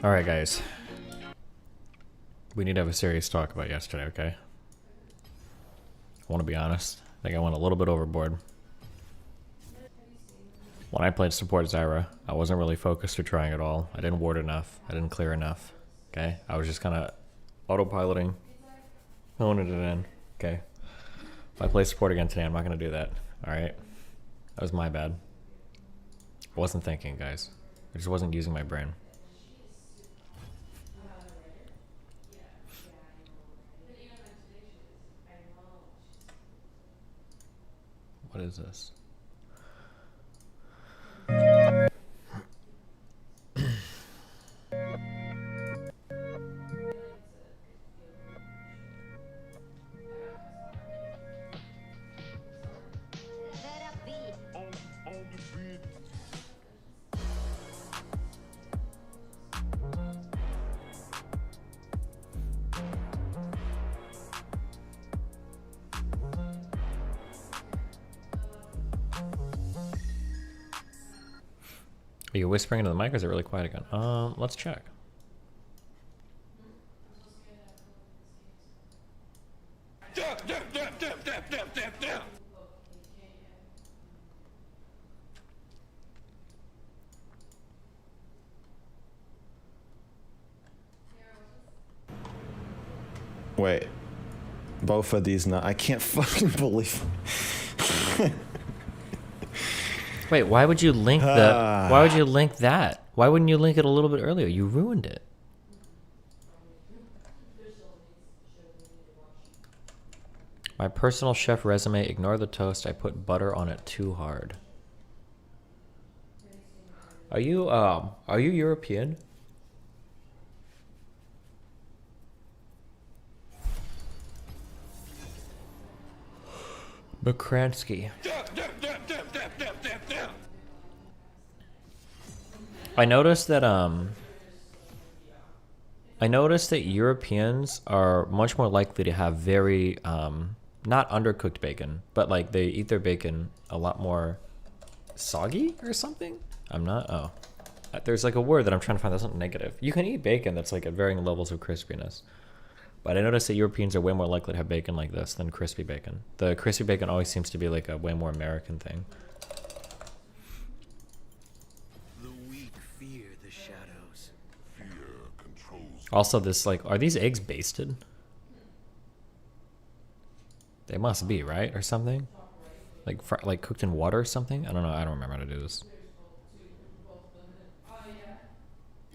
Alright guys. We need to have a serious talk about yesterday, okay? I want to be honest. I think I went a little bit overboard. When I played support Zyra, I wasn't really focused or trying at all. I didn't ward enough. I didn't clear enough. Okay? I was just kind of autopiloting, honing it in. Okay? If I play support again today, I'm not going to do that. Alright? That was my bad. I wasn't thinking, guys. I just wasn't using my brain. What is this? Are you whispering into the mic or is it really quiet again? Let's check. Wait. Both of these now. I can't fucking believe. Wait, why would you link the? Why would you link that? Why wouldn't you link it a little bit earlier? You ruined it. My personal chef resume. Ignore the toast. I put butter on it too hard. Are you European? McCransky. I noticed that Europeans are much more likely to have very not undercooked bacon, but like they eat their bacon a lot more soggy or something. I'm not. Oh, there's like a word that I'm trying to find that's not negative. You can eat bacon that's like at varying levels of crispiness. But I noticed that Europeans are way more likely to have bacon like this than crispy bacon. The crispy bacon always seems to be like a way more American thing. The weak fear the shadows. Fear controls. Also, this like, are these eggs basted? They must be, right, or something. Like cooked in water or something. I don't know. I don't remember how to do this.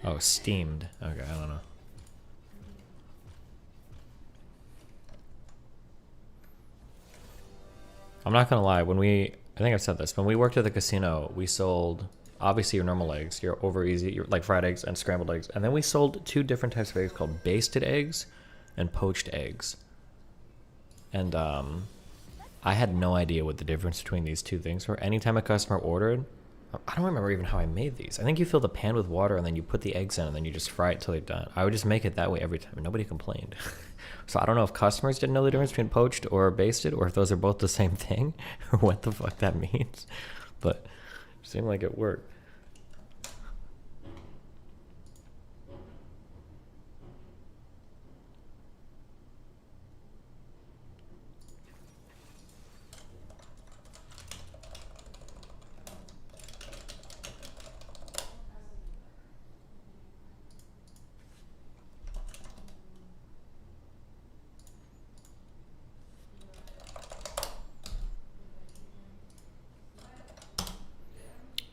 Oh, steamed. Okay, I don't know. I'm not gonna lie, I think I've said this, when we worked at the casino, we sold, obviously your normal eggs, your over easy, your like fried eggs and scrambled eggs, and then we sold two different types of eggs called basted eggs and poached eggs. And I had no idea what the difference between these two things were. Anytime a customer ordered, I don't remember even how I made these. I think you fill the pan with water and then you put the eggs in and then you just fry it till they're done. I would just make it that way every time and nobody complained. So I don't know if customers didn't know the difference between poached or basted or if those are both the same thing or what the fuck that means. But it seemed like it worked.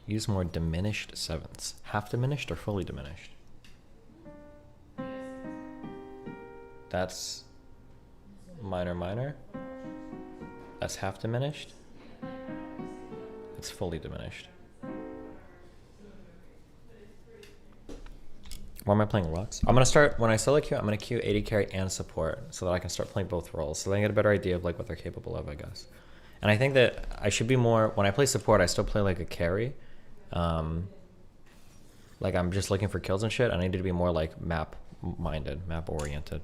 Use more diminished sevenths. Half diminished or fully diminished? That's minor minor. That's half diminished. It's fully diminished. Why am I playing Lux? I'm gonna start, when I solo queue, I'm gonna queue AD carry and support so that I can start playing both roles. So then I get a better idea of like what they're capable of, I guess. And I think that I should be more, when I play support, I still play like a carry. Like I'm just looking for kills and shit. I need to be more like map minded, map oriented.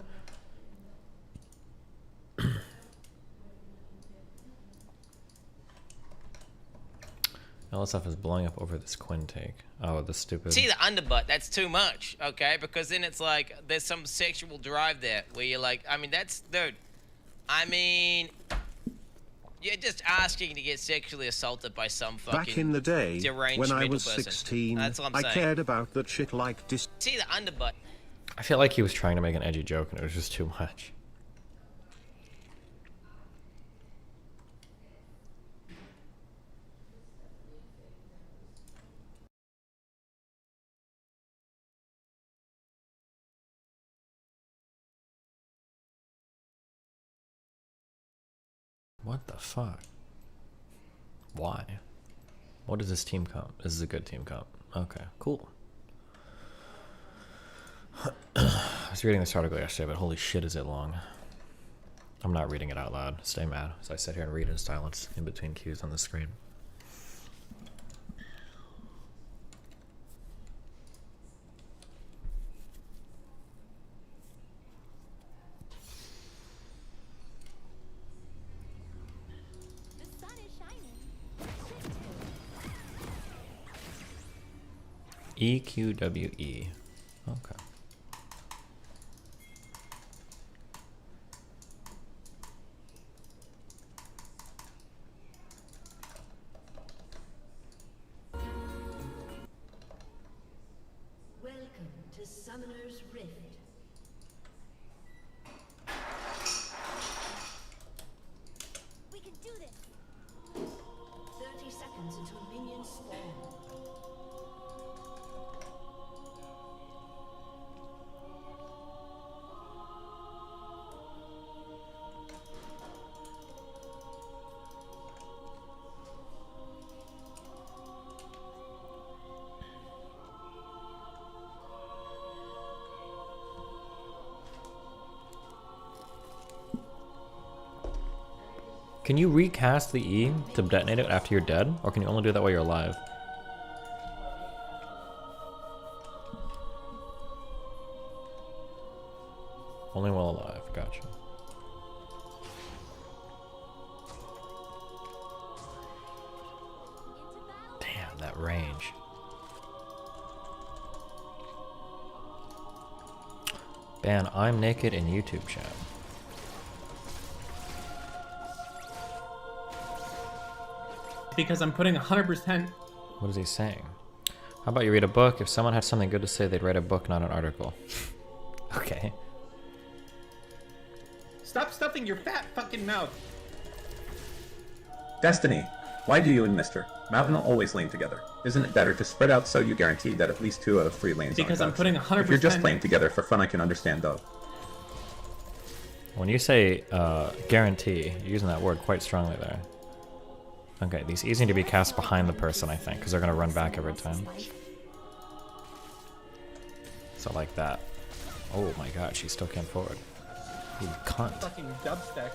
LSF is blowing up over this Quinn take. Oh, the stupid. See the underbutt, that's too much, okay? Because then it's like there's some sexual drive there where you're like, I mean, that's, dude. I mean, you're just asking to get sexually assaulted by some fucking Back in the day, deranged when I mental was person. 16, That's what I'm I saying. cared about that shit like See the underbutt. I feel like he was trying to make an edgy joke and it was just too much. What the fuck? Why? What is this team comp? This is a good team comp. Okay, cool. I was reading this article yesterday, but holy shit is it long. I'm not reading it out loud. Stay mad. So I sit here and read in silence in between cues on the screen. EQWE. Okay. Welcome to Summoner's Rift. We can do this! 30 seconds until minions spawn. Can you recast the E to detonate it after you're dead? Or can you only do that while you're alive? Only while alive, gotcha. Damn, that range. Ban I'm naked in YouTube chat. Because I'm putting 100%. What is he saying? How about you read a book? If someone had something good to say, they'd write a book, not an article. Okay. Stop stuffing your fat fucking mouth. Destiny, why do you and Mr. Mountain always lane together? Isn't it better to spread out so you guarantee that at least 2 out of 3 lanes Because aren't I'm putting touched? 100%. If you're just playing together for fun, I can understand though. When you say guarantee, you're using that word quite strongly there. Okay, these E's need to be cast behind the person, I think, because they're going to run back every time. So like that. Oh my god, she still came forward. You cunt. Fucking dubstep.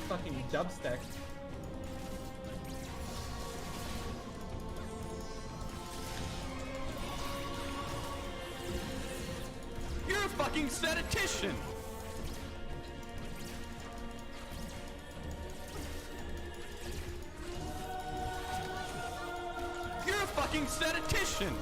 Fucking dubstep. You're a fucking statistician! You're a fucking statistician!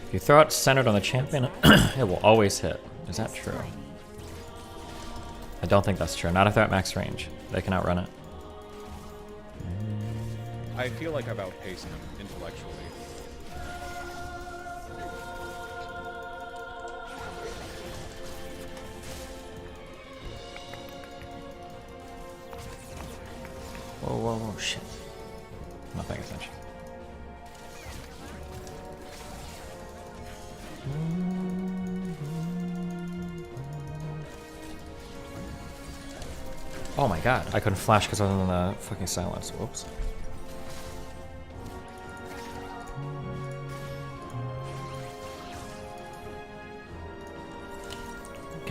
If you throw it centered on the champion, it will always hit. Is that true? I don't think that's true. Not if they're at max range. They can outrun it. I feel like I've outpaced him intellectually. Whoa, whoa, whoa, shit. I'm not paying attention. Oh my god, I couldn't flash because I was in the fucking silence. Whoops.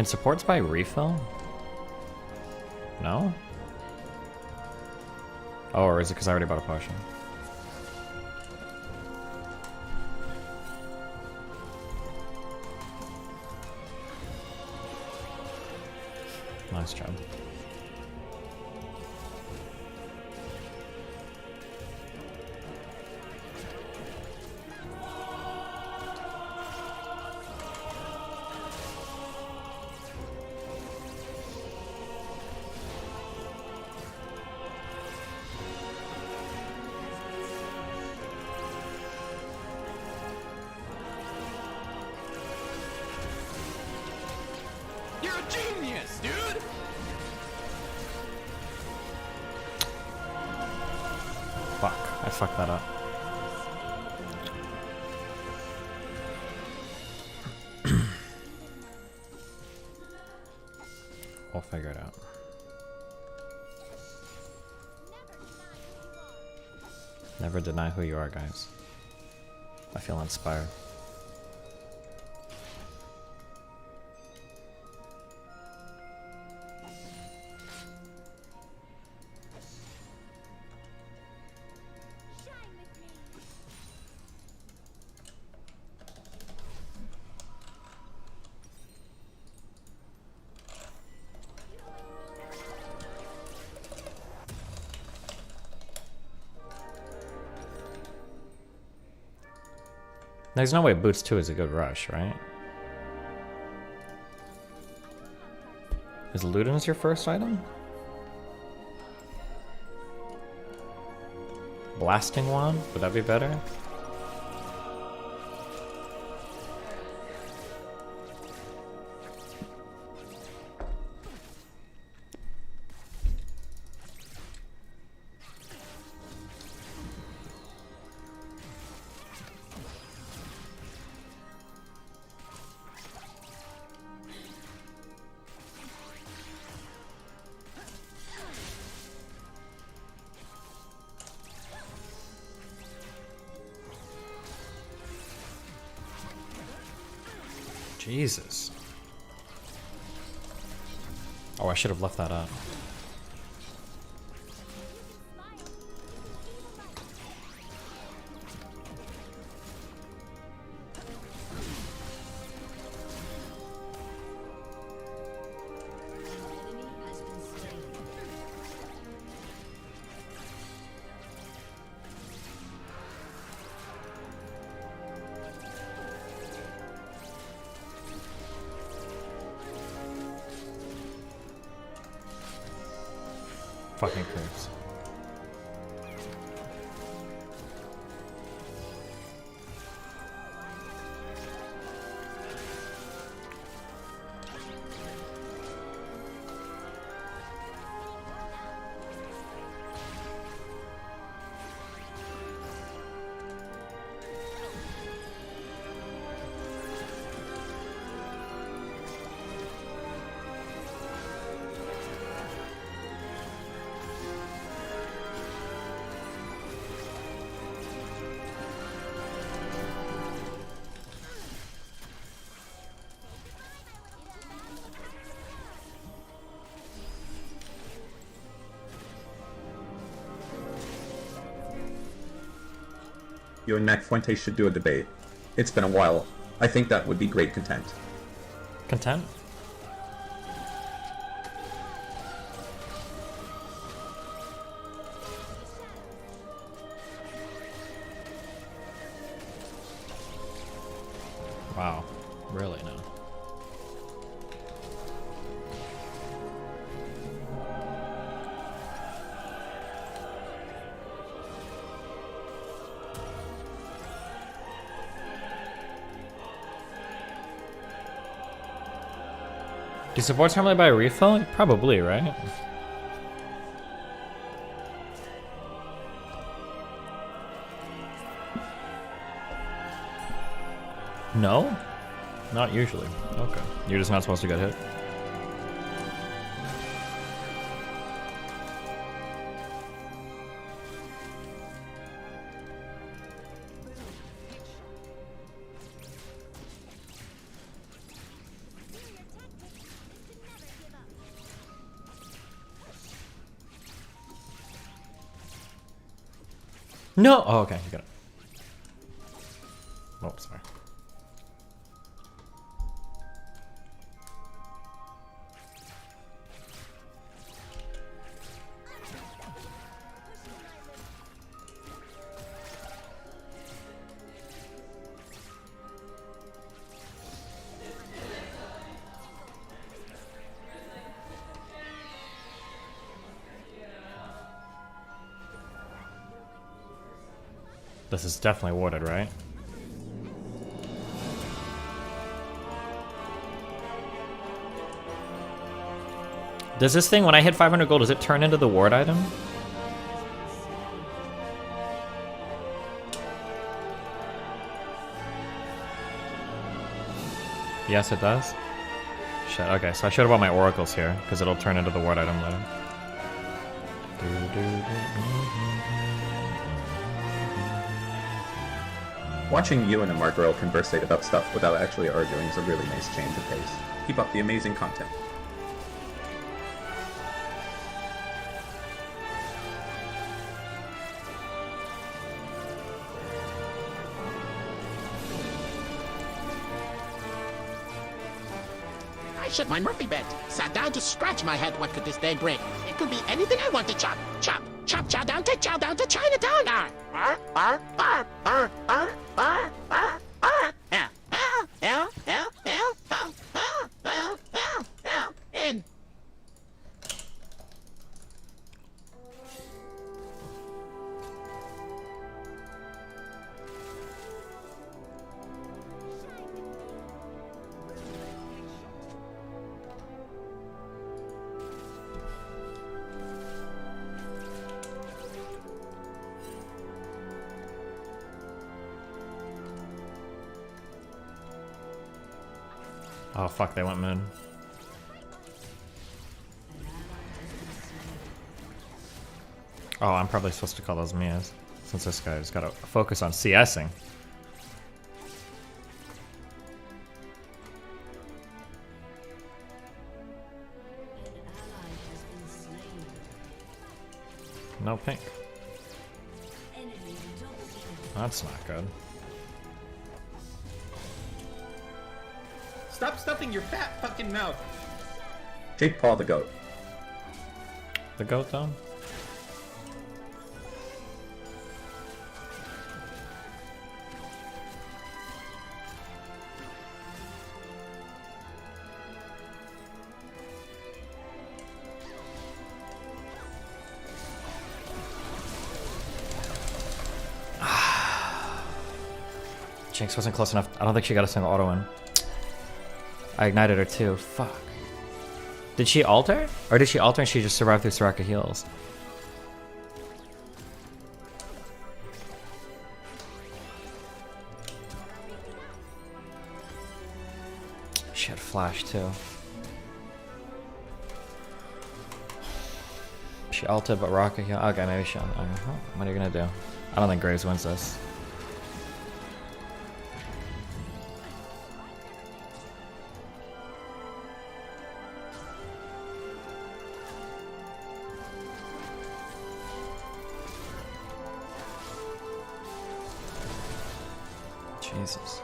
Can supports buy refill? No? Oh, or is it because I already bought a potion? Nice job. You're a genius, dude! Fuck, I fucked that up. We'll figure it out. Never deny who you are, guys. I feel inspired. There's no way Boots 2 is a good rush, right? Is Ludens your first item? Blasting Wand? Would that be better? Jesus. Oh, I should have left that up. Enemy has been slain. Fucking curse. You and Mac Fuente should do a debate. It's been a while. I think that would be great content. Content? Wow. Really now. Do supports normally buy a refill? Probably, right? No? Not usually. Okay. You're just not supposed to get hit. No! Oh, okay, you got it. Oh, sorry. This is definitely warded, right? Does this thing, when I hit 500 gold, does it turn into the ward item? Yes, it does. Shit, okay, so I should have bought my oracles here, because it'll turn into the ward item later. Watching you and Amargirl conversate about stuff without actually arguing is a really nice change of pace. Keep up the amazing content. I shit my Murphy bed. Sat down to scratch my head. What could this day bring? It could be anything I want to chop. Chop, chop, chow down to Chinatown. Arr, arr, arr, arr, arr, arr, arr, arr. In. Oh fuck, they went mid. Oh, I'm probably supposed to call those Mias, since this guy's got to focus on CSing. No pink. That's not good. Stop stuffing your fat fucking mouth. Jake Paul the GOAT. The goat though? Jinx wasn't close enough. I don't think she got a single auto in. I ignited her too. Fuck. Did she alter? Or did she alter and she just survived through Soraka heals? She had flash too. She ulted but Rocket heal. Okay, maybe she. What are you gonna do? I don't think Graves wins this. Jesus.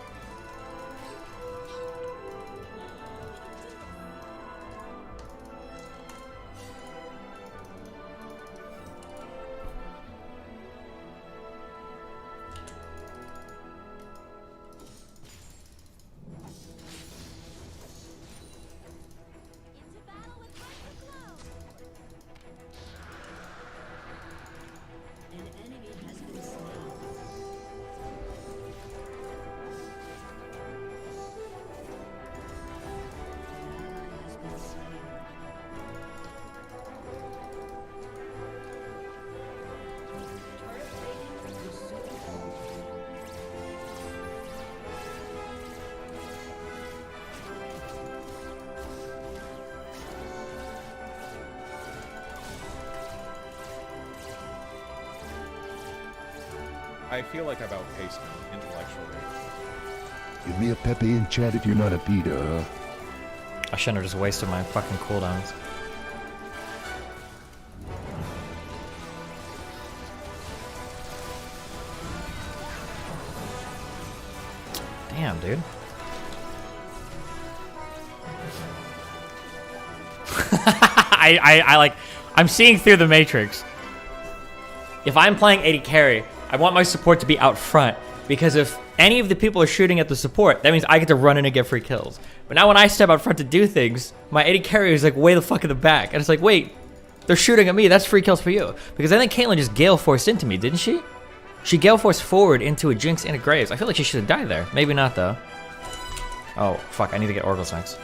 I feel like I've outpaced him intellectually. Give me a Pepe in chat if you're not a Peter. I shouldn't have just wasted my fucking cooldowns. Damn, dude. I like, I'm seeing through the matrix. If I'm playing AD carry, I want my support to be out front, because if any of the people are shooting at the support, that means I get to run in and get free kills. But now when I step out front to do things, my AD carry is like way the fuck in the back, and it's like, wait, they're shooting at me, that's free kills for you. Because I think Caitlyn just Gale Forced into me, didn't she? She Gale Forced forward into a Jinx and a Graves. I feel like she should have died there. Maybe not though. Oh, fuck, I need to get Oracle's next.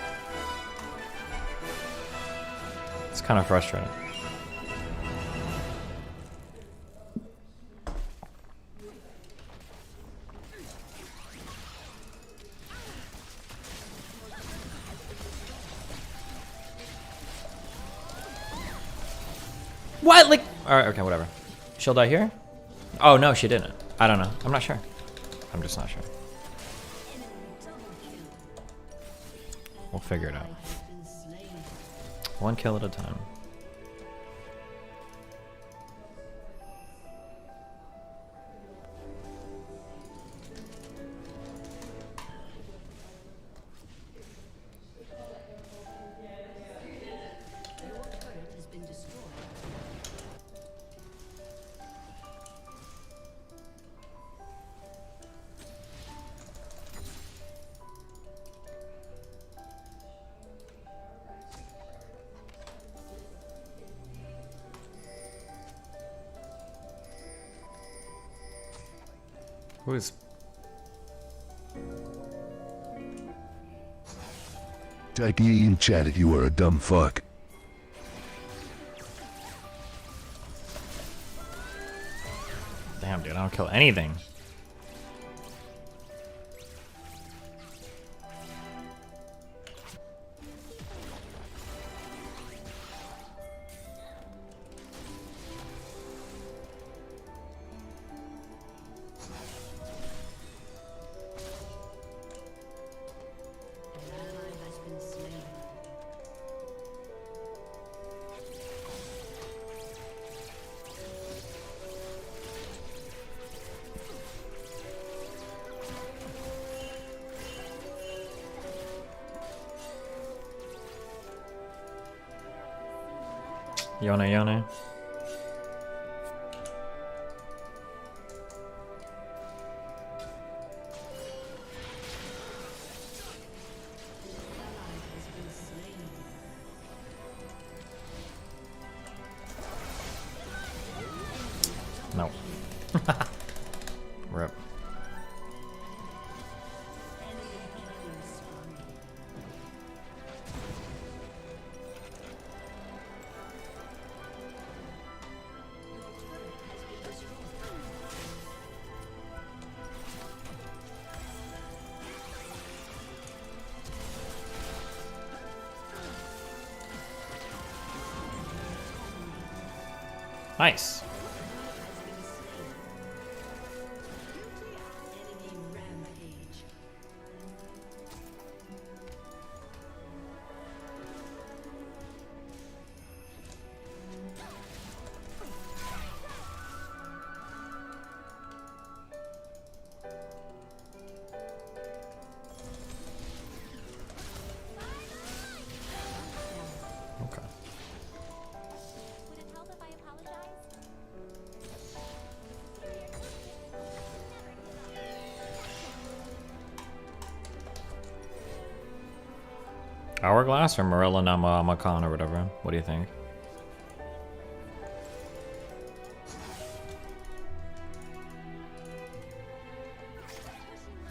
It's kind of frustrating. What? Like, alright, okay, whatever. She'll die here? Oh, no, she didn't. I don't know. I'm not sure. I'm just not sure. We'll figure it out. One kill at a time. Who is... Type E in chat if you are a dumb fuck. Damn, dude, I don't kill anything. Yone, Yone. No. Rip. Nice. Okay. Would it help if I apologize? Hourglass or Marilla Nama Makan or whatever? What do you think?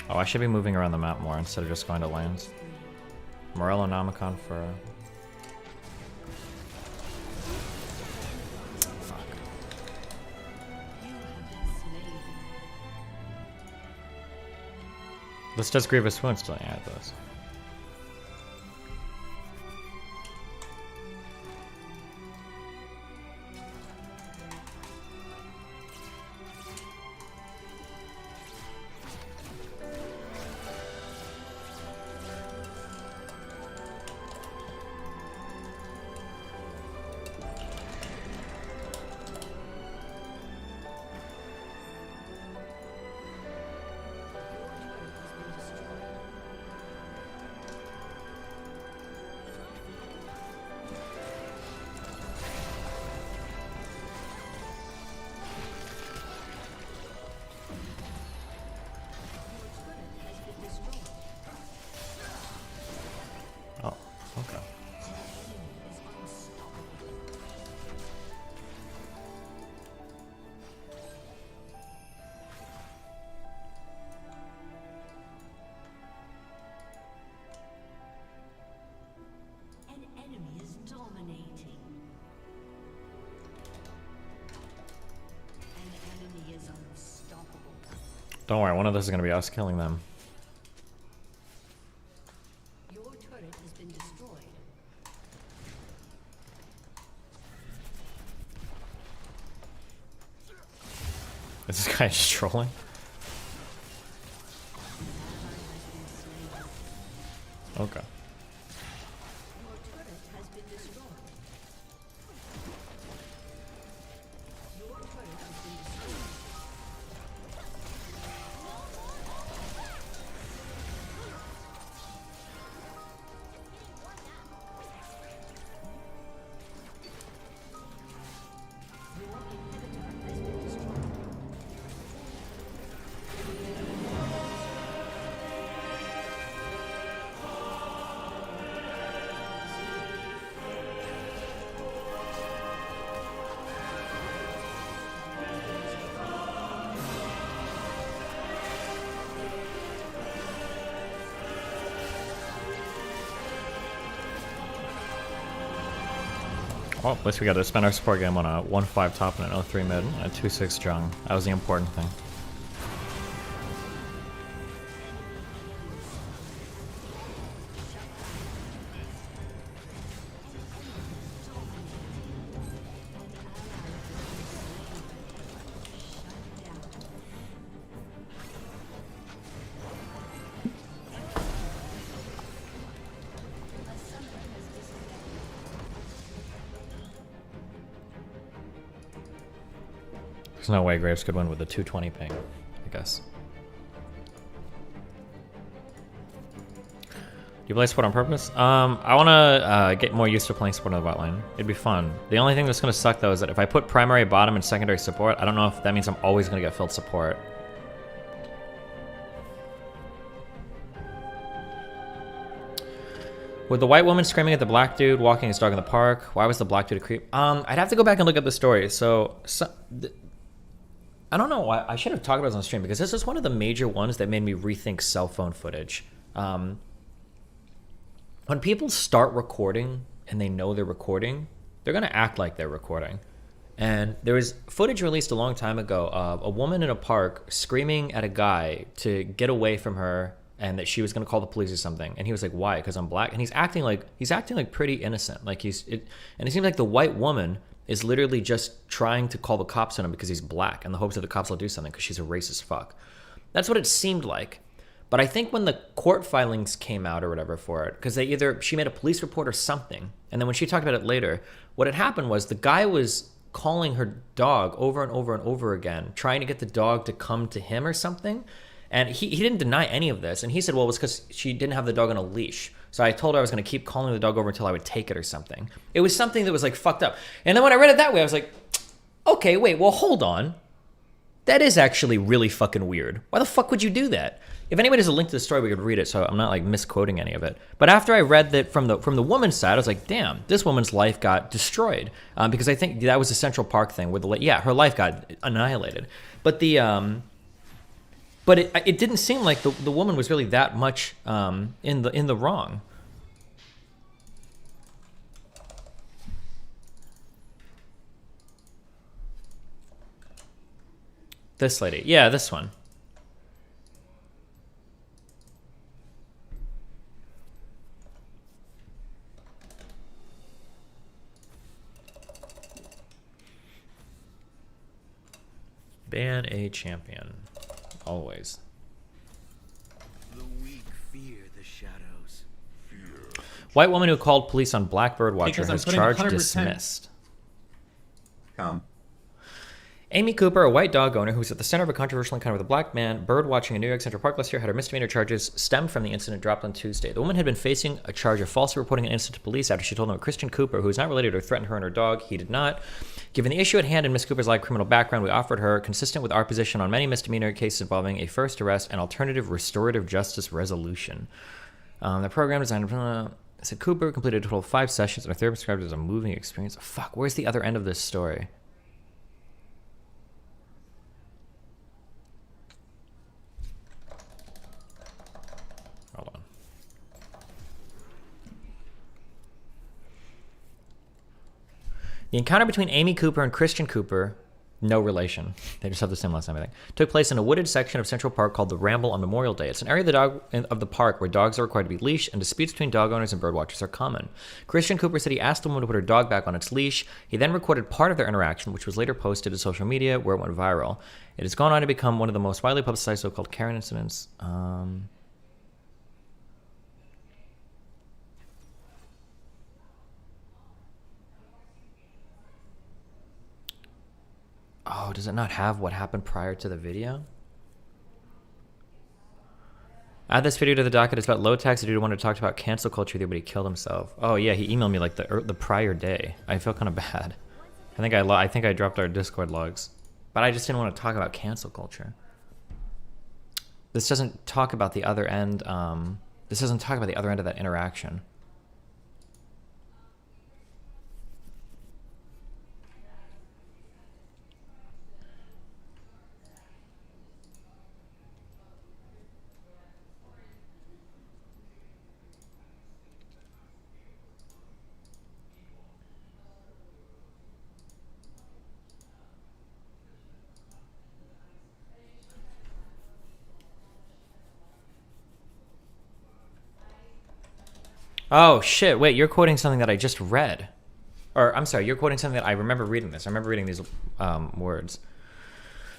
Oh, I should be moving around the map more instead of just going to lanes. Morello Namicon for... Fuck. This does Grievous Wound still add this. Don't worry, one of those is gonna be us killing them. Your turret has been destroyed. Is this guy just trolling? Okay. Your turret has been destroyed. Your turret has been destroyed. Your inhibitor has been destroyed. Well, at least we got to spend our support game on a 1-5 top and an 0-3 mid and a 2-6 jung. That was the important thing. There's no way Graves could win with a 220 ping, I guess. Do you play support on purpose? I want to get more used to playing support on the bot lane. It'd be fun. The only thing that's going to suck, though, is that if I put primary bottom and secondary support, I don't know if that means I'm always going to get filled support. With the white woman screaming at the black dude walking his dog in the park, why was the black dude a creep? I'd have to go back and look at the story. I don't know why. I should have talked about this on stream because this is one of the major ones that made me rethink cell phone footage. When people start recording and they know they're recording, they're going to act like they're recording. And there was footage released a long time ago of a woman in a park screaming at a guy to get away from her and that she was going to call the police or something. And he was like, why? Because I'm black. And he's acting like pretty innocent. Like and it seems like the white woman is literally just trying to call the cops on him because he's black in the hopes that the cops will do something because she's a racist fuck. That's what it seemed like. But I think when the court filings came out or whatever for it, because she made a police report or something, and then when she talked about it later, what had happened was the guy was calling her dog over and over and over again, trying to get the dog to come to him or something. And he didn't deny any of this. And he said, well, it was because she didn't have the dog on a leash. So I told her I was going to keep calling the dog over until I would take it or something. It was something that was like fucked up. And then when I read it that way, I was like, okay, wait, well, hold on. That is actually really fucking weird. Why the fuck would you do that? If anybody has a link to the story, we could read it, so I'm not like misquoting any of it. But after I read that from the woman's side, I was like, damn, this woman's life got destroyed. Because I think that was the Central Park thing where her life got annihilated. But it didn't seem like the woman was really that much in the wrong. This lady, yeah, this one. Ban a champion. Always. The weak fear the shadows. White woman who called police on black bird watcher Because I'm has putting charge 100%. dismissed. Come. Amy Cooper, a white dog owner who's at the center of a controversial encounter with a black man bird watching in New York Central Park last year, had her misdemeanor charges stemmed from the incident dropped on Tuesday. The woman had been facing a charge of falsely reporting an incident to police after she told them Christian Cooper, who is not related or threatened her and her dog. He did not. Given the issue at hand and Miss Cooper's live criminal background, we offered her, consistent with our position on many misdemeanor cases involving a first arrest and alternative restorative justice resolution. The program designed said Cooper completed a total of 5 sessions and her therapist described it as a moving experience. Fuck, where's the other end of this story? Hold on. The encounter between Amy Cooper and Christian Cooper No relation. They just have the same last name, I think. Took place in a wooded section of Central Park called the Ramble on Memorial Day. It's an area of the park where dogs are required to be leashed, and disputes between dog owners and bird watchers are common. Christian Cooper said he asked the woman to put her dog back on its leash. He then recorded part of their interaction, which was later posted to social media, where it went viral. It has gone on to become one of the most widely publicized so-called Karen incidents. Oh, does it not have what happened prior to the video? Add this video to the docket. It's about low tax. The dude wanted to talk about cancel culture with you, but he killed himself. Oh yeah, he emailed me like the prior day. I feel kind of bad. I think I dropped our Discord logs, but I just didn't want to talk about cancel culture. This doesn't talk about the other end. This doesn't talk about the other end of that interaction. Oh, shit. Wait, you're quoting something that I just read. Or, I'm sorry, you're quoting something that I remember reading this. I remember reading these words.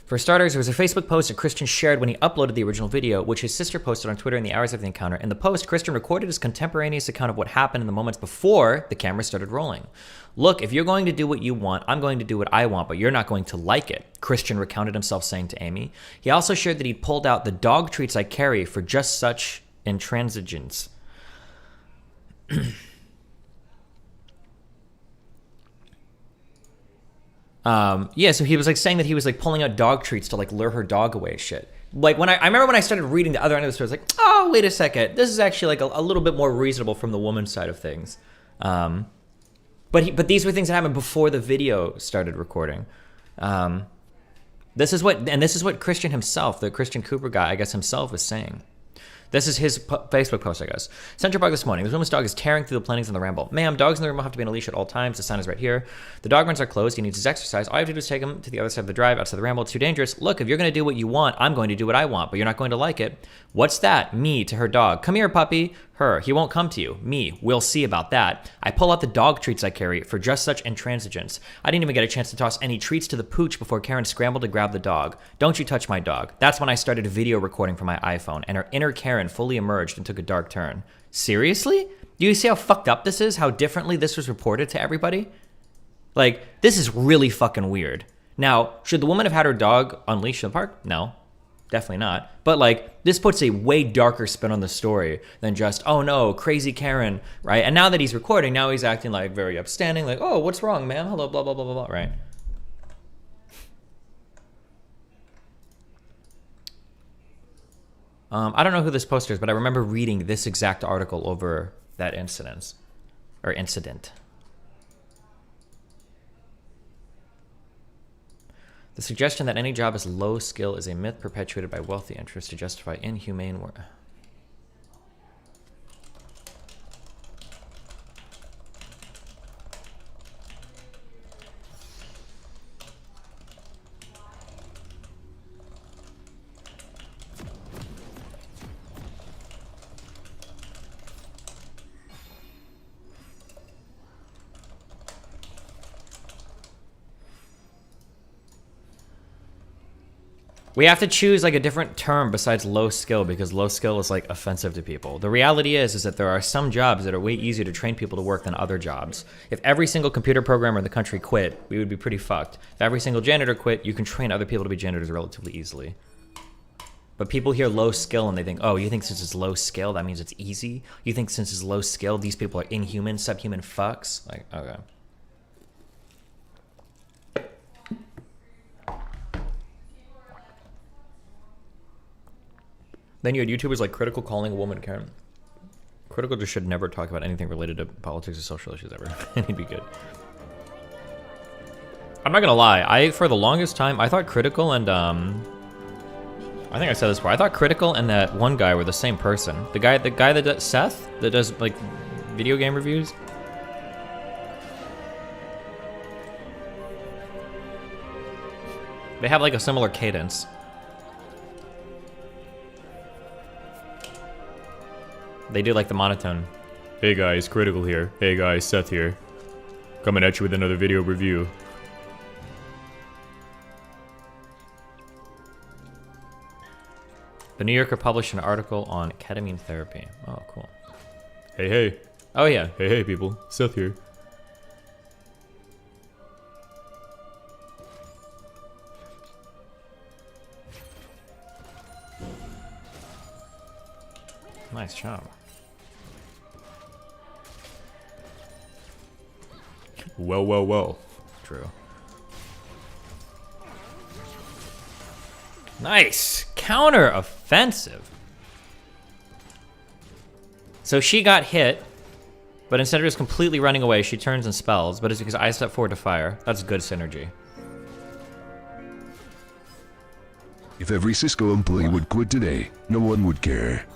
For starters, there was a Facebook post that Christian shared when he uploaded the original video, which his sister posted on Twitter in the hours of the encounter. In the post, Christian recorded his contemporaneous account of what happened in the moments before the camera started rolling. Look, if you're going to do what you want, I'm going to do what I want, but you're not going to like it, Christian recounted himself saying to Amy. He also shared that he'd pulled out the dog treats I carry for just such intransigence. Yeah, so he was like saying that he was like pulling out dog treats to like lure her dog away, shit. Like when I remember when I started reading the other end of the story, I was like, oh, wait a second, this is actually like a little bit more reasonable from the woman's side of things. But these were things that happened before the video started recording. This is what Christian himself, the Christian Cooper guy, I guess himself, is saying. This is his Facebook post, I guess. Central Park this morning. This woman's dog is tearing through the plantings on the Ramble. Ma'am, dogs in the room will have to be on a leash at all times. The sign is right here. The dog runs are closed. He needs his exercise. All you have to do is take him to the other side of the drive, outside the Ramble. It's too dangerous. Look, if you're going to do what you want, I'm going to do what I want, but you're not going to like it. What's that? Me to her dog. Come here, puppy. Her. He won't come to you. Me. We'll see about that. I pull out the dog treats I carry for just such intransigence. I didn't even get a chance to toss any treats to the pooch before Karen scrambled to grab the dog. Don't you touch my dog. That's when I started video recording from my iPhone, and her inner Karen fully emerged and took a dark turn. Seriously? Do you see how fucked up this is? How differently this was reported to everybody? Like, this is really fucking weird. Now, should the woman have had her dog unleashed in the park? No. Definitely not. But like, this puts a way darker spin on the story than just, oh no, crazy Karen, right? And now that he's recording, now he's acting like very upstanding, like, oh, what's wrong, ma'am? Hello, blah, blah, blah, blah, blah, right? I don't know who this poster is, but I remember reading this exact article over that incident. The suggestion that any job is low skill is a myth perpetuated by wealthy interests to justify inhumane work. We have to choose like a different term besides low skill because low skill is like offensive to people. The reality is that there are some jobs that are way easier to train people to work than other jobs. If every single computer programmer in the country quit, we would be pretty fucked. If every single janitor quit, you can train other people to be janitors relatively easily. But people hear low skill and they think, oh, you think since it's low skill, that means it's easy? You think since it's low skill, these people are inhuman, subhuman fucks? Like, okay. Then you had YouTubers like Critical calling a woman Karen. Critical just should never talk about anything related to politics or social issues ever. And he'd be good. I'm not gonna lie, for the longest time, I thought Critical and, I think I said this before, I thought Critical and that one guy were the same person. The guy that does, Seth, that does like video game reviews. They have like a similar cadence. They do like the monotone. Hey guys, Critical here. Hey guys, Seth here. Coming at you with another video review. The New Yorker published an article on ketamine therapy. Oh, cool. Hey, hey. Oh, yeah. Hey, hey, people. Seth here. Nice job. Well, well, well. True. Nice! Counter offensive. So she got hit, but instead of just completely running away, she turns and spells, but it's because I step forward to fire. That's good synergy. If every Cisco employee would quit today, no one would care.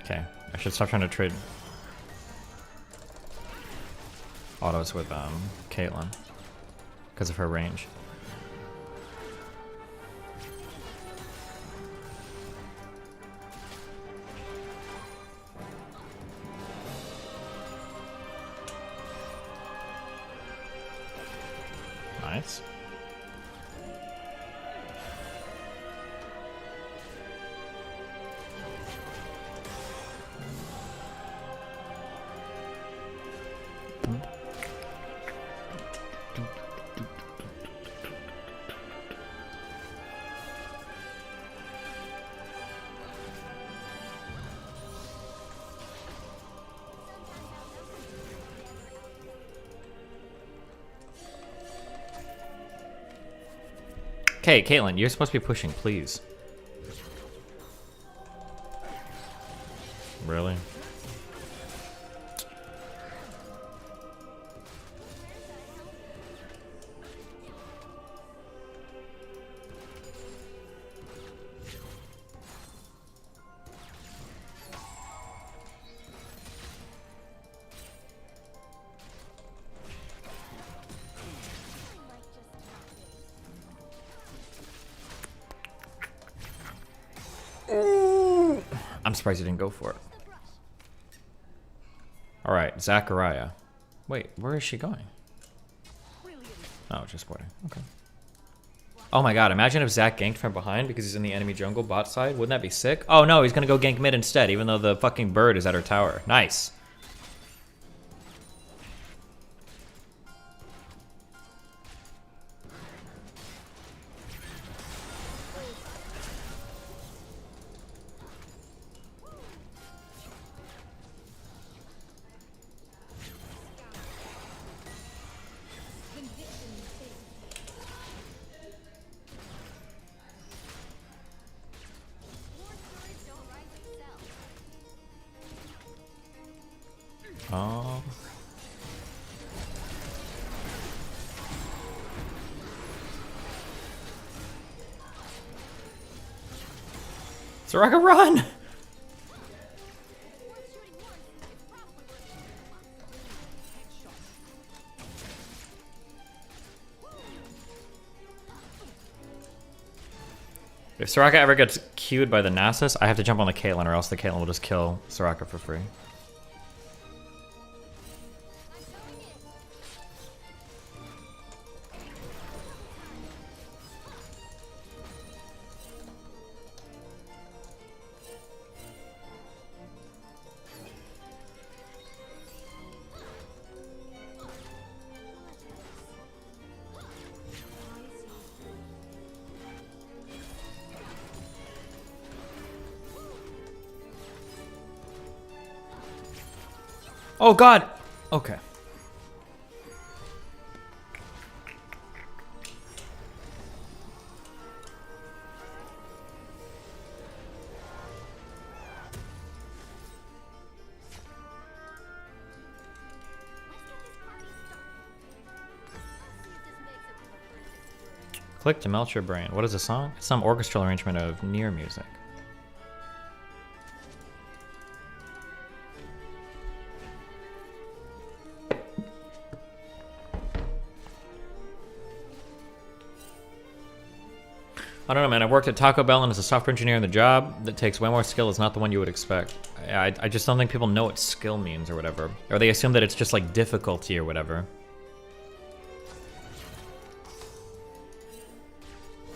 Okay, I should stop trying to trade autos with Caitlyn because of her range. Nice. Okay, Caitlyn, you're supposed to be pushing, please. Really? I'm surprised you didn't go for it. Alright, Zachariah. Wait, where is she going? Oh, just sporting. Okay. Oh my god, imagine if Zach ganked from behind because he's in the enemy jungle bot side. Wouldn't that be sick? Oh no, he's gonna go gank mid instead, even though the fucking bird is at her tower. Nice. Oh. Soraka, run! If Soraka ever gets queued by the Nasus, I have to jump on the Caitlyn or else the Caitlyn will just kill Soraka for free. Oh god! Okay. Click to melt your brain. What is the song? It's some orchestral arrangement of near music. I don't know, man. I've worked at Taco Bell and as a software engineer, and the job that takes way more skill is not the one you would expect. I just don't think people know what skill means or whatever. Or they assume that it's just like difficulty or whatever.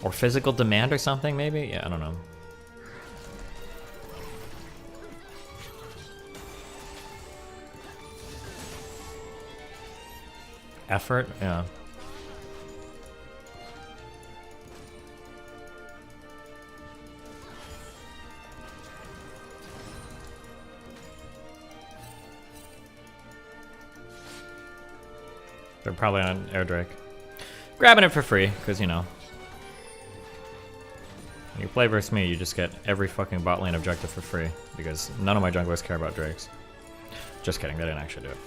Or physical demand or something, maybe? Yeah, I don't know. Effort? Yeah. They're probably on Air Drake. Grabbing it for free, because, you know. When you play versus me, you just get every fucking bot lane objective for free, because none of my junglers care about Drakes. Just kidding, they didn't actually do it.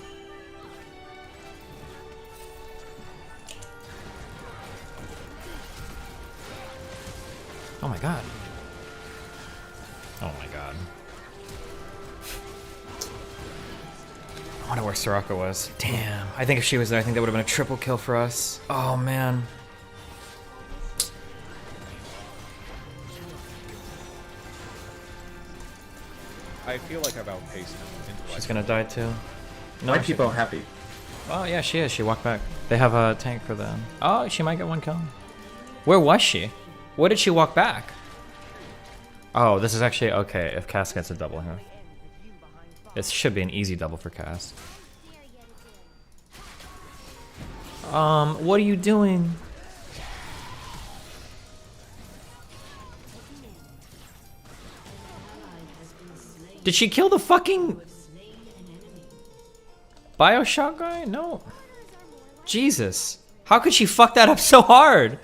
Oh my god. Oh my god. I wonder where Soraka was. Damn. I think if she was there, I think that would have been a triple kill for us. Oh man. I feel like I've outpaced him intellectually. She's gonna die too. No, Why she- people happy? Oh yeah, she is. She walked back. They have a tank for them. Oh, she might get one kill. Where was she? Where did she walk back? Oh, this is actually okay if Cass gets a double here. It should be an easy double for Cass. What are you doing? Did she kill the fucking Bioshock guy? No. Jesus. How could she fuck that up so hard?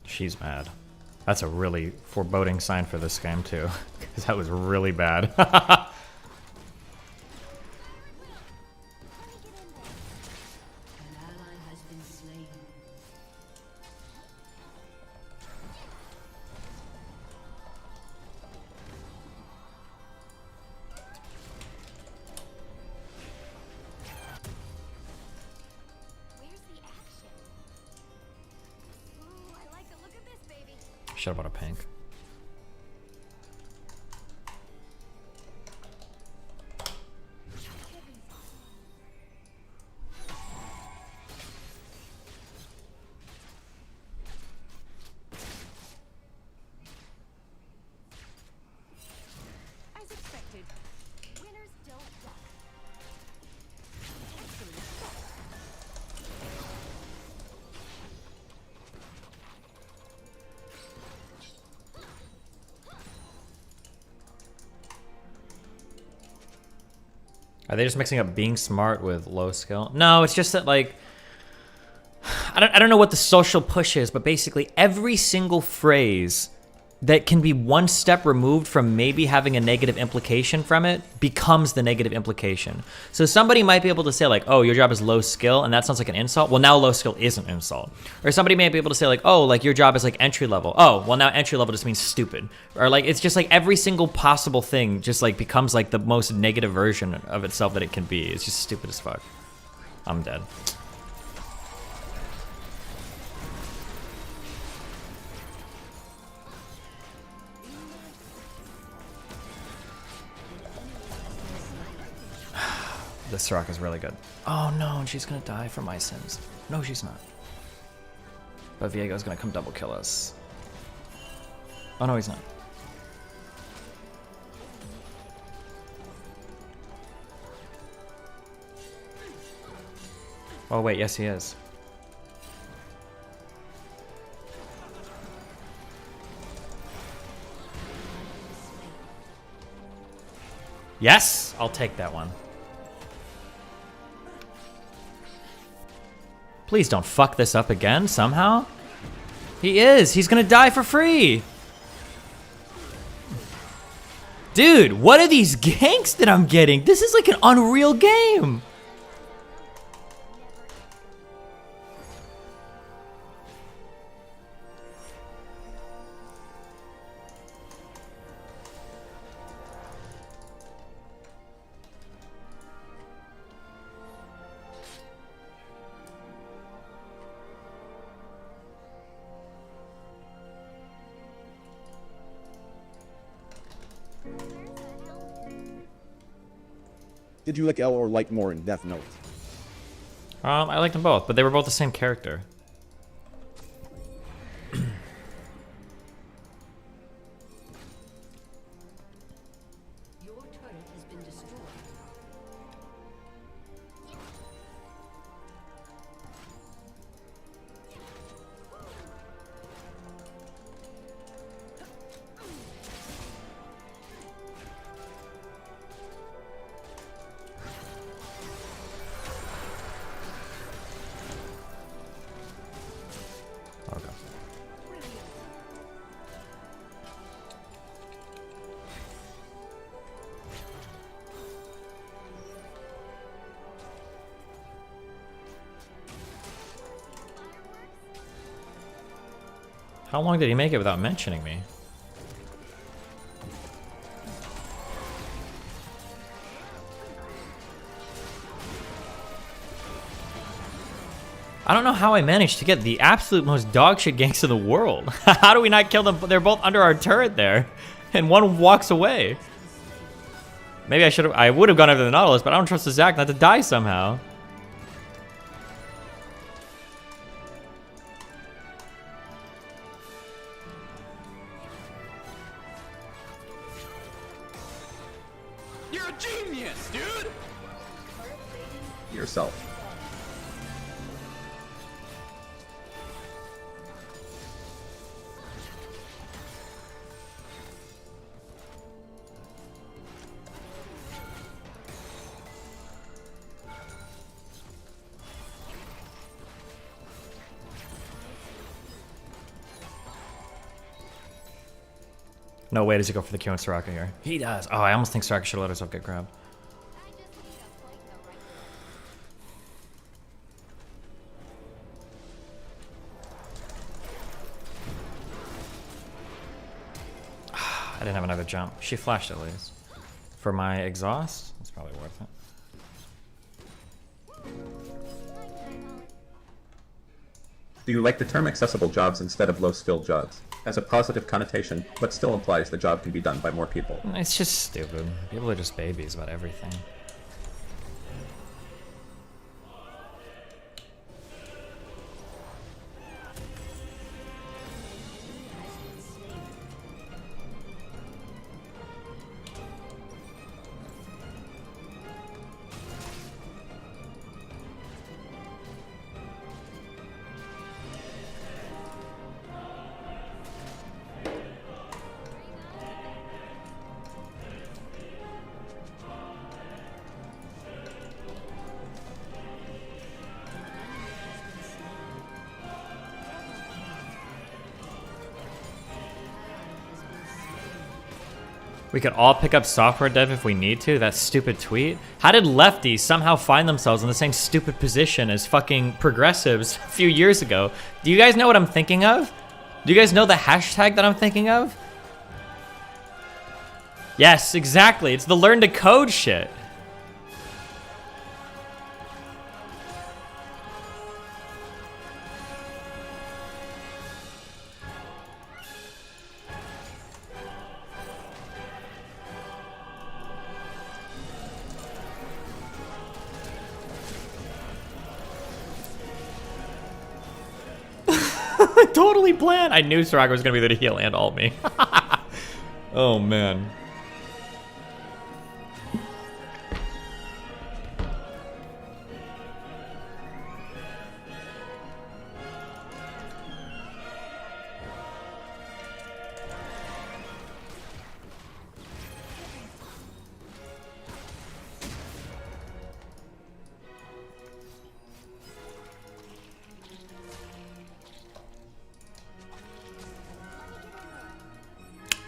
She's mad. That's a really foreboding sign for this game too, because that was really bad. Should have bought a pink. As expected, winners don't die. Are they just mixing up being smart with low skill? No, it's just that like I don't know what the social push is, but basically every single phrase that can be one step removed from maybe having a negative implication from it becomes the negative implication. So somebody might be able to say like, oh, your job is low skill, and that sounds like an insult. Well, now low skill is an insult. Or somebody may be able to say like, oh, like your job is like entry level. Oh, well now entry level just means stupid. Or like, it's just like every single possible thing just like becomes like the most negative version of itself that it can be. It's just stupid as fuck. I'm dead. This Soraka is really good. Oh no, and she's gonna die for my sins. No, she's not. But Viego's gonna come double kill us. Oh no, he's not. Oh wait, yes he is. Yes, I'll take that one. Please don't fuck this up again somehow. He is. He's gonna die for free. Dude, what are these ganks that I'm getting? This is like an unreal game. Did you like L or like more in Death Note? I liked them both, but they were both the same character. How long did he make it without mentioning me? I don't know how I managed to get the absolute most dogshit ganks in the world. How do we not kill them? They're both under our turret there, and one walks away. Maybe I would have gone after the Nautilus, but I don't trust the Zac not to die somehow. You're a genius, dude! Yourself. No way does he go for the Q on Soraka here. He does. Oh, I almost think Soraka should have let herself get grabbed. I didn't have another jump. She flashed at least. For my exhaust, it's probably worth it. Do you like the term accessible jobs instead of low-skill jobs? Has a positive connotation, but still implies the job can be done by more people. It's just stupid. People are just babies about everything. We could all pick up software dev if we need to. That stupid tweet. How did lefties somehow find themselves in the same stupid position as fucking progressives a few years ago? Do you guys know what I'm thinking of? Do you guys know the hashtag that I'm thinking of? Yes, exactly. It's the learn to code shit. Totally planned. I knew Soraka was gonna be there to heal and ult me. Oh man.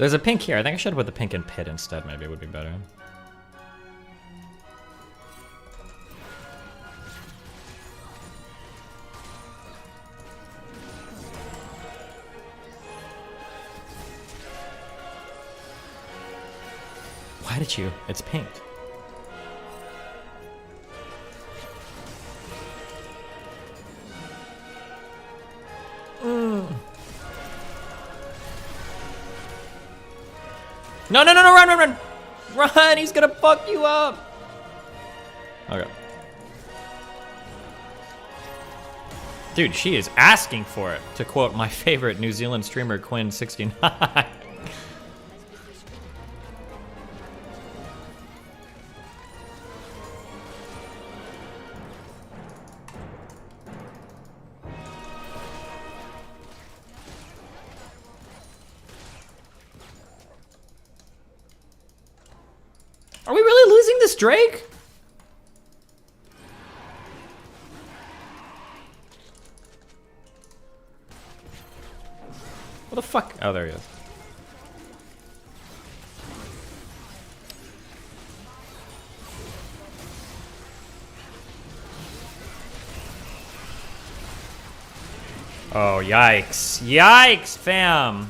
There's a pink here. I think I should have put the pink in pit instead. Maybe it would be better. Why did you? It's pink. No, no, no, no, run, run, run! Run, he's gonna fuck you up! Okay. Dude, she is asking for it, to quote my favorite New Zealand streamer, Quin69. Are we really losing this Drake? What the fuck? Oh, there he is. Oh, yikes. Yikes, fam.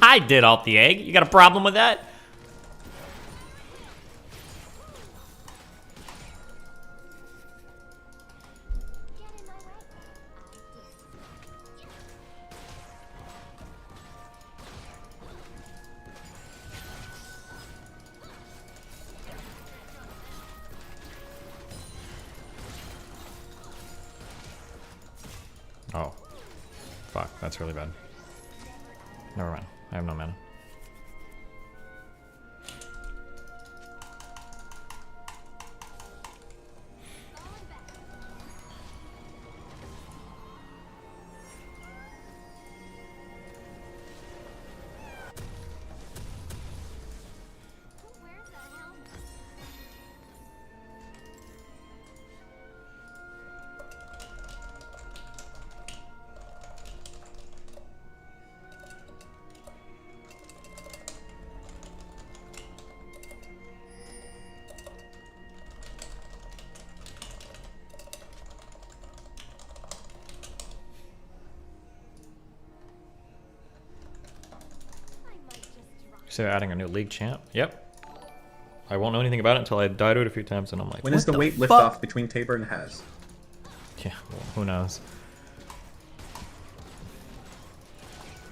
I did alt the egg. You got a problem with that? Oh. Fuck, that's really bad. Never mind. I have no mana. So adding a new league champ. Yep. I won't know anything about it until I die to it a few times, and I'm like, when is the weight lift off between Tabor and Haz? Yeah, well, who knows?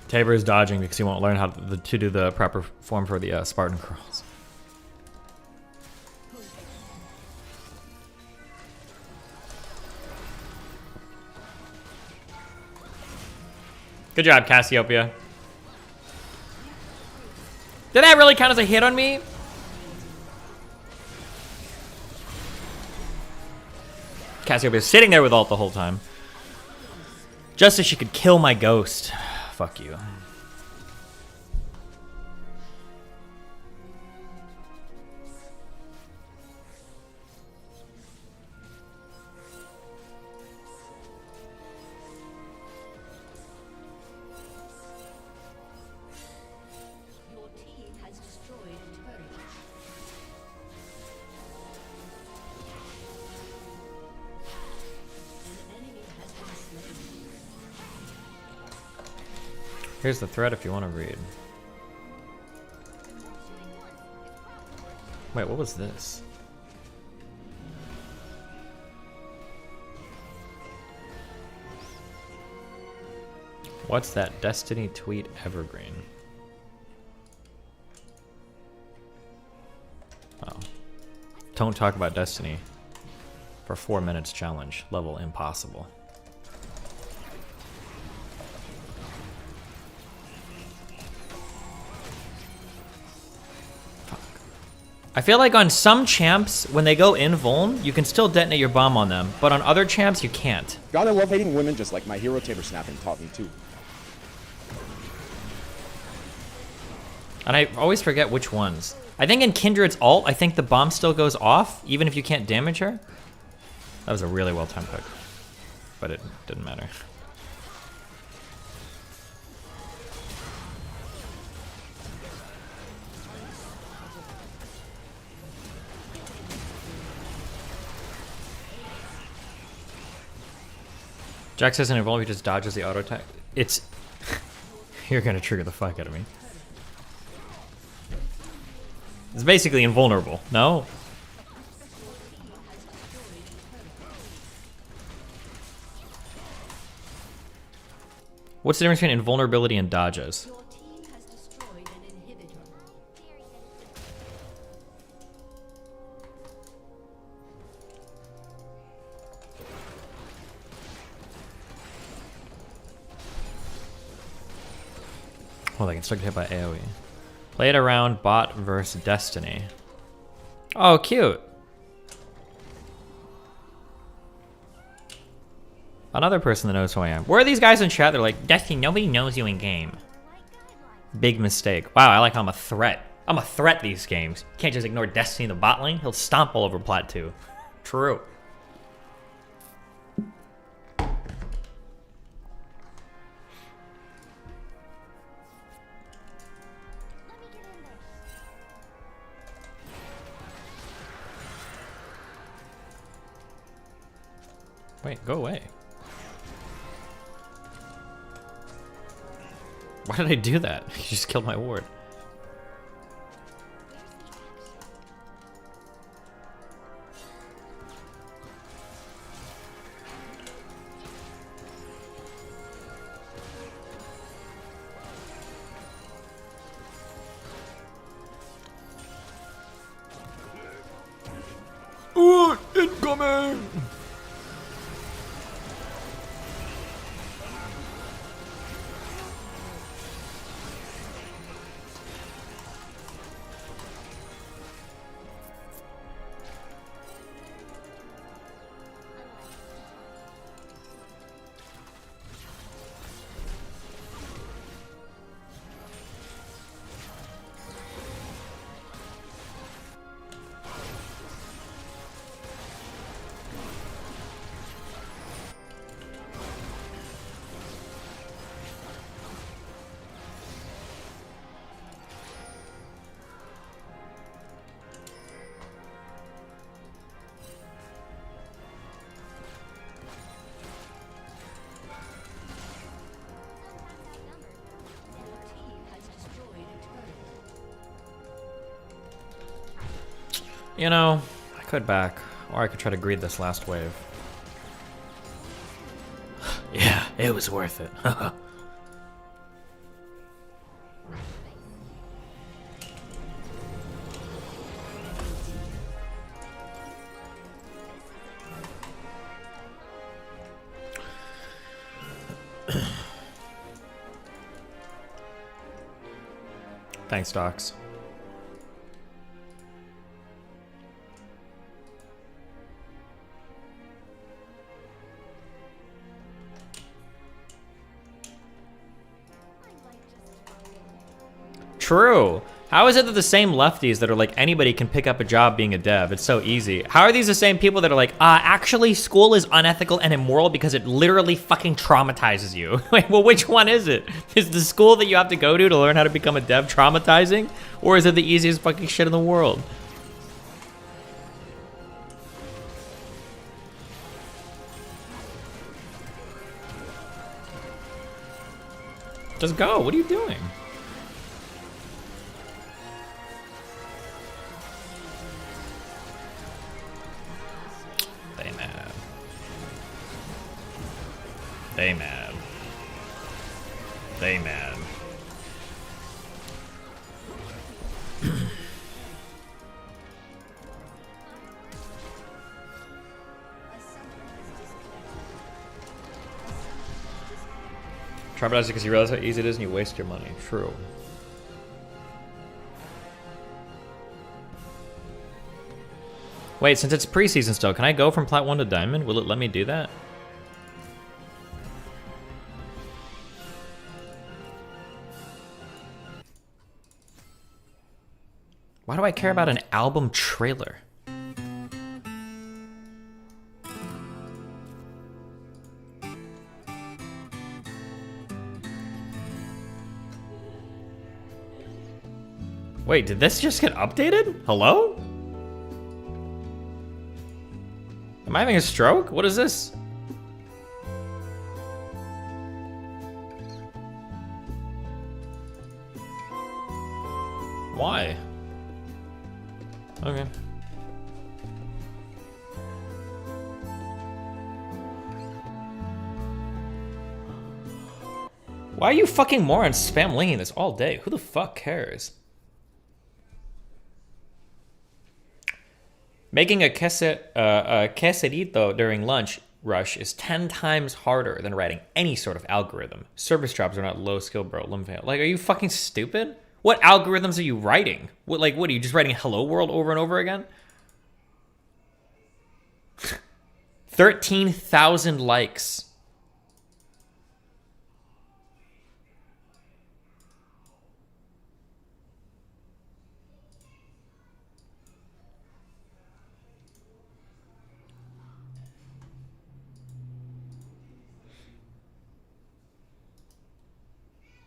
Tabor is dodging because he won't learn how to do the proper form for the Spartan curls. Good job, Cassiopeia. Did that really count as a hit on me? Cassiopeia is sitting there with ult the whole time. Just so she could kill my ghost. Fuck you. Here's the thread if you want to read. Wait, what was this? What's that Destiny tweet evergreen? Oh. Don't talk about Destiny for 4 minutes challenge. Level impossible. I feel like on some champs, when they go in vuln, you can still detonate your bomb on them, but on other champs, you can't. God, I love hating women just like my hero Tabor Snapping taught me too. And I always forget which ones. I think in Kindred's ult, I think the bomb still goes off, even if you can't damage her. That was a really well-timed hook, but it didn't matter. Jack says in Evolve he just dodges the auto attack. It's... You're gonna trigger the fuck out of me. It's basically invulnerable, no? What's the difference between invulnerability and dodges? Oh, they can start to hit by AoE. Play it around bot versus Destiny. Oh, cute. Another person that knows who I am. Where are these guys in chat? They're like, Destiny, nobody knows you in game. Big mistake. Wow, I like how I'm a threat. I'm a threat these games. You can't just ignore Destiny in the bot lane. He'll stomp all over Plat 2. True. Wait, go away. Why did I do that? You just killed my ward. Ooh, incoming! You know, I could back, or I could try to greed this last wave. Yeah, it was worth it. Thanks, Docs. True. How is it that the same lefties that are like, anybody can pick up a job being a dev? It's so easy. How are these the same people that are like, actually school is unethical and immoral because it literally fucking traumatizes you? Wait, well, which one is it? Is the school that you have to go to learn how to become a dev traumatizing? Or is it the easiest fucking shit in the world? Just go. What are you doing? They mad. They mad. Traumatize it because you realize how easy it is and you waste your money. True. Wait, since it's preseason still, can I go from Plat 1 to Diamond? Will it let me do that? Why do I care about an album trailer? Wait, did this just get updated? Hello? Am I having a stroke? What is this? Why? Okay. Why are you fucking morons spam linking this all day? Who the fuck cares? Making a quesadito during lunch rush is 10 times harder than writing any sort of algorithm. Service jobs are not low skill, bro. Like, are you fucking stupid? What algorithms are you writing? What are you just writing hello world over and over again? 13,000 likes.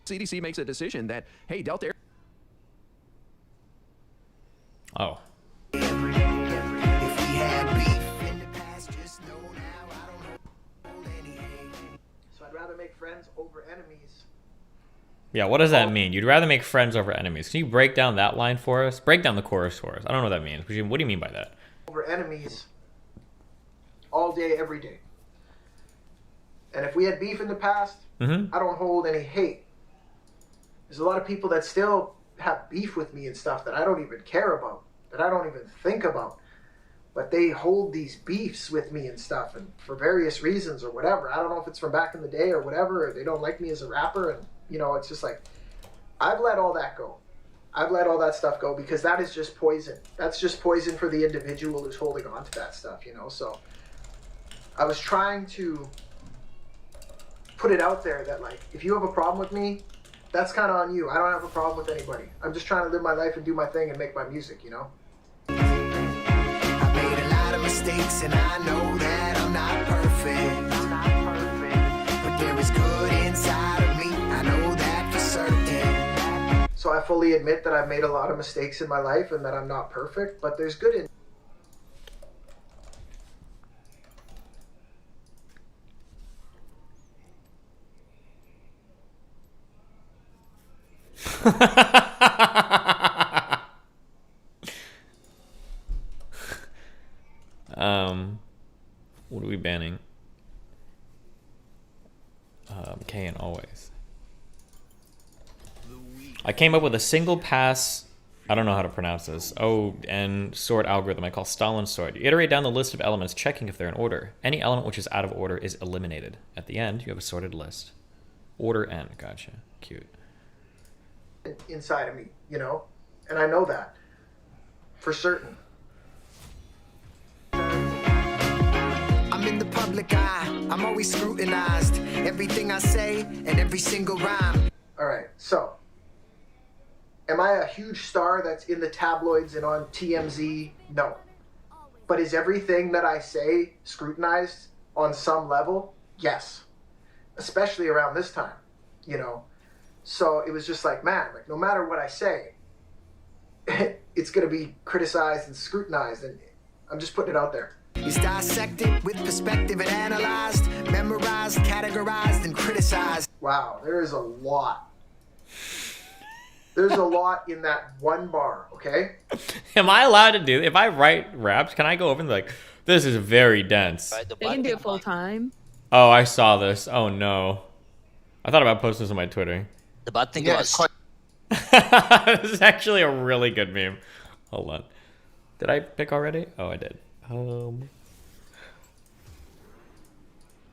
CDC makes a decision that, hey, Delta. Oh. So I'd rather make friends over enemies. Yeah, what does that mean? You'd rather make friends over enemies. Can you break down that line for us? Break down the chorus for us. I don't know what that means. What do you mean by that? Over enemies all day, every day. And if we had beef in the past, I don't hold any hate. There's a lot of people that still have beef with me and stuff that I don't even care about, that I don't even think about. But they hold these beefs with me and stuff, and for various reasons or whatever. I don't know if it's from back in the day or whatever, or they don't like me as a rapper, and, you know, it's just like, I've let all that go. I've let all that stuff go because that is just poison. That's just poison for the individual who's holding on to that stuff, you know? So I was trying to put it out there that, like, if you have a problem with me, that's kind of on you. I don't have a problem with anybody. I'm just trying to live my life and do my thing and make my music, you know? I made a lot of mistakes and I know that I'm not perfect. But there is good inside of me. I know that for certain. So I fully admit that I've made a lot of mistakes in my life and that I'm not perfect, but there's good in What are we banning? K and always. I came up with a single pass. I don't know how to pronounce this. and sort algorithm I call Stalin's sword. You iterate down the list of elements, checking if they're in order. Any element which is out of order is eliminated. At the end, you have a sorted list. Order N. Gotcha. Cute. inside of me, you know? And I know that for certain. I'm in the public eye. I'm always scrutinized. Everything I say and every single rhyme. All right, so am I a huge star that's in the tabloids and on TMZ? No. But is everything that I say scrutinized on some level? Yes. Especially around this time, you know? So it was just like, man, like no matter what I say, it's going to be criticized and scrutinized, and I'm just putting it out there. It's dissected with perspective and analyzed, memorized, categorized, and criticized. Wow, there is a lot. There's a lot in that one bar, okay? Am I allowed to do, if I write raps, can I go over and be like, this is very dense? They can do it full time. Oh, I saw this. Oh no. I thought about posting this on my Twitter. The bad thing about this is actually a really good meme. Hold on. Did I pick already? Oh, I did.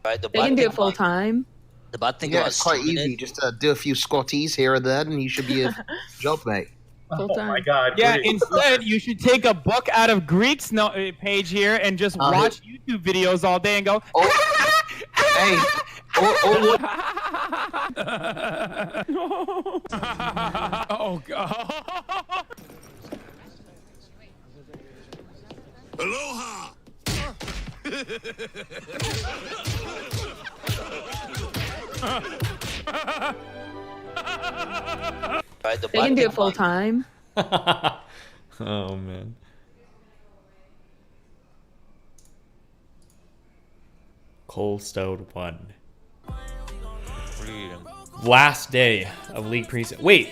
They can do it full time. The bad thing yeah, about it's quite easy. Just do a few Scotties here and there, and you should be a job, mate. Full time. Oh my god. Yeah, instead, you should take a book out of Greek's page here and just watch YouTube videos all day and go, hey. Oh, God. Right, the They can do button it full time. Oh man. Cold Stone 1. Freedom. Last day of League pre. Wait,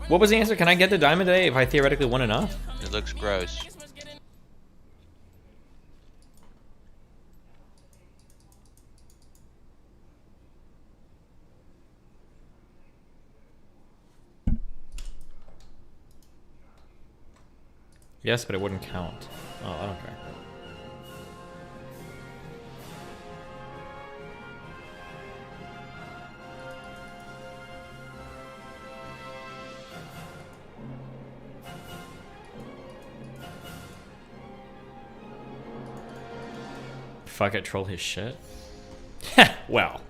what was the answer? Can I get the diamond today if I theoretically won enough? It looks gross. Yes, but it wouldn't count. Oh, I don't care. Fuck it, troll his shit. Well.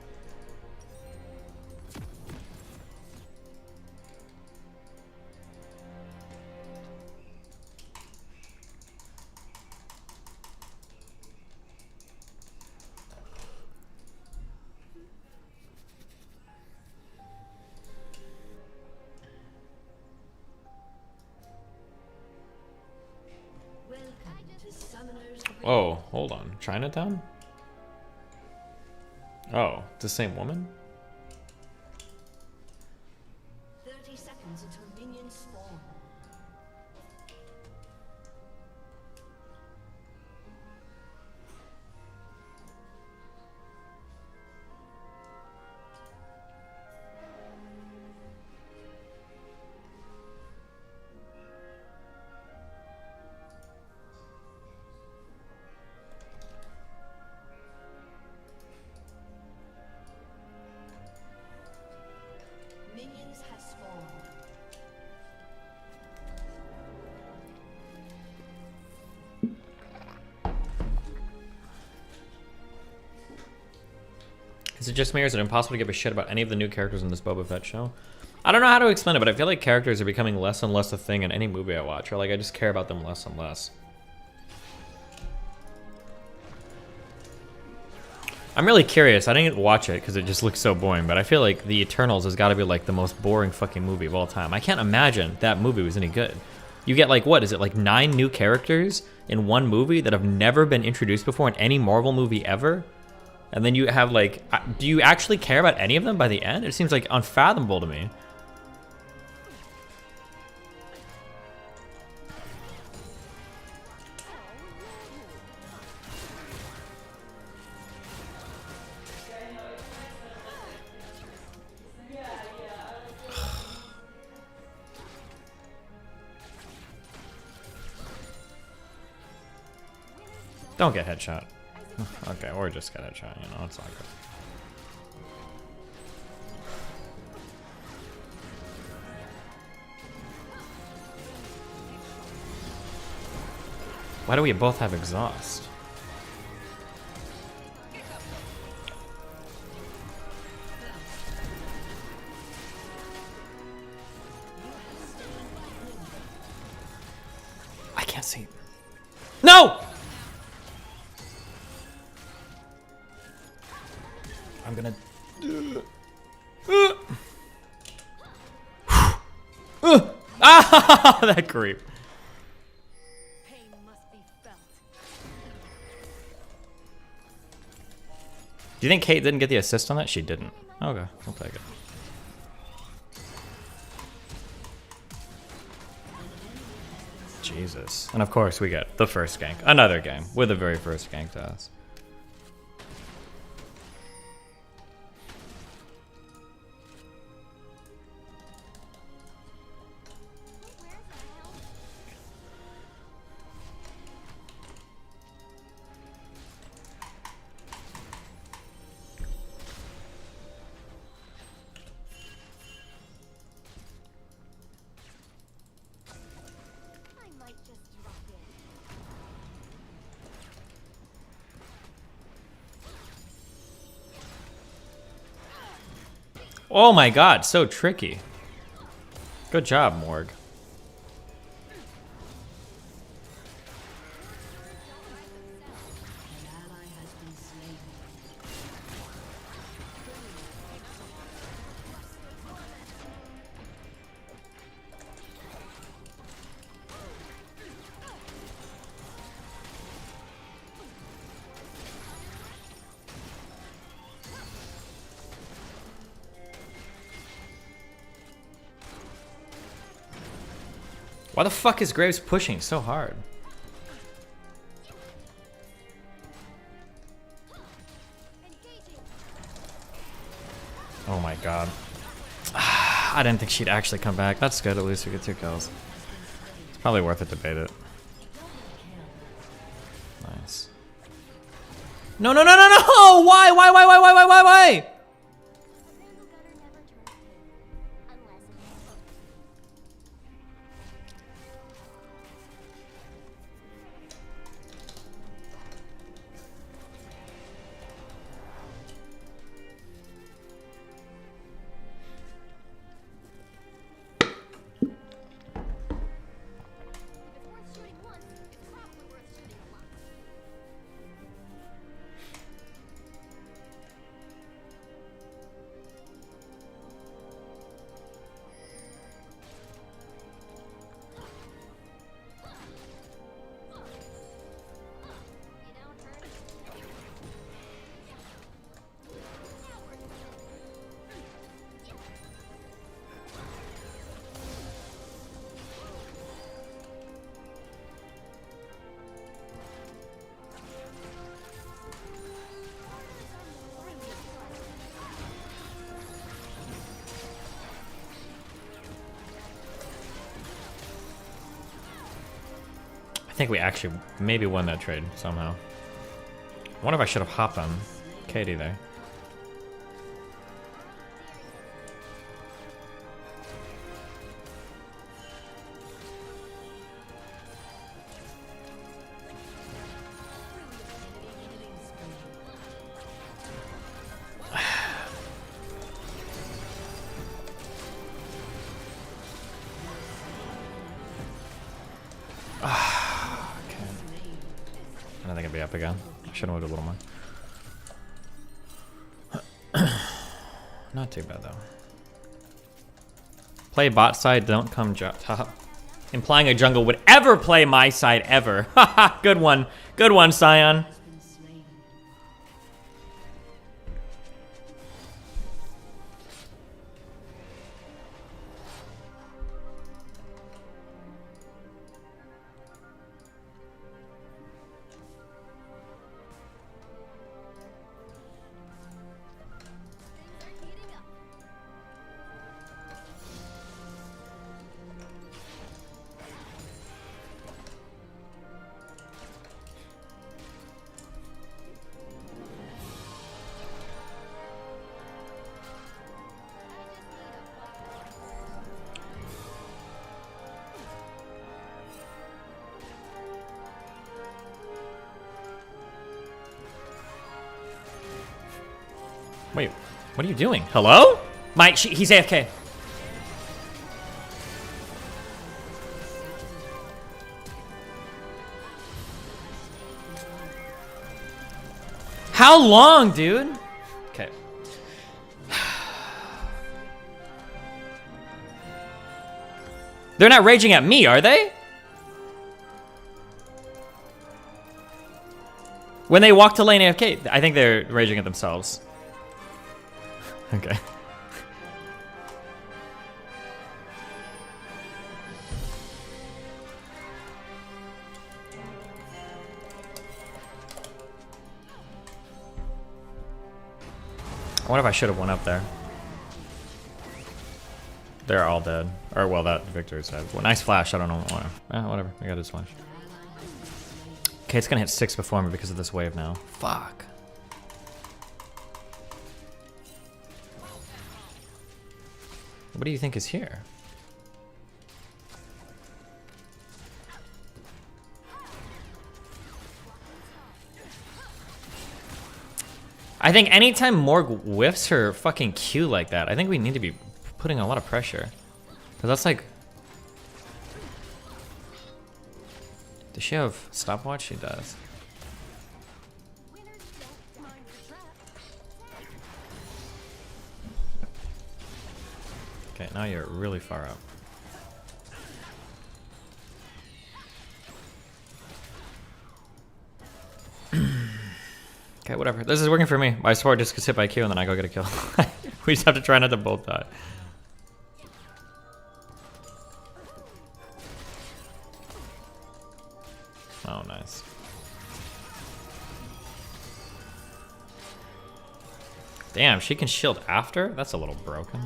Oh, hold on. Chinatown? Oh, it's the same woman? 30 seconds until minions spawn. Minions have spawned. Is it just me or is it impossible to give a shit about any of the new characters in this Boba Fett show? I don't know how to explain it, but I feel like characters are becoming less and less a thing in any movie I watch, or like I just care about them less and less. I'm really curious. I didn't watch it because it just looks so boring, but I feel like The Eternals has got to be like the most boring fucking movie of all time. I can't imagine that movie was any good. You get like, what is it, like 9 new characters in one movie that have never been introduced before in any Marvel movie ever? And then you have like, do you actually care about any of them by the end? It seems like unfathomable to me. Don't get headshot. Okay, or just get headshot, you know, it's all good. Why do we both have exhaust? I can't see. No! I'm gonna. Ah, that creep. Do you think Kate didn't get the assist on that? She didn't. Okay, I'll take it. Jesus. And of course we get the first gank. Another game with the very first gank to us. Oh my god, so tricky. Good job, Morg. Why the fuck is Graves pushing so hard? Oh my god. I didn't think she'd actually come back. That's good, at least we get 2 kills. It's probably worth it to bait it. Nice. No, no, no, no, no! Why? Why? I think we actually maybe won that trade somehow. I wonder if I should have hopped on Katie there. I think I'd be up again. I should have moved a little more. Not too bad though. Play bot side, don't come top. Implying a jungle would ever play my side ever. Haha, good one. Good one, Scion. Wait, what are you doing? Hello? Mike, he's AFK. How long, dude? Okay. They're not raging at me, are they? When they walk to lane AFK, I think they're raging at themselves. Okay. I wonder if I should have went up there. They're all dead. Or, well, that Victor's dead. Well, nice flash. I don't know. Whatever. I got his flash. Okay, it's gonna hit 6 before me because of this wave now. Fuck. What do you think is here? I think anytime Morg whiffs her fucking Q like that, I think we need to be putting a lot of pressure. Cause that's like... Does she have stopwatch? She does. Okay, now you're really far up. Okay, whatever. This is working for me. My support just gets hit by Q and then I go get a kill. We just have to try not to both die. Oh, nice. Damn, she can shield after? That's a little broken.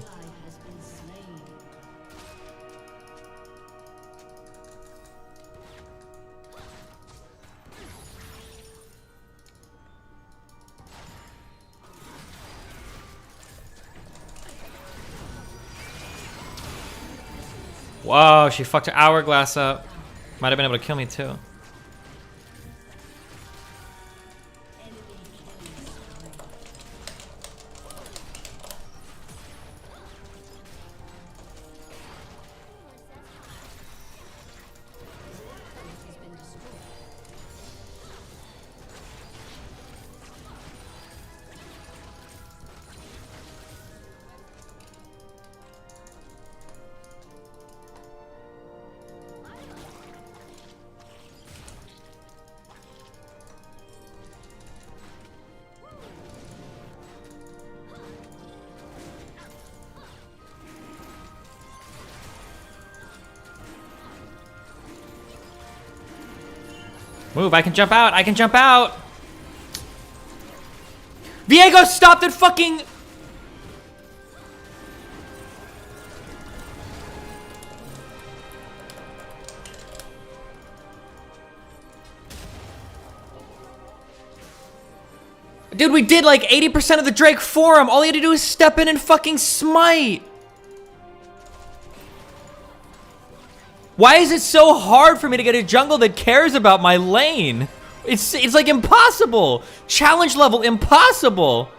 Whoa, she fucked her hourglass up. Might have been able to kill me too. Move, I can jump out, I can jump out! Viego, stop that fucking... Dude, we did like 80% of the Drake for him. All he had to do is step in and fucking smite. Why is it so hard for me to get a jungle that cares about my lane? It's like impossible. Challenge level impossible.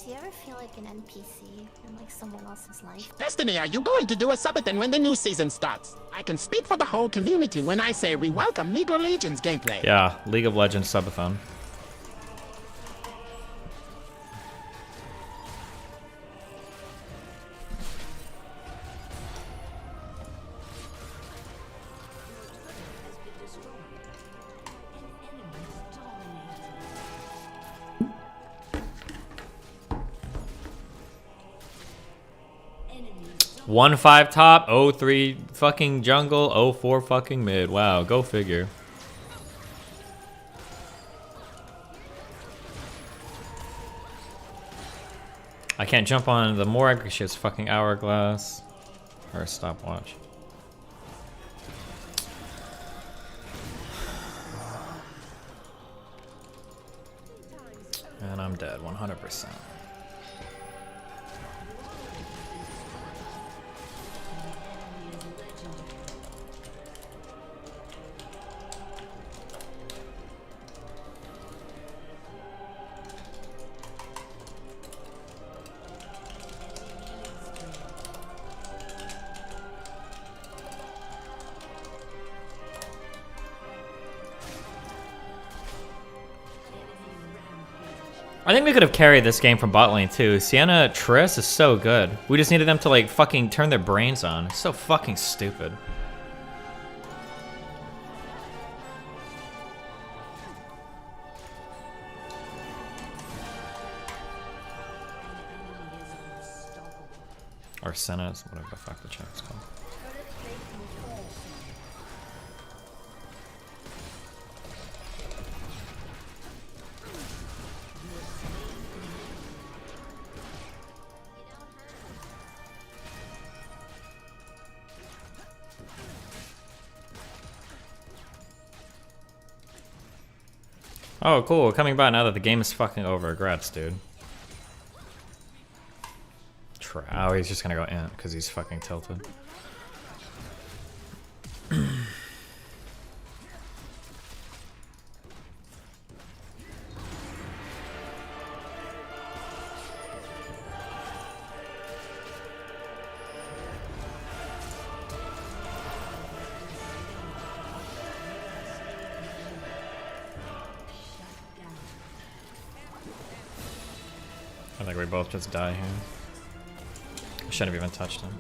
Do you ever feel like an NPC in like someone else's life? Destiny, are you going to do a subathon when the new season starts? I can speak for the whole community when I say we welcome League of Legends gameplay. Yeah, League of Legends subathon. One 5 top, 0-3 fucking jungle, 0-4 fucking mid. Wow, go figure. I can't jump on the Morag because she has fucking hourglass. Or stopwatch. And I'm dead, 100%. I think we could have carried this game from bot lane too. Sienna Triss is so good. We just needed them to like fucking turn their brains on. It's so fucking stupid. Or Senna's, whatever the fuck the check's called. Oh, cool. We're coming by now that the game is fucking over. Grats, dude. Oh, he's just gonna go in because he's fucking tilted. Like we both just die here. I shouldn't have even touched him.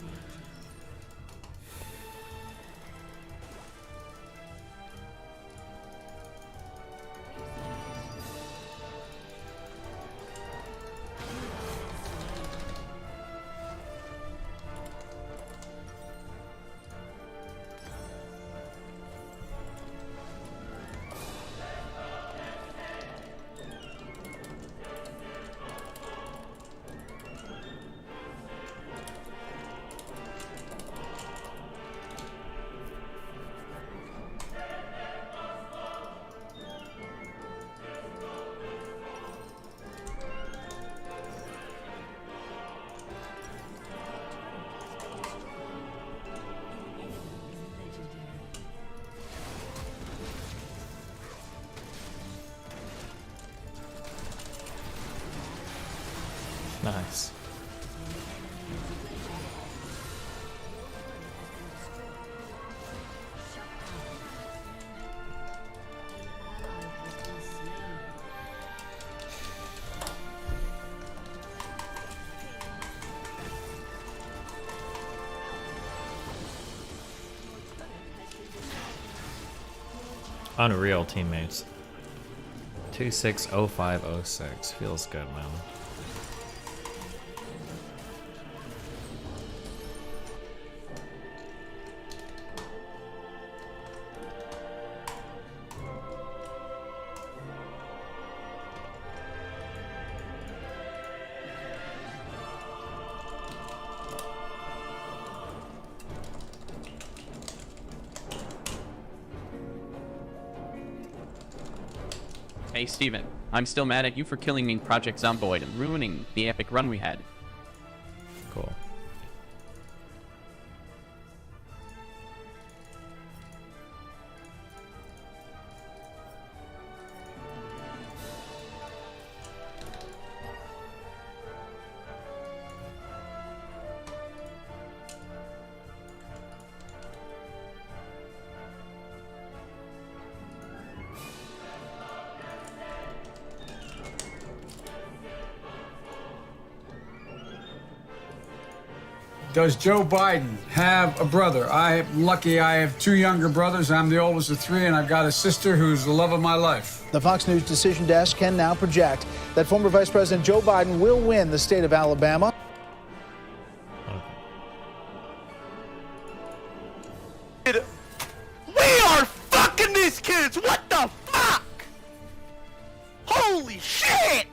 Nice. Unreal teammates. 260506 feels good, man. Hey Steven, I'm still mad at you for killing me in Project Zomboid and ruining the epic run we had. Cool. Does Joe Biden have a brother? I'm lucky I have two younger brothers. I'm the oldest of three, and I've got a sister who's the love of my life. The Fox News Decision Desk can now project that former Vice President Joe Biden will win the state of Alabama. We are fucking these kids! What the fuck? Holy shit!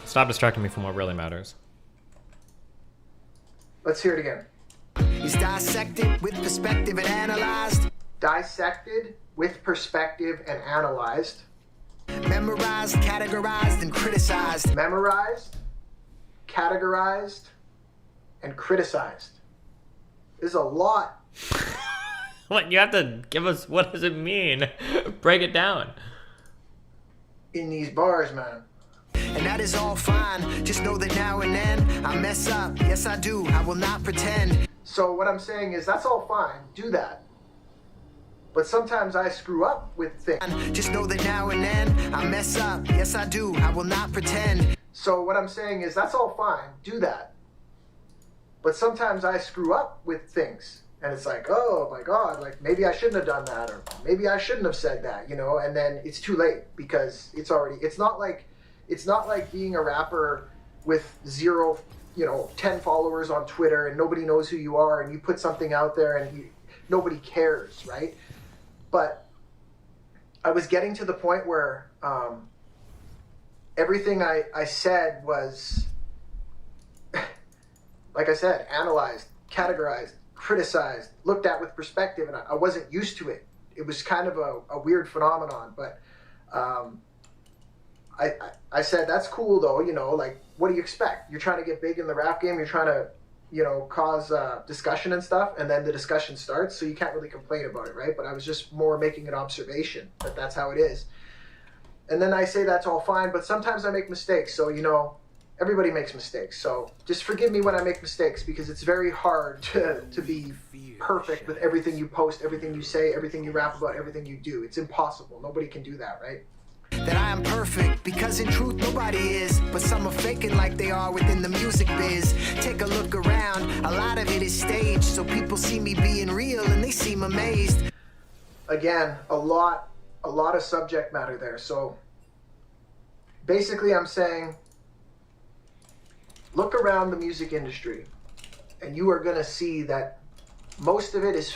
Stop distracting me from what really matters. Let's hear it again. He's dissected with perspective and analyzed. Dissected with perspective and analyzed. Memorized, categorized, and criticized. Memorized, categorized, and criticized. There's a lot. What, you have to give us, what does it mean? Break it down. In these bars, man. And that is all fine. Just know that now and then I mess up. Yes, I do. I will not pretend. So what I'm saying is that's all fine. Do that. But sometimes I screw up with things. Just know that now and then I mess up. Yes, I do. I will not pretend. So what I'm saying is that's all fine. Do that. But sometimes I screw up with things. And it's like, oh my God, like maybe I shouldn't have done that, or maybe I shouldn't have said that, you know, and then it's too late because it's not like being a rapper with 10 followers on Twitter and nobody knows who you are and you put something out there and nobody cares, right? But I was getting to the point where everything I said was, like I said, analyzed, categorized, criticized, looked at with perspective, and I wasn't used to it. It was kind of a weird phenomenon, but I said, that's cool though, you know, like, what do you expect? You're trying to get big in the rap game, you're trying to, you know, cause discussion and stuff, and then the discussion starts, so you can't really complain about it, right? But I was just more making an observation that that's how it is. And then I say that's all fine, but sometimes I make mistakes, so, you know, everybody makes mistakes, so just forgive me when I make mistakes, because it's very hard to be perfect with everything you post, everything you say, everything you rap about, everything you do. It's impossible. Nobody can do that, right? That I am perfect, because in truth nobody is. But some are faking like they are within the music biz. Take a look around, a lot of it is staged, so people see me being real and they seem amazed. Again, a lot of subject matter there. So basically I'm saying, look around the music industry and you are going to see that most of it is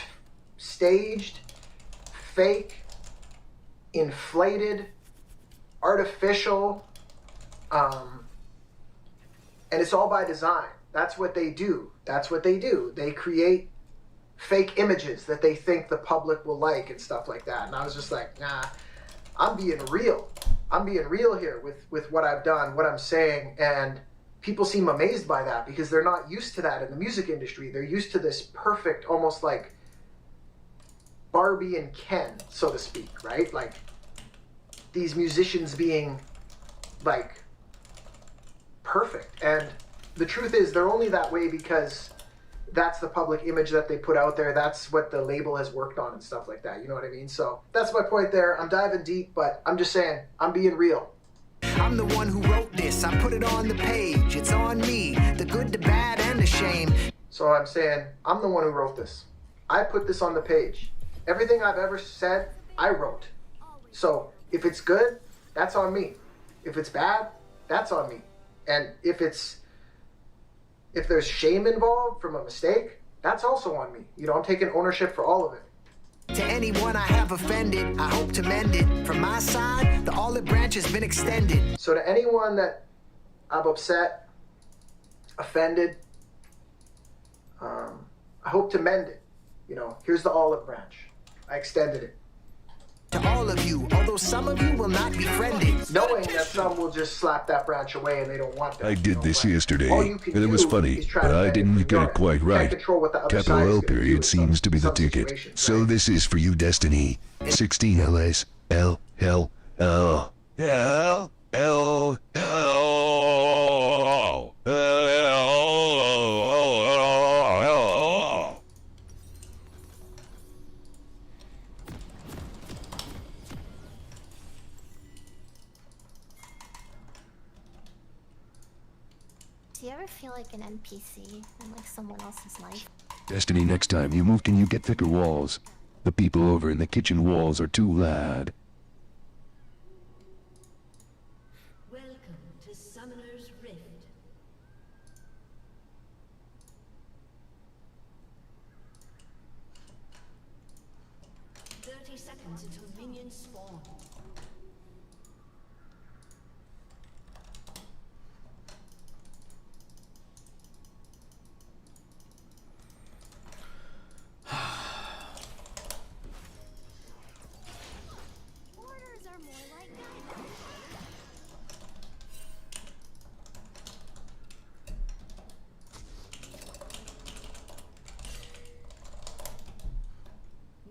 staged, fake, inflated, artificial, and it's all by design. That's what they do. That's what they do. They create fake images that they think the public will like and stuff like that. And I was just like, nah, I'm being real. I'm being real here with what I've done, what I'm saying, and people seem amazed by that because they're not used to that in the music industry. They're used to this perfect, almost like Barbie and Ken, so to speak, right? Like these musicians being like perfect. And the truth is they're only that way because that's the public image that they put out there. That's what the label has worked on and stuff like that. You know what I mean? So that's my point there. I'm diving deep, but I'm just saying, I'm being real. I'm the one who wrote this. I put it on the page. It's on me. The good, the bad, and the shame. So I'm saying, I'm the one who wrote this. I put this on the page. Everything I've ever said, I wrote. So if it's good, that's on me. If it's bad, that's on me. And if there's shame involved from a mistake, that's also on me. You know, I'm taking ownership for all of it. To anyone I have offended, I hope to mend it. From my side, the olive branch has been extended. So to anyone that I've upset, offended, I hope to mend it. You know, here's the olive branch. I extended it. To all of you, although some of you will not be friended. Knowing that some will just slap that branch away and they don't want that. I did this yesterday, all you can and it was do funny, is try but to I bend didn't it get from it quite your end. You right. can't control what the other Capital side is L gonna do period in seems to be the some ticket. situations, So right? this is for you, Destiny. 16 LS L L L L L L. Do you ever feel like an NPC in like someone else's life? Destiny, next time you move, can you get thicker walls? The people over in the kitchen walls are too loud. Welcome to Summoner's Rift. Seconds until minions spawn. Orders are more like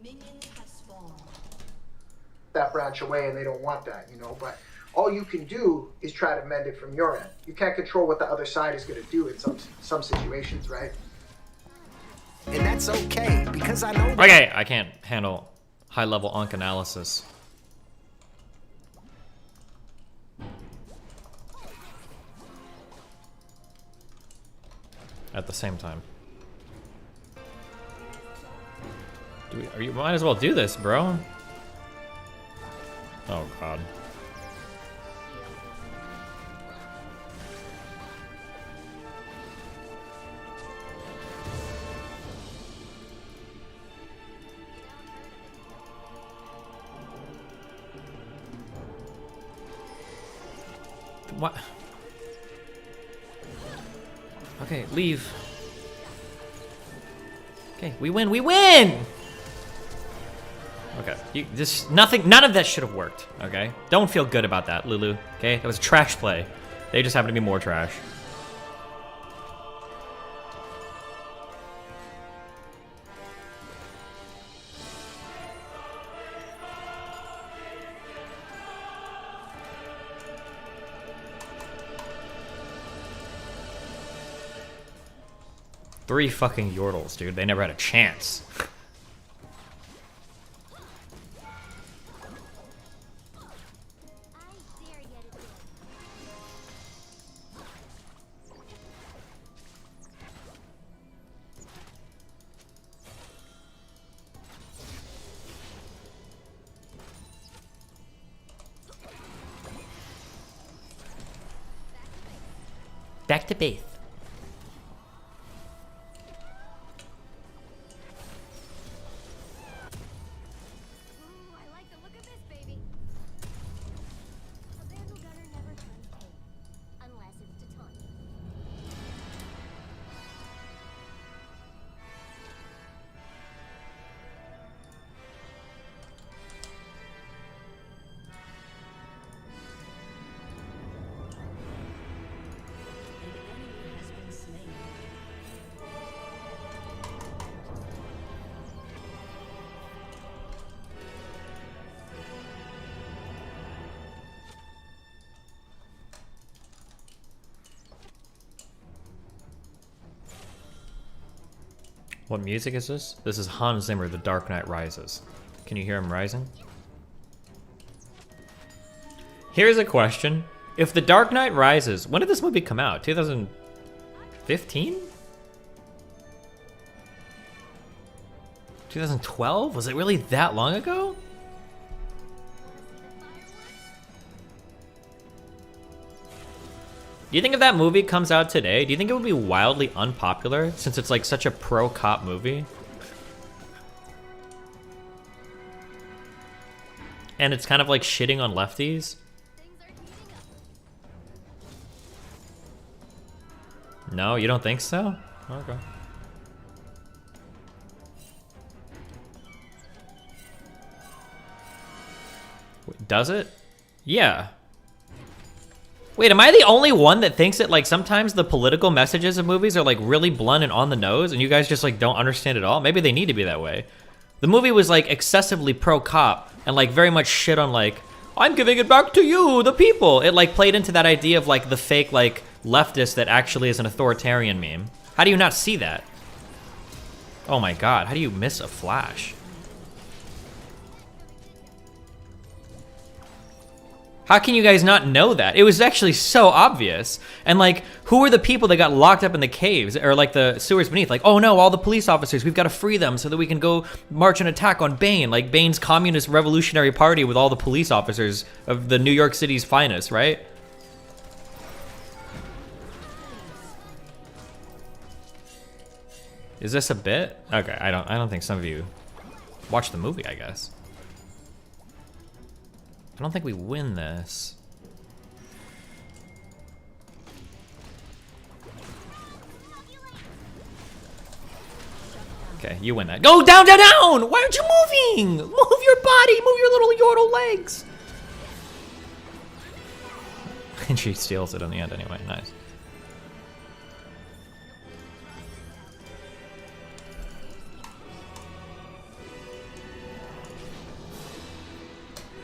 Minions have spawned. That branch away and they don't want that, you know, but all you can do is try to mend it from your end. You can't control what the other side is going to do in some situations, right? And that's okay, because I know... Okay, I can't handle high-level onc analysis. At the same time. You might as well do this, bro. Oh, God. What? Okay, leave. Okay, we win, we win! Okay, none of that should have worked, okay? Don't feel good about that, Lulu, okay? That was a trash play. They just happen to be more trash. 3 fucking Yordles, dude. They never had a chance. Back to base. What music is this? This is Hans Zimmer, The Dark Knight Rises. Can you hear him rising? Here's a question. If The Dark Knight Rises, when did this movie come out? 2015? 2012? Was it really that long ago? Do you think if that movie comes out today, do you think it would be wildly unpopular since it's like such a pro-cop movie? And it's kind of like shitting on lefties? No, you don't think so? Okay. Does it? Yeah. Wait, am I the only one that thinks that like sometimes the political messages of movies are like really blunt and on the nose and you guys just like don't understand it all? Maybe they need to be that way. The movie was like excessively pro-cop and like very much shit on like, I'm giving it back to you, the people. It like played into that idea of like the fake like leftist that actually is an authoritarian meme. How do you not see that? Oh my God, how do you miss a flash? How can you guys not know that? It was actually so obvious. And like, who were the people that got locked up in the caves or like the sewers beneath? Like, oh no, all the police officers, we've got to free them so that we can go march and attack on Bane, like Bane's communist revolutionary party with all the police officers of the New York City's finest, right? Is this a bit? Okay, I don't think some of you watched the movie, I guess. I don't think we win this. Okay, you win that. Go down, down, down! Why aren't you moving? Move your body, move your little yordle legs. And she steals it in the end anyway, nice.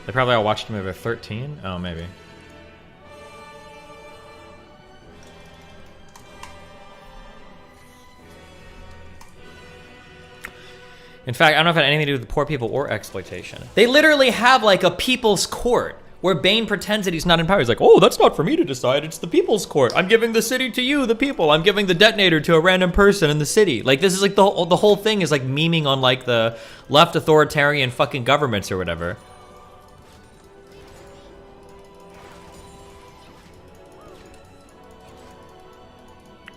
They probably all watched the movie at 13? Oh, maybe. In fact, I don't know if it had anything to do with poor people or exploitation. They literally have like a people's court where Bane pretends that he's not in power. He's like, oh, that's not for me to decide. It's the people's court. I'm giving the city to you, the people. I'm giving the detonator to a random person in the city. Like, this is like the whole thing is like memeing on like the left authoritarian fucking governments or whatever.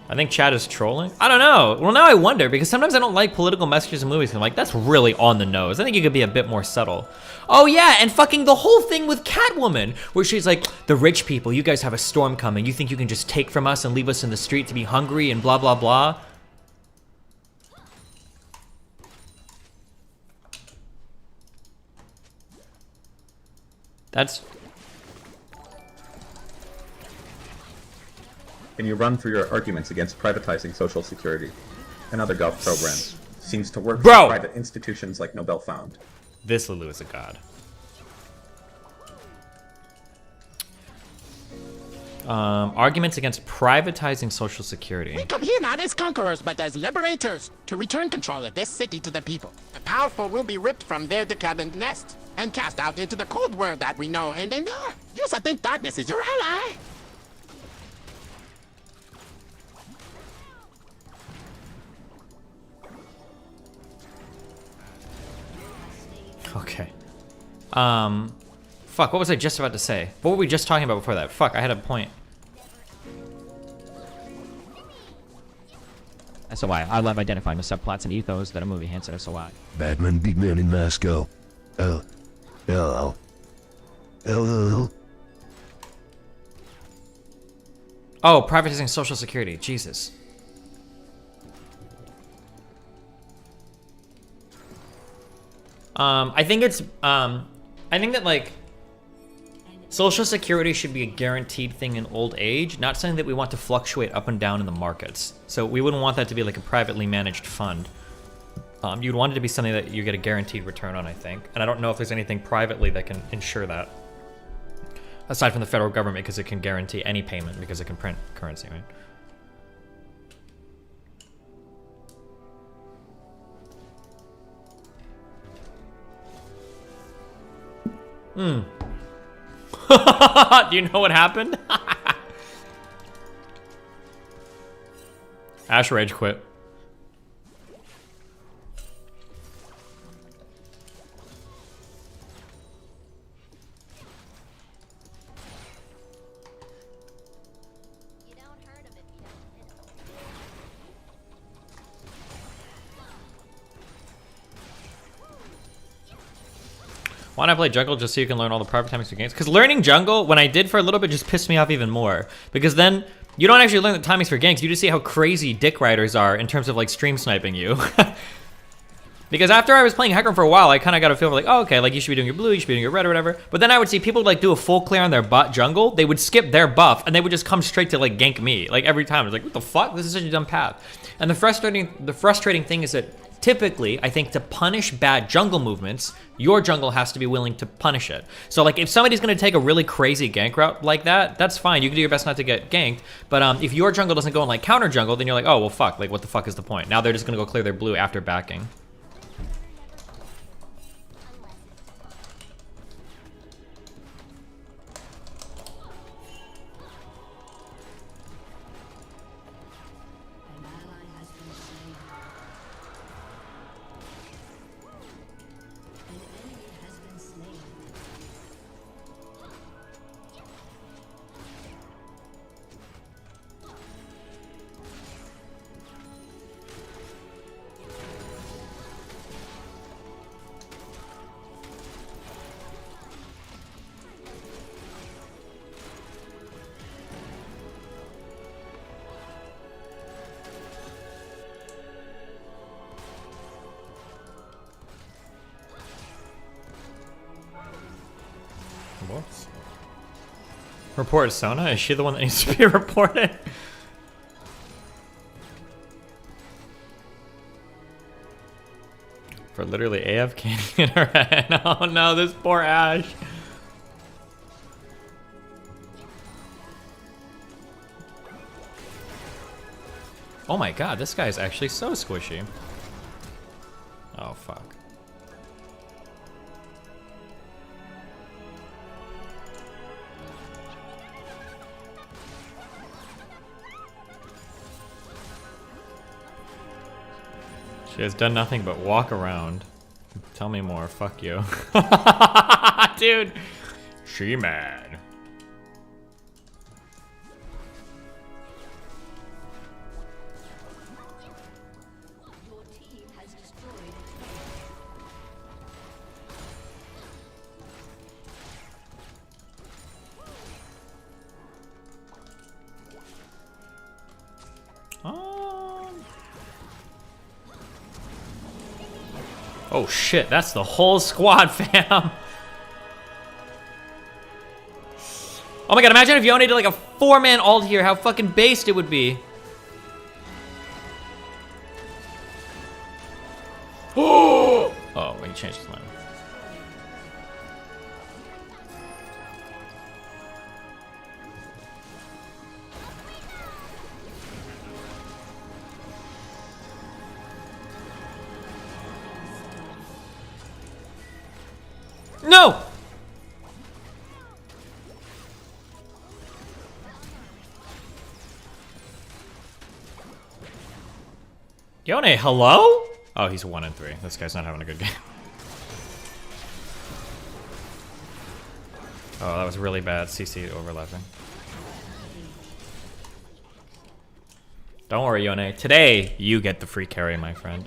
I think chat is trolling. I don't know. Well, now I wonder, because sometimes I don't like political messages in movies. I'm like, that's really on the nose. I think you could be a bit more subtle. Oh yeah, and fucking the whole thing with Catwoman, where she's like, the rich people, you guys have a storm coming. You think you can just take from us and leave us in the street to be hungry and blah, blah, blah. That's... And you run for your arguments against privatizing Social Security and other golf programs. Seems to work for private institutions like Nobel Found. This Lulu is a god. Arguments against privatizing Social Security. We come here not as conquerors, but as liberators, to return control of this city to the people. The powerful will be ripped from their decadent nest and cast out into the cold world that we know and endure. Use I think darkness is your ally. Okay. Fuck, what was I just about to say? What were we just talking about before that? Fuck, I had a point. SOI. I love identifying the subplots and ethos that a movie hints at SOI. Batman, big man in Moscow. Oh. Hello. Hello. Oh, privatizing Social Security. Jesus. I think it's, I think that, like, Social Security should be a guaranteed thing in old age, not something that we want to fluctuate up and down in the markets. So we wouldn't want that to be like a privately managed fund. You'd want it to be something that you get a guaranteed return on, I think. And I don't know if there's anything privately that can ensure that. Aside from the federal government, because it can guarantee any payment, because it can print currency, right? Hmm. Do you know what happened? Ash Rage quit. Why not play jungle just so you can learn all the private timings for games? Because learning jungle, when I did for a little bit, just pissed me off even more. Because then you don't actually learn the timings for ganks. You just see how crazy dick riders are in terms of like stream sniping you. Because after I was playing Hecarim for a while, I kind of got a feel for like, oh, okay, like you should be doing your blue, you should be doing your red or whatever. But then I would see people like do a full clear on their bot jungle. They would skip their buff and they would just come straight to like gank me. Like every time. I was like, what the fuck? This is such a dumb path. And the frustrating thing is that typically, I think to punish bad jungle movements, your jungle has to be willing to punish it. So like if somebody's gonna take a really crazy gank route like that, that's fine. You can do your best not to get ganked. But if your jungle doesn't go in like counter jungle, then you're like, oh, well, fuck. Like what the fuck is the point? Now they're just gonna go clear their blue after backing. Whoops. Report Sona? Is she the one that needs to be reported? For literally AFKing in her head. Oh no, this poor Ash. Oh my god, this guy's actually so squishy. Oh fuck. She has done nothing but walk around. Tell me more, fuck you. Dude! She mad. Oh shit, that's the whole squad, fam. Oh my god, imagine if Yone did like a 4-man ult here, how fucking based it would be. Oh, he changed his mind. No! Yone, hello? Oh, he's 1 and 3. This guy's not having a good game. Oh, that was really bad. CC overlapping. Don't worry, Yone. Today, you get the free carry, my friend.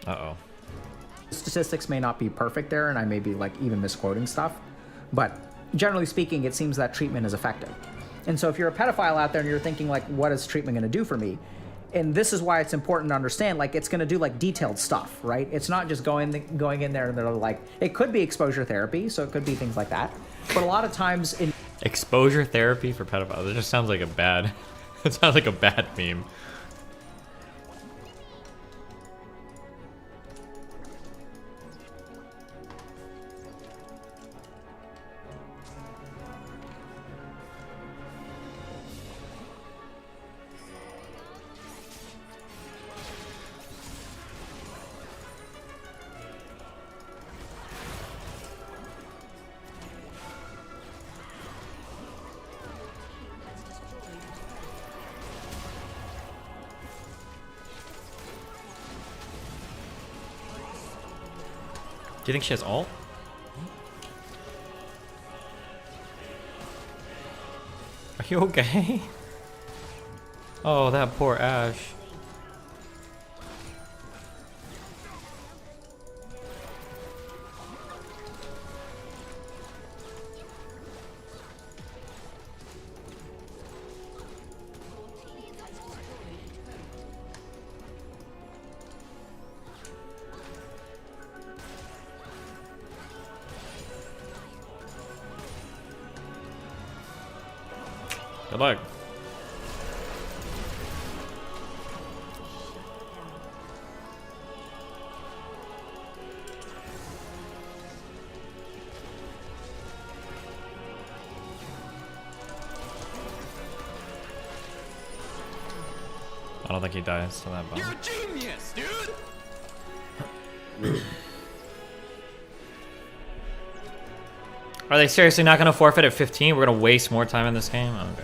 Uh-oh. Statistics may not be perfect there, and I may be like even misquoting stuff, but generally speaking, it seems that treatment is effective. And so if you're a pedophile out there and you're thinking like, what is treatment going to do for me? And this is why it's important to understand, like, it's going to do like detailed stuff, right? It's not just going in there and they're like, it could be exposure therapy, so it could be things like that. But a lot of times in exposure therapy for pedophiles. It just sounds like a bad. It sounds like a bad meme. Do you think she has ult? Are you okay? Oh, that poor Ash. Good luck. I don't think he dies to that bomb. You're a genius, dude! Are they seriously not going to forfeit at 15? We're going to waste more time in this game? Okay.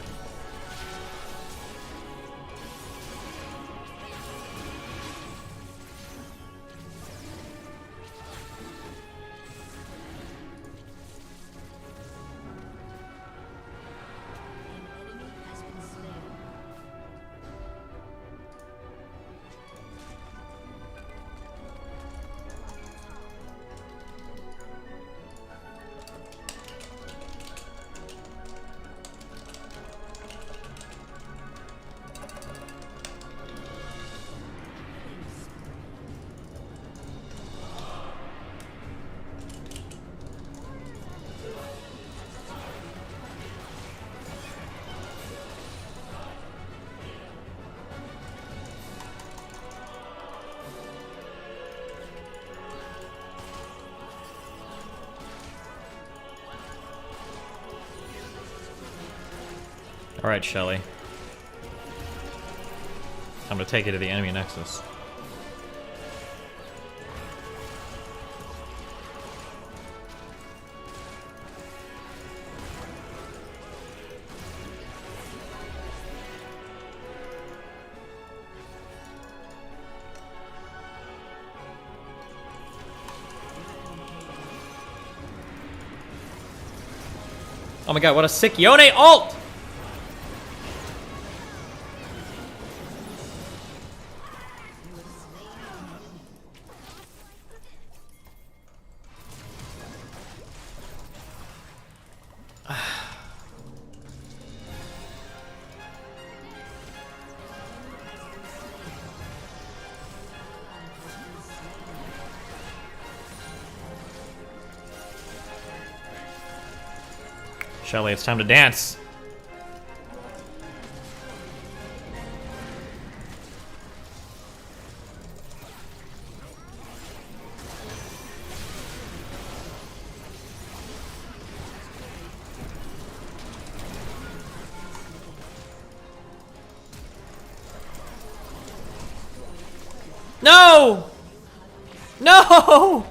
Alright, Shelly. I'm gonna take you to the enemy nexus. Oh my god, what a sick Yone ult! Shelly, it's time to dance. No! No!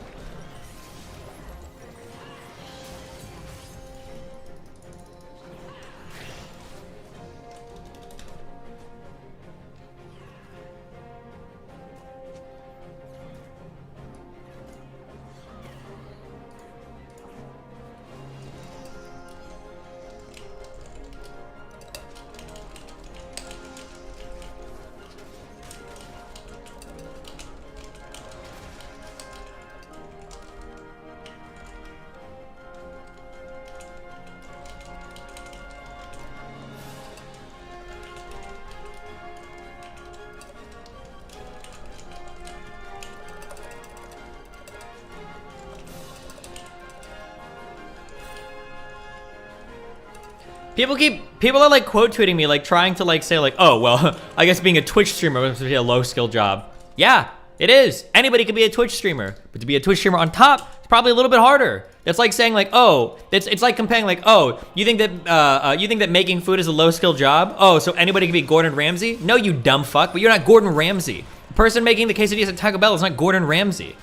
People are like quote tweeting me, like trying to like say like, oh well, I guess being a Twitch streamer must be a low skill job. Yeah, it is. Anybody can be a Twitch streamer, but to be a Twitch streamer on top, it's probably a little bit harder. That's like saying like, oh, it's like comparing like, oh, you think that making food is a low skill job? Oh, so anybody can be Gordon Ramsay? No, you dumb fuck, but you're not Gordon Ramsay. The person making the quesadillas at Taco Bell is not Gordon Ramsay.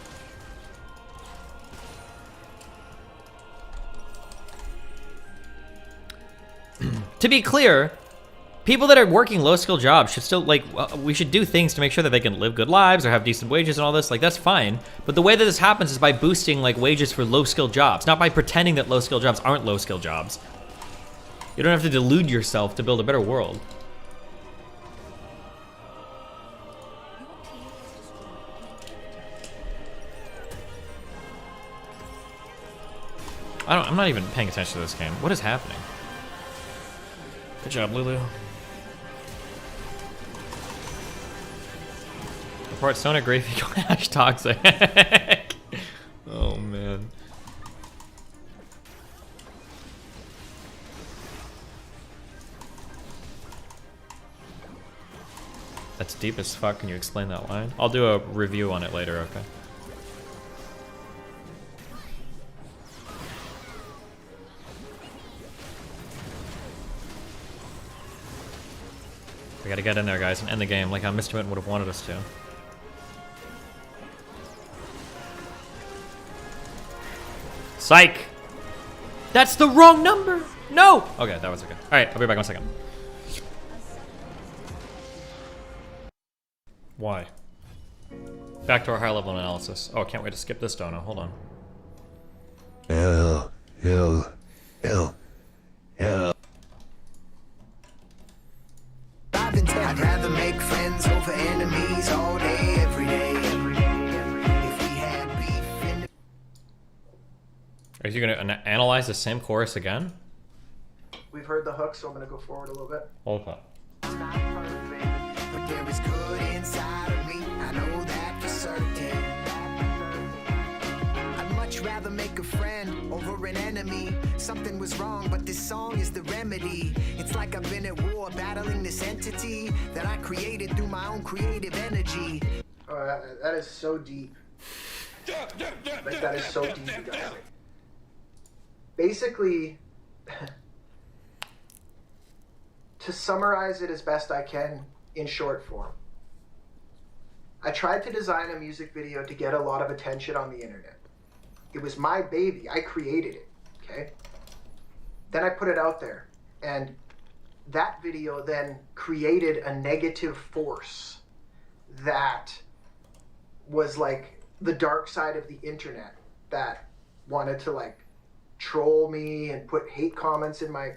To be clear, people that are working low-skill jobs should still, like, we should do things to make sure that they can live good lives or have decent wages and all this. Like, that's fine. But the way that this happens is by boosting, like, wages for low-skill jobs, not by pretending that low-skill jobs aren't low-skill jobs. You don't have to delude yourself to build a better world. I'm not even paying attention to this game. What is happening? Good job, Lulu. Report Stone agree if you go hash toxic. Oh man. That's deep as fuck. Can you explain that line? I'll do a review on it later, okay? We gotta get in there, guys, and end the game like how Mr. Mitten would have wanted us to. Psych! That's the wrong number! No! Okay, that was okay. Alright, I'll be back in a second. Why? Back to our higher level analysis. Oh, I can't wait to skip this dono. Hold on. L. I'd rather make friends over enemies all day, every day. If we had beef in the... Are you gonna analyze the same chorus again? We've heard the hook, so I'm gonna go forward a little bit. Okay. But there is good inside of me, I know that for certain. I'd much rather make a friend over an enemy. Something was wrong, but this song is the remedy. It's like I've been at war battling this entity that I created through my own creative energy. Oh, that is so deep. Like, that is so deep, you guys. Basically, to summarize it as best I can in short form, I tried to design a music video to get a lot of attention on the internet. It was my baby. I created it, okay? Then I put it out there, and that video then created a negative force that was like the dark side of the internet that wanted to like troll me and put hate comments in my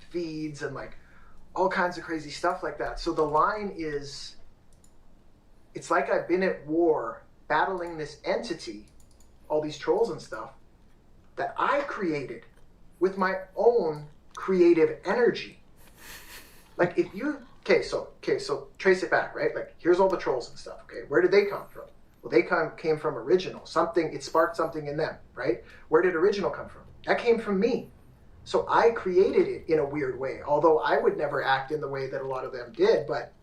feeds and like all kinds of crazy stuff like that. So the line is, it's like I've been at war battling this entity, all these trolls and stuff, that I created with my own creative energy. Like if you, okay, so trace it back, right? Like here's all the trolls and stuff, okay? Where did they come from? Well, they came from original. Something, it sparked something in them, right? Where did original come from? That came from me. So I created it in a weird way, although I would never act in the way that a lot of them did, but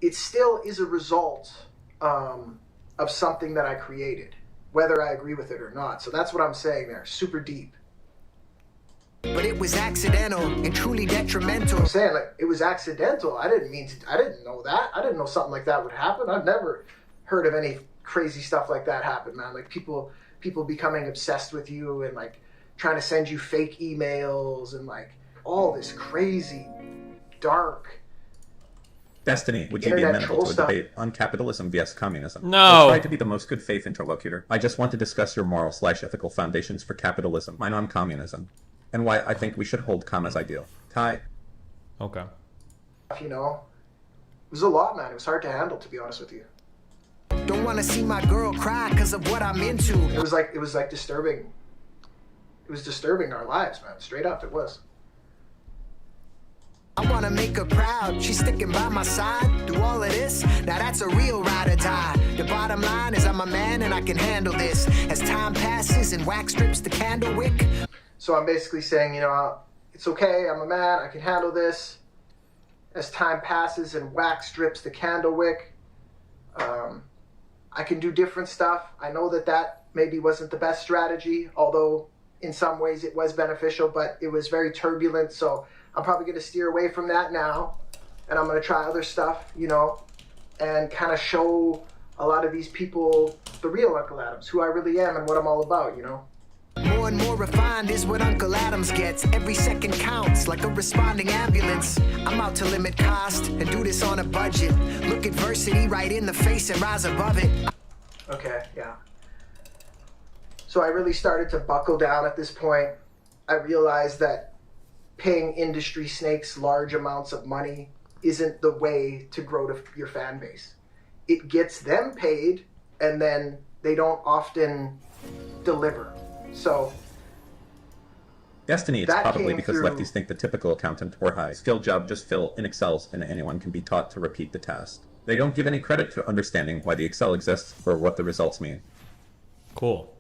it still is a result of something that I created, whether I agree with it or not. So that's what I'm saying there, super deep. But it was accidental and truly detrimental. I'm saying, like, it was accidental. I didn't know that. I didn't know something like that would happen. I've never heard of any crazy stuff like that happen, man. Like people becoming obsessed with you and like trying to send you fake emails and like all this crazy, dark. Destiny, would you be amenable to a debate on capitalism vs communism? No. I'll try to be the most good faith interlocutor. I just want to discuss your moral/ethical foundations for capitalism, mine on communism, and why I think we should hold com as ideal. Ty. Okay. You know, it was a lot, man. It was hard to handle, to be honest with you. Don't want to see my girl cry because of what I'm into. It was like disturbing. It was disturbing our lives, man. Straight up, it was. I want to make her proud. She's sticking by my side through all of this. Now that's a real ride or die. The bottom line is I'm a man and I can handle this. As time passes and wax strips the candle wick. So I'm basically saying, you know, it's okay. I'm a man. I can handle this. As time passes and wax drips the candle wick, I can do different stuff. I know that maybe wasn't the best strategy, although in some ways it was beneficial, but it was very turbulent. So I'm probably going to steer away from that now, and I'm going to try other stuff, you know, and kind of show a lot of these people the real Uncle Adams, who I really am and what I'm all about, you know. More and more refined is what Uncle Adams gets. Every second counts like a responding ambulance. I'm out to limit cost and do this on a budget. Look adversity right in the face and rise above it. Okay, yeah. So I really started to buckle down at this point. I realized that paying industry snakes large amounts of money isn't the way to grow your fan base. It gets them paid, and then they don't often deliver. So Destiny, it's probably because lefties think the typical accountant or high-skilled job just fill in Excels and anyone can be taught to repeat the task. They don't give any credit to understanding why the Excel exists or what the results mean. Cool.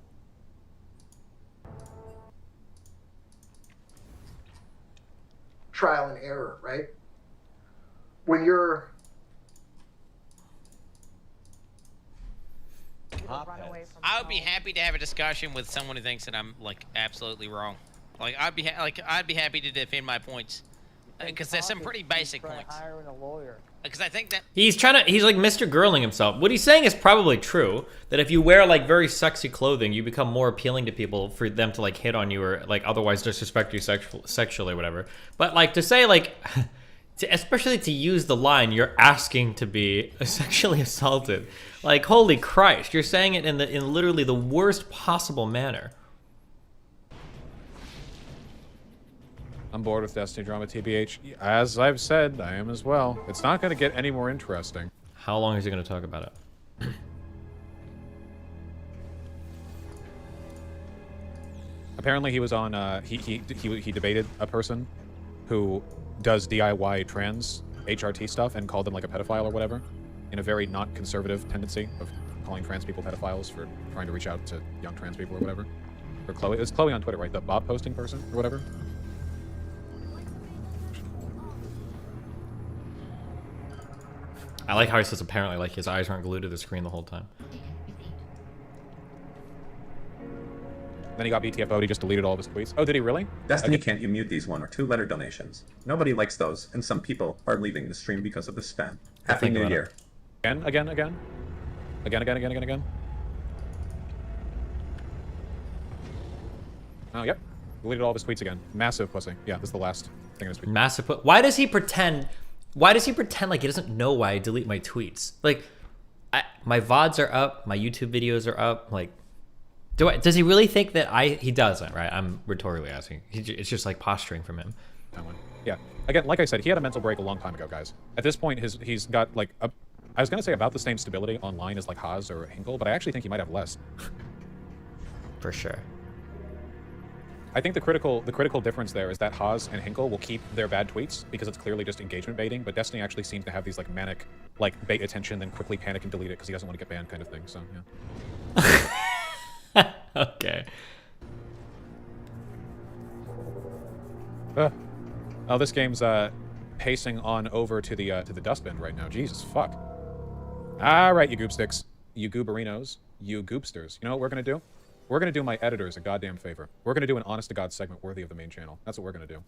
Trial and error, right? When you're I would be happy to have a discussion with someone who thinks that I'm like absolutely wrong. Like I'd be happy to defend my points because there's some pretty basic points. Hiring a lawyer. Because I think that he's like Mr. Girling himself. What he's saying is probably true, that if you wear like very sexy clothing, you become more appealing to people for them to like hit on you or like otherwise disrespect you sexually or whatever. But like to say like, especially to use the line, you're asking to be sexually assaulted. Like, holy Christ, you're saying it in literally the worst possible manner. I'm bored with Destiny drama, TBH. As I've said, I am as well. It's not going to get any more interesting. How long is he going to talk about it? Apparently he was on, he debated a person who does DIY trans HRT stuff and called them like a pedophile or whatever, in a very not conservative tendency of calling trans people pedophiles for trying to reach out to young trans people or whatever. Or Chloe, it's Chloe on Twitter, right? The Bob posting person or whatever. I like how he says apparently, like his eyes aren't glued to the screen the whole time. Then he got BTFO'd, he just deleted all of his tweets. Oh, did he really? Destiny, can't you mute these 1 or 2 letter donations? Nobody likes those, and some people are leaving the stream because of the spam. Happy New Year. Again. Oh, yep. Deleted all of his tweets again. Massive pussy. Yeah, this is the last thing in his tweet. Massive pussy. Why does he pretend like he doesn't know why I delete my tweets? Like, my VODs are up, my YouTube videos are up, like, does he really think that he doesn't, right? I'm rhetorically asking. It's just like posturing from him. That one. Yeah. Again, like I said, he had a mental break a long time ago, guys. At this point, he's got like I was gonna say about the same stability online as like Haas or Hinkle, but I actually think he might have less. For sure. I think the critical difference there is that Haas and Hinkle will keep their bad tweets because it's clearly just engagement baiting, but Destiny actually seems to have these like manic, like bait attention, then quickly panic and delete it because he doesn't want to get banned kind of thing. So yeah. Okay. Oh, this game's pacing on over to the dustbin right now. Jesus fuck. All right, you goop sticks, you gooberinos, you goopsters. You know what we're gonna do? We're gonna do my editors a goddamn favor. We're gonna do an honest-to-God segment worthy of the main channel. That's what we're gonna do.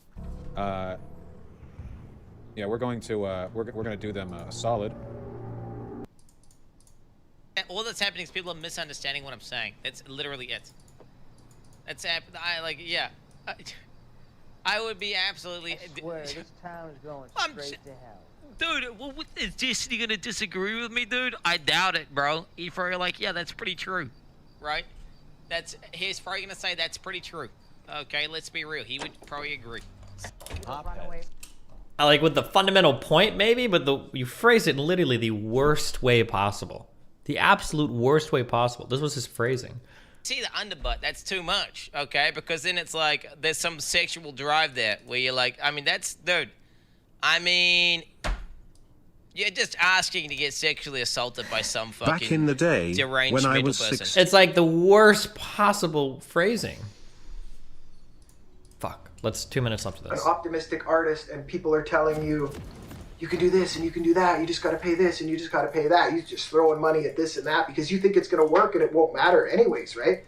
Yeah, we're going to we're gonna do them a solid. All that's happening is people are misunderstanding what I'm saying. That's literally it. That's yeah. I would be absolutely. I swear, this town is going straight to hell. Dude, well, is Disney gonna disagree with me, dude? I doubt it, bro. He's probably like, yeah, that's pretty true, right? He's probably gonna say that's pretty true. Okay, let's be real. He would probably agree. I like with the fundamental point, maybe, but you phrase it in literally the worst way possible. The absolute worst way possible. This was his phrasing. See the underbutt, that's too much, okay? Because then it's like there's some sexual drive there where you're like, I mean, that's, dude, I mean, you're just asking to get sexually assaulted by some fucking Back in the day, deranged when I mental was person. 16. It's like the worst possible phrasing. Fuck. Let's 2 minutes left of An this. optimistic artist, and people are telling you, you can do this and you can do that. You just got to pay this and you just got to pay that. You're just throwing money at this and that because you think it's going to work and it won't matter anyways, right?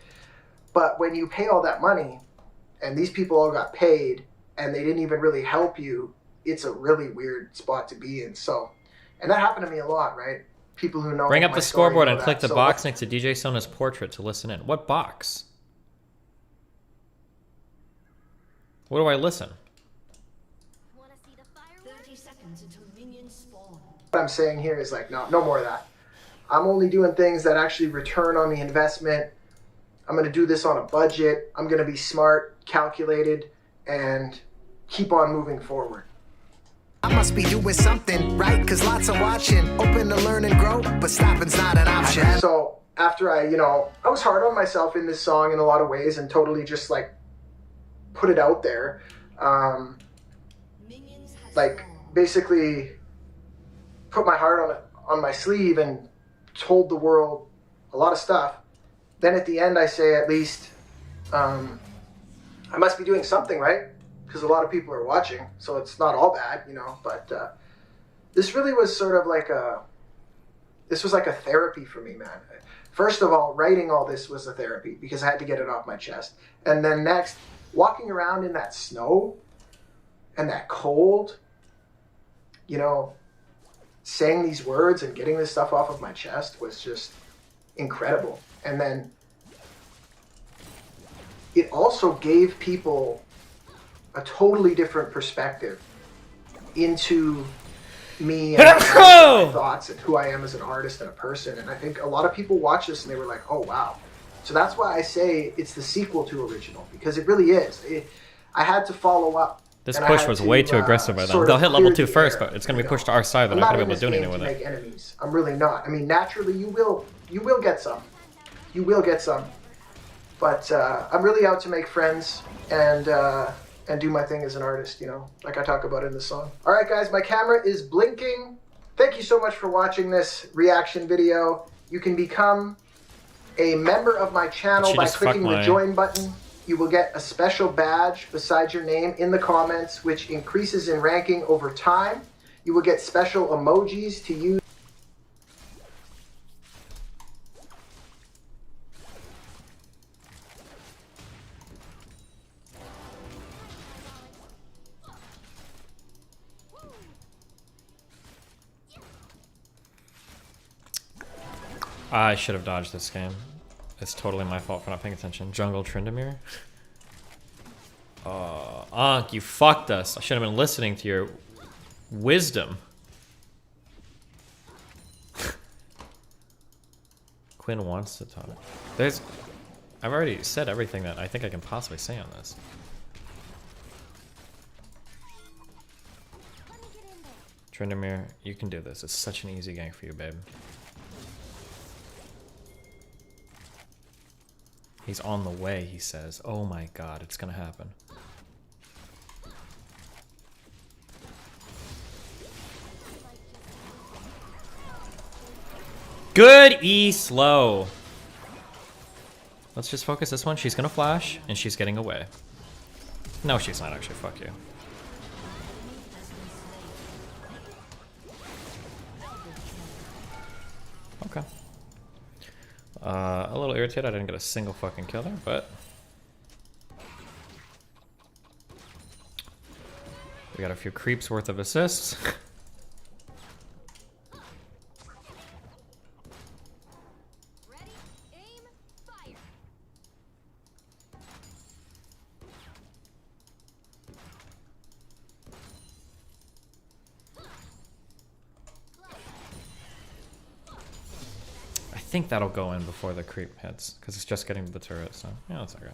But when you pay all that money and these people all got paid and they didn't even really help you, it's a really weird spot to be in. So, and that happened to me a lot, right? People who know. Bring up my the story scoreboard know and that. click the So box next to DJ Sona's portrait to listen in. What box? What do I listen? 30 seconds until minions spawn. What I'm saying here is like, no more of that. I'm only doing things that actually return on the investment. I'm going to do this on a budget. I'm going to be smart, calculated, and keep on moving forward. I must be doing something right, cause lots are watching. Open to learn and grow, but stopping's not an option. So after I was hard on myself in this song in a lot of ways and totally just like put it out there. Like basically put my heart on my sleeve and told the world a lot of stuff. Then at the end I say at least I must be doing something right because a lot of people are watching, so it's not all bad, but this really was sort of like a therapy for me, man. First of all, writing all this was a therapy because I had to get it off my chest. And then next, walking around in that snow and that cold, saying these words and getting this stuff off of my chest was just incredible. And then it also gave people a totally different perspective into me and my thoughts and who I am as an artist and a person. And I think a lot of people watch this and they were like, oh, wow. So that's why I say it's the sequel to original, because it really is. I had to follow up. This push was way too aggressive by them. They'll hit level 2 first, but it's going to be pushed to our side. They're not going to be able to do anything with it. Make enemies. I'm really not. I mean, naturally, you will get some. You will get some. But I'm really out to make friends and do my thing as an artist, like I talk about in the song. All right, guys, my camera is blinking. Thank you so much for watching this reaction video. You can become a member of my channel by clicking the join button. You will get a special badge beside your name in the comments, which increases in ranking over time. You will get special emojis to use. I should have dodged this game. It's totally my fault for not paying attention. Jungle Tryndamere. Ankh, you fucked us. I should have been listening to your wisdom. Quinn wants to talk. I've already said everything that I think I can possibly say on this. Tryndamere, you can do this. It's such an easy gank for you, babe. He's on the way, he says. Oh my god, it's gonna happen. Good E slow. Let's just focus this one. She's gonna flash, and she's getting away. No, she's not actually. Fuck you. Okay. A little irritated I didn't get a single fucking kill there, but we got a few creeps worth of assists. I think that'll go in before the creep hits, because it's just getting to the turret, so yeah, that's alright.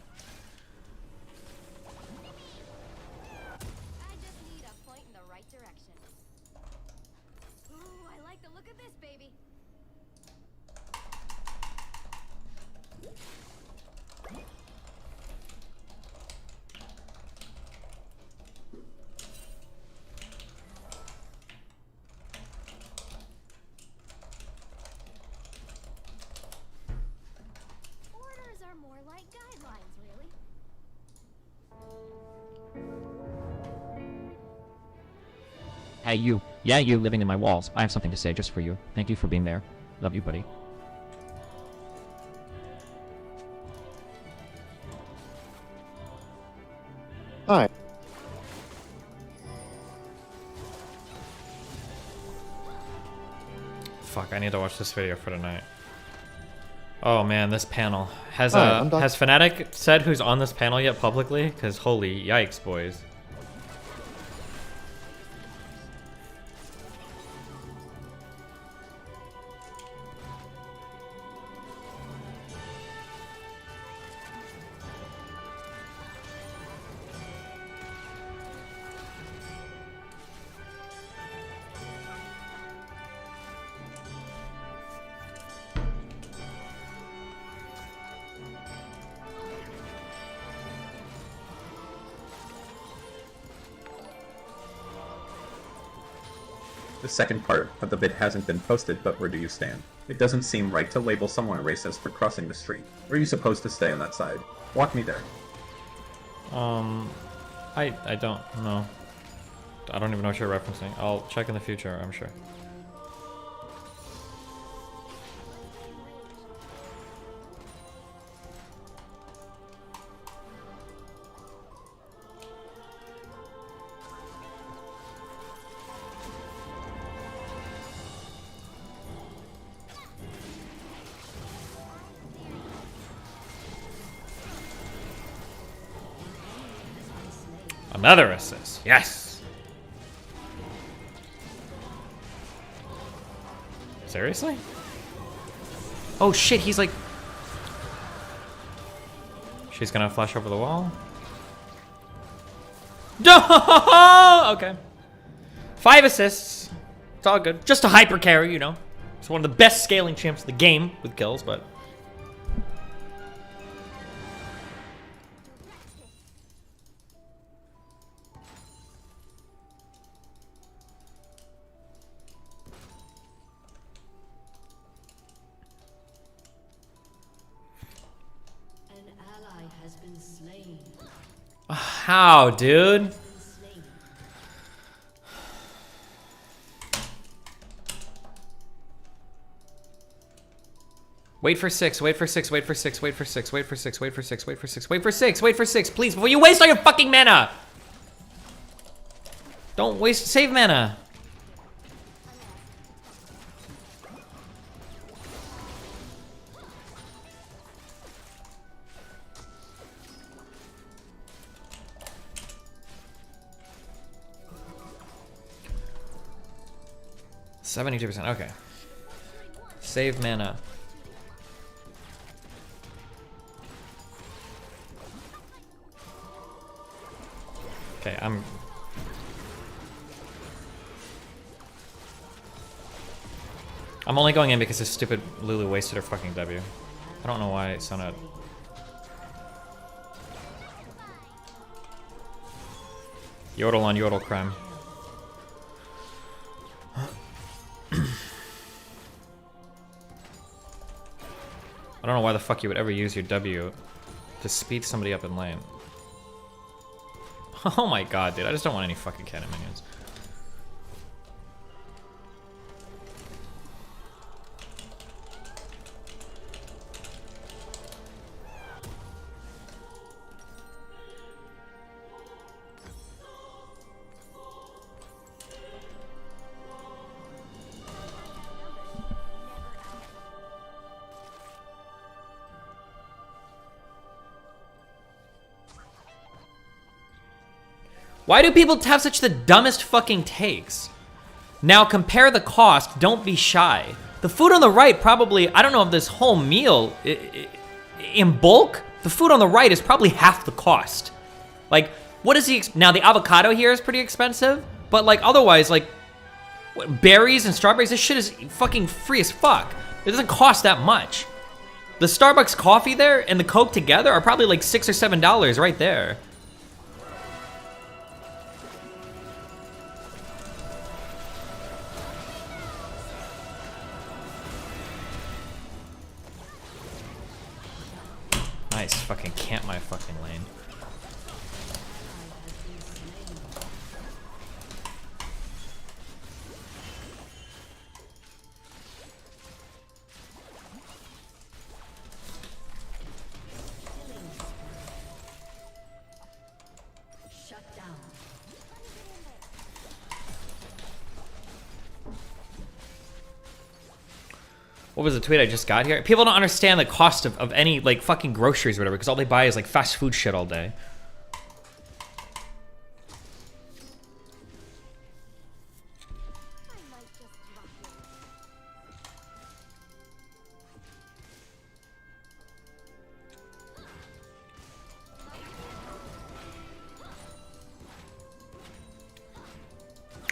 Hey, you. Yeah, you living in my walls. I have something to say just for you. Thank you for being there. Love you, buddy. Hi. Fuck, I need to watch this video for tonight. Oh man, this panel. Has Hi, has Fnatic said who's on this panel yet publicly? Because holy yikes, boys. The second part of the vid hasn't been posted, but where do you stand? It doesn't seem right to label someone racist for crossing the street. Where are you supposed to stay on that side? Walk me there. I don't know. I don't even know what you're referencing. I'll check in the future, I'm sure. Another assist. Yes. Seriously? Oh shit, he's like... She's gonna flash over the wall. Okay. 5 assists. It's all good. Just a hyper carry, you know. It's one of the best scaling champs in the game with kills, but... How, dude? Wait for 6, wait for 6, wait for 6, wait for 6, wait for 6, wait for 6, wait for 6, wait for 6, wait for 6, please, before you waste all your fucking mana! Don't waste, save mana! %, okay. Save mana. Okay, I'm only going in because this stupid Lulu wasted her fucking W. I don't know why it sounded... Yodel on yodel crime. I don't know why the fuck you would ever use your W to speed somebody up in lane. Oh my god, dude. I just don't want any fucking cannon minions. Why do people have such the dumbest fucking takes? Now compare the cost, don't be shy. The food on the right probably, I don't know if this whole meal, in bulk, the food on the right is probably half the cost. Like, what is the, now the avocado here is pretty expensive, but like otherwise, like, berries and strawberries, this shit is fucking free as fuck. It doesn't cost that much. The Starbucks coffee there and the Coke together are probably like $6 or $7 right there. Nice, fucking camp my fucking lane. What was the tweet I just got here? People don't understand the cost of any, like, fucking groceries or whatever, because all they buy is, like, fast food shit all day.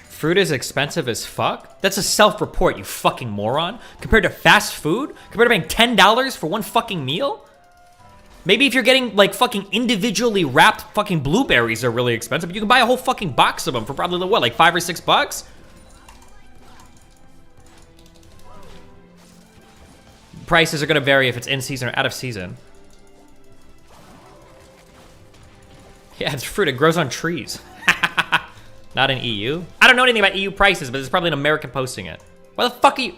Fruit is expensive as fuck? That's a self-report, you fucking moron. Compared to fast food? Compared to paying $10 for one fucking meal? Maybe if you're getting, like, fucking individually wrapped fucking blueberries are really expensive, but you can buy a whole fucking box of them for probably, what, like $5 or $6? Prices are gonna vary if it's in season or out of season. Yeah, it's fruit, it grows on trees. Not in EU? I don't know anything about EU prices, but there's probably an American posting it. Why the fuck are you...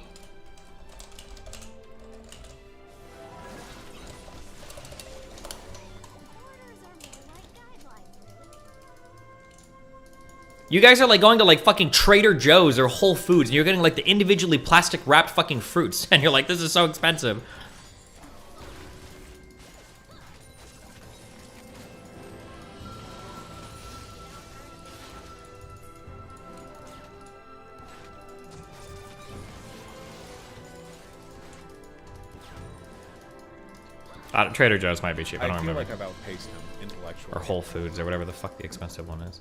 You guys are like going to like fucking Trader Joe's or Whole Foods and you're getting like the individually plastic wrapped fucking fruits and you're like, this is so expensive. Trader Joe's might be cheap. I don't remember. Like I've outpaced him intellectually. Or Whole Foods or whatever the fuck the expensive one is.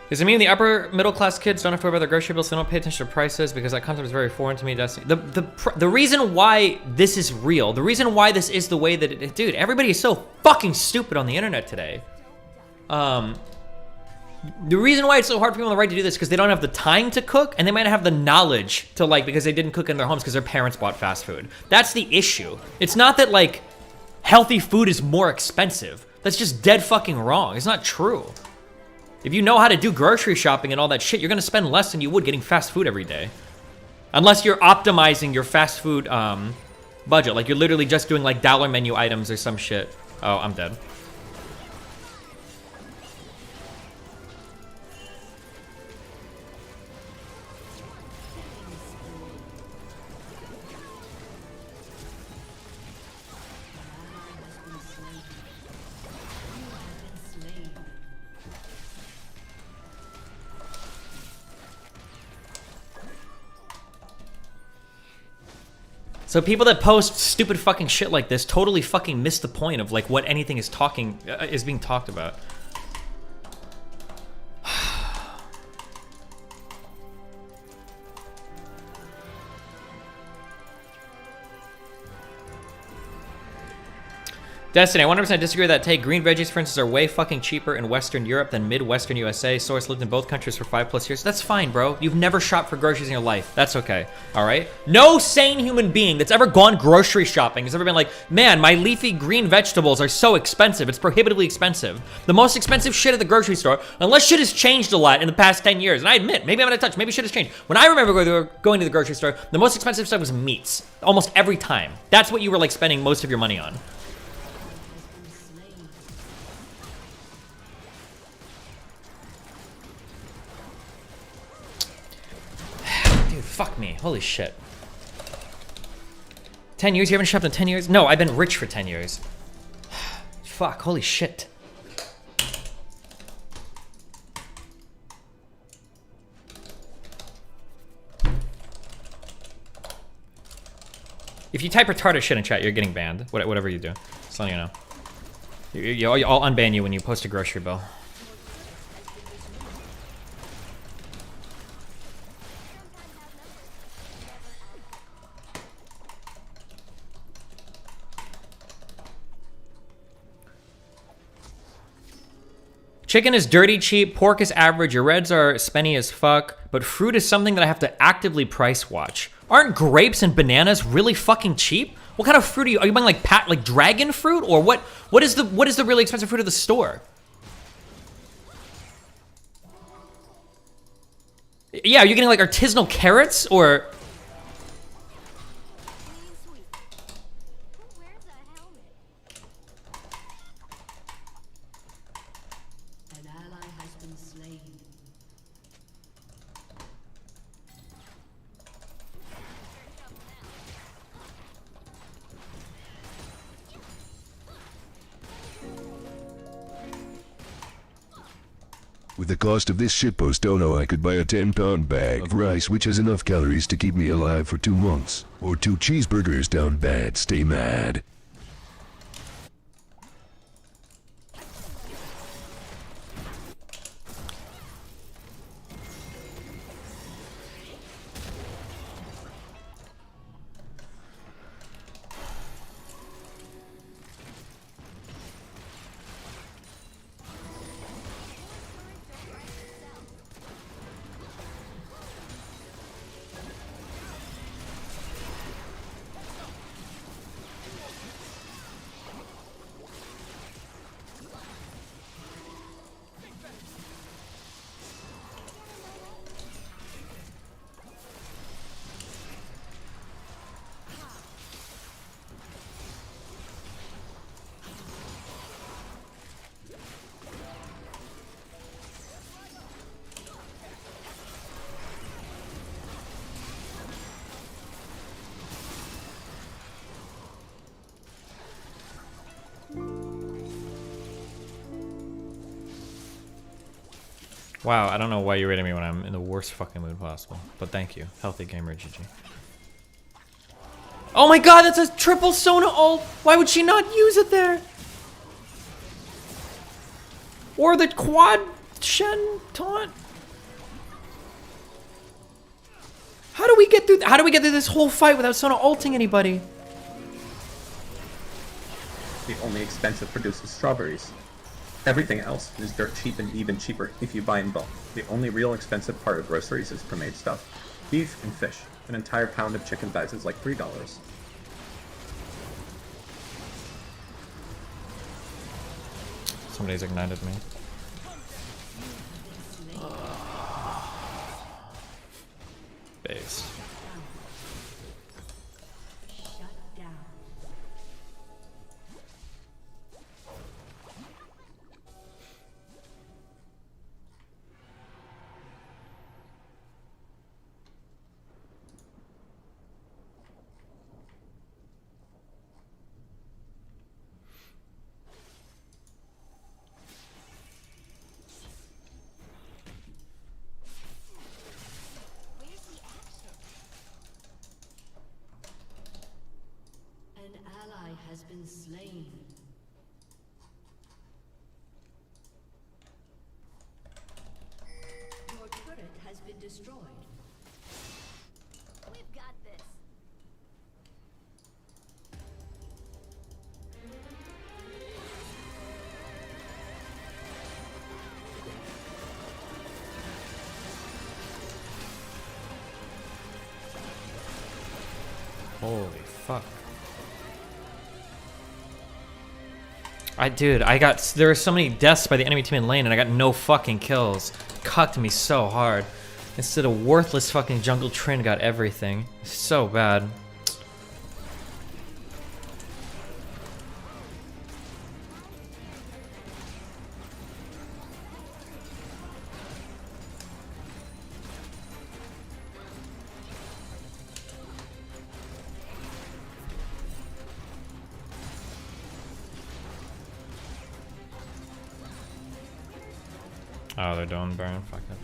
Does it mean the upper middle class kids don't have to worry about their grocery bills, so they don't pay attention to prices? Because that concept is very foreign to me. The reason why this is real, the reason why this is the way that it, dude, everybody is so fucking stupid on the internet today. The reason why it's so hard for people on the right to do this is because they don't have the time to cook, and they might not have the knowledge to like, because they didn't cook in their homes because their parents bought fast food. That's the issue. It's not that like healthy food is more expensive. That's just dead fucking wrong. It's not true. If you know how to do grocery shopping and all that shit, you're gonna spend less than you would getting fast food every day. Unless you're optimizing your fast food budget. Like you're literally just doing like dollar menu items or some shit. Oh, I'm dead. So people that post stupid fucking shit like this totally fucking miss the point of like what anything is being talked about. Destiny, I 100% disagree with that take. Green veggies, for instance, are way fucking cheaper in Western Europe than Midwestern USA. Source lived in both countries for 5+ years. That's fine, bro. You've never shopped for groceries in your life. That's okay, all right? No sane human being that's ever gone grocery shopping has ever been like, man, my leafy green vegetables are so expensive. It's prohibitively expensive. The most expensive shit at the grocery store, unless shit has changed a lot in the past 10 years, and I admit, maybe I'm out of touch, maybe shit has changed. When I remember going to the grocery store, the most expensive stuff was meats. Almost every time. That's what you were like spending most of your money on. Fuck me. Holy shit. 10 years? You haven't shopped in 10 years? No, I've been rich for 10 years. Fuck. Holy shit. If you type retarded shit in chat, you're getting banned. Whatever you do. Just letting you know. I'll unban you when you post a grocery bill. Chicken is dirty cheap, pork is average, your reds are spenny as fuck, but fruit is something that I have to actively price watch. Aren't grapes and bananas really fucking cheap? What kind of fruit are you buying like dragon fruit or what is the really expensive fruit of the store? Yeah, are you getting like artisanal carrots or With the cost of this shitpost dono, I could buy a 10-pound bag of rice which has enough calories to keep me alive for 2 months. Or 2 cheeseburgers down bad, stay mad. Wow, I don't know why you're rating me when I'm in the worst fucking mood possible. But thank you. Healthy gamer GG. Oh my god, that's a triple Sona ult! Why would she not use it there? Or the quad Shen taunt? How do we get through this whole fight without Sona ulting anybody? The only expensive produce is strawberries. Everything else is dirt cheap and even cheaper if you buy in bulk. The only real expensive part of groceries is pre-made stuff. Beef and fish. An entire pound of chicken thighs is like $3. Somebody's ignited me. Base. been slain. Your turret has been destroyed. We've got this. Holy fuck. Dude, there were so many deaths by the enemy team in lane and I got no fucking kills. Cucked me so hard. Instead of worthless fucking jungle Trin got everything. So bad. Oh, they're doing burn. Fuck it.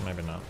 Maybe not.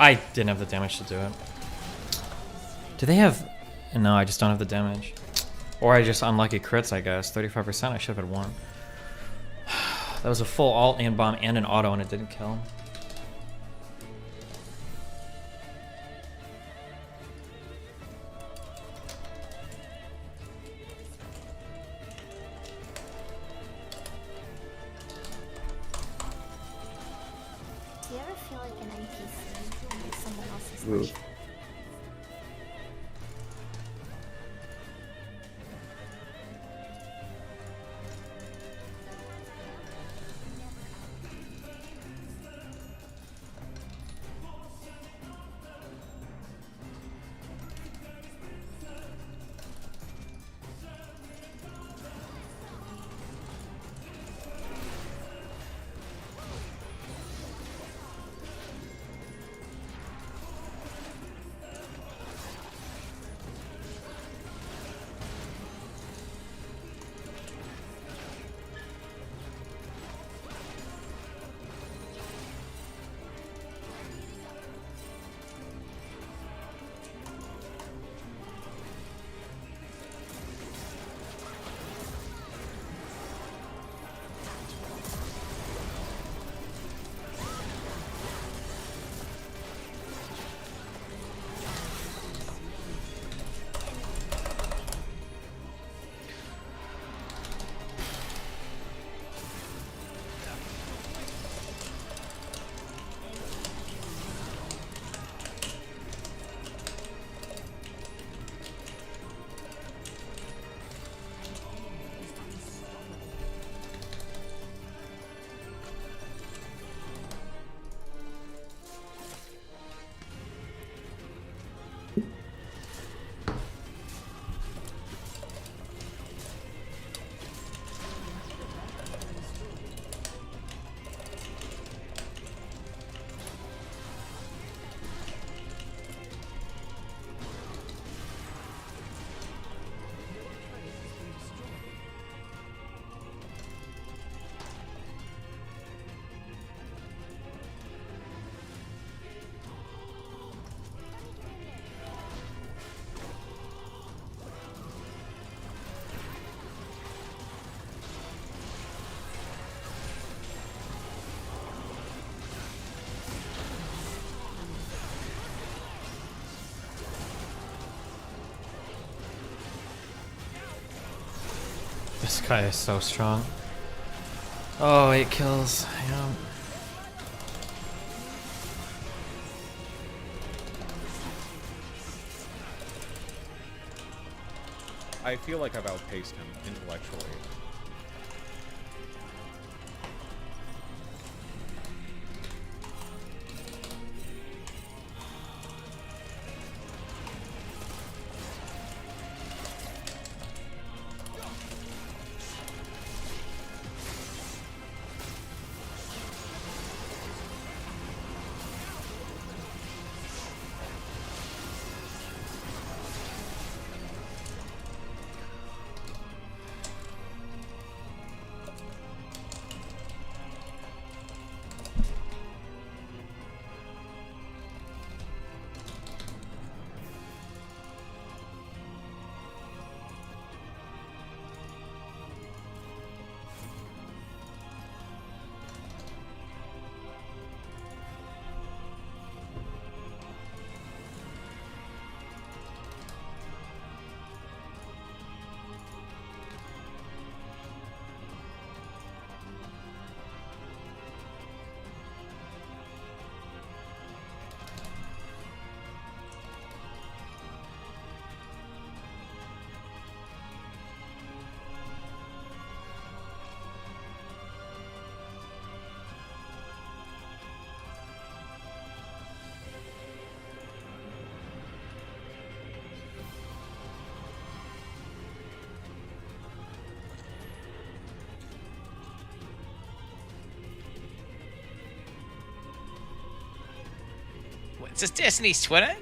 I didn't have the damage to do it. Do they have... No, I just don't have the damage. Or I just unlucky crits, I guess. 35%, I should have had one. That was a full alt and bomb and an auto and it didn't kill him. Do you ever feel like an NPC, like someone else's Ooh. life? This guy is so strong. Oh, 8 kills. Yeah. I feel like I've outpaced him intellectually. Is this Destiny's Twitter?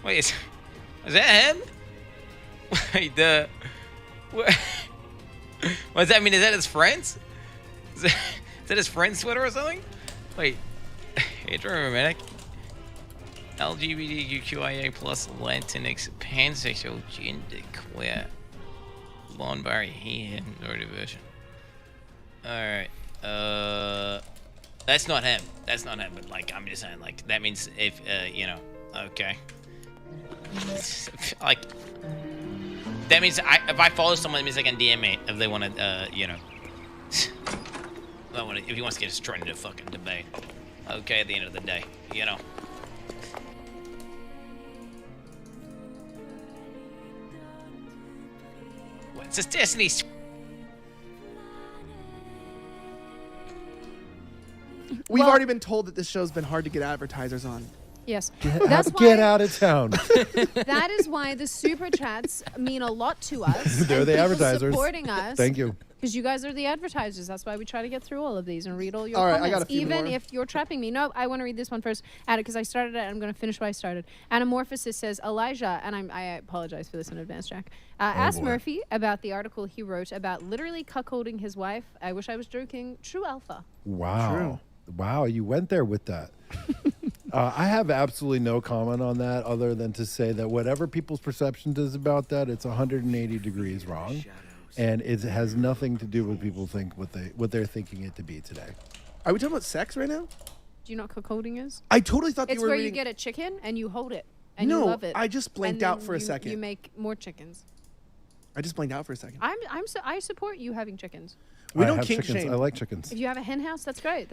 Wait, is that him? Wait, what does that mean? Is that his friends? Is that his friend's Twitter or something? Wait, Adrian LGBTQIA plus Latinx pansexual gender queer blonde barry he or diversion. Alright, that's not him. That's not him, but like, I'm just saying, like, that means if, you know, okay. Like, that means if I follow someone, it means I can DM it if they want to, you know, if he wants to get us thrown into a fucking debate. Okay, at the end of the day, you know. What's this Destiny's? We've already been told that this show's been hard to get advertisers on. Yes. Get out of town. That is why the super chats mean a lot to us. They're the people advertisers. Supporting us. Thank you. Because you guys are the advertisers. That's why we try to get through all of these and read all your All right, comments. I got a few Even more. if you're trapping me. No, I want to read this one first. Because I started it, I'm going to finish what I started. Anamorphosis says, Elijah, and I apologize for this in advance, Jack, asked boy. Murphy about the article he wrote about literally cuckolding his wife. I wish I was joking. True alpha. Wow. True. Wow, you went there with that. I have absolutely no comment on that other than to say that whatever people's perception is about that, it's 180 degrees wrong. And it has nothing to do with people think what they're thinking it to be today. Are we talking about sex right now? Do you know what cuckolding is? I totally thought It's you were where reading... you get a chicken and you hold it. And No, you love it. I just blanked And out then for a you- second. You make more chickens. I just blanked out for a second. I support you having chickens. We I don't have kink chickens. shame. I like chickens. If you have a hen house, that's great.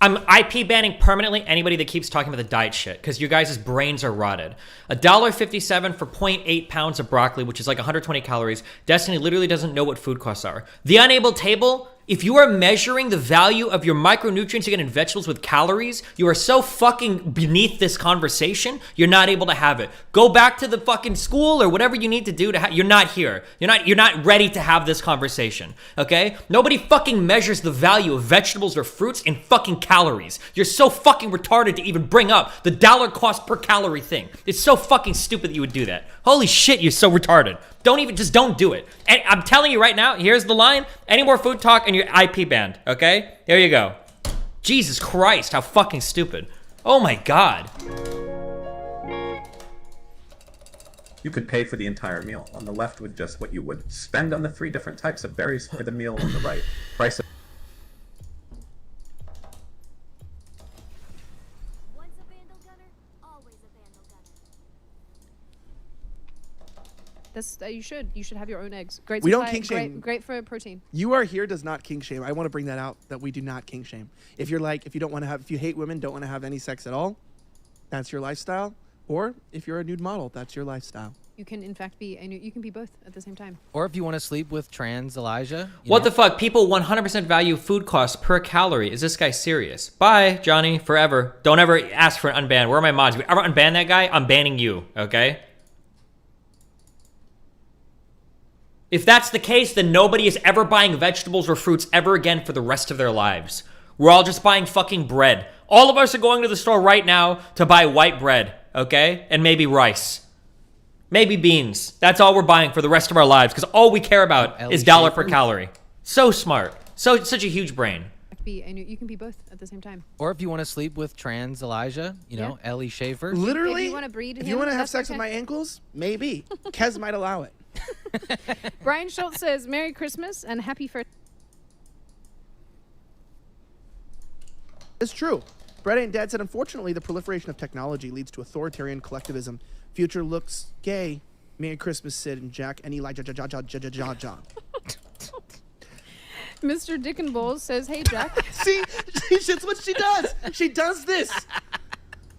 I'm IP banning permanently anybody that keeps talking about the diet shit because you guys' brains are rotted. $1.57 for 0.8 pounds of broccoli, which is like 120 calories. Destiny literally doesn't know what food costs are. The Unable Table, if you are measuring the value of your micronutrients you get in vegetables with calories, you are so fucking beneath this conversation, you're not able to have it. Go back to the fucking school or whatever you need to do to you're not here. You're not ready to have this conversation, okay? Nobody fucking measures the value of vegetables or fruits in fucking calories. You're so fucking retarded to even bring up the dollar cost per calorie thing. It's so fucking stupid that you would do that. Holy shit, you're so retarded. Don't do it. And I'm telling you right now, here's the line. Any more food talk and you're IP banned, okay? There you go. Jesus Christ, how fucking stupid. Oh my God. You could pay for the entire meal. On the left with just what you would spend on the 3 different types of berries for the meal on the right. Price of Once a vandal gunner, always a That's you should have your own eggs. Great. We don't supply, kink shame. Great for protein. You are here does not kink shame. I want to bring that out that we do not kink shame. If you don't want to have, if you hate women, don't want to have any sex at all, that's your lifestyle. Or if you're a nude model, that's your lifestyle. You can in fact be you can be both at the same time. Or if you want to sleep with trans Elijah. What the fuck? People 100% value food costs per calorie. Is this guy serious? Bye, Johnny, forever. Don't ever ask for an unban. Where are my mods? If you ever unban that guy, I'm banning you, okay? If that's the case, then nobody is ever buying vegetables or fruits ever again for the rest of their lives. We're all just buying fucking bread. All of us are going to the store right now to buy white bread, okay? And maybe rice. Maybe beans. That's all we're buying for the rest of our lives because all we care about is dollar per calorie. So smart. Such a huge brain. You can be both at the same time. Or if you want to sleep with trans Elijah, Ellie Schaefer. Literally, if you want to breed if you want to have sex with my ankles, maybe. Kez might allow it. Brian Schultz says, Merry Christmas and happy first. It's true. Brett Ain't Dad said, unfortunately, the proliferation of technology leads to authoritarian collectivism. Future looks gay. Merry Christmas, Sid and Jack and Elijah. Mr. Dickenbowles says, hey, Jack. See, that's what she does. She does this.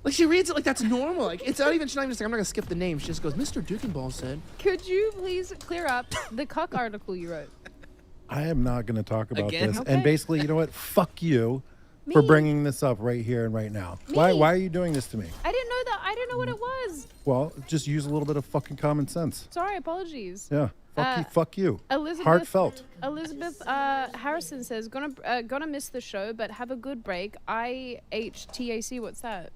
Like, she reads it like that's normal. Like, it's not even, she's not even just like, I'm not going to skip the name. She just goes, Mr. Dickenball said. Could you please clear up the cuck article you wrote? I am not going to talk about this. Okay. And basically, you know what? Fuck you for bringing this up right here and right now. Why are you doing this to me? I didn't know that. I didn't know what it was. Well, just use a little bit of fucking common sense. Sorry, apologies. Yeah. Fuck you. Elizabeth, Heartfelt. Elizabeth Harrison says, gonna miss the show, but have a good break. IHTAC, what's that?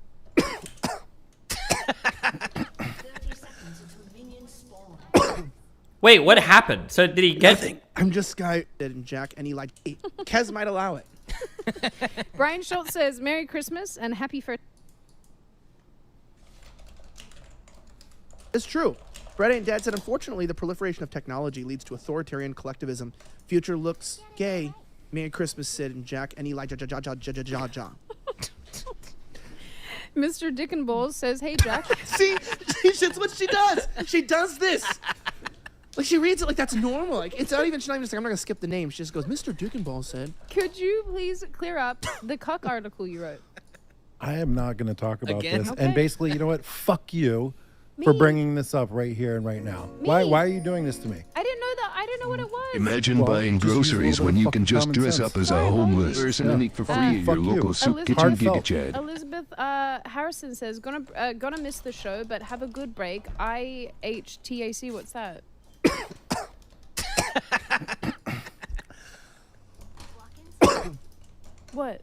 Wait, what happened? So did he get... Nothing. I'm just Guy and Jack and Elijah. Kez might allow it. Brian Schultz says, Merry Christmas and happy first. It's true. Brett Ain't Dad said, unfortunately, the proliferation of technology leads to authoritarian collectivism. Future looks gay. Merry Christmas, Sid and Jack and Elijah. Mr. Dickenbowles says, hey, Jack. See, that's what she does. She does this. Like, she reads it like that's normal. Like, it's not even, she's not even just like, I'm not going to skip the name. She just goes, Mr. Dickenball said. Could you please clear up the cuck article you wrote? I am not going to talk about this. Okay. And basically, you know what? Fuck you for bringing this up right here and right now. Why are you doing this to me? I didn't know that. I didn't know what it was. Imagine buying groceries when you can just dress up as a homeless person and eat for free at your local soup kitchen Giga Chad. Elizabeth Harrison says, gonna miss the show, but have a good break. IHTAC, what's that? What?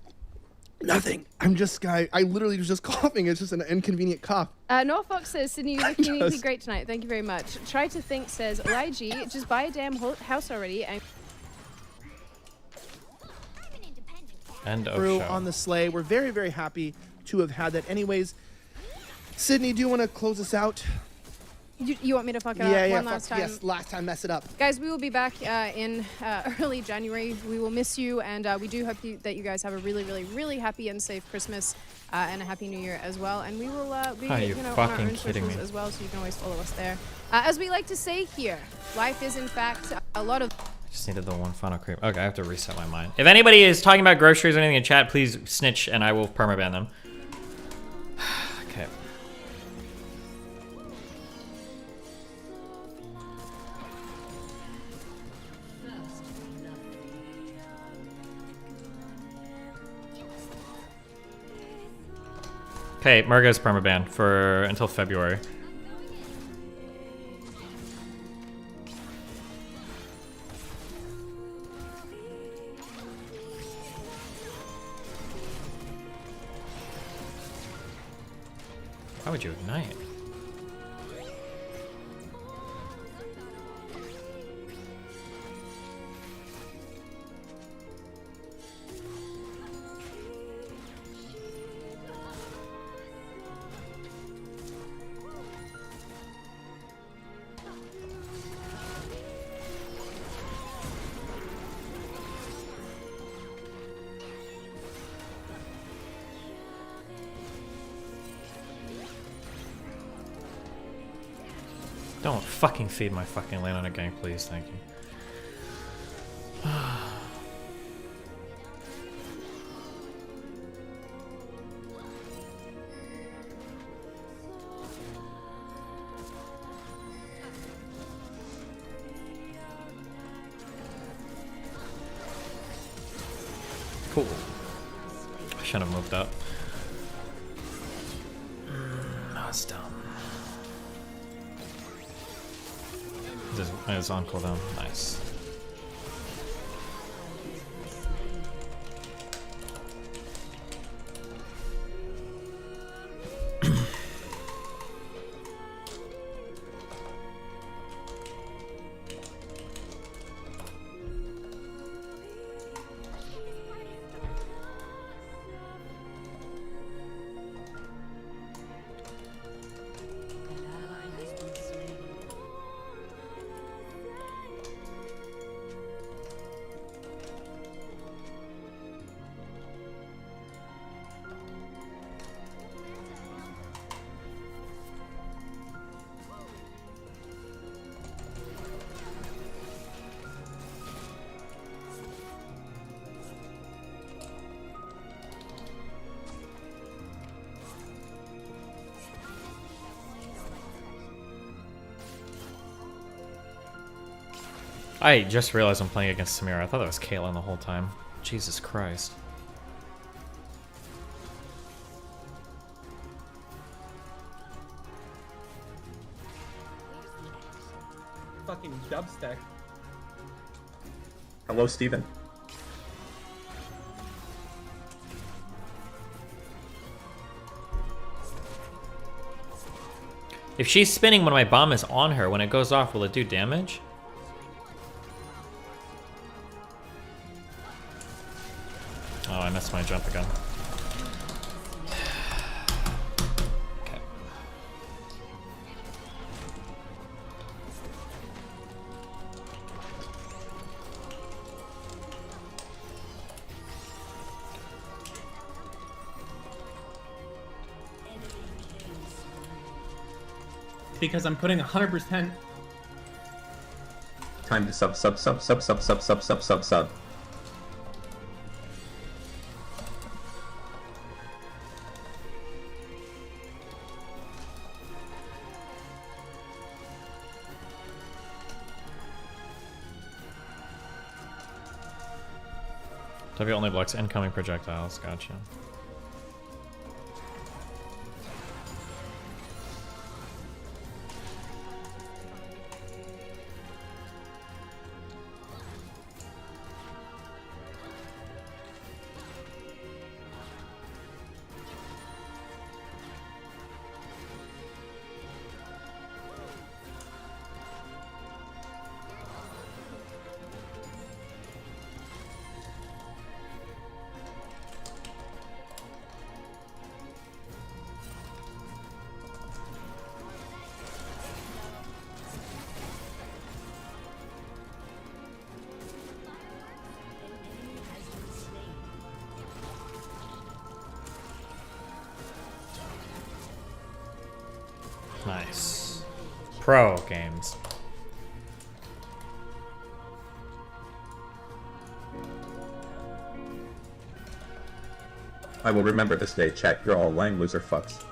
Nothing. I'm just Guy. I literally was just coughing. It's just an inconvenient cough. Norfolk says, Sydney, you look uniquely great tonight. Thank you very much. Try to think says, YG, just buy a damn house already. And Crew on the sleigh. We're very, very happy to have had that. Anyways, Sydney, do you want to close us out? You want me to fuck it up one last time? Yes, last time, mess it up. Guys, we will be back in early January. We will miss you, and we do hope that you guys have a really, really, really happy and safe Christmas and a happy New Year as well. And we will be on our own socials as well, so you can always follow us there. As we like to say here, life is in fact a lot of... Just needed the one final cream. Okay, I have to reset my mind. If anybody is talking about groceries or anything in chat, please snitch and I will permaban them. Okay. Okay, Murga's permaban for until February. How would you ignite? Don't fucking feed my fucking lane on a gank, please. Thank you. Cool. I shouldn't have moved up. No, it's dumb. It's on cooldown. Nice. I just realized I'm playing against Samira. I thought that was Caitlyn the whole time. Jesus Christ. Fucking dubstep. Hello, Steven. If she's spinning when my bomb is on her, when it goes off, will it do damage? Oh, I missed my jump again. Okay. Because I'm putting 100%. Time to sub. W only blocks incoming projectiles. Gotcha. Nice. Pro games. I will remember this day, chat. You're all lying loser fucks.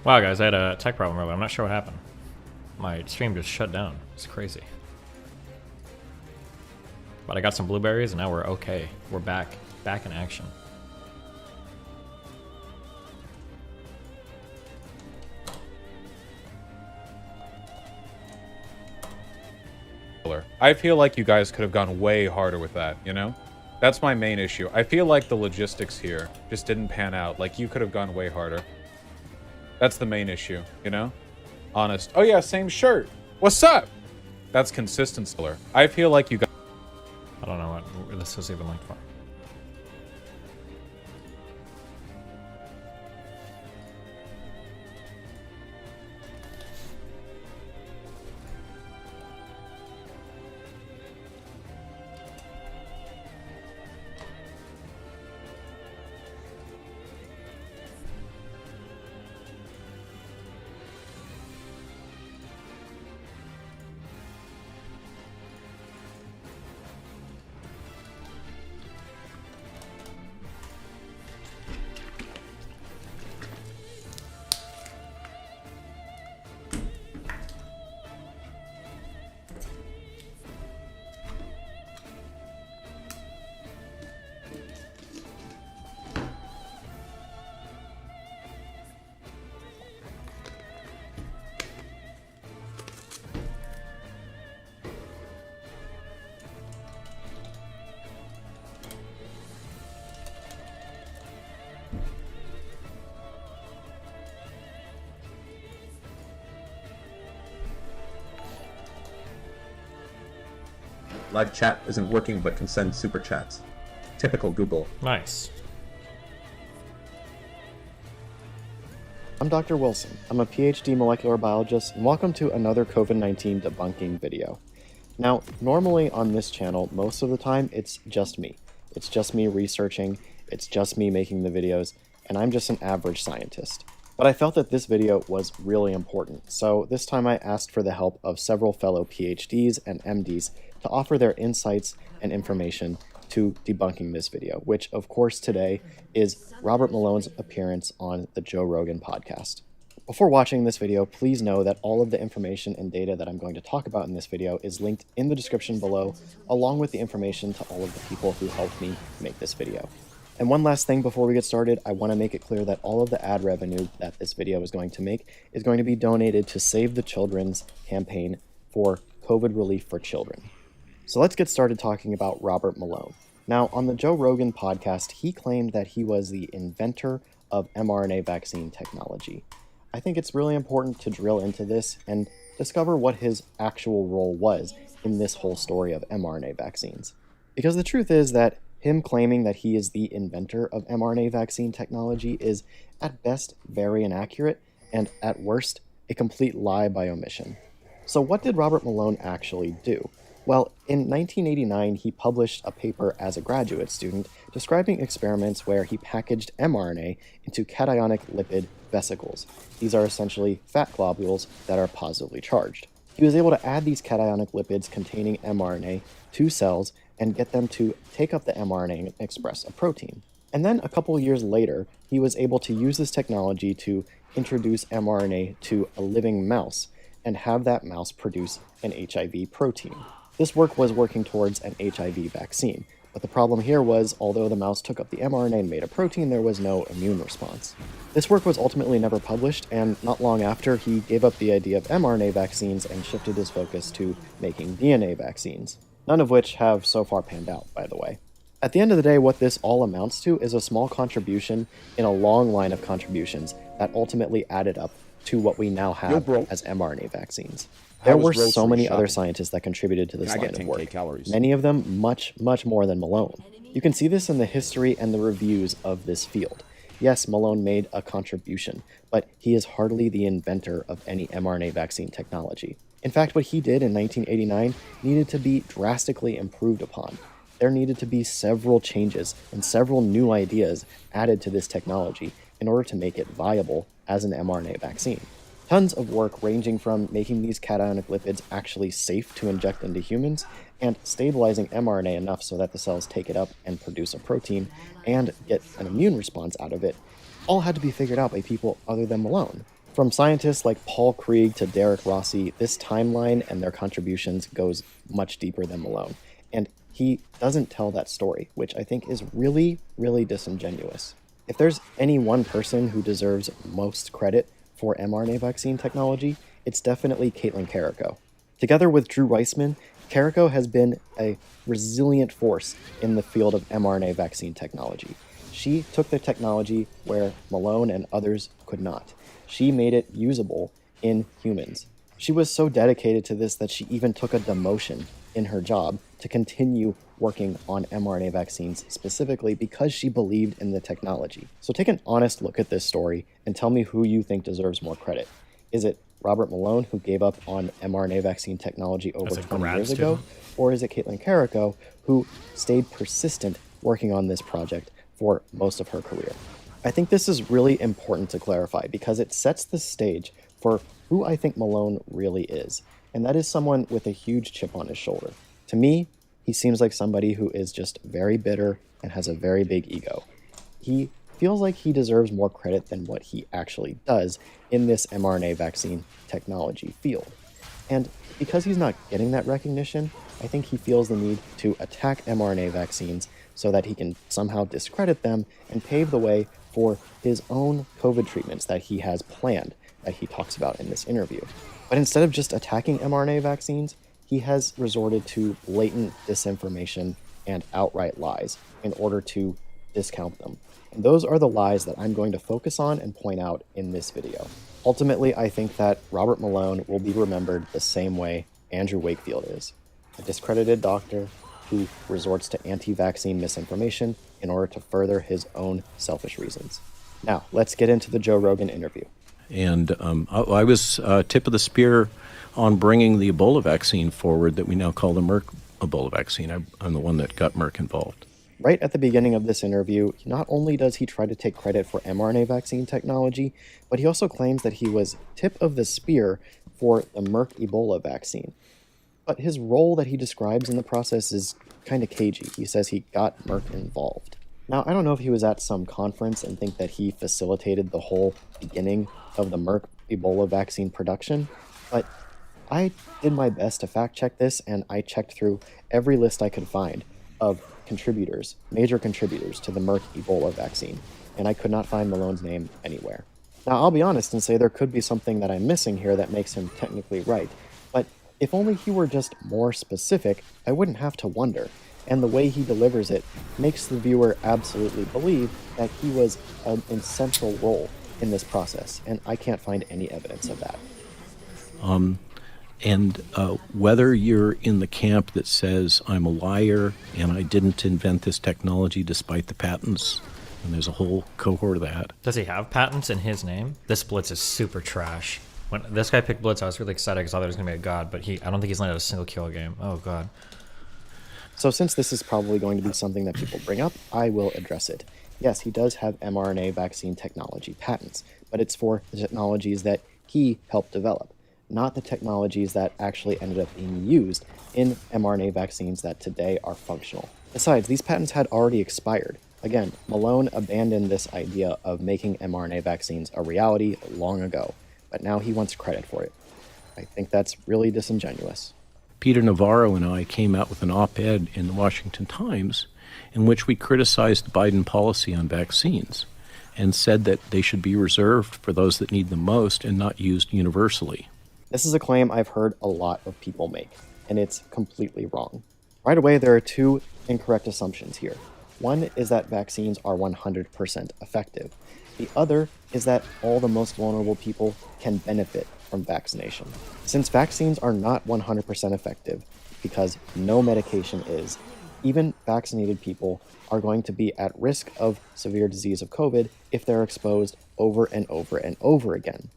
Wow, guys, I had a tech problem earlier. I'm not sure what happened. My stream just shut down. It's crazy. But I got some blueberries, and now we're okay. We're back in action. I feel like you guys could have gone way harder with that, you know? That's my main issue. I feel like the logistics here just didn't pan out. Like, you could have gone way harder. That's the main issue, you know? Honest. Oh yeah, same shirt. What's up? That's consistent, Stiller. I feel like you guys... I don't know what this was even linked for. Live chat isn't working but can send super chats. Typical Google. Nice. I'm Dr. Wilson. I'm a PhD molecular biologist, and welcome to another COVID-19 debunking video. Now, normally on this channel, most of the time, it's just me. It's just me researching, it's just me making the videos, and I'm just an average scientist. But I felt that this video was really important, so this time I asked for the help of several fellow PhDs and MDs to offer their insights and information to debunking this video, which of course today is Robert Malone's appearance on the Joe Rogan podcast. Before watching this video, please know that all of the information and data that I'm going to talk about in this video is linked in the description below, along with the information to all of the people who helped me make this video. And one last thing before we get started, I want to make it clear that all of the ad revenue that this video is going to make is going to be donated to Save the Children's campaign for COVID relief for children. So let's get started talking about Robert Malone. Now, on the Joe Rogan podcast, he claimed that he was the inventor of mRNA vaccine technology. I think it's really important to drill into this and discover what his actual role was in this whole story of mRNA vaccines. Because the truth is that him claiming that he is the inventor of mRNA vaccine technology is at best very inaccurate, and at worst, a complete lie by omission. So what did Robert Malone actually do? Well, in 1989, he published a paper as a graduate student describing experiments where he packaged mRNA into cationic lipid vesicles. These are essentially fat globules that are positively charged. He was able to add these cationic lipids containing mRNA to cells and get them to take up the mRNA and express a protein. And then a couple years later, he was able to use this technology to introduce mRNA to a living mouse and have that mouse produce an HIV protein. This work was working towards an HIV vaccine, but the problem here was, although the mouse took up the mRNA and made a protein, there was no immune response. This work was ultimately never published, and not long after, he gave up the idea of mRNA vaccines and shifted his focus to making DNA vaccines, none of which have so far panned out, by the way. At the end of the day, what this all amounts to is a small contribution in a long line of contributions that ultimately added up to what we now have as mRNA vaccines. There were so many other scientists that contributed to this line of work, many of them much, much more than Malone. You can see this in the history and the reviews of this field. Yes, Malone made a contribution, but he is hardly the inventor of any mRNA vaccine technology. In fact, what he did in 1989 needed to be drastically improved upon. There needed to be several changes and several new ideas added to this technology in order to make it viable as an mRNA vaccine. Tons of work ranging from making these cationic lipids actually safe to inject into humans and stabilizing mRNA enough so that the cells take it up and produce a protein and get an immune response out of it, all had to be figured out by people other than Malone. From scientists like Paul Krieg to Derek Rossi, this timeline and their contributions goes much deeper than Malone. And he doesn't tell that story, which I think is really, really disingenuous. If there's any one person who deserves most credit for mRNA vaccine technology, it's definitely Caitlin Carrico. Together with Drew Weissman, Carrico has been a resilient force in the field of mRNA vaccine technology. She took the technology where Malone and others could not. She made it usable in humans. She was so dedicated to this that she even took a demotion in her job to continue working on mRNA vaccines specifically because she believed in the technology. So take an honest look at this story and tell me who you think deserves more credit. Is it Robert Malone, who gave up on mRNA vaccine technology over 20 years ago? Or is it Caitlin Carrico, who stayed persistent working on this project for most of her career? I think this is really important to clarify because it sets the stage for who I think Malone really is, and that is someone with a huge chip on his shoulder. To me, he seems like somebody who is just very bitter and has a very big ego. He feels like he deserves more credit than what he actually does in this mRNA vaccine technology field. And because he's not getting that recognition, I think he feels the need to attack mRNA vaccines so that he can somehow discredit them and pave the way for his own COVID treatments that he has planned, that he talks about in this interview. But instead of just attacking mRNA vaccines, he has resorted to blatant disinformation and outright lies in order to discount them. And those are the lies that I'm going to focus on and point out in this video. Ultimately, I think that Robert Malone will be remembered the same way Andrew Wakefield is, a discredited doctor who resorts to anti-vaccine misinformation in order to further his own selfish reasons. Now, let's get into the Joe Rogan interview. And I was tip of the spear on bringing the Ebola vaccine forward that we now call the Merck Ebola vaccine. I'm the one that got Merck involved. Right at the beginning of this interview, not only does he try to take credit for mRNA vaccine technology, but he also claims that he was tip of the spear for the Merck Ebola vaccine. But his role that he describes in the process is kind of cagey. He says he got Merck involved. Now, I don't know if he was at some conference and think that he facilitated the whole beginning of the Merck Ebola vaccine production, but I did my best to fact check this, and I checked through every list I could find of contributors, major contributors to the Merck Ebola vaccine, and I could not find Malone's name anywhere. Now, I'll be honest and say there could be something that I'm missing here that makes him technically right, but if only he were just more specific, I wouldn't have to wonder. And the way he delivers it makes the viewer absolutely believe that he was an essential role in this process, and I can't find any evidence of that. Whether you're in the camp that says I'm a liar and I didn't invent this technology despite the patents, and there's a whole cohort of that. Does he have patents in his name? This Blitz is super trash. When this guy picked Blitz, I was really excited because I thought he was going to be a god, but I don't think he's landed a single kill game. Oh, God. So since this is probably going to be something that people bring up, I will address it. Yes, he does have mRNA vaccine technology patents, but it's for the technologies that he helped develop, not the technologies that actually ended up being used in mRNA vaccines that today are functional. Besides, these patents had already expired. Again, Malone abandoned this idea of making mRNA vaccines a reality long ago, but now he wants credit for it. I think that's really disingenuous. Peter Navarro and I came out with an op-ed in the Washington Times in which we criticized the Biden policy on vaccines and said that they should be reserved for those that need them most and not used universally. This is a claim I've heard a lot of people make, and it's completely wrong. Right away, there are two incorrect assumptions here. One is that vaccines are 100% effective. The other is that all the most vulnerable people can benefit from vaccination. Since vaccines are not 100% effective, because no medication is, even vaccinated people are going to be at risk of severe disease of COVID if they're exposed over and over and over again.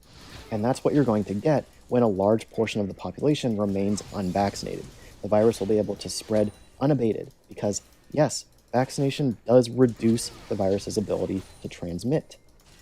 And that's what you're going to get when a large portion of the population remains unvaccinated. The virus will be able to spread unabated because, yes, vaccination does reduce the virus's ability to transmit.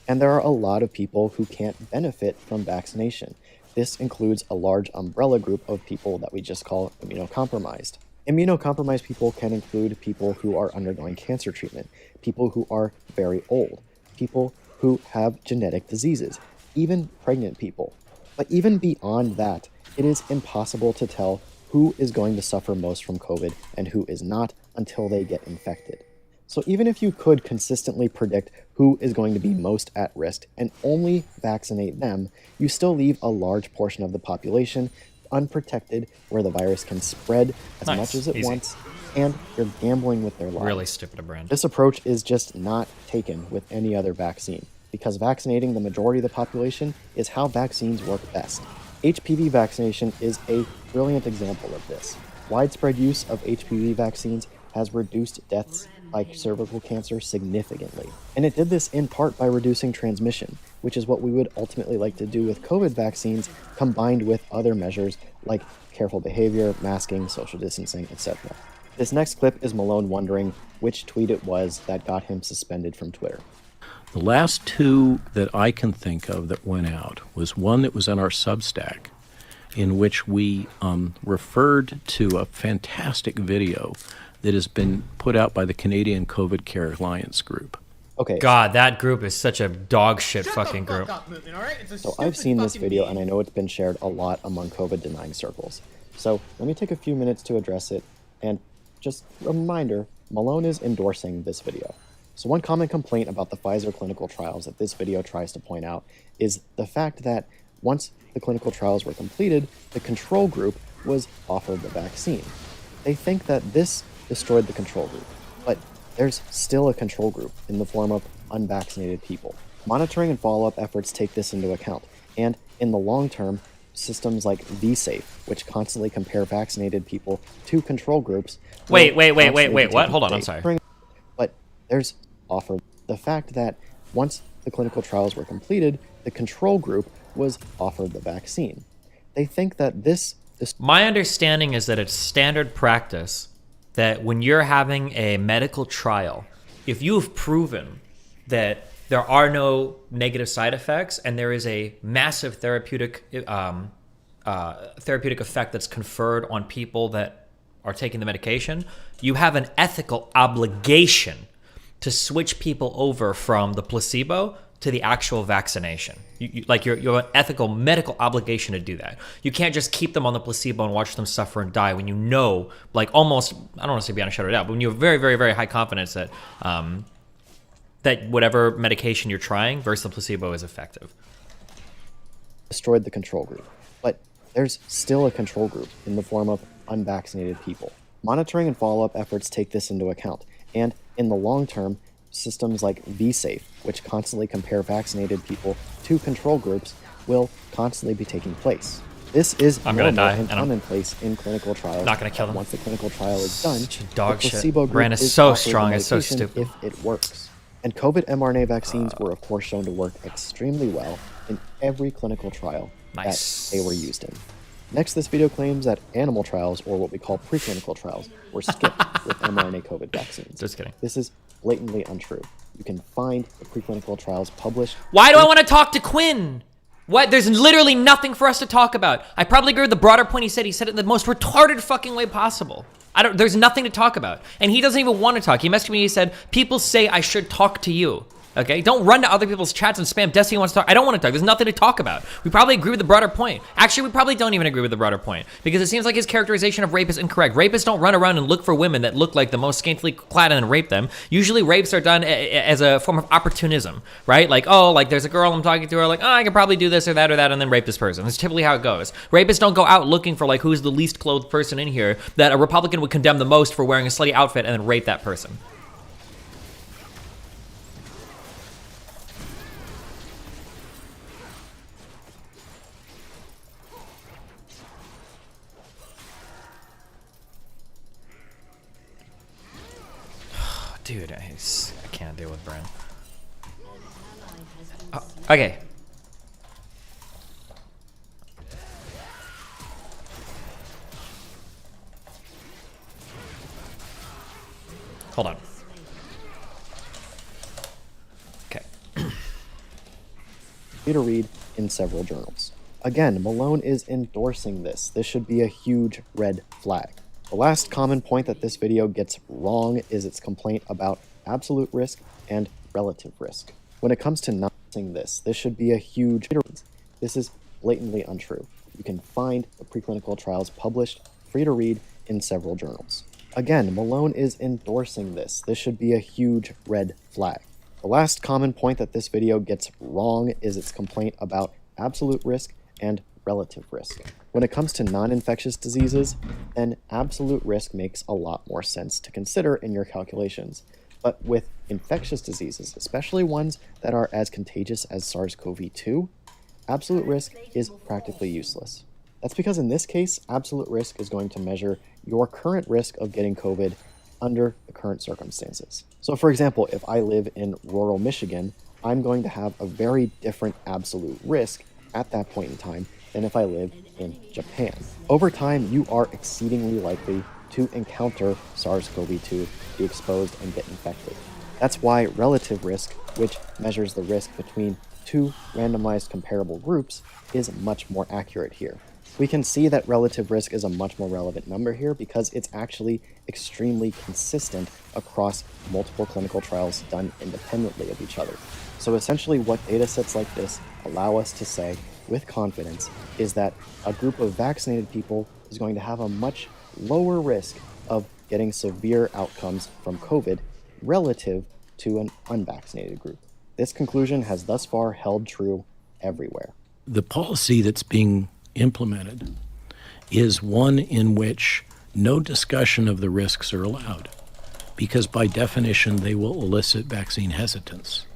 And there are a lot of people who can't benefit from vaccination. This includes a large umbrella group of people that we just call immunocompromised. Immunocompromised people can include people who are undergoing cancer treatment, people who are very old, people who have genetic diseases, even pregnant people. But even beyond that, it is impossible to tell who is going to suffer most from COVID and who is not until they get infected. So even if you could consistently predict who is going to be most at risk and only vaccinate them, you still leave a large portion of the population unprotected where the virus can spread as much as it wants, and you're gambling with their lives. Really stupid a brand. This approach is just not taken with any other vaccine, because vaccinating the majority of the population is how vaccines work best. HPV vaccination is a brilliant example of this. Widespread use of HPV vaccines has reduced deaths like cervical cancer significantly. And it did this in part by reducing transmission, which is what we would ultimately like to do with COVID vaccines combined with other measures like careful behavior, masking, social distancing, etc. This next clip is Malone wondering which tweet it was that got him suspended from Twitter. The last two that I can think of that went out was one that was in our Substack, in which we referred to a fantastic video that has been put out by the Canadian COVID Care Alliance group. Okay. God, that group is such a dog shit fucking group. So I've seen this video and I know it's been shared a lot among COVID denying circles. So let me take a few minutes to address it, and just a reminder, Malone is endorsing this video. So one common complaint about the Pfizer clinical trials that this video tries to point out is the fact that once the clinical trials were completed, the control group was offered the vaccine. They think that this destroyed the control group, but there's still a control group in the form of unvaccinated people. Monitoring and follow-up efforts take this into account, and in the long term, systems like VSafe, which constantly compare vaccinated people to control groups. Wait, what? Hold on, I'm sorry. But there's offered the fact that once the clinical trials were completed, the control group was offered the vaccine. They think that this... My understanding is that it's standard practice that when you're having a medical trial, if you have proven that there are no negative side effects and there is a massive therapeutic effect that's conferred on people that are taking the medication, you have an ethical obligation to switch people over from the placebo to the actual vaccination. You have an ethical medical obligation to do that. You can't just keep them on the placebo and watch them suffer and die when you know, like almost, I don't want to say beyond a shadow of a doubt, but when you have very, very, very high confidence that that whatever medication you're trying versus the placebo is effective. Destroyed the control group, but there's still a control group in the form of unvaccinated people. Monitoring and follow-up efforts take this into account, and in the long term, systems like VSafe, which constantly compare vaccinated people to control groups, will constantly be taking place. This is normal and commonplace in clinical trials. Not gonna kill them. Once the clinical trial is done, such a dog the placebo shit. group Brand is is so offered strong, the it's so medication stupid. if it works. And COVID mRNA vaccines were of course shown to work extremely well in every clinical trial that they were used in. Next, this video claims that animal trials, or what we call preclinical trials, were skipped with mRNA COVID vaccines. Just kidding. This is blatantly untrue. You can find the preclinical trials published. Why do I want to talk to Quinn? What? There's literally nothing for us to talk about. I probably agree with the broader point he said. He said it in the most retarded fucking way possible. There's nothing to talk about. And he doesn't even want to talk. He messaged me and he said, people say I should talk to you. Okay, don't run to other people's chats and spam. Destiny wants to talk. I don't want to talk. There's nothing to talk about. We probably agree with the broader point. Actually, we probably don't even agree with the broader point because it seems like his characterization of rape is incorrect. Rapists don't run around and look for women that look like the most scantily clad and rape them. Usually, rapes are done as a form of opportunism, right? Like, oh, like there's a girl I'm talking to, or like, oh, I can probably do this or that, and then rape this person. That's typically how it goes. Rapists don't go out looking for like who's the least clothed person in here that a Republican would condemn the most for wearing a slutty outfit and then rape that person. Dude, I can't deal with Bran. Oh, okay. Hold on. Okay. To read in several journals. Again, Malone is endorsing this. This should be a huge red flag. The last common point that this video gets wrong is its complaint about absolute risk and relative risk. When it comes to This should be a huge... This is blatantly untrue. You can find the preclinical trials published, free to read, in several journals. Again, Malone is endorsing this. This should be a huge red flag. The last common point that this video gets wrong is its complaint about absolute risk and relative risk. When it comes to non-infectious diseases, then absolute risk makes a lot more sense to consider in your calculations. But with infectious diseases, especially ones that are as contagious as SARS-CoV-2, absolute risk is practically useless. That's because in this case, absolute risk is going to measure your current risk of getting COVID under the current circumstances. So for example, if I live in rural Michigan, I'm going to have a very different absolute risk at that point in time than if I live in Japan. Over time, you are exceedingly likely to encounter SARS-CoV-2, be exposed, and get infected. That's why relative risk, which measures the risk between two randomized comparable groups, is much more accurate here. We can see that relative risk is a much more relevant number here because it's actually extremely consistent across multiple clinical trials done independently of each other. So essentially what datasets like this allow us to say with confidence is that a group of vaccinated people is going to have a much lower risk of getting severe outcomes from COVID relative to an unvaccinated group. This conclusion has thus far held true everywhere. The policy that's being implemented is one in which no discussion of the risks are allowed, because by definition they will elicit vaccine hesitance.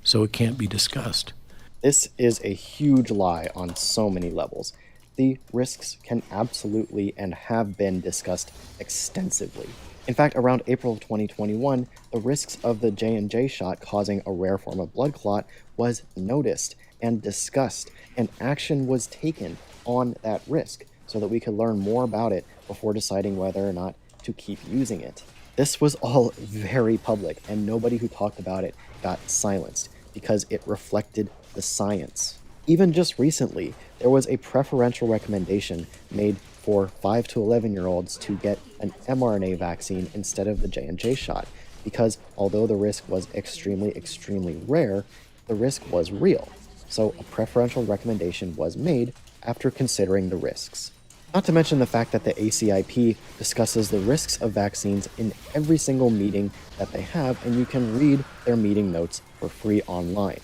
So it can't be discussed. This is a huge lie on so many levels. The risks can absolutely and have been discussed extensively. In fact, around April of 2021, the risks of the J&J shot causing a rare form of blood clot was noticed and discussed, and action was taken on that risk so that we could learn more about it before deciding whether or not to keep using it. This was all very public, and nobody who talked about it got silenced because it reflected the science. Even just recently, there was a preferential recommendation made for 5 to 11-year-olds to get an mRNA vaccine instead of the J&J shot, because although the risk was extremely rare, the risk was real. So a preferential recommendation was made after considering the risks. Not to mention the fact that the ACIP discusses the risks of vaccines in every single meeting that they have, and you can read their meeting notes for free online.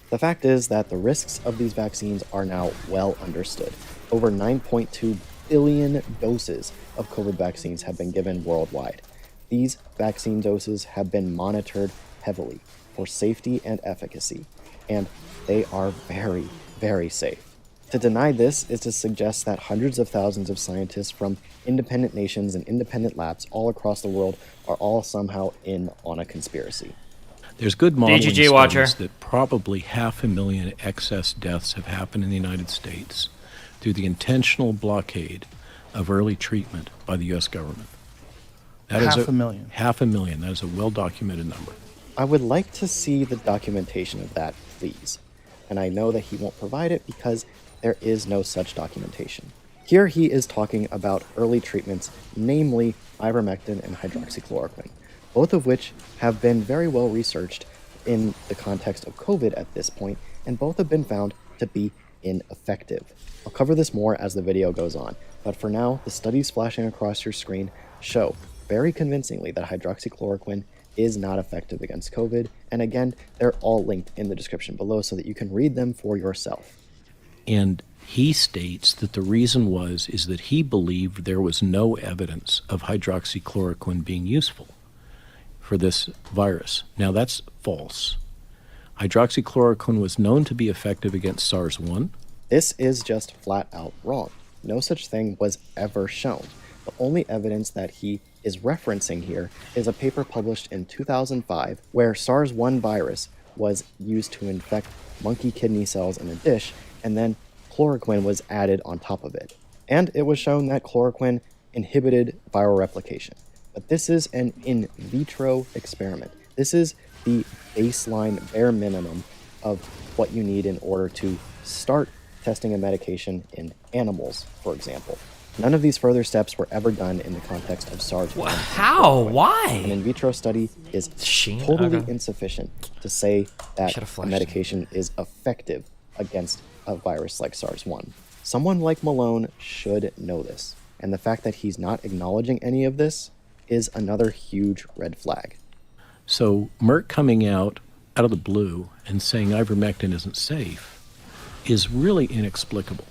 The fact is that the risks of these vaccines are now well understood. Over 9.2 billion doses of COVID vaccines have been given worldwide. These vaccine doses have been monitored heavily for safety and efficacy, and they are very, very safe. To deny this is to suggest that hundreds of thousands of scientists from independent nations and independent labs all across the world are all somehow in on a conspiracy. There's good modeling DGG watcher. studies that probably 500,000 excess deaths have happened in the United States through the intentional blockade of early treatment by the U.S. government. That is 500,000. 500,000. That is a well-documented number. I would like to see the documentation of that, please. And I know that he won't provide it because there is no such documentation. Here he is talking about early treatments, namely ivermectin and hydroxychloroquine, both of which have been very well researched in the context of COVID at this point, and both have been found to be ineffective. I'll cover this more as the video goes on, but for now, the studies flashing across your screen show very convincingly that hydroxychloroquine is not effective against COVID, and again, they're all linked in the description below so that you can read them for yourself. And he states that the reason is that he believed there was no evidence of hydroxychloroquine being useful for this virus. Now that's false. Hydroxychloroquine was known to be effective against SARS-1. This is just flat out wrong. No such thing was ever shown. The only evidence that he is referencing here is a paper published in 2005 where SARS-1 virus was used to infect monkey kidney cells in a dish, and then chloroquine was added on top of it. And it was shown that chloroquine inhibited viral replication. But this is an in vitro experiment. This is the baseline bare minimum of what you need in order to start testing a medication in animals, for example. None of these further steps were ever done in the context of SARS-CoV. How? Why? An in vitro study is totally insufficient to say that a flashed medication is effective against a virus like SARS-1. Someone like Malone should know this, and the fact that he's not acknowledging any of this is another huge red flag. So Merck coming out of the blue and saying ivermectin isn't safe is really inexplicable.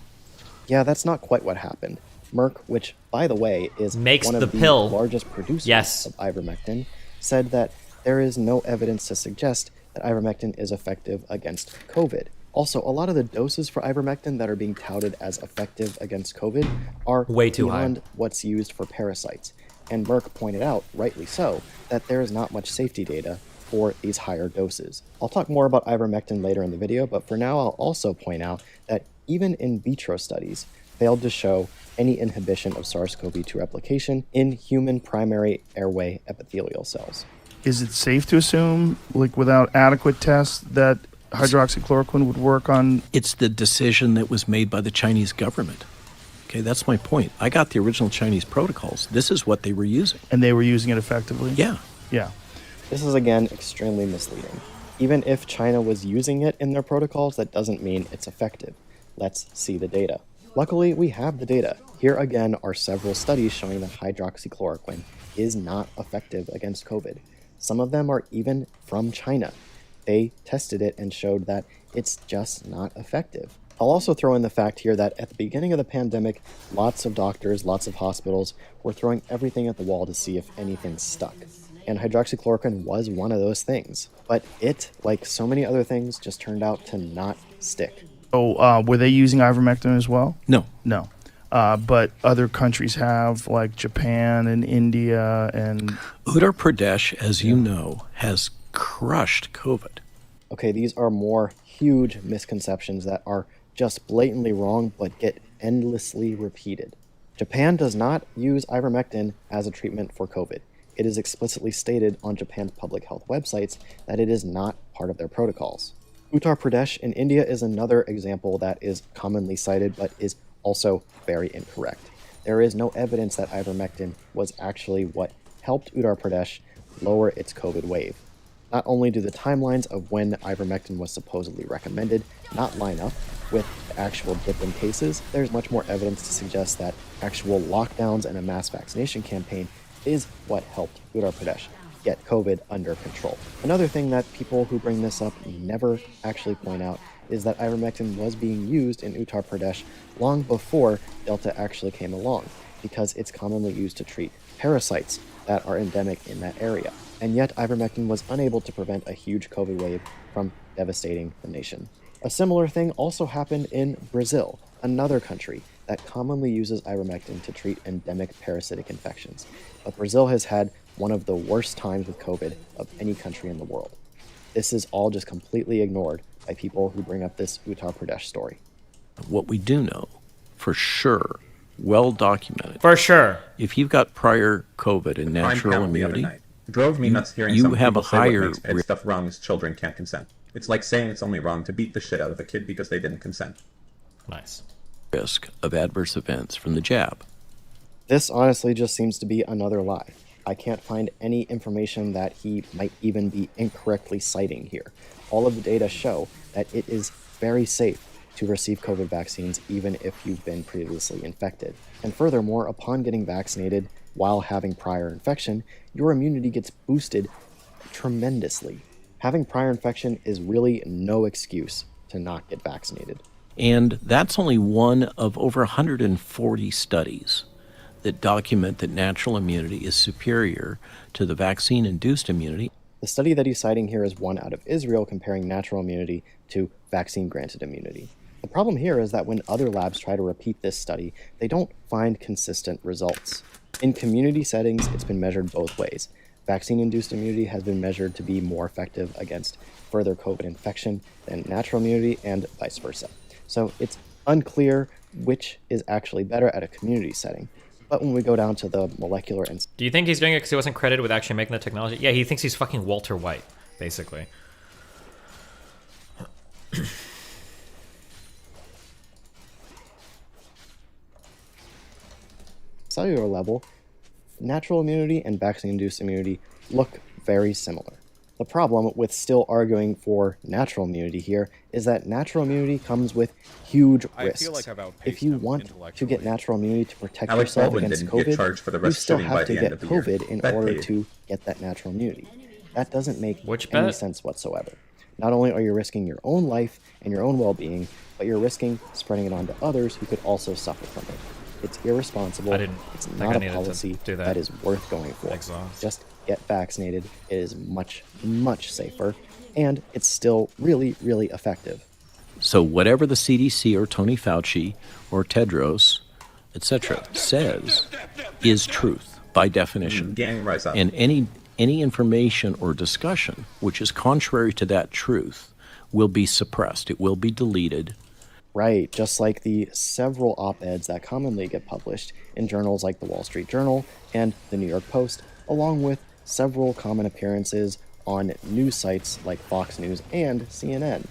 Yeah, that's not quite what happened. Merck, which, by the way, is Makes one of the the pill. largest producers Yes. of ivermectin, said that there is no evidence to suggest that ivermectin is effective against COVID. Also, a lot of the doses for ivermectin that are being touted as effective against COVID are way too beyond high. what's used for parasites. And Merck pointed out, rightly so, that there is not much safety data for these higher doses. I'll talk more about ivermectin later in the video, but for now I'll also point out that even in vitro studies failed to show any inhibition of SARS-CoV-2 replication in human primary airway epithelial cells. Is it safe to assume, like without adequate tests, that hydroxychloroquine would work on... It's the decision that was made by the Chinese government. Okay, that's my point. I got the original Chinese protocols. This is what they were using. And they were using it effectively? Yeah. Yeah. This is, again, extremely misleading. Even if China was using it in their protocols, that doesn't mean it's effective. Let's see the data. Luckily, we have the data. Here again are several studies showing that hydroxychloroquine is not effective against COVID. Some of them are even from China. They tested it and showed that it's just not effective. I'll also throw in the fact here that at the beginning of the pandemic, lots of doctors, lots of hospitals were throwing everything at the wall to see if anything stuck. And hydroxychloroquine was one of those things. But it, like so many other things, just turned out to not stick. Oh, were they using ivermectin as well? No. No. But other countries have, like Japan and India and... Uttar Pradesh, as you know, has crushed COVID. Okay, these are more huge misconceptions that are just blatantly wrong but get endlessly repeated. Japan does not use ivermectin as a treatment for COVID. It is explicitly stated on Japan's public health websites that it is not part of their protocols. Uttar Pradesh in India is another example that is commonly cited but is also very incorrect. There is no evidence that ivermectin was actually what helped Uttar Pradesh lower its COVID wave. Not only do the timelines of when ivermectin was supposedly recommended not line up with the actual dip in cases, there's much more evidence to suggest that actual lockdowns and a mass vaccination campaign is what helped Uttar Pradesh get COVID under control. Another thing that people who bring this up never actually point out is that ivermectin was being used in Uttar Pradesh long before Delta actually came along, because it's commonly used to treat parasites that are endemic in that area. And yet ivermectin was unable to prevent a huge COVID wave from devastating the nation. A similar thing also happened in Brazil, another country that commonly uses ivermectin to treat endemic parasitic infections. But Brazil has had one of the worst times with COVID of any country in the world. This is all just completely ignored by people who bring up this Uttar Pradesh story. What we do know, for sure, well documented. For sure. If you've got prior COVID and natural immunity, It drove me nuts hearing you some have people a say what higher makes bad stuff wrong is children can't consent. It's like saying it's only wrong to beat the shit out of a kid because they didn't consent. Nice. Risk of adverse events from the jab. This honestly just seems to be another lie. I can't find any information that he might even be incorrectly citing here. All of the data show that it is very safe to receive COVID vaccines even if you've been previously infected. And furthermore, upon getting vaccinated while having prior infection, your immunity gets boosted tremendously. Having prior infection is really no excuse to not get vaccinated. And that's only one of over 140 studies that document that natural immunity is superior to the vaccine-induced immunity. The study that he's citing here is one out of Israel comparing natural immunity to vaccine-granted immunity. The problem here is that when other labs try to repeat this study, they don't find consistent results. In community settings, it's been measured both ways. Vaccine-induced immunity has been measured to be more effective against further COVID infection than natural immunity, and vice versa. So it's unclear which is actually better at a community setting. But when we go down to the molecular and... Do you think he's doing it because he wasn't credited with actually making the technology? Yeah, he thinks he's fucking Walter White, basically. cellular level, natural immunity and vaccine-induced immunity look very similar. The problem with still arguing for natural immunity here is that natural immunity comes with huge risks. I feel like I've outpaced If you him want to intellectually. get natural immunity to protect Alex yourself Baldwin against didn't get charged for the COVID, you rest still shooting by have to the end get of the year. COVID in Bet order paid. to get that natural immunity. That doesn't make Which any bet? sense whatsoever. Not only are you risking your own life and your own well-being, but you're risking spreading it on to others who could also suffer from it. It's irresponsible. I didn't It's think not I a needed to policy do that. that is worth going for. Exhaust. Just get vaccinated. It is much, much safer, and it's still really, really effective. So whatever the CDC or Tony Fauci or Tedros, etc., says is truth by definition. Gang, rise up. And any information or discussion which is contrary to that truth will be suppressed. It will be deleted. Right, just like the several op-eds that commonly get published in journals like the Wall Street Journal and the New York Post, along with several common appearances on news sites like Fox News and CNN.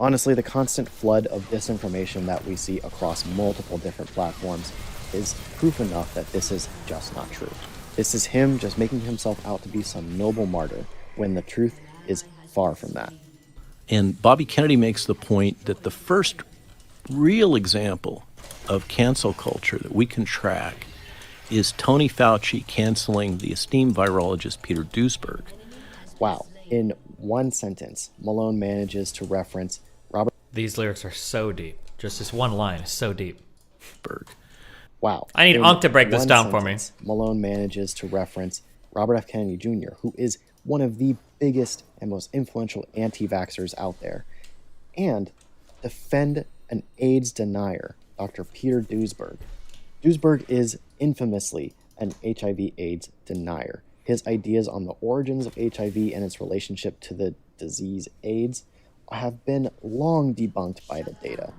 Honestly, the constant flood of disinformation that we see across multiple different platforms is proof enough that this is just not true. This is him just making himself out to be some noble martyr, when the truth is far from that. And Bobby Kennedy makes the point that the first real example of cancel culture that we can track is Tony Fauci canceling the esteemed virologist Peter Duesberg. Wow. In one sentence, Malone manages to reference Robert... These lyrics are so deep. Just this one line is so deep. Wow. I need In Unc to break this one down for me. sentence, Malone manages to reference Robert F. Kennedy Jr., who is one of the biggest and most influential anti-vaxxers out there, and defend an AIDS denier, Dr. Peter Duesberg. Duesberg is infamously an HIV/AIDS denier. His ideas on the origins of HIV and its relationship to the disease AIDS have been long debunked by the data.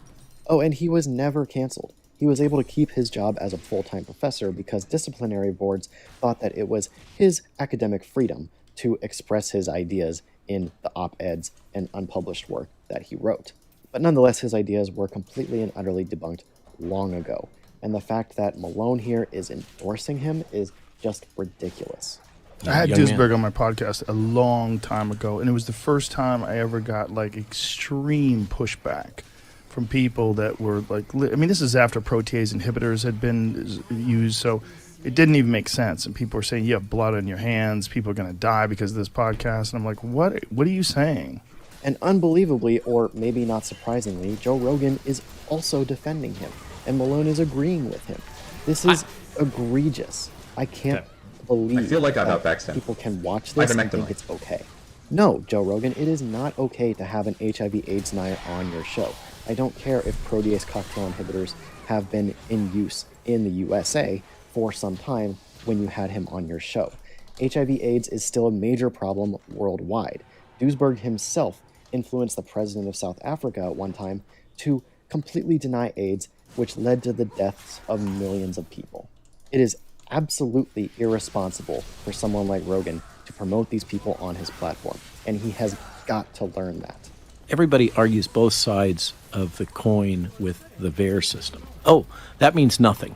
Oh, and he was never canceled. He was able to keep his job as a full-time professor because disciplinary boards thought that it was his academic freedom to express his ideas in the op-eds and unpublished work that he wrote. But nonetheless, his ideas were completely and utterly debunked long ago. And the fact that Malone here is endorsing him is just ridiculous. I had Duesberg on my podcast a long time ago, and it was the first time I ever got like extreme pushback from people that were like, I mean, this is after protease inhibitors had been used, so it didn't even make sense. And people were saying, you have blood on your hands, people are going to die because of this podcast. And I'm like, what are you saying? And unbelievably, or maybe not surprisingly, Joe Rogan is also defending him, and Malone is agreeing with him. This is egregious. I can't believe I feel like I've that outvaxxed him. people can watch this and think it's okay. No, Joe Rogan, it is not okay to have an HIV/AIDS denier on your show. I don't care if protease cocktail inhibitors have been in use in the USA for some time when you had him on your show. HIV/AIDS is still a major problem worldwide. Duesberg himself influenced the president of South Africa at one time to completely deny AIDS, which led to the deaths of millions of people. It is absolutely irresponsible for someone like Rogan to promote these people on his platform, and he has got to learn that. Everybody argues both sides of the coin with the VAERS system. Oh, that means nothing.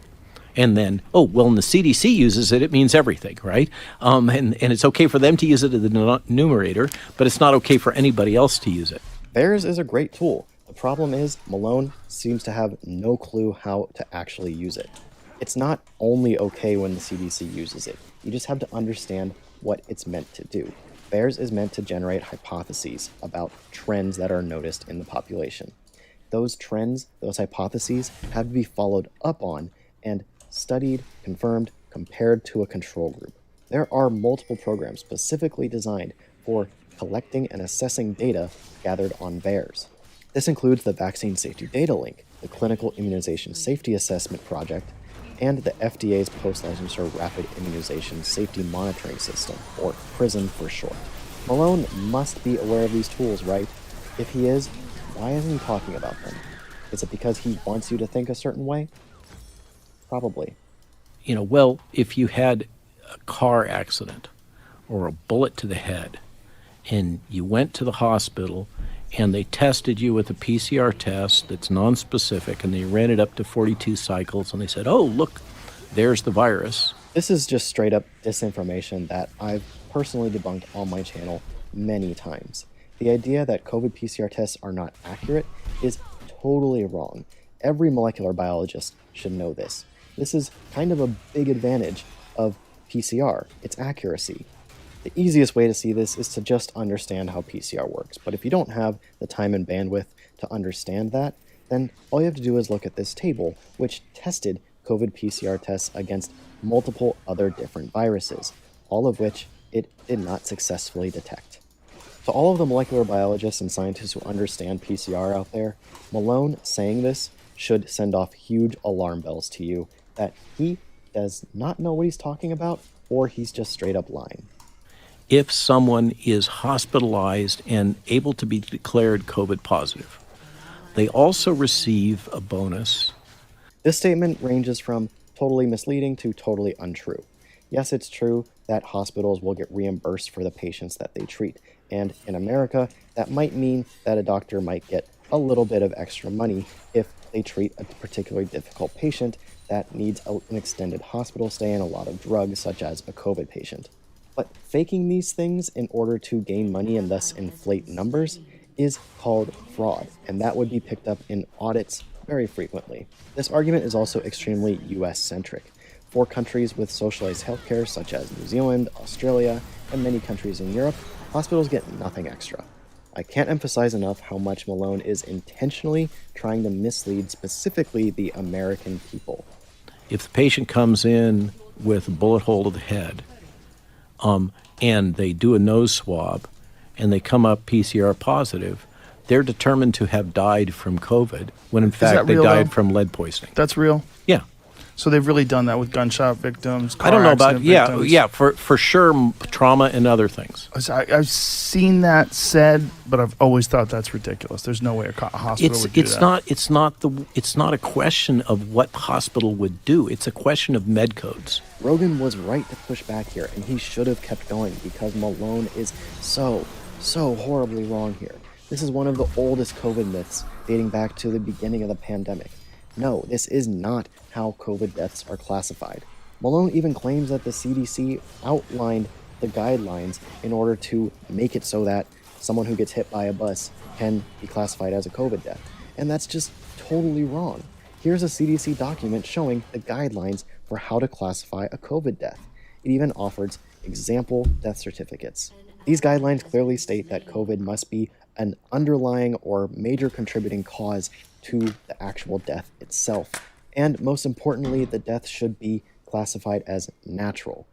And then, oh, well, when the CDC uses it, it means everything, right? And it's okay for them to use it as the numerator, but it's not okay for anybody else to use it. VAERS is a great tool. The problem is Malone seems to have no clue how to actually use it. It's not only okay when the CDC uses it. You just have to understand what it's meant to do. VAERS is meant to generate hypotheses about trends that are noticed in the population. Those trends, those hypotheses, have to be followed up on and studied, confirmed, compared to a control group. There are multiple programs specifically designed for collecting and assessing data gathered on VAERS. This includes the Vaccine Safety Data Link, the Clinical Immunization Safety Assessment Project, and the FDA's Post-Licensure Rapid Immunization Safety Monitoring System, or PRISM for short. Malone must be aware of these tools, right? If he is, why isn't he talking about them? Is it because he wants you to think a certain way? Probably. You know, well, if you had a car accident or a bullet to the head and you went to the hospital and they tested you with a PCR test that's nonspecific and they ran it up to 42 cycles and they said, oh, look, there's the virus. This is just straight up disinformation that I've personally debunked on my channel many times. The idea that COVID PCR tests are not accurate is totally wrong. Every molecular biologist should know this. This is kind of a big advantage of PCR, its accuracy. The easiest way to see this is to just understand how PCR works, but if you don't have the time and bandwidth to understand that, then all you have to do is look at this table, which tested COVID PCR tests against multiple other different viruses, all of which it did not successfully detect. To all of the molecular biologists and scientists who understand PCR out there, Malone saying this should send off huge alarm bells to you that he does not know what he's talking about, or he's just straight up lying. If someone is hospitalized and able to be declared COVID positive, they also receive a bonus. This statement ranges from totally misleading to totally untrue. Yes, it's true that hospitals will get reimbursed for the patients that they treat, and in America, that might mean that a doctor might get a little bit of extra money if they treat a particularly difficult patient that needs an extended hospital stay and a lot of drugs, such as a COVID patient. But faking these things in order to gain money and thus inflate numbers is called fraud, and that would be picked up in audits very frequently. This argument is also extremely US-centric. For countries with socialized healthcare, such as New Zealand, Australia, and many countries in Europe, hospitals get nothing extra. I can't emphasize enough how much Malone is intentionally trying to mislead specifically the American people. If the patient comes in with a bullet hole to the head, and they do a nose swab, and they come up PCR positive, they're determined to have died from COVID, when in fact they died from lead poisoning. That's real? Yeah. So they've really done that with gunshot victims, car I don't know about, accident victims. yeah, for sure, trauma and other things. I've seen that said, but I've always thought that's ridiculous. There's no way a hospital would do that. It's not a question of what hospital would do. It's a question of med codes. Rogan was right to push back here, and he should have kept going because Malone is so horribly wrong here. This is one of the oldest COVID myths dating back to the beginning of the pandemic. No, this is not how COVID deaths are classified. Malone even claims that the CDC outlined the guidelines in order to make it so that someone who gets hit by a bus can be classified as a COVID death. And that's just totally wrong. Here's a CDC document showing the guidelines for how to classify a COVID death. It even offers example death certificates. These guidelines clearly state that COVID must be an underlying or major contributing cause to the actual death itself. And most importantly, the death should be classified as natural.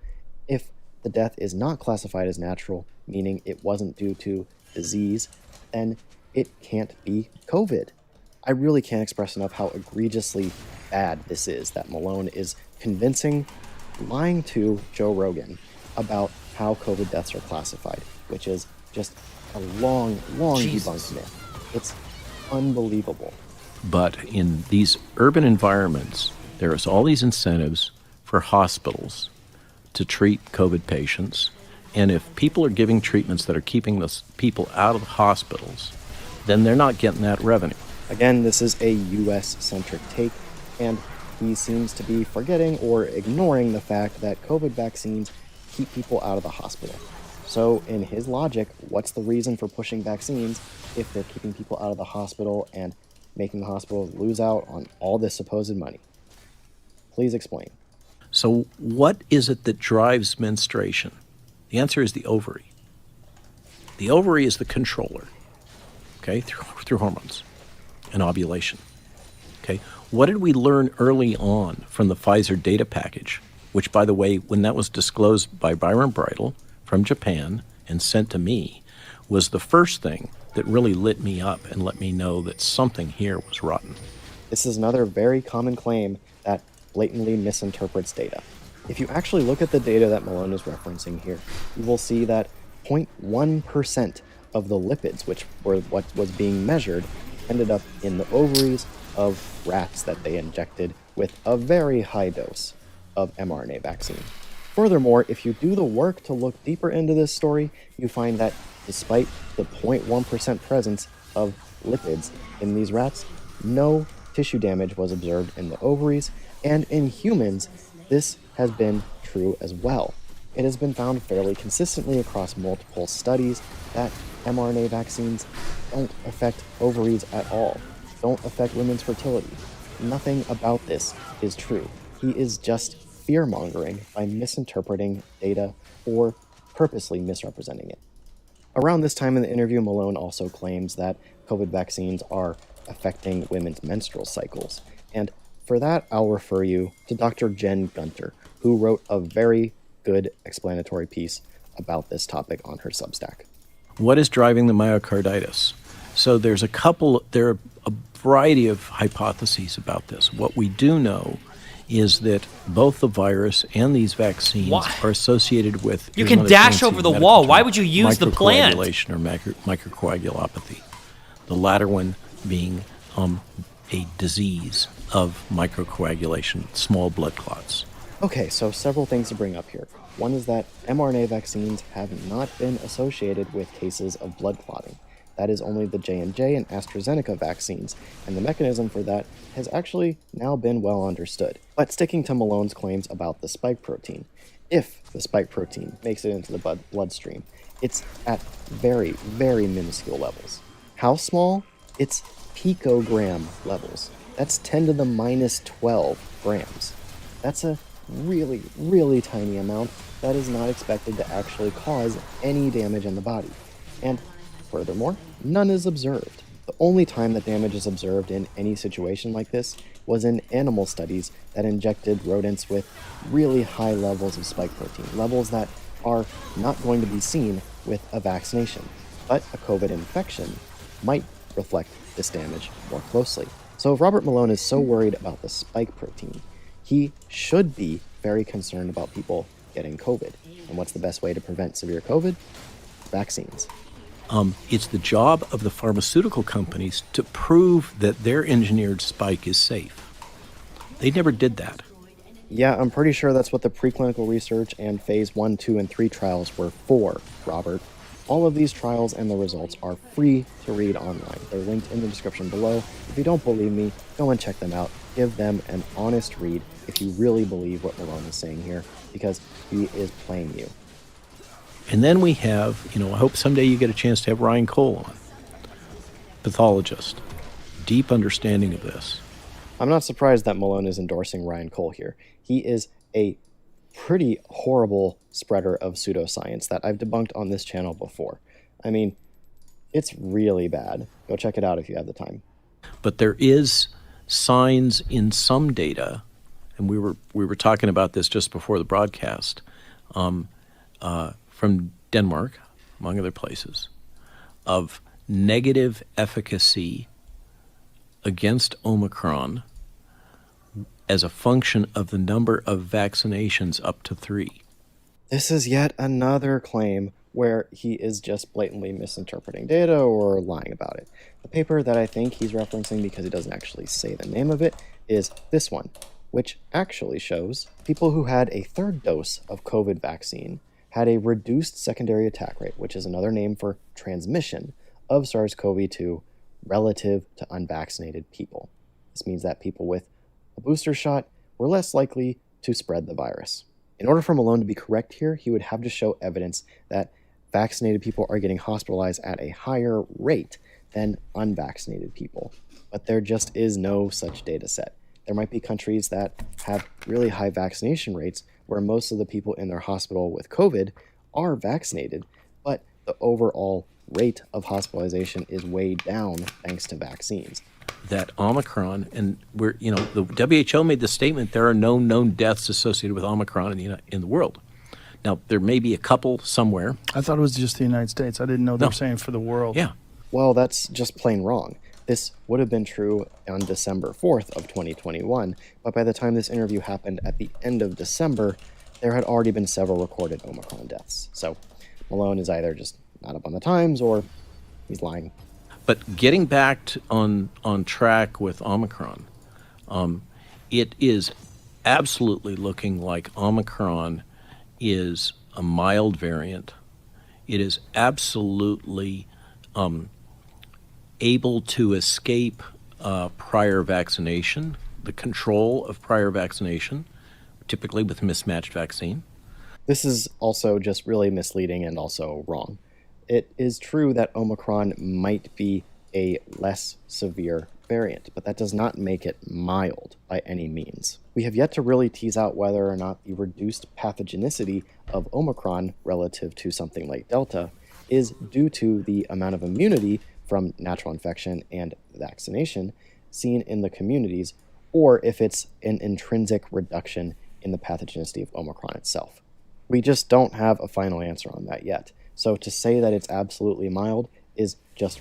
If the death is not classified as natural, meaning it wasn't due to disease, then it can't be COVID. I really can't express enough how egregiously bad this is that Malone is lying to Joe Rogan about how COVID deaths are classified, which is just a long debunked myth. It's unbelievable. But in these urban environments, there is all these incentives for hospitals to treat COVID patients. And if people are giving treatments that are keeping those people out of the hospitals, then they're not getting that revenue. Again, this is a US-centric take, and he seems to be forgetting or ignoring the fact that COVID vaccines keep people out of the hospital. So in his logic, what's the reason for pushing vaccines if they're keeping people out of the hospital and making the hospitals lose out on all this supposed money? Please explain. So what is it that drives menstruation? The answer is the ovary. The ovary is the controller, okay, through hormones and ovulation. Okay, what did we learn early on from the Pfizer data package, which, by the way, when that was disclosed by Byron Bridle from Japan and sent to me, was the first thing that really lit me up and let me know that something here was rotten. This is another very common claim that blatantly misinterprets data. If you actually look at the data that Malone is referencing here, you will see that 0.1% of the lipids, which were what was being measured, ended up in the ovaries of rats that they injected with a very high dose of mRNA vaccine. Furthermore, if you do the work to look deeper into this story, you find that despite the 0.1% presence of lipids in these rats, no tissue damage was observed in the ovaries, and in humans, This has been true as well. It has been found fairly consistently across multiple studies that mRNA vaccines don't affect ovaries at all, don't affect women's fertility. Nothing about this is true. He is just fear-mongering by misinterpreting data or purposely misrepresenting it. Around this time in the interview, Malone also claims that COVID vaccines are affecting women's menstrual cycles. And for that, I'll refer you to Dr. Jen Gunter, who wrote a very good explanatory piece about this topic on her Substack. What is driving the myocarditis? So there are a variety of hypotheses about this. What we do know is that both the virus and these vaccines are associated with... You can dash over the wall. Why would you use the plant? Microcoagulation or microcoagulopathy. The latter one being a disease of microcoagulation, small blood clots. Okay, so several things to bring up here. One is that mRNA vaccines have not been associated with cases of blood clotting. That is only the J&J and AstraZeneca vaccines, and the mechanism for that has actually now been well understood. But sticking to Malone's claims about the spike protein, if the spike protein makes it into the bloodstream, it's at very, very minuscule levels. How small? It's picogram levels. That's 10 to the minus 12 grams. That's a really, really tiny amount that is not expected to actually cause any damage in the body. And furthermore, none is observed. The only time that damage is observed in any situation like this was in animal studies that injected rodents with really high levels of spike protein, levels that are not going to be seen with a vaccination. But a COVID infection might reflect this damage more closely. So if Robert Malone is so worried about the spike protein, he should be very concerned about people getting COVID. And what's the best way to prevent severe COVID? Vaccines. It's the job of the pharmaceutical companies to prove that their engineered spike is safe. They never did that. Yeah, I'm pretty sure that's what the preclinical research and phase 1, 2, and 3 trials were for, Robert. All of these trials and the results are free to read online. They're linked in the description below. If you don't believe me, go and check them out. Give them an honest read if you really believe what Malone is saying here, because he is playing you. And then we have, I hope someday you get a chance to have Ryan Cole on. Pathologist. Deep understanding of this. I'm not surprised that Malone is endorsing Ryan Cole here. He is a pretty horrible spreader of pseudoscience that I've debunked on this channel before. I mean, it's really bad. Go check it out if you have the time. But there is signs in some data, and we were talking about this just before the broadcast, from Denmark, among other places, of negative efficacy against Omicron as a function of the number of vaccinations up to 3. This is yet another claim where he is just blatantly misinterpreting data or lying about it. The paper that I think he's referencing, because he doesn't actually say the name of it, is this one, which actually shows people who had a third dose of COVID vaccine had a reduced secondary attack rate, which is another name for transmission of SARS-CoV-2 relative to unvaccinated people. This means that people with a booster shot were less likely to spread the virus. In order for Malone to be correct here, he would have to show evidence that vaccinated people are getting hospitalized at a higher rate than unvaccinated people. But there just is no such data set. There might be countries that have really high vaccination rates where most of the people in their hospital with COVID are vaccinated, but the overall rate of hospitalization is way down thanks to vaccines. That Omicron, and the WHO made the statement there are no known deaths associated with Omicron in the world. Now, there may be a couple somewhere. I thought it was just the United States. I didn't know they were saying for the world. Yeah. Well, that's just plain wrong. This would have been true on December 4th of 2021, but by the time this interview happened at the end of December, there had already been several recorded Omicron deaths. So Malone is either just not up on the times or he's lying. But getting back on track with Omicron, it is absolutely looking like Omicron is a mild variant. It is absolutely able to escape prior vaccination, the control of prior vaccination. typically with mismatched vaccine. This is also just really misleading and also wrong. It is true that Omicron might be a less severe variant, but that does not make it mild by any means. We have yet to really tease out whether or not the reduced pathogenicity of Omicron relative to something like Delta is due to the amount of immunity from natural infection and vaccination seen in the communities, or if it's an intrinsic reduction in the pathogenicity of Omicron itself. We just don't have a final answer on that yet. So to say that it's absolutely mild is just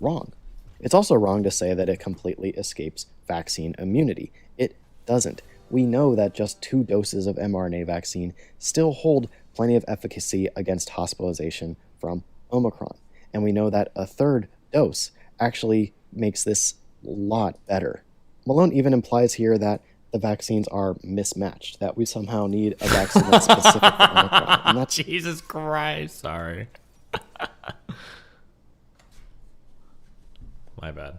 wrong. It's also wrong to say that it completely escapes vaccine immunity. It doesn't. We know that just 2 doses of mRNA vaccine still hold plenty of efficacy against hospitalization from Omicron. And we know that a 3rd dose actually makes this a lot better. Malone even implies here that the vaccines are mismatched, that we somehow need a vaccine that's specific for Omicron. And that's Jesus Christ. Sorry. My bad.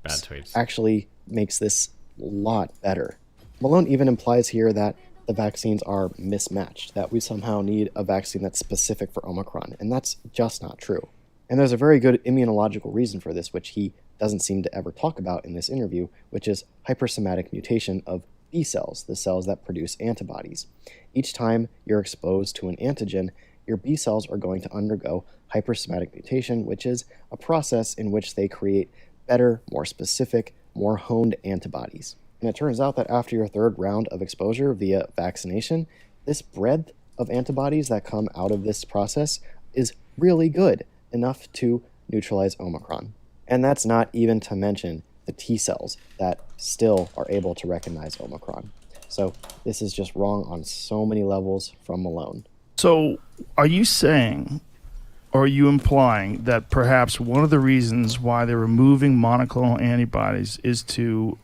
Bad tweets. Actually makes this a lot better. Malone even implies here that the vaccines are mismatched, that we somehow need a vaccine that's specific for Omicron, and that's just not true. And there's a very good immunological reason for this, which he doesn't seem to ever talk about in this interview, which is hypersomatic mutation of B cells, the cells that produce antibodies. Each time you're exposed to an antigen, your B cells are going to undergo hypersomatic mutation, which is a process in which they create better, more specific, more honed antibodies. And it turns out that after your 3rd round of exposure via vaccination, this breadth of antibodies that come out of this process is really good, enough to neutralize Omicron. And that's not even to mention the T cells that still are able to recognize Omicron. So this is just wrong on so many levels from Malone. So are you saying, or are you implying that perhaps one of the reasons why they're removing monoclonal antibodies is to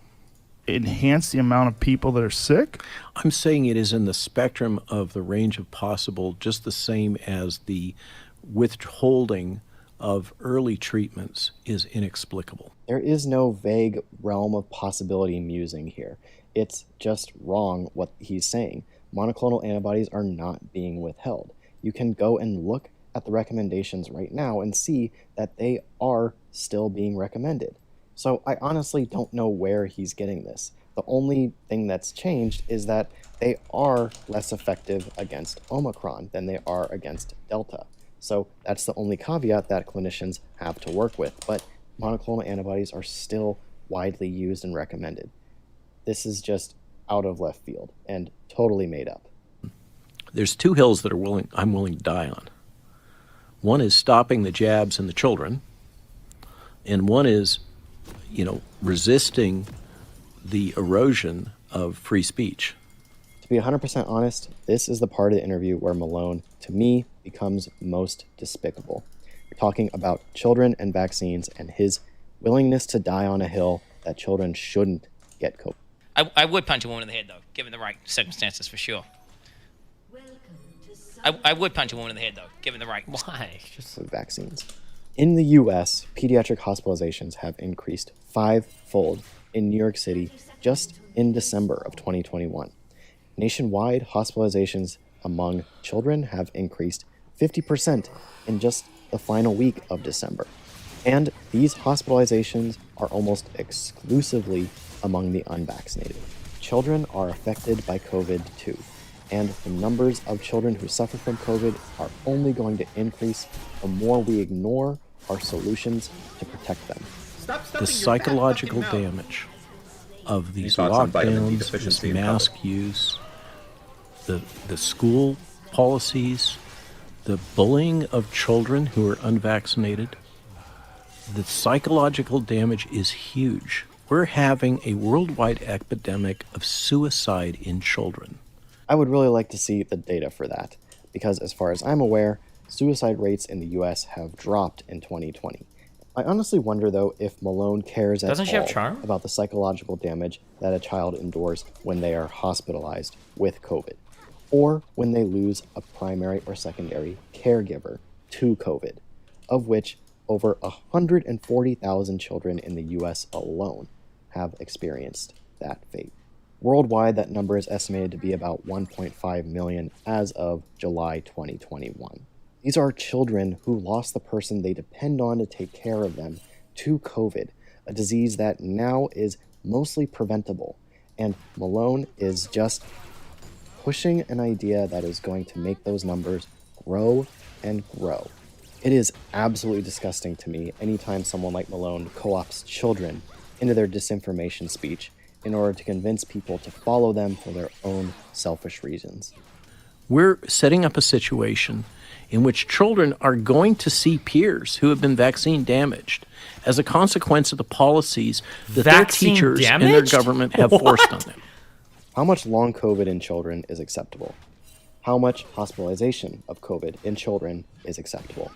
enhance the amount of people that are sick? I'm saying it is in the spectrum of the range of possible, just the same as the withholding of early treatments is inexplicable. There is no vague realm of possibility musing here. It's just wrong what he's saying. Monoclonal antibodies are not being withheld. You can go and look at the recommendations right now and see that they are still being recommended. So I honestly don't know where he's getting this. The only thing that's changed is that they are less effective against Omicron than they are against Delta. So that's the only caveat that clinicians have to work with. But monoclonal antibodies are still widely used and recommended. This is just out of left field and totally made up. There's 2 hills that I'm willing to die on. One is stopping the jabs in the children, and one is, resisting the erosion of free speech. To be 100% honest, this is the part of the interview where Malone, to me, becomes most despicable. We're talking about children and vaccines and his willingness to die on a hill that children shouldn't get COVID. I would punch a woman in the head, though, given the right circumstances, for sure. I would punch a woman in the head, though, given the right... Why? Just vaccines. In the U.S., pediatric hospitalizations have increased 5-fold in New York City just in December of 2021. Nationwide, hospitalizations among children have increased 50% in just the final week of December. And these hospitalizations are almost exclusively among the unvaccinated. Children are affected by COVID too, and the numbers of children who suffer from COVID are only going to increase the more we ignore our solutions to protect them. The psychological damage of these lockdowns, this mask use, the school policies, the bullying of children who are unvaccinated, the psychological damage is huge. We're having a worldwide epidemic of suicide in children. I would really like to see the data for that, because as far as I'm aware, suicide rates in the US have dropped in 2020. I honestly wonder, though, if Malone cares at all about the psychological damage that a child endures when they are hospitalized with COVID, or when they lose a primary or secondary caregiver to COVID, of which over 140,000 children in the US alone have experienced that fate. Worldwide, that number is estimated to be about 1.5 million as of July 2021. These are children who lost the person they depend on to take care of them to COVID, a disease that now is mostly preventable. And Malone is just pushing an idea that is going to make those numbers grow and grow. It is absolutely disgusting to me anytime someone like Malone co-opts children into their disinformation speech in order to convince people to follow them for their own selfish reasons. We're setting up a situation in which children are going to see peers who have been vaccine damaged as a consequence of the policies that their teachers and their government have forced on them. How much long COVID in children is acceptable? How much hospitalization of COVID in children is acceptable?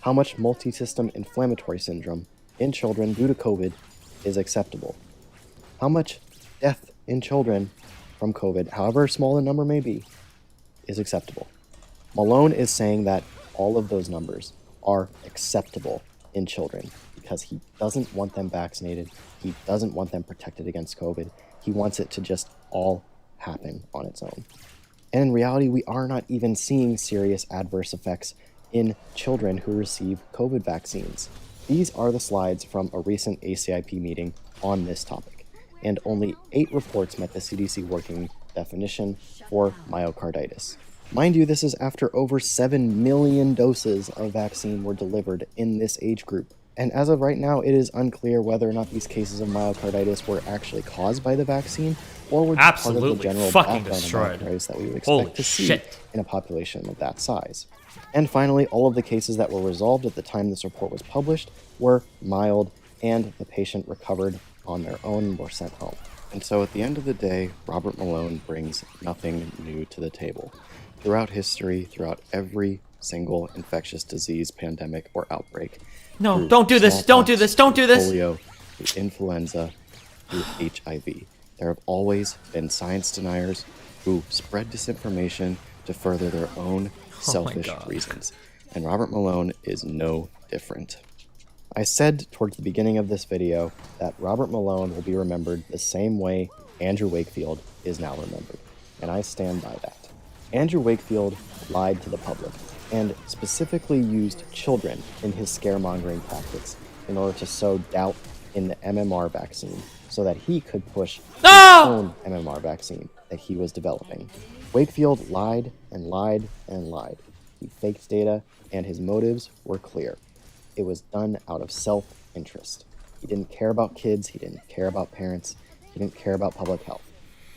How much multi-system inflammatory syndrome in children due to COVID is acceptable? How much death in children from COVID, however small the number may be, is acceptable? Malone is saying that all of those numbers are acceptable in children because he doesn't want them vaccinated. He doesn't want them protected against COVID. He wants it to just all happen on its own. And in reality, we are not even seeing serious adverse effects in children who receive COVID vaccines. These are the slides from a recent ACIP meeting on this topic, and only 8 reports met the CDC working definition for myocarditis. Mind you, this is after over 7 million doses of vaccine were delivered in this age group. And as of right now, it is unclear whether or not these cases of myocarditis were actually caused by the vaccine or were just part of the general background of myocarditis that we would expect to see in a population of that size. And finally, all of the cases that were resolved at the time this report was published were mild, and the patient recovered on their own and were sent home. And so at the end of the day, Robert Malone brings nothing new to the table. Throughout history, throughout every single infectious disease, pandemic, or outbreak. No, don't do this, don't do this, don't do this! Polio, through influenza, through HIV. There have always been science deniers who spread disinformation to further their own selfish reasons. And Robert Malone is no different. I said towards the beginning of this video that Robert Malone will be remembered the same way Andrew Wakefield is now remembered. And I stand by that. Andrew Wakefield lied to the public and specifically used children in his scaremongering tactics in order to sow doubt in the MMR vaccine so that he could push his own MMR vaccine that he was developing. Wakefield lied and lied and lied. He faked data, and his motives were clear. It was done out of self-interest. He didn't care about kids, he didn't care about parents, he didn't care about public health.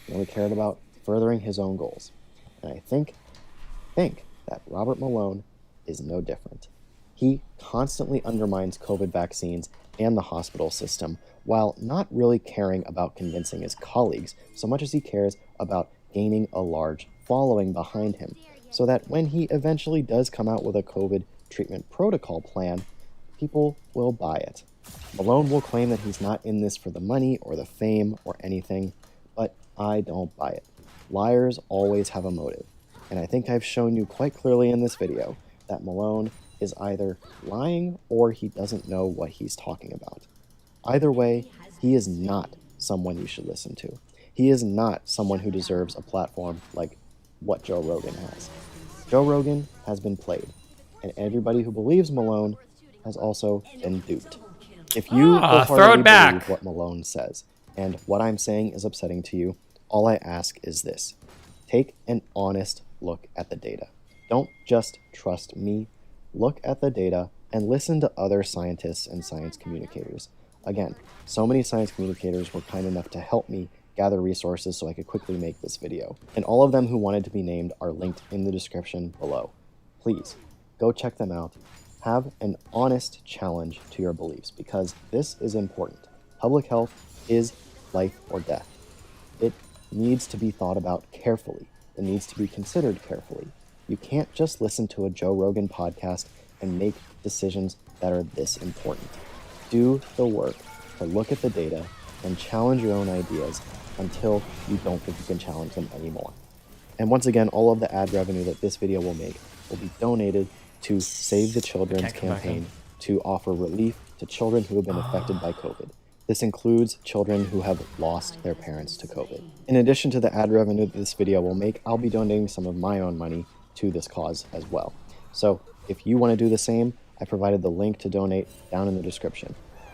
He only cared about furthering his own goals. And I think that Robert Malone is no different. He constantly undermines COVID vaccines and the hospital system while not really caring about convincing his colleagues so much as he cares about gaining a large following behind him, so that when he eventually does come out with a COVID treatment protocol plan, people will buy it. Malone will claim that he's not in this for the money or the fame or anything, but I don't buy it. Liars always have a motive, and I think I've shown you quite clearly in this video that Malone is either lying or he doesn't know what he's talking about. Either way, he is not someone you should listen to. He is not someone who deserves a platform like what Joe Rogan has. Joe Rogan has been played, and everybody who believes Malone has also been duped. If you wholeheartedly believe what Malone says, and what I'm saying is upsetting to you, all I ask is this. Take an honest look at the data. Don't just trust me. Look at the data and listen to other scientists and science communicators. Again, so many science communicators were kind enough to help me gather resources so I could quickly make this video. And all of them who wanted to be named are linked in the description below. Please, go check them out. Have an honest challenge to your beliefs, because this is important. Public health is life or death. It needs to be thought about carefully. It needs to be considered carefully. You can't just listen to a Joe Rogan podcast and make decisions that are this important. Do the work to look at the data and challenge your own ideas until you don't think you can challenge them anymore. And once again, all of the ad revenue that this video will make will be donated to Save the Children's campaign to offer relief to children who have been affected by COVID. This includes children who have lost their parents to COVID. In addition to the ad revenue that this video will make, I'll be donating some of my own money to this cause as well. So if you want to do the same, I provided the link to donate down in the description.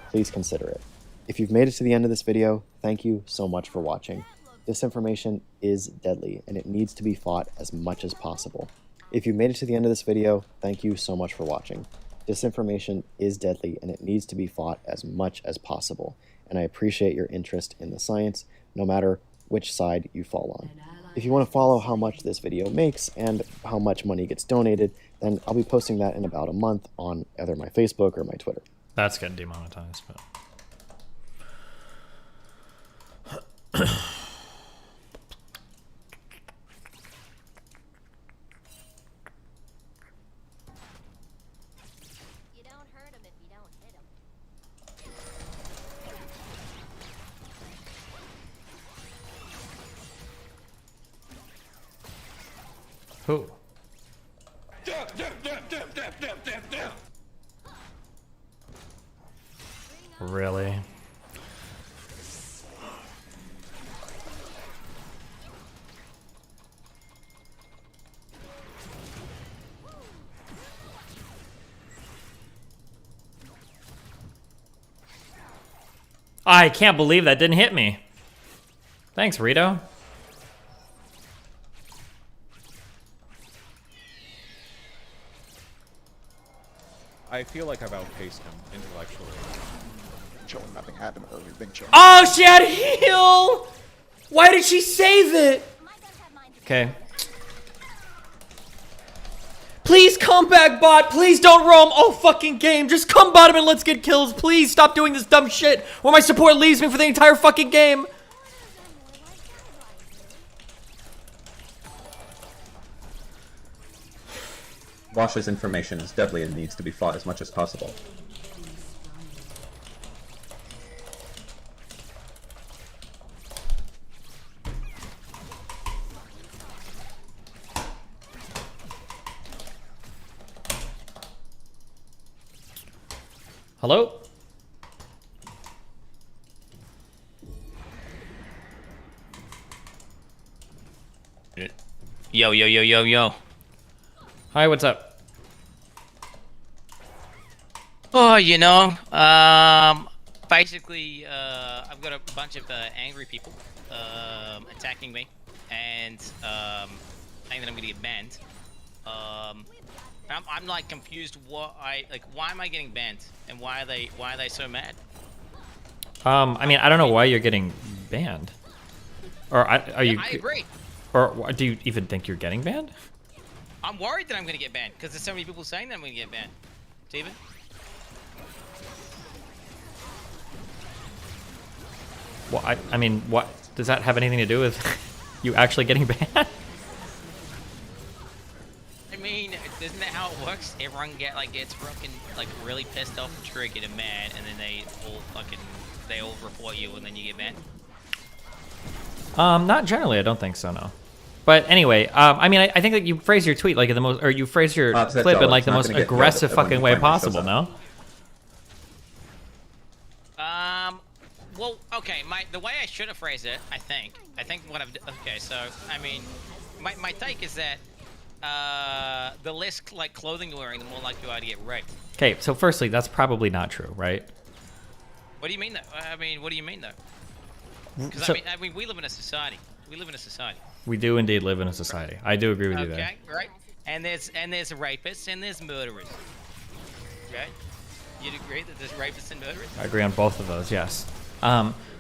Please consider it. If you've made it to the end of this video, thank you so much for watching. Disinformation is deadly, and it needs to be fought as much as possible. If you've made it to the end of this video, thank you so much for watching. Disinformation is deadly, and it needs to be fought as much as possible. And I appreciate your interest in the science, no matter which side you fall on. If you want to follow how much this video makes and how much money gets donated, then I'll be posting that in about a month on either my Facebook or my Twitter. That's getting demonetized, but... Who? Really? I can't believe that didn't hit me. Thanks, Rito. I feel like I've outpaced him intellectually. Chilling, nothing happened earlier. Big chill. Oh, she had heal! Why did she save it? Okay. Please come back, bot. Please don't roam all fucking game. Just come bottom and let's get kills. Please stop doing this dumb shit where my support leaves me for the entire fucking game. Wash's information is deadly and needs to be fought as much as possible. Hello? Yo, yo, yo, yo, yo. Hi, what's up? Oh, you know, basically, I've got a bunch of angry people attacking me and saying that I'm gonna get banned. I'm like confused. Why am I getting banned, and why are they so mad? I mean, I don't know why you're getting banned. Or are you? I agree. Or do you even think you're getting banned? I'm worried that I'm gonna get banned because there's so many people saying that I'm gonna get banned. Steven? Well, I mean, what does that have anything to do with you actually getting banned? I mean, isn't that how it works? Everyone gets fucking really pissed off and triggered and mad, and then they all report you, and then you get banned. Not generally. I don't think so. No. But anyway, I mean, I think that you phrase your tweet like in the most, or you phrase your clip in like the most aggressive fucking way possible. No. Well, okay. The way I should have phrased it, I think what I've okay. So I mean, my take is that the less clothing you're wearing, the more likely you are to get raped. Okay, so firstly, that's probably not true, right? What do you mean though? I mean, what do you mean though? Because So- I mean, we live in a society. We live in a society. We do indeed live in a society. I do agree with you there. Okay, right. And there's rapists and there's murderers. Okay. You'd agree that there's rapists and murderers? I agree on both of those. Yes.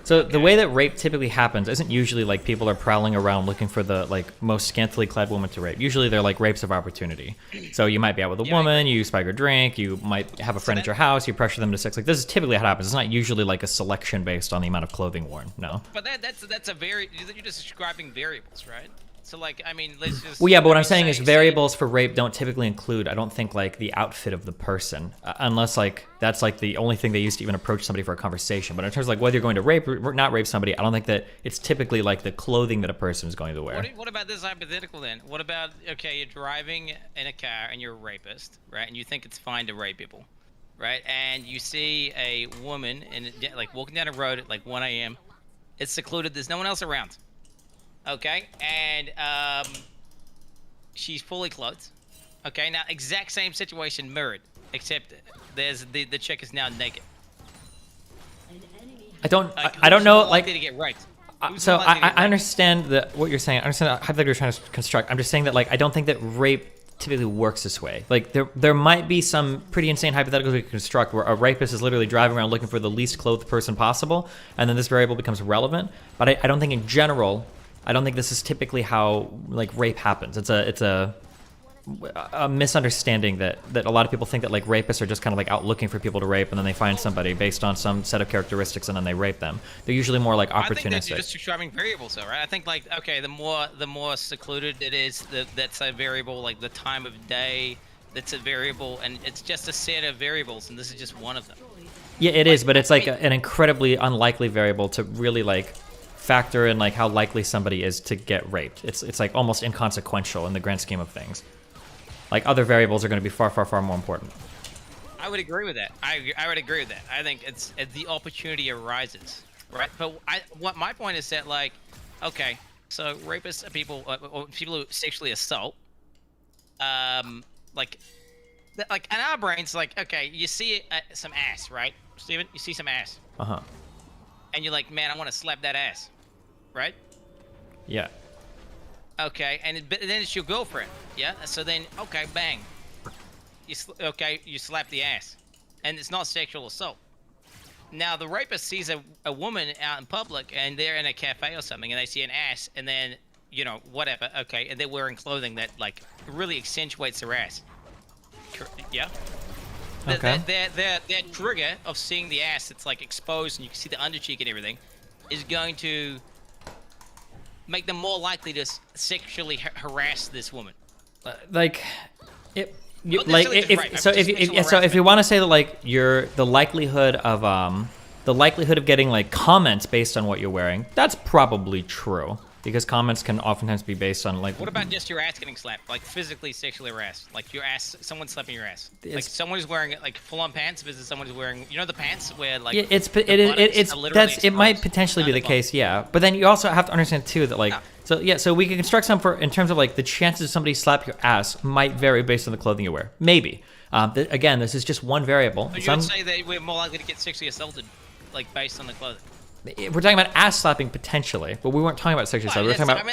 So the way that rape typically happens isn't usually like people are prowling around looking for the most scantily clad woman to rape. Usually they're like rapes of opportunity. So you might be out with a woman, you spike her drink, you might have a friend at your house, you pressure them to sex. Like this is typically how it happens. It's not usually like a selection based on the amount of clothing worn. No. But that's a very you're just describing variables, right? So I mean, let's just. Well, yeah, but what I'm saying is variables for rape don't typically include, I don't think, the outfit of the person, unless that's the only thing they use to even approach somebody for a conversation. But in terms of whether you're going to rape or not rape somebody, I don't think that it's typically the clothing that a person is going to wear. What about this hypothetical then? What about, okay, you're driving in a car and you're a rapist, right? And you think it's fine to rape people, right? And you see a woman like walking down a road at like 1 a.m. It's secluded. There's no one else around. Okay, and she's fully clothed. Okay, now exact same situation mirrored, except there's the chick is now naked. I don't know, like, to get raped? so I understand what you're saying. I understand the hypothetical you're trying to construct. I'm just saying that, like, I don't think that rape typically works this way. Like, there might be some pretty insane hypotheticals we can construct where a rapist is literally driving around looking for the least clothed person possible, and then this variable becomes relevant. But I don't think in general, I don't think this is typically how, like, rape happens. It's a misunderstanding that a lot of people think that, like, rapists are just kind of like out looking for people to rape, and then they find somebody based on some set of characteristics and then they rape them. They're usually more like I think opportunistic. they're just describing variables, though, right? I think, like, okay, the more secluded it is, that's a variable. Like the time of day, that's a variable, and it's just a set of variables, and this is just one of them. Yeah, it is, but it's like an incredibly unlikely variable to really, like, factor in, like, how likely somebody is to get raped. It's like almost inconsequential in the grand scheme of things. Like, other variables are going to be far, far, far more important. I would agree with that. I would agree with that. I think it's the opportunity arises, right? But what my point is that, like, okay, so rapists are people, or people who sexually assault, like in our brains, like, okay, you see some ass, right, Steven? You see some ass. And you're like, man, I want to slap that ass, right? Yeah. Okay, but then it's your girlfriend, yeah? So then, okay, bang. You slap the ass. And it's not sexual assault. Now, the rapist sees a woman out in public, and they're in a cafe or something, and they see an ass, and then, you know, whatever, okay, and they're wearing clothing that, like, really accentuates their ass. Yeah? Okay. Their trigger of seeing the ass that's, like, exposed, and you can see the undercheek and everything, is going to make them more likely to sexually harass this woman. Like, if you want to say that, like, the likelihood of getting, like, comments based on what you're wearing, that's probably true, because comments can oftentimes be based on, like, what about just your ass getting slapped, like physically sexually harassed, like your ass, someone slapping your ass, like someone who's wearing like full-on pants versus someone who's wearing, you know, the pants where, like, yeah, it might potentially be the case, yeah. But then you also have to understand too that, like, so we can construct some in terms of, like, the chances of somebody slap your ass might vary based on the clothing you wear, maybe. Again, this is just one variable. So you would say that we're more likely to get sexually assaulted, like, based on the clothing. We're talking about ass slapping potentially, but we weren't talking about sexual assault. We were talking about.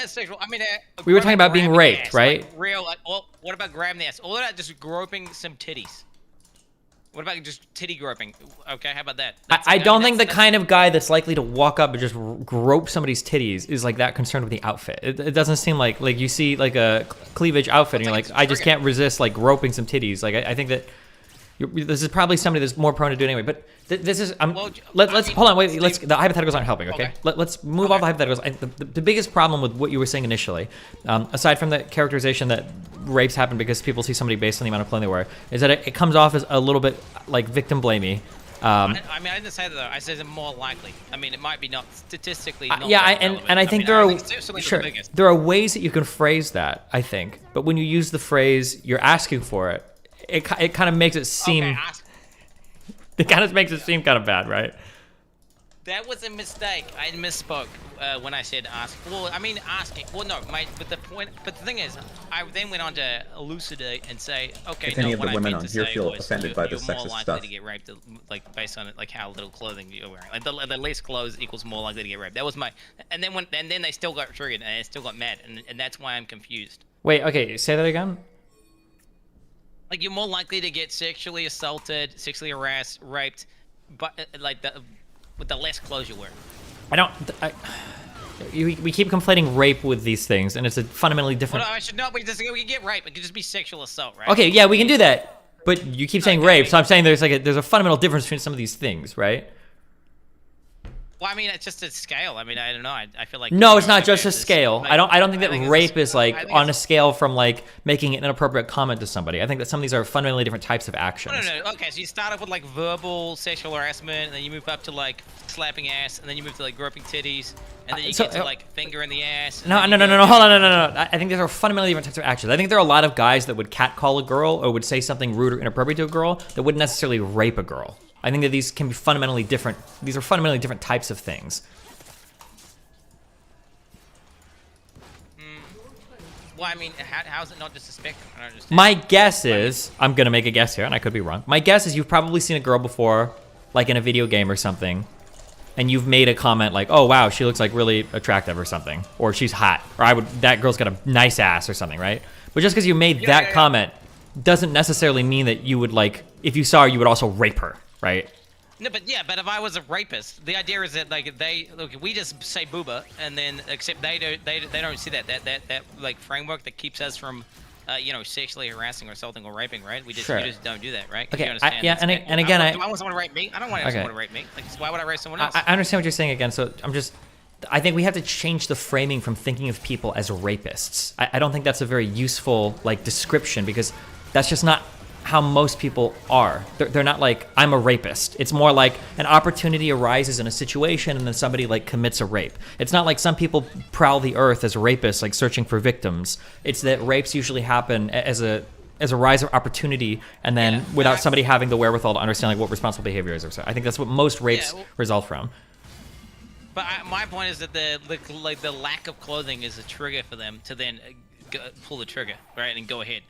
We were talking about being raped, ass, right? Like, real, like, what about grabbing the ass? All of that, just groping some titties. What about just titty groping? Okay, how about that? I don't think the kind of guy that's likely to walk up and just grope somebody's titties is, like, that concerned with the outfit. It doesn't seem like you see, like, a cleavage outfit and you're like, I just can't resist, like, groping some titties. Like, I think that this is probably somebody that's more prone to do it anyway. But this is let's hold on, wait. The hypotheticals aren't helping. Okay, let's move off the hypotheticals. The biggest problem with what you were saying initially, aside from the characterization that rapes happen because people see somebody based on the amount of clothing they wear, is that it comes off as a little bit like victim blamey. I mean, I didn't say that though. I said it's more likely. I mean, it might be not statistically. Not and I think there are ways that you can phrase that. I think, but when you use the phrase "you're asking for it," it kind of makes it seem. It kind of makes it seem kind of bad, right? That was a mistake. I misspoke when I said ask. Well, I mean asking. Well, no, but the thing is, I then went on to elucidate and say, okay, if any of the women on here feel offended by this you're sexist more likely stuff, to get raped, like, based on, like, how little clothing you're wearing. Like, the least clothes equals more likely to get raped. That was my. And then they still got triggered and they still got mad, and that's why I'm confused. Wait, okay, say that again. Like, you're more likely to get sexually assaulted, sexually harassed, raped, but like with the less clothes you wear. We keep conflating rape with these things, and it's a fundamentally different. Well, no, I should not. We can get rape. It could just be sexual assault, right? Okay, yeah, we can do that. But you keep saying rape, so I'm saying there's a fundamental difference between some of these things, right? Well, I mean, it's just a scale. I mean, I don't know. I feel like No, it's not just a scale. Like, I don't think that think it's rape a- is I like think on a it's- scale from like making an inappropriate comment to somebody. I think that some of these are fundamentally different types of actions. No. Okay, so you start off with like verbal sexual harassment, and then you move up to like slapping ass, and then you move to like groping titties, and then you get to like finger in the ass. and No, then no, you no, go no, to- hold on, no. I think these are fundamentally different types of actions. I think there are a lot of guys that would catcall a girl or would say something rude or inappropriate to a girl that wouldn't necessarily rape a girl. I think that these can be fundamentally different. These are fundamentally different types of things. Well, I mean, how is it not just a spectrum? I don't understand. My guess is, I'm gonna make a guess here, and I could be wrong. My guess is you've probably seen a girl before, like in a video game or something, and you've made a comment like, "Oh wow, she looks like really attractive" or something, or "She's hot," or that girl's got a nice ass" or something, right? But just because you made that comment doesn't necessarily mean that you would like, if you saw her, you would also rape her, right? No, but if I was a rapist, the idea is that like we just say booba, and then except they don't see that like framework that keeps us from, sexually harassing or assaulting or raping, right? We just don't do that, right? 'Cause Okay, you understand yeah, that's and again, do I want someone to rape me? I don't want someone to rape me. Like, so why would I rape someone else? I understand what you're saying again, so I think we have to change the framing from thinking of people as rapists. I don't think that's a very useful like description, because that's just not how most people are. They're not like, I'm a rapist. It's more like an opportunity arises in a situation and then somebody like commits a rape. It's not like some people prowl the earth as rapists, like searching for victims. It's that rapes usually happen as a rise of opportunity, and then without somebody having the wherewithal to understand like what responsible behavior is or so. I think that's what most rapes result from. But my point is that the lack of clothing is a trigger for them to then pull the trigger, right, and go ahead.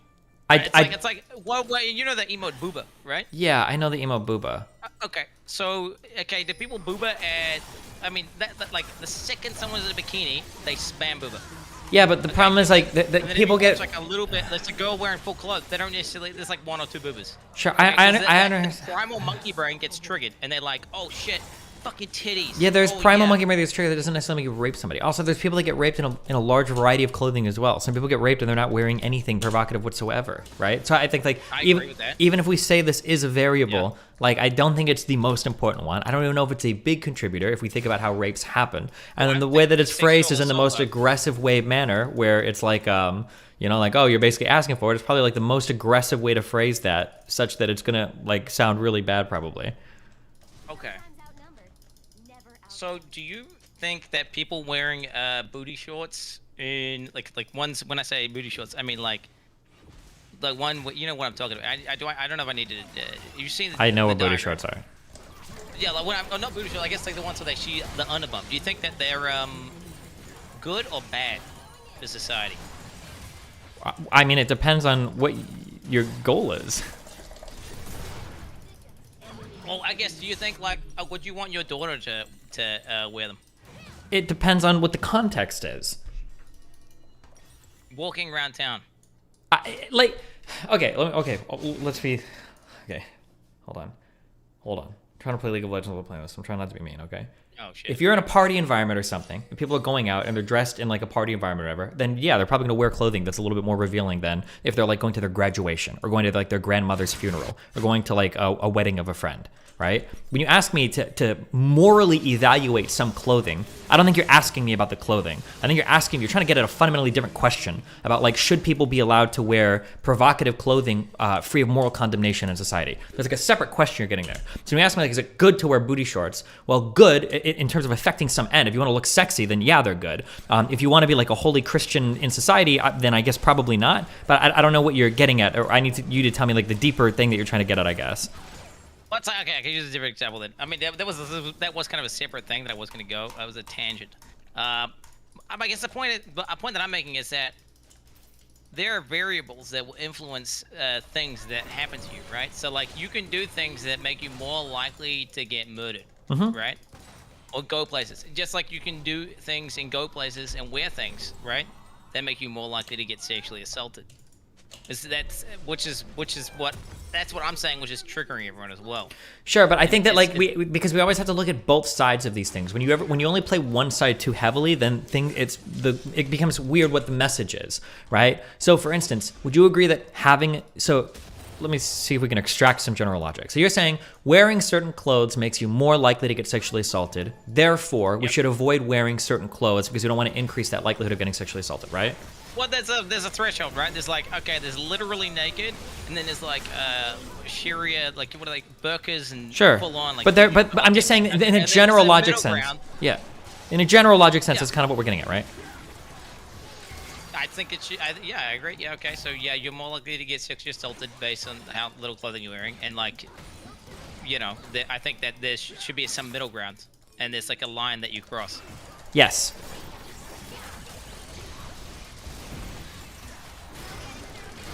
Right? It's like well, you know the emote booba, right? Yeah, I know the emo booba. Okay, so the people booba at, I mean that like the second someone's in a bikini, they spam booba. Yeah, but the problem is like that people get like a little bit. There's a girl wearing full clothes. They don't necessarily. There's like one or two boobas. Sure, Okay, I so understand. the primal monkey brain gets triggered, and they're like, oh shit. Fucking titties. Yeah, there's oh, primal monkey brain that's triggered that doesn't necessarily make you rape somebody. Also, there's people that get raped in a large variety of clothing as well. Some people get raped and they're not wearing anything provocative whatsoever, right? So I think like even if we say this is a variable, like I don't think it's the most important one. I don't even know if it's a big contributor if we think about how rapes happen. And then the way that it's phrased is in the most aggressive manner, where it's like like, oh, you're basically asking for it. It's probably like the most aggressive way to phrase that, such that it's gonna like sound really bad probably. Okay. So, do you think that people wearing booty shorts in like ones, when I say booty shorts, I mean like one, you know what I'm talking about? I don't know if I need to. You've seen. I know what booty shorts are. Yeah, like not booty shorts. I guess like the ones where they see the underbump. Do you think that they're good or bad to society? I mean, it depends on what your goal is. Well, I guess, do you think, like, would you want your daughter to wear them? It depends on what the context is. Walking around town. Okay, let's be, okay, hold on. I'm trying to play League of Legends while playing this. I'm trying not to be mean, okay? Oh, shit. If you're in a party environment or something, and people are going out and they're dressed in like a party environment or whatever, then yeah, they're probably gonna wear clothing that's a little bit more revealing than if they're like going to their graduation or going to like their grandmother's funeral or going to like a wedding of a friend, right? When you ask me to morally evaluate some clothing, I don't think you're asking me about the clothing. I think you're trying to get at a fundamentally different question about like, should people be allowed to wear provocative clothing free of moral condemnation in society? There's like a separate question you're getting there. So when you ask me like, is it good to wear booty shorts? Well, good in terms of affecting some end. If you want to look sexy, then yeah, they're good. If you want to be like a holy Christian in society, then I guess probably not. But I don't know what you're getting at, or I need you to tell me like the deeper thing that you're trying to get at, I guess. Let's okay, I can use a different example then. I mean, that was kind of a separate thing that I was going to go. That was a tangent. I guess a point that I'm making is that there are variables that will influence things that happen to you, right? So like you can do things that make you more likely to get murdered, right? Or go places. Just like you can do things and go places and wear things, right? That make you more likely to get sexually assaulted. That's what I'm saying, which is triggering everyone as well. Sure, but I think that like because we always have to look at both sides of these things. When you only play one side too heavily, then it becomes weird what the message is, right? So for instance, would you agree that let me see if we can extract some general logic. So you're saying wearing certain clothes makes you more likely to get sexually assaulted. Therefore, we should avoid wearing certain clothes because we don't want to increase that likelihood of getting sexually assaulted, right? Well, there's a threshold, right? There's like, okay, there's literally naked, and then there's like Sharia, like what are they, burqas and Sure. full on. Like, But I'm just saying in a general logic sense. Yeah. In a general logic sense, that's kind of what we're getting at, right? I think it should. Yeah, I agree. Yeah, okay. So yeah, you're more likely to get sexually assaulted based on how little clothing you're wearing, and like, you know, I think that there should be some middle ground, and there's like a line that you cross. Yes.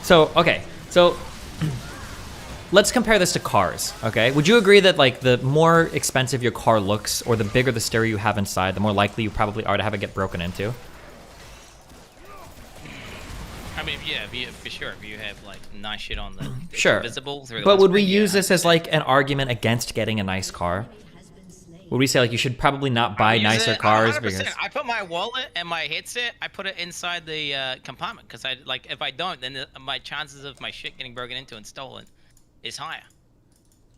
So, okay. So, let's compare this to cars, okay? Would you agree that, like, the more expensive your car looks or the bigger the stereo you have inside, the more likely you probably are to have it get broken into? I mean, yeah, for sure. If you have like nice shit on the Sure. visible through the But would we windscreen, use this as, like, an argument against getting a nice car? Would we say, like, you should probably not buy nicer cars 100%. because... I put my wallet and my headset, I put it inside the compartment, because I like, if I don't, then my chances of my shit getting broken into and stolen is higher.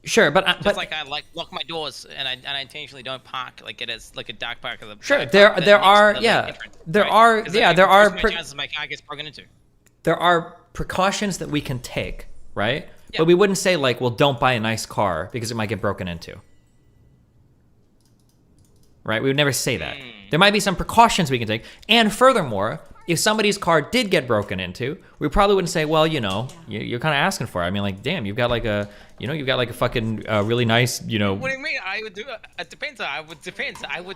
Sure, but Just like I like lock my doors and I intentionally don't park like it is like a dark park of the. Sure, there are chances my car gets broken into. There are precautions that we can take, right? Yeah. But we wouldn't say like, well, don't buy a nice car because it might get broken into. Right? We would never say that. There might be some precautions we can take. And furthermore, if somebody's car did get broken into, we probably wouldn't say, well, you know, you're kind of asking for it. I mean, like, damn, you've got like a fucking really nice, you know. What do you mean? I would do it. It depends. I would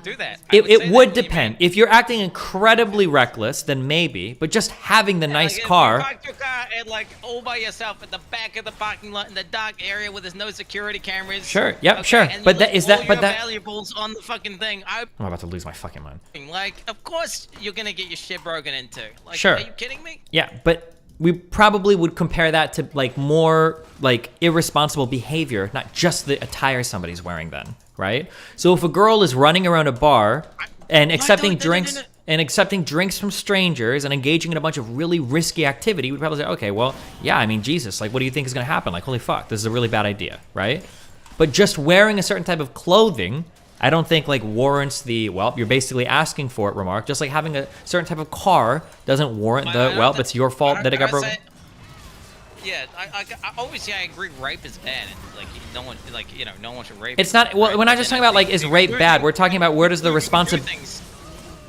do that. It would depend. If you're acting incredibly reckless, then maybe. But just having the nice car. If you parked your car at like all by yourself at the back of the parking lot in the dark area where there's no security cameras. Sure. Yep. Okay, sure. And But you that left is that. all But your that. valuables on the fucking thing. I'm about to lose my fucking mind. Like, of course you're gonna get your shit broken into. Like, Sure. Are you kidding me? Yeah, but we probably would compare that to like more like irresponsible behavior, not just the attire somebody's wearing then, right? So if a girl is running around a bar and accepting drinks and accepting drinks from strangers and engaging in a bunch of really risky activity, we'd probably say, okay, well, yeah, I mean, Jesus, like, what do you think is gonna happen? Like, holy fuck, this is a really bad idea, right? But just wearing a certain type of clothing, I don't think like warrants the, well, you're basically asking for it remark. Just like having a certain type of car doesn't warrant the, well, it's your fault that it got broken. Yeah, I obviously I agree. Rape is bad, and like no one, like you know, no one should rape. It's not. Well, we're not just talking about like is rape bad. We're talking about where does the responsibility.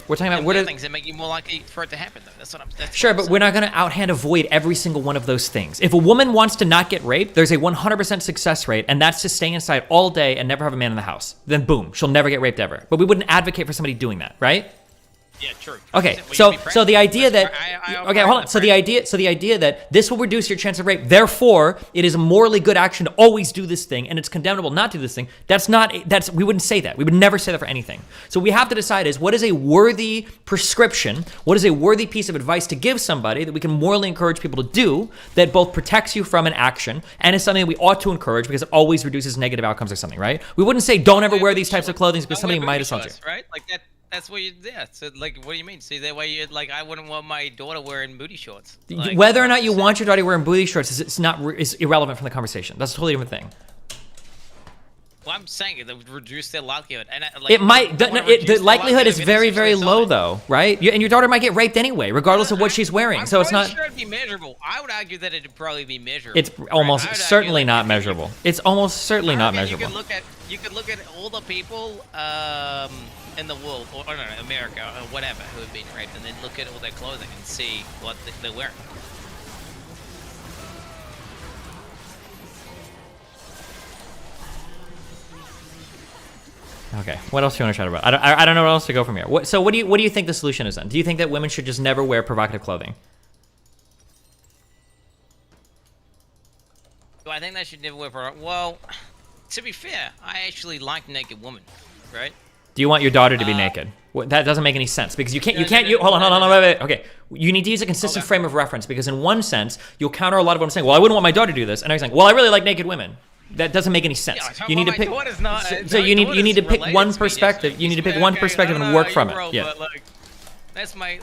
We're talking about where does things that make you more likely for it to happen. Though that's what I'm. Sure, but we're not going to outhand avoid every single one of those things. If a woman wants to not get raped, there's a 100% success rate, and that's to stay inside all day and never have a man in the house. Then boom, she'll never get raped ever. But we wouldn't advocate for somebody doing that, right? Yeah, true. Okay, so the idea that okay, hold on. So the idea that this will reduce your chance of rape. Therefore, it is a morally good action to always do this thing, and it's condemnable not to do this thing. We wouldn't say that. We would never say that for anything. So we have to decide is what is a worthy prescription? What is a worthy piece of advice to give somebody that we can morally encourage people to do that both protects you from an action and is something that we ought to encourage because it always reduces negative outcomes or something, right? We wouldn't say don't ever wear these types of clothing because somebody might assault you. Right? Like that. That's what you, yeah. So, like, what do you mean? See, that way you, like, I wouldn't want my daughter wearing booty shorts. Like, whether or not you want your daughter wearing booty shorts is irrelevant from the conversation. That's a totally different thing. Well, I'm saying it would reduce their likelihood. And like, it might. The likelihood is very, very low, though, right? And your daughter might get raped anyway, regardless of what she's wearing. So it's not. I'm sure it'd be measurable. I would argue that it'd probably be measurable. It's almost certainly not measurable. It's almost certainly not measurable. You could look at all the people in the world, or no, America, or whatever, who have been raped, and then look at all their clothing and see what they're wearing. Okay, what else do you want to chat about? I don't know where else to go from here. So what do you think the solution is then? Do you think that women should just never wear provocative clothing? Do I think they should never wear provocative? Well, to be fair, I actually like naked women, right? Do you want your daughter to be naked? That doesn't make any sense because you can't. Hold on, wait. Okay, you need to use a consistent frame of reference because in one sense you'll counter a lot of what I'm saying. Well, I wouldn't want my daughter to do this, and I'm saying, well, I really like naked women. That doesn't make any sense. Yeah, you need to pick. So you need to pick one perspective. You need to pick one perspective and work from it. Yeah. That's my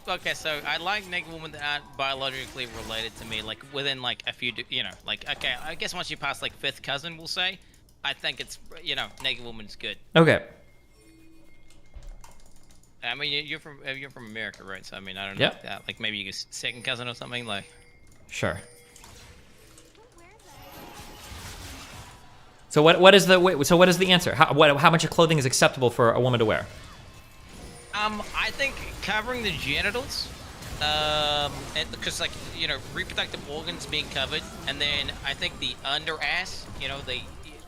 okay. So I like naked women that aren't biologically related to me, like within like a few, like okay. I guess once you pass like fifth cousin, we'll say. I think it's naked woman's good. Okay. I mean, you're from America, right? So I mean, I don't know. Yeah. Like maybe you get second cousin or something like. Sure. So what is the answer? How much of clothing is acceptable for a woman to wear? I think covering the genitals, because like reproductive organs being covered, and then I think the under ass,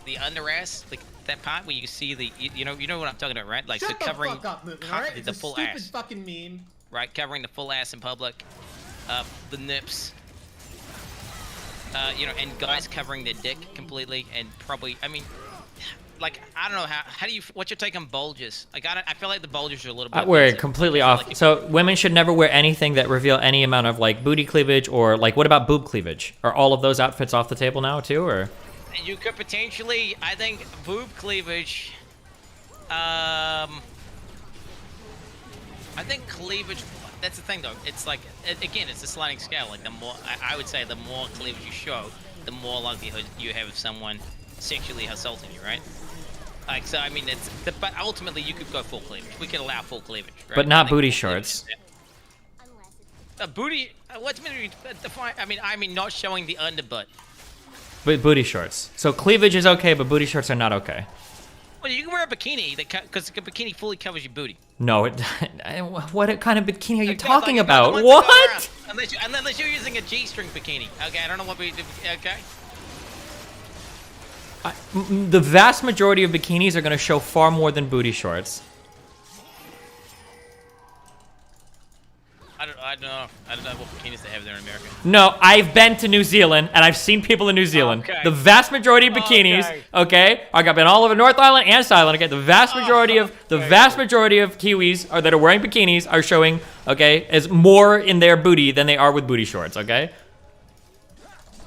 the under ass, like that part where you see the, you know what I'm talking about, right? Like Shut so covering the fuck up, Moomin, all right? It's the a full stupid ass, fucking meme. right? Covering the full ass in public, the nips. And guys covering their dick completely, and probably, I mean, like, I don't know, what's your take on bulges? Like, I feel like the bulges are a little bit We're offensive. completely off. So women should never wear anything that reveal any amount of like booty cleavage, or like, what about boob cleavage? Are all of those outfits off the table now too, or? You could potentially, I think, boob cleavage, I think cleavage, that's the thing though, it's like, again, it's a sliding scale. Like the more, I would say the more cleavage you show, the more likelihood you have of someone sexually assaulting you, right? Like, so I mean, but ultimately you could go full cleavage. We could allow full cleavage, right? But not booty shorts. Booty, what's meant to define, I mean not showing the underbutt. But booty shorts. So cleavage is okay, but booty shorts are not okay. Well, you can wear a bikini because the bikini fully covers your booty. No, what kind of bikini are you It does, talking like, about? the ones that go What? around. Unless you're using a G-string bikini. Okay, I don't know what we do. Okay. The vast majority of bikinis are going to show far more than booty shorts. I don't know what bikinis they have there in America. No, I've been to New Zealand, and I've seen people in New Zealand. Okay. The vast majority of bikinis, okay, I've been all over North Island and South Island, okay, the vast majority of Kiwis that are wearing bikinis are showing, okay, as more in their booty than they are with booty shorts, okay?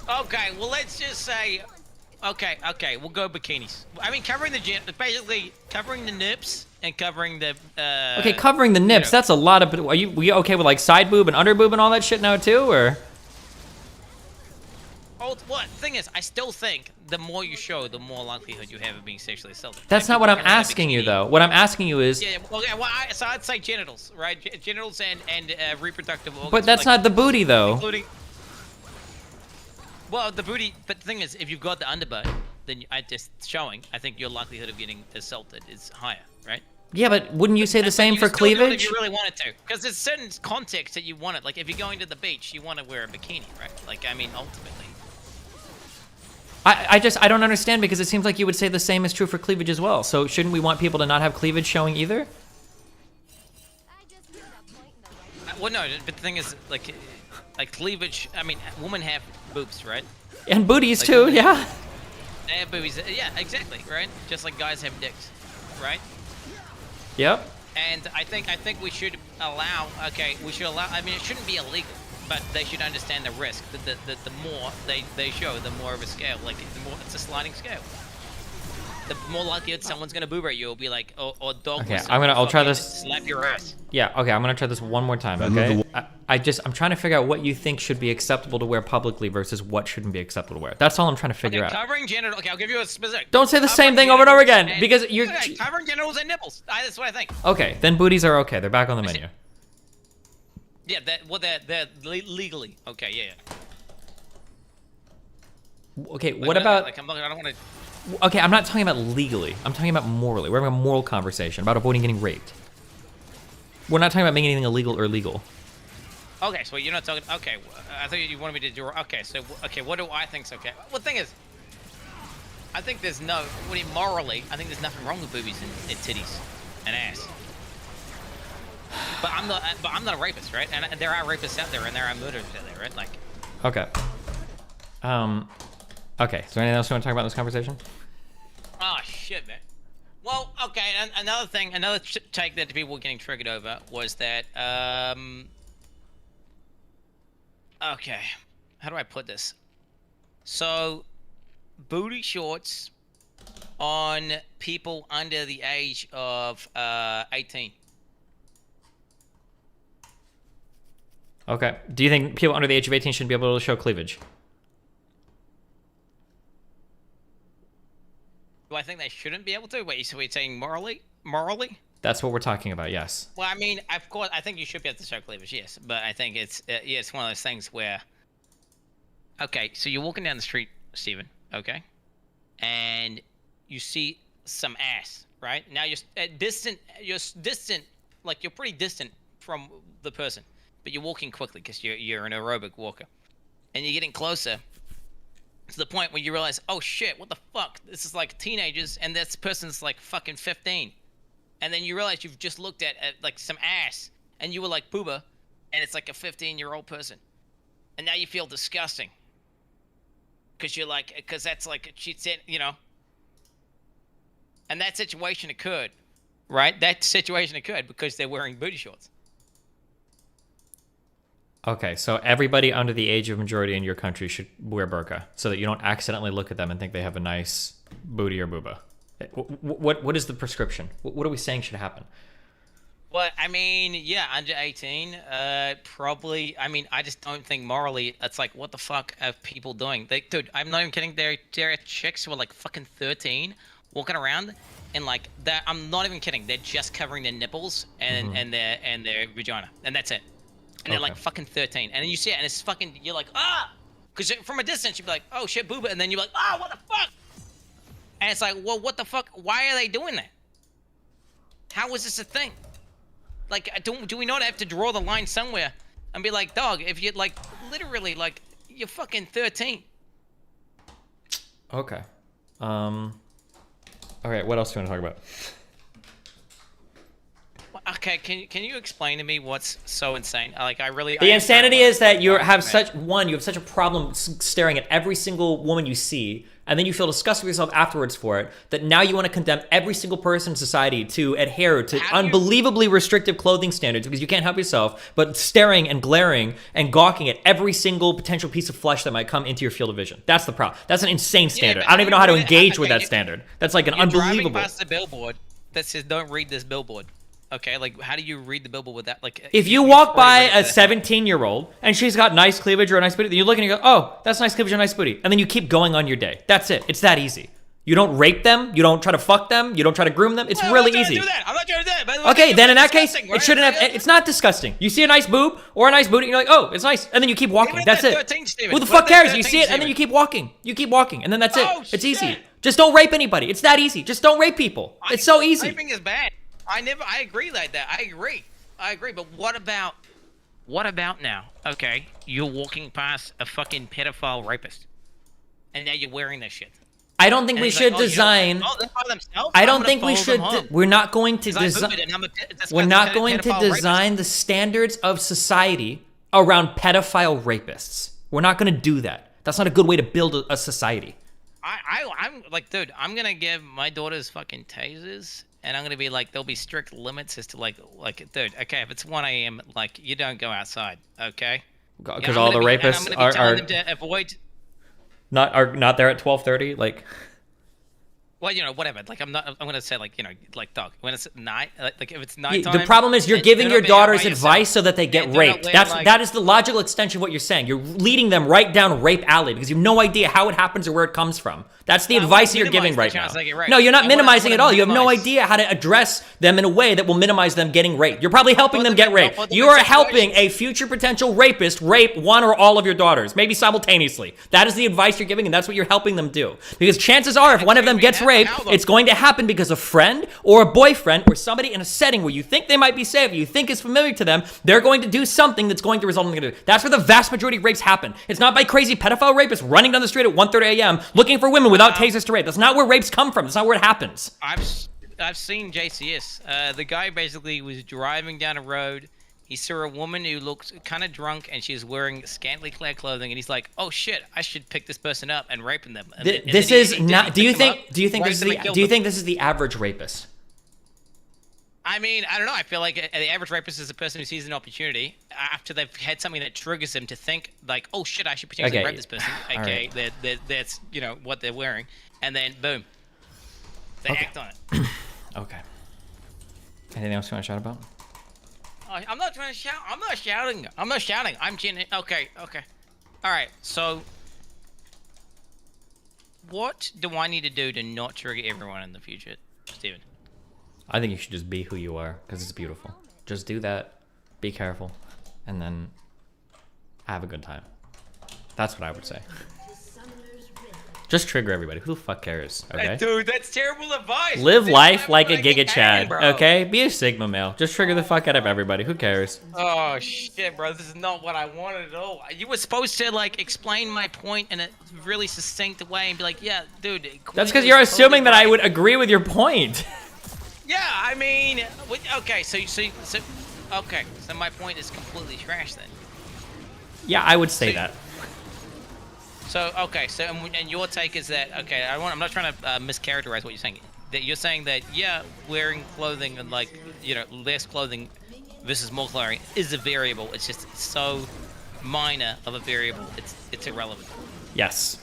Okay, well, let's just say, okay, we'll go bikinis. I mean, basically covering the nips and covering the, Okay, covering the nips, that's a lot of, are you okay with like side boob and under boob and all that shit now too, or? Oh, what? The thing is, I still think the more you show, the more likelihood you have of being sexually assaulted. That's not what I'm asking you though. What I'm asking you is. Yeah, okay, well, so I'd say genitals, right? Genitals and reproductive organs. But that's not the booty though. Including. Well, the booty, but the thing is, if you've got the underbutt, then just showing, I think your likelihood of getting assaulted is higher, right? Yeah, but wouldn't you say the same for still do it cleavage? if you really wanted to, because there's certain contexts that you want it. Like if you're going to the beach, you want to wear a bikini, right? Like I mean, ultimately. I don't understand, because it seems like you would say the same is true for cleavage as well. So shouldn't we want people to not have cleavage showing either? Well, no, but the thing is, like cleavage. I mean, women have boobs, right? And booties Like, too, yeah. They have boobies. Yeah, exactly, right? Just like guys have dicks, right? Yep. And I think we should allow. Okay, we should allow. I mean, it shouldn't be illegal, but they should understand the risk. The more they show, the more of a scale. Like the more, it's a sliding scale. The more likelihood someone's gonna boob at you will be like, or dog. Okay, I'll try this. Slap your ass. Yeah, okay, I'm gonna try this one more time, okay? I'm trying to figure out what you think should be acceptable to wear publicly versus what shouldn't be acceptable to wear. That's all I'm trying to figure out. Covering genital. Okay, I'll give you a specific. Don't say the same thing over and over again, because you're. Okay, covering genitals and nipples. That's what I think. Okay, then booties are okay. They're back on the menu. Yeah, they're legally okay. Yeah. Okay, what about? Like, I don't want to. Okay, I'm not talking about legally. I'm talking about morally. We're having a moral conversation about avoiding getting raped. We're not talking about making anything illegal or legal. Okay, so you're not talking. Okay, I thought you wanted me to do. Okay, so what do I think's okay? Well, the thing is, I think there's no. Morally, I think there's nothing wrong with boobies and titties and ass. But I'm not a rapist, right? And there are rapists out there, and there are murderers out there, right? Like. Okay. Okay. Is there anything else you want to talk about in this conversation? Oh shit, man. Well, okay. And another thing, another take that people were getting triggered over was that. Okay, how do I put this? So, booty shorts on people under the age of 18. Okay. Do you think people under the age of 18 should be able to show cleavage? Do I think they shouldn't be able to? Wait, so we're saying morally? Morally? That's what we're talking about, yes. Well, I mean, of course, I think you should be able to show cleavage, yes. But I think it's it's one of those things where... Okay, so you're walking down the street, Steven, okay? And you see some ass, right? Now you're distant, like you're pretty distant from the person. But you're walking quickly because you're an aerobic walker. And you're getting closer to the point where you realize, oh shit, what the fuck? This is like teenagers and this person's like fucking 15. And then you realize you've just looked at like some ass and you were like booba and it's like a 15-year-old person. And now you feel disgusting. Because you're like, because that's like, she said, you know. And that situation occurred, right? That situation occurred because they're wearing booty shorts. Okay, so everybody under the age of majority in your country should wear burqa so that you don't accidentally look at them and think they have a nice booty or booba. What is the prescription? What are we saying should happen? Well, I mean, yeah, under 18, probably. I mean, I just don't think morally. It's like, what the fuck are people doing? Dude, I'm not even kidding. There are chicks who are like fucking 13, walking around, and like that. I'm not even kidding. They're just covering their nipples and their vagina, and that's it. And they're like fucking 13, and then you see it, and it's fucking. You're like, ah, because from a distance you'd be like, oh shit, booba, and then you're like, ah, what the fuck? And it's like, well, what the fuck? Why are they doing that? How is this a thing? Like, do we not have to draw the line somewhere and be like, dog, if you're like, literally, like, you're fucking 13. Okay. All right, what else do you want to talk about? Okay, can you explain to me what's so insane? Like, I really... The insanity is that you have such a problem staring at every single woman you see, and then you feel disgusted with yourself afterwards for it, that now you want to condemn every single person in society to adhere to unbelievably restrictive clothing standards because you can't help yourself, but staring and glaring and gawking at every single potential piece of flesh that might come into your field of vision. That's the problem. That's an insane standard. I don't even know how to engage with that standard. That's like an unbelievable... You're driving past the billboard that says, don't read this billboard. Okay, like, how do you read the billboard with that? Like, if you walk by a 17-year-old and she's got nice cleavage or a nice booty, then you look and you go, oh, that's nice cleavage or nice booty. And then you keep going on your day. That's it. It's that easy. You don't rape them. You don't try to fuck them. You don't try to groom them. It's really easy. I'm not trying to do that. But okay, then in that case, right? It shouldn't have... It's not disgusting. You see a nice boob or a nice booty, and you're like, oh, it's nice. And then you keep walking. That's it. 13, who the fuck cares? You see it, and then you keep walking. You keep walking, and then that's it. It's easy. Just don't rape anybody. It's that easy. Just don't rape people. It's so easy. Raping is bad. I agree like that. I agree. But what about now? Okay, you're walking past a fucking pedophile rapist, and now you're wearing this shit. I don't think we should design. I don't think we should. We're not going to design. We're not going to design the standards of society around pedophile rapists. We're not going to do that. That's not a good way to build a society. I'm like, dude, I'm gonna give my daughters fucking tasers. And I'm gonna be like, there'll be strict limits as to like, dude, okay, if it's 1 a.m., like, you don't go outside, okay? Because all the rapists are telling them to avoid. Not there at 12:30, like. Well, you know, whatever. Like, I'm gonna say, like, you know, like, dog. When it's night, like, if it's nighttime. The problem is you're giving your daughters advice so that they get raped. That is the logical extension of what you're saying. You're leading them right down rape alley because you have no idea how it happens or where it comes from. That's the advice you're giving right now. No, you're not minimizing at all. You have no idea how to address them in a way that will minimize them getting raped. You're probably helping them get raped. You are helping a future potential rapist rape one or all of your daughters, maybe simultaneously. That is the advice you're giving, and that's what you're helping them do. Because chances are, if one of them gets raped, it's going to happen because a friend or a boyfriend or somebody in a setting where you think they might be safe, you think is familiar to them, they're going to do something that's going to result in negative. That's where the vast majority of rapes happen. It's not by crazy pedophile rapists running down the street at 1:30 a.m. looking for women without tasers to rape. That's not where rapes come from. That's not where it happens. I've seen JCS. The guy basically was driving down a road. He saw a woman who looked kind of drunk, and she was wearing scantily clad clothing. And he's like, "Oh shit, I should pick this person up and rape them." And this is not. Do you think this is the average rapist? I mean, I don't know. I feel like the average rapist is a person who sees an opportunity after they've had something that triggers them to think like, "Oh shit, I should potentially rape this person." Okay, that's you know what they're wearing, and then boom, they act on it. Okay. Anything else you want to chat about? I'm not trying to shout. I'm not shouting. I'm not shouting. I'm okay. Okay. All right. So, what do I need to do to not trigger everyone in the future, Steven? I think you should just be who you are, because it's beautiful. Just do that, be careful, and then have a good time. That's what I would say. Just trigger everybody. Who the fuck cares, okay? Dude, that's terrible advice. Live life like a Giga Chad, bro. okay? Be a Sigma male. Just trigger the fuck out of everybody. Who cares? Oh shit, bro! This is not what I wanted at all. You were supposed to like explain my point in a really succinct way and be like, "Yeah, dude." That's because you're assuming that I would agree with your point. Yeah, I mean, okay, so okay, so my point is completely trash then. Yeah, I would say that. So okay, so and your take is that okay? I'm not trying to mischaracterize what you're saying. That you're saying that yeah, wearing clothing and like less clothing versus more clothing is a variable. It's just so minor of a variable. It's irrelevant. Yes.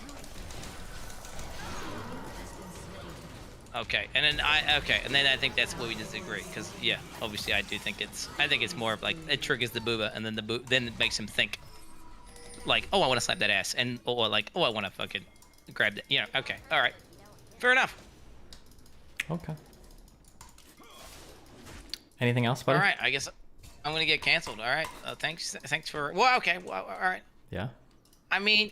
Okay, and then I think that's where we disagree because yeah, obviously I think it's more of like it triggers the booba and then then it makes him think like, oh, I want to slap that ass, and or like, oh, I want to fucking grab that. Okay, all right, fair enough. Okay. Anything else, buddy? All right, I guess I'm gonna get canceled. All right, thanks for. Well, okay, well, all right. Yeah. I mean,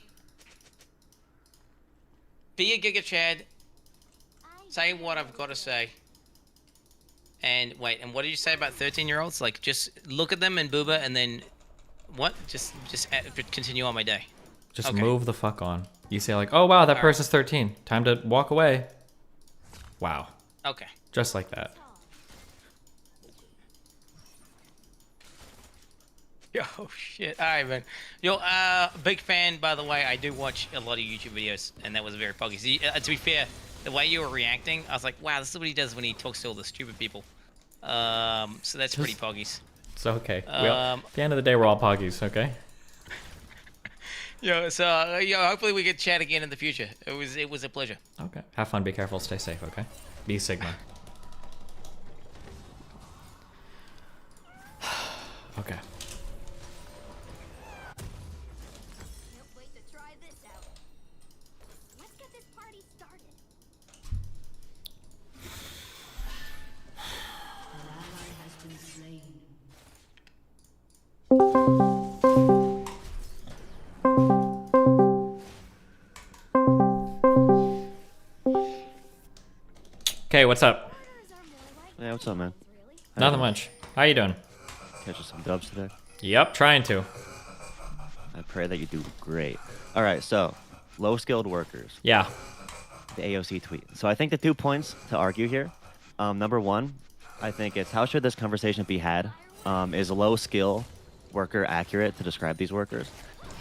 be a Giga Chad. Say what I've got to say. And wait, and what did you say about 13-year-olds? Like, just look at them and booba, and then what? Just continue on my day. Just okay. Move the fuck on. You say like, oh wow, that person's 13. Time to walk away. Wow. Okay. Just like that. Yo, shit. All right, man. Yo, big fan, by the way. I do watch a lot of YouTube videos, and that was very poggy. See, to be fair, the way you were reacting, I was like, wow, this is what he does when he talks to all the stupid people. So that's pretty poggies. It's okay. At the end of the day, we're all poggies, okay? Yo, so hopefully we can chat again in the future. It was a pleasure. Okay. Have fun, be careful, stay safe, okay? Be Sigma. Okay. Okay, what's up? Yeah, what's up, man? Nothing much. How you doing? Catching some dubs today? Yep, trying to. I pray that you do great. All right, so low-skilled workers. Yeah. The AOC tweet. So I think the 2 points to argue here. Number one, I think it's how should this conversation be had? Is a low-skill worker accurate to describe these workers?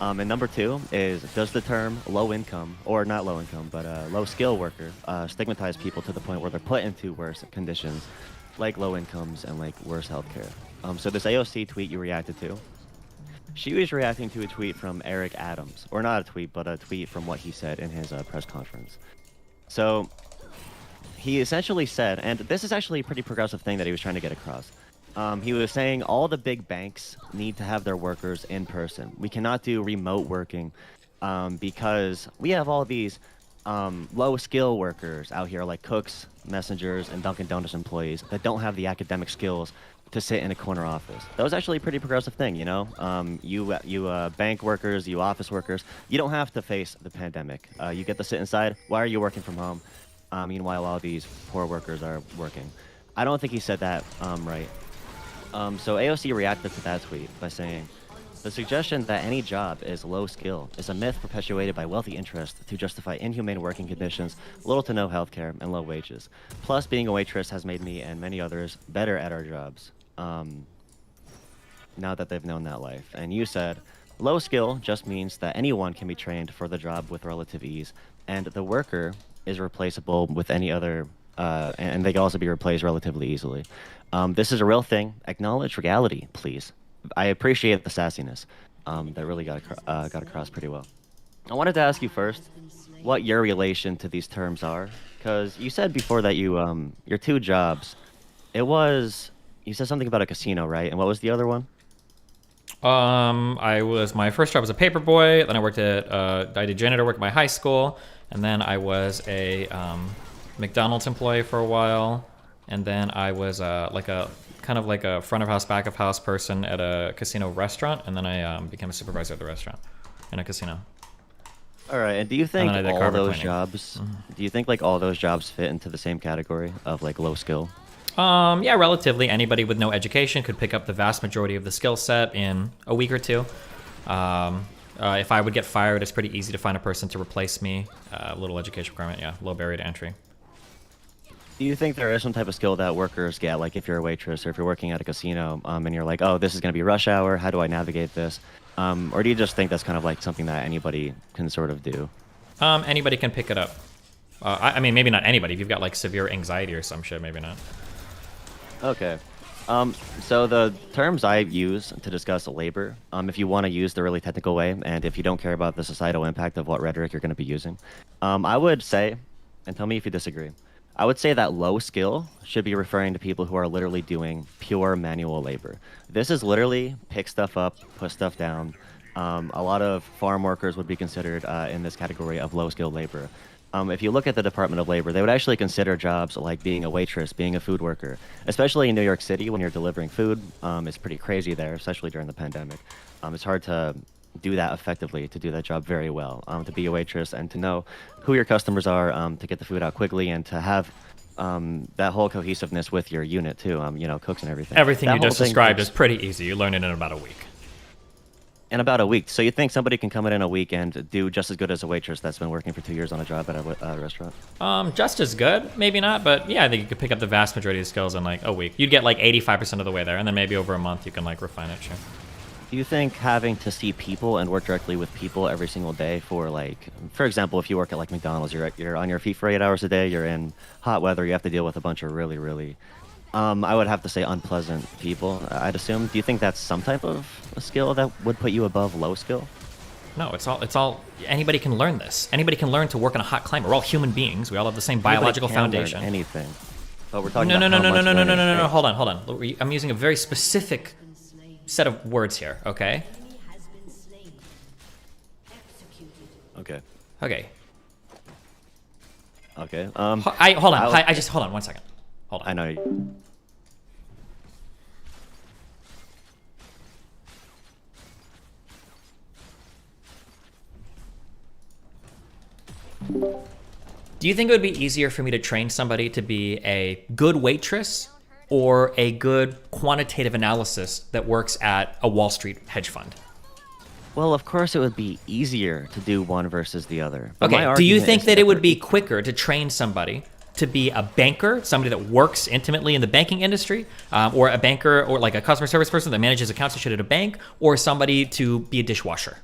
And number two is, does the term low income, or not low income, but low skill worker, stigmatize people to the point where they're put into worse conditions, like low incomes and like worse healthcare? So this AOC tweet you reacted to, she was reacting to a tweet from Eric Adams, or not a tweet, but a tweet from what he said in his press conference. So he essentially said, and this is actually a pretty progressive thing that he was trying to get across. He was saying all the big banks need to have their workers in person. We cannot do remote working because we have all these low skill workers out here like cooks, messengers, and Dunkin' Donuts employees that don't have the academic skills to sit in a corner office. That was actually a pretty progressive thing, you know? You bank workers, you office workers, you don't have to face the pandemic. You get to sit inside. Why are you working from home? Meanwhile, all these poor workers are working. I don't think he said that right. So AOC reacted to that tweet by saying, the suggestion that any job is low skill is a myth perpetuated by wealthy interests to justify inhumane working conditions, little to no healthcare, and low wages. Plus, being a waitress has made me and many others better at our jobs, now that they've known that life. And you said, low skill just means that anyone can be trained for the job with relative ease, and the worker is replaceable with any other, and they can also be replaced relatively easily. This is a real thing. Acknowledge reality, please. I appreciate the sassiness. That really got across pretty well. I wanted to ask you first what your relation to these terms are, because you said before that you your two jobs, it was You said something about a casino, right? And what was the other one? My first job was a paper boy. Then I worked at I did janitor work at my high school, and then I was a McDonald's employee for a while, and then I was like a kind of like a front of house, back of house person at a casino restaurant, and then I became a supervisor at the restaurant in a casino. All right, and do you think then I did all carpet those cleaning. jobs? Do you think like all those jobs fit into the same category of like low skill? Yeah, relatively. Anybody with no education could pick up the vast majority of the skill set in a week or two. If I would get fired, it's pretty easy to find a person to replace me. Little education requirement, yeah, low barrier to entry. Do you think there is some type of skill that workers get, like if you're a waitress or if you're working at a casino, and you're like, oh, this is going to be rush hour, how do I navigate this? Or do you just think that's kind of like something that anybody can sort of do? Anybody can pick it up. I mean, maybe not anybody. If you've got like severe anxiety or some shit, maybe not. Okay. So the terms I use to discuss labor, if you want to use the really technical way, and if you don't care about the societal impact of what rhetoric you're going to be using, I would say, and tell me if you disagree, I would say that low skill should be referring to people who are literally doing pure manual labor. This is literally pick stuff up, put stuff down. A lot of farm workers would be considered in this category of low skilled labor. If you look at the Department of Labor, they would actually consider jobs like being a waitress, being a food worker, especially in New York City when you're delivering food. It's pretty crazy there, especially during the pandemic. It's hard to do that effectively, to do that job very well, to be a waitress and to know who your customers are, to get the food out quickly and to have that whole cohesiveness with your unit too, you know, cooks and everything. Everything that you whole just thing described takes- is pretty easy. You learn it in about a week. In about a week. So you think somebody can come in a week and do just as good as a waitress that's been working for 2 years on a job at a restaurant? Just as good, maybe not, but yeah, I think you could pick up the vast majority of skills in like a week. You'd get like 85% of the way there, and then maybe over a month you can like refine it, sure. Do you think having to see people and work directly with people every single day for like, for example, if you work at like McDonald's, you're on your feet for 8 hours a day, you're in hot weather, you have to deal with a bunch of really, I would have to say unpleasant people, I'd assume. Do you think that's some type of a skill that would put you above low skill? No, it's all, anybody can learn this. Anybody can learn to work in a hot climate. We're all human beings. We all have the same biological Anybody can learn foundation. anything. But we're talking No, about no, how no, no, much no, no, no, learning no, no, it hold on. I'm using a very specific set of words here, okay? Okay. Okay. Okay. Hold on. Hold on 1 second. Hold on. I know you. Do you think it would be easier for me to train somebody to be a good waitress or a good quantitative analysis that works at a Wall Street hedge fund? Well, of course it would be easier to do one versus the other. But my Okay, do you argument think is that it would be quicker to train somebody to be a banker, somebody that works intimately in the banking industry, or a banker or like a customer service person that manages accounts and shit at a bank, or somebody to be a dishwasher?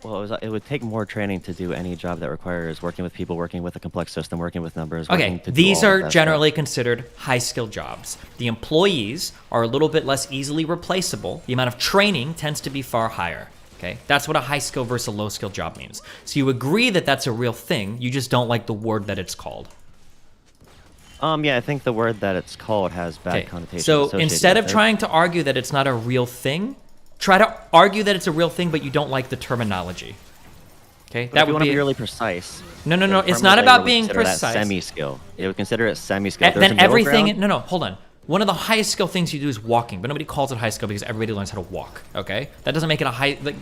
Well, it would take more training to do any job that requires working with people, working with a complex system, working with numbers. Okay, working to do these all of are that generally stuff. considered high-skill jobs. The employees are a little bit less easily replaceable. The amount of training tends to be far higher. Okay, that's what a high-skill versus a low-skill job means. So you agree that that's a real thing. You just don't like the word that it's called. Yeah, I think the word that it's called has bad connotations. So associated instead of with it. trying to argue that it's not a real thing, try to argue that it's a real thing, but you don't like the terminology. Okay, But that if you would want to be be really precise. No, the it's Department not of about Labor would being consider that precise. Semi-skill. It would consider it semi-skill. There's a Then middle everything. ground. No, hold on. One of the highest skill things you do is walking, but nobody calls it high skill because everybody learns how to walk. Okay, that doesn't make it a high. Like,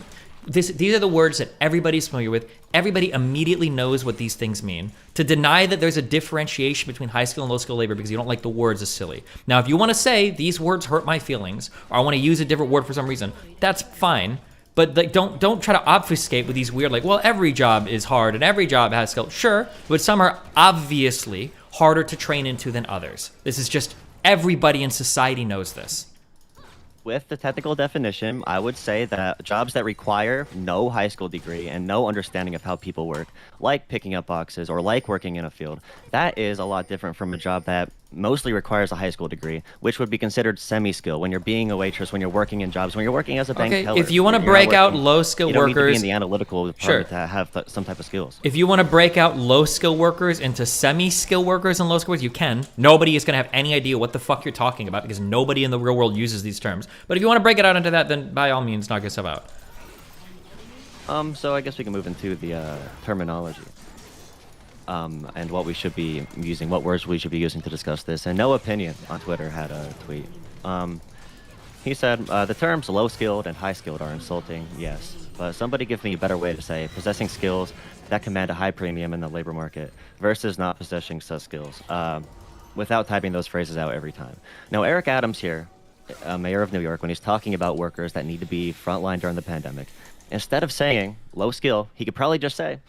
these are the words that everybody's familiar with. Everybody immediately knows what these things mean. To deny that there's a differentiation between high skill and low skill labor because you don't like the words is silly. Now, if you want to say these words hurt my feelings, or I want to use a different word for some reason, that's fine. But like, don't try to obfuscate with these weird like, well, every job is hard and every job has skill. Sure, but some are obviously harder to train into than others. This is just everybody in society knows this. With the technical definition, I would say that jobs that require no high school degree and no understanding of how people work, like picking up boxes or like working in a field, that is a lot different from a job that mostly requires a high school degree, which would be considered semi-skill when you're being a waitress, when you're working in jobs, when you're working as a bank teller. If you want to You're not break out working- low-skill you don't need to be workers, in the analytical department to have some type of skills. if you want to break out low-skill workers into semi-skill workers and low-skill workers, you can. Nobody is going to have any idea what the fuck you're talking about because nobody in the real world uses these terms. But if you want to break it out into that, then by all means, knock yourself out. So I guess we can move into the terminology. And what we should be using, what words we should be using to discuss this. And No Opinion on Twitter had a tweet. He said, the terms low-skilled and high-skilled are insulting, yes. But somebody give me a better way to say possessing skills that command a high premium in the labor market versus not possessing such skills, without typing those phrases out every time. Now, Eric Adams here, mayor of New York, when he's talking about workers that need to be frontline during the pandemic, instead of saying low skill, he could probably just say,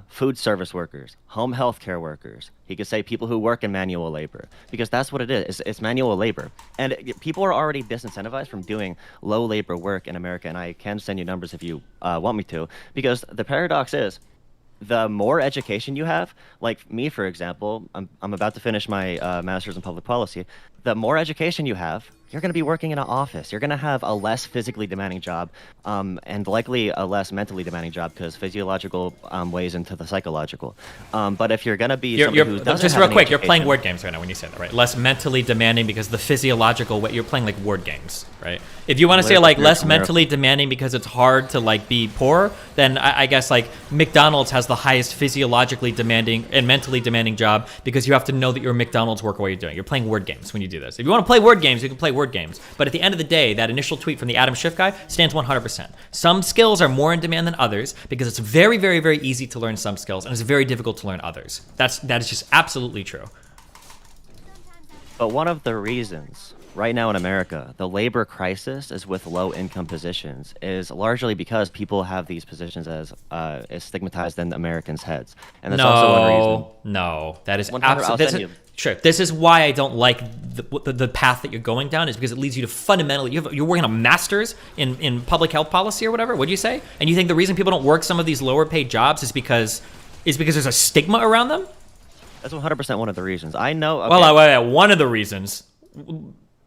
food service workers, home health care workers. He could say people who work in manual labor, because that's what it is. It's manual labor. And people are already disincentivized from doing low labor work in America, and I can send you numbers if you want me to, because the paradox is, the more education you have, like me, for example, I'm about to finish my master's in public policy. The more education you have, you're going to be working in an office. You're going to have a less physically demanding job, and likely a less mentally demanding job, because physiological weighs into the psychological. But if you're going to be somebody who doesn't just have real any quick, you're playing education- word games right now when you say that, right? Less mentally demanding because the physiological way, you're playing like word games, right? If you want to say like less mentally demanding because it's hard to like be poor, then I guess like McDonald's has the highest physiologically demanding and mentally demanding job because you have to know that you're a McDonald's worker while you're doing it. You're playing word games when you do this. If you want to play word games, you can play word games. But at the end of the day, that initial tweet from the Adam Schiff guy stands 100%. Some skills are more in demand than others because it's very, very, very easy to learn some skills and it's very difficult to learn others. That is just absolutely true. But one of the reasons right now in America, the labor crisis is with low-income positions is largely because people have these positions as stigmatized in Americans' heads. And that's also one reason. No, that is 100 I'll absolutely send you. sure. This is why I don't like the path that you're going down, is because it leads you to fundamentally. You're working a master's in public health policy or whatever. What do you say? And you think the reason people don't work some of these lower-paid jobs is because there's a stigma around them? That's 100% one of the reasons. I know. Okay. Well, wait, one of the reasons.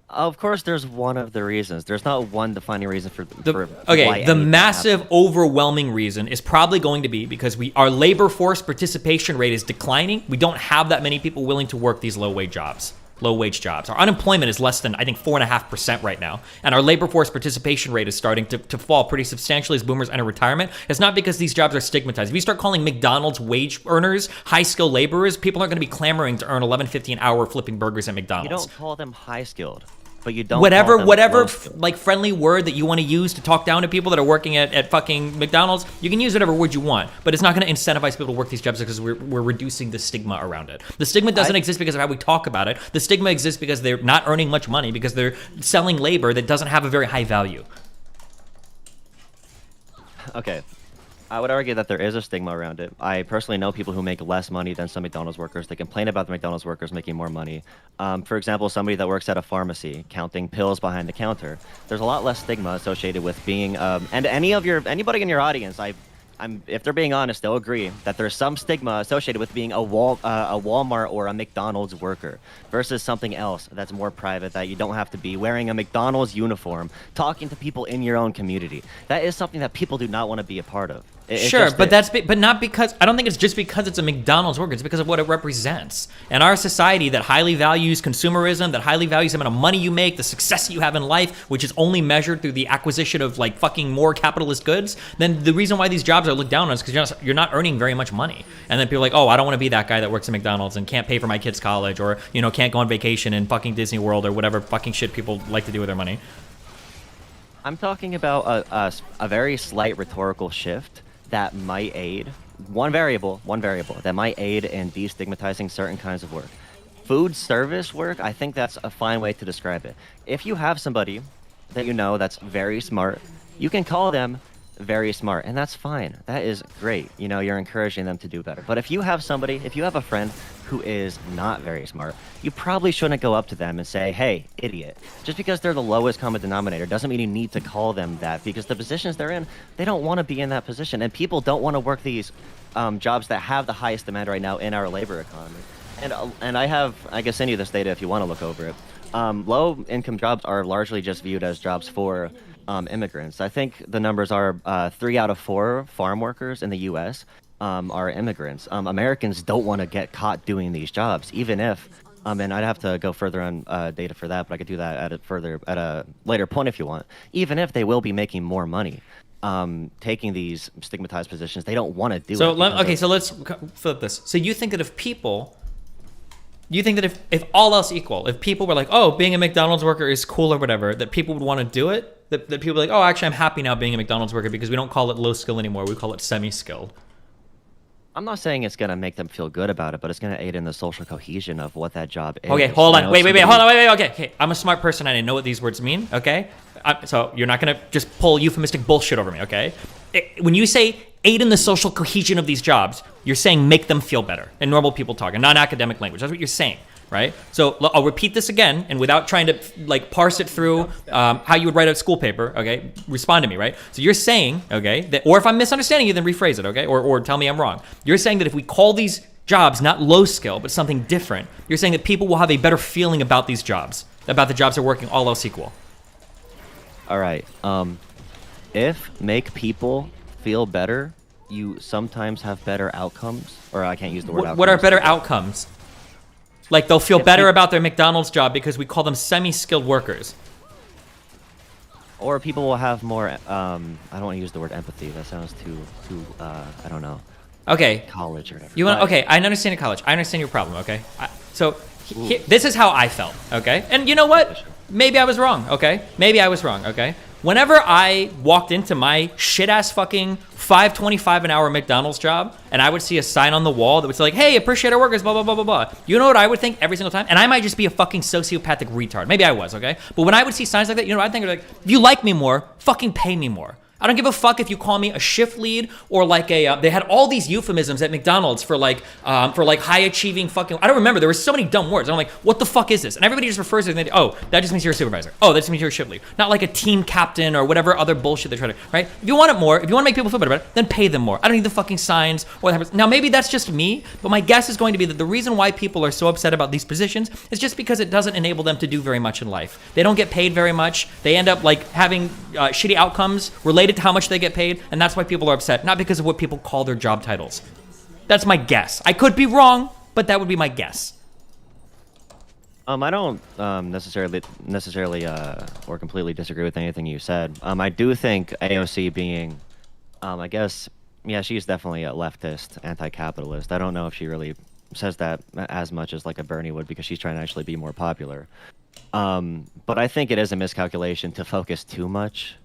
Of course, there's one of the reasons. There's not one defining reason for why Okay, the anything massive, happens. overwhelming reason is probably going to be because our labor force participation rate is declining. We don't have that many people willing to work these low-wage jobs. Our unemployment is less than, I think, 4.5% right now. And our labor force participation rate is starting to fall pretty substantially as boomers enter retirement. It's not because these jobs are stigmatized. If you start calling McDonald's wage earners high-skilled laborers, people aren't going to be clamoring to earn $11.50 an hour flipping burgers at McDonald's. You don't call them high-skilled, but you don't whatever call them low-skilled. like friendly word that you want to use to talk down to people that are working at fucking McDonald's, you can use whatever word you want, but it's not going to incentivize people to work these jobs because we're reducing the stigma around it. The stigma doesn't exist because of how we talk about it. The stigma exists because they're not earning much money, because they're selling labor that doesn't have a very high value. Okay. I would argue that there is a stigma around it. I personally know people who make less money than some McDonald's workers. They complain about the McDonald's workers making more money. For example, somebody that works at a pharmacy counting pills behind the counter. There's a lot less stigma associated with being, and anybody in your audience, if they're being honest, they'll agree that there's some stigma associated with being a Walmart or a McDonald's worker versus something else that's more private, that you don't have to be wearing a McDonald's uniform, talking to people in your own community. That is something that people do not want to be a part of. Sure, but but not because, I don't think it's just because it's a McDonald's worker. It's because of what it represents. And our society that highly values consumerism, that highly values the amount of money you make, the success you have in life, which is only measured through the acquisition of like fucking more capitalist goods, then the reason why these jobs are looked down on is because you're not earning very much money. And then people are like, oh, I don't want to be that guy that works at McDonald's and can't pay for my kid's college, or can't go on vacation in fucking Disney World, or whatever fucking shit people like to do with their money. I'm talking about a very slight rhetorical shift that might aid, one variable that might aid in destigmatizing certain kinds of work. Food service work, I think that's a fine way to describe it. If you have somebody that you know that's very smart, you can call them very smart, and that's fine. That is great. You're encouraging them to do better. But if you have a friend who is not very smart, you probably shouldn't go up to them and say, hey, idiot. Just because they're the lowest common denominator doesn't mean you need to call them that, because the positions they're in, they don't want to be in that position. And people don't want to work these jobs that have the highest demand right now in our labor economy. And I can send you this data if you want to look over it. Low income jobs are largely just viewed as jobs for immigrants. I think the numbers are 3 out of 4 farm workers in the U.S. Are immigrants. Americans don't want to get caught doing these jobs, even if. And I'd have to go further on data for that, but I could do that at a later point if you want. Even if they will be making more money, taking these stigmatized positions, they don't want to do it. So let's flip this. So you think that if all else equal, if people were like, oh, being a McDonald's worker is cool or whatever, that people would want to do it? That people are like, oh, actually, I'm happy now being a McDonald's worker because we don't call it low skill anymore. We call it semi-skilled. I'm not saying it's going to make them feel good about it, but it's going to aid in the social cohesion of what that job is. Okay, hold on. Wait, hold on. Wait. Okay. I'm a smart person and I know what these words mean, okay? So you're not going to just pull euphemistic bullshit over me, okay? When you say aid in the social cohesion of these jobs, you're saying make them feel better in normal people talk, in non-academic language. That's what you're saying, right? So I'll repeat this again, and without trying to like parse it through how you would write a school paper, okay? Respond to me, right? So you're saying, okay, that, or if I'm misunderstanding you, then rephrase it, okay? Or tell me I'm wrong. You're saying that if we call these jobs not low skill, but something different, you're saying that people will have a better feeling about these jobs, about the jobs they're working, all else equal. All right. If make people feel better, you sometimes have better outcomes. Or I can't use the word outcomes. What are better outcomes? Like they'll feel better about their McDonald's job because we call them semi-skilled workers. Or people will have more, I don't want to use the word empathy. That sounds too I don't know. Okay. College or whatever. You want? Okay, I understand your college. I understand your problem, okay? This is how I felt, okay? And you know what? Maybe I was wrong, okay? Maybe I was wrong, okay? Whenever I walked into my shit-ass fucking $5.25 an hour McDonald's job, and I would see a sign on the wall that would say like, hey, appreciate our workers, blah, blah, blah, blah, blah. You know what I would think every single time? And I might just be a fucking sociopathic retard. Maybe I was, okay? But when I would see signs like that, you know what I think? Like, if you like me more, fucking pay me more. I don't give a fuck if you call me a shift lead or like a, they had all these euphemisms at McDonald's for like high achieving fucking, I don't remember, there were so many dumb words. I'm like, what the fuck is this? And everybody just refers to it and they, oh, that just means you're a supervisor. Oh, that just means you're a shift lead. Not like a team captain or whatever other bullshit they try to, right? If you want it more, if you want to make people feel better about it, then pay them more. I don't need the fucking signs or whatever. Now maybe that's just me, but my guess is going to be that the reason why people are so upset about these positions is just because it doesn't enable them to do very much in life. They don't get paid very much. They end up like having shitty outcomes related to how much they get paid. And that's why people are upset, not because of what people call their job titles. That's my guess. I could be wrong, but that would be my guess. I don't necessarily or completely disagree with anything you said. I do think AOC being, I guess, yeah, she's definitely a leftist, anti-capitalist. I don't know if she really says that as much as like a Bernie would because she's trying to actually be more popular. But I think it is a miscalculation to focus too much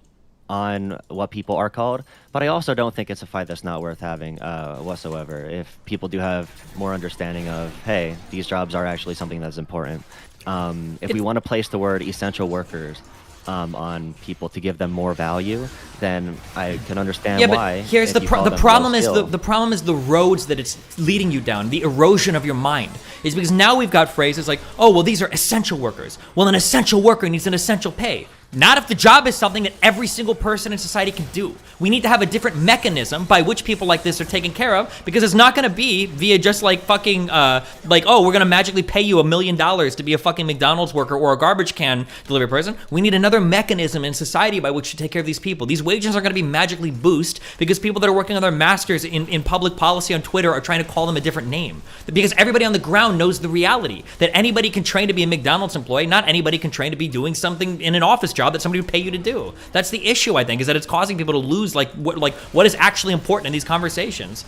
on what people are called, but I also don't think it's a fight that's not worth having whatsoever. If people do have more understanding of, hey, these jobs are actually something that's important. If we want to place the word essential workers on people to give them more value, then I can understand why. But here's the problem is the problem is the roads that it's leading you down, the erosion of your mind. Is because now we've got phrases like, oh, well, these are essential workers. Well, an essential worker needs an essential pay. Not if the job is something that every single person in society can do. We need to have a different mechanism by which people like this are taken care of, because it's not going to be via just like fucking, like, oh, we're going to magically pay you $1 million to be a fucking McDonald's worker or a garbage can delivery person. We need another mechanism in society by which to take care of these people. These wages are going to be magically boosted because people that are working on their masters in public policy on Twitter are trying to call them a different name. Because everybody on the ground knows the reality that anybody can train to be a McDonald's employee, not anybody can train to be doing something in an office job that somebody would pay you to do. That's the issue, I think, is that it's causing people to lose what is actually important in these conversations.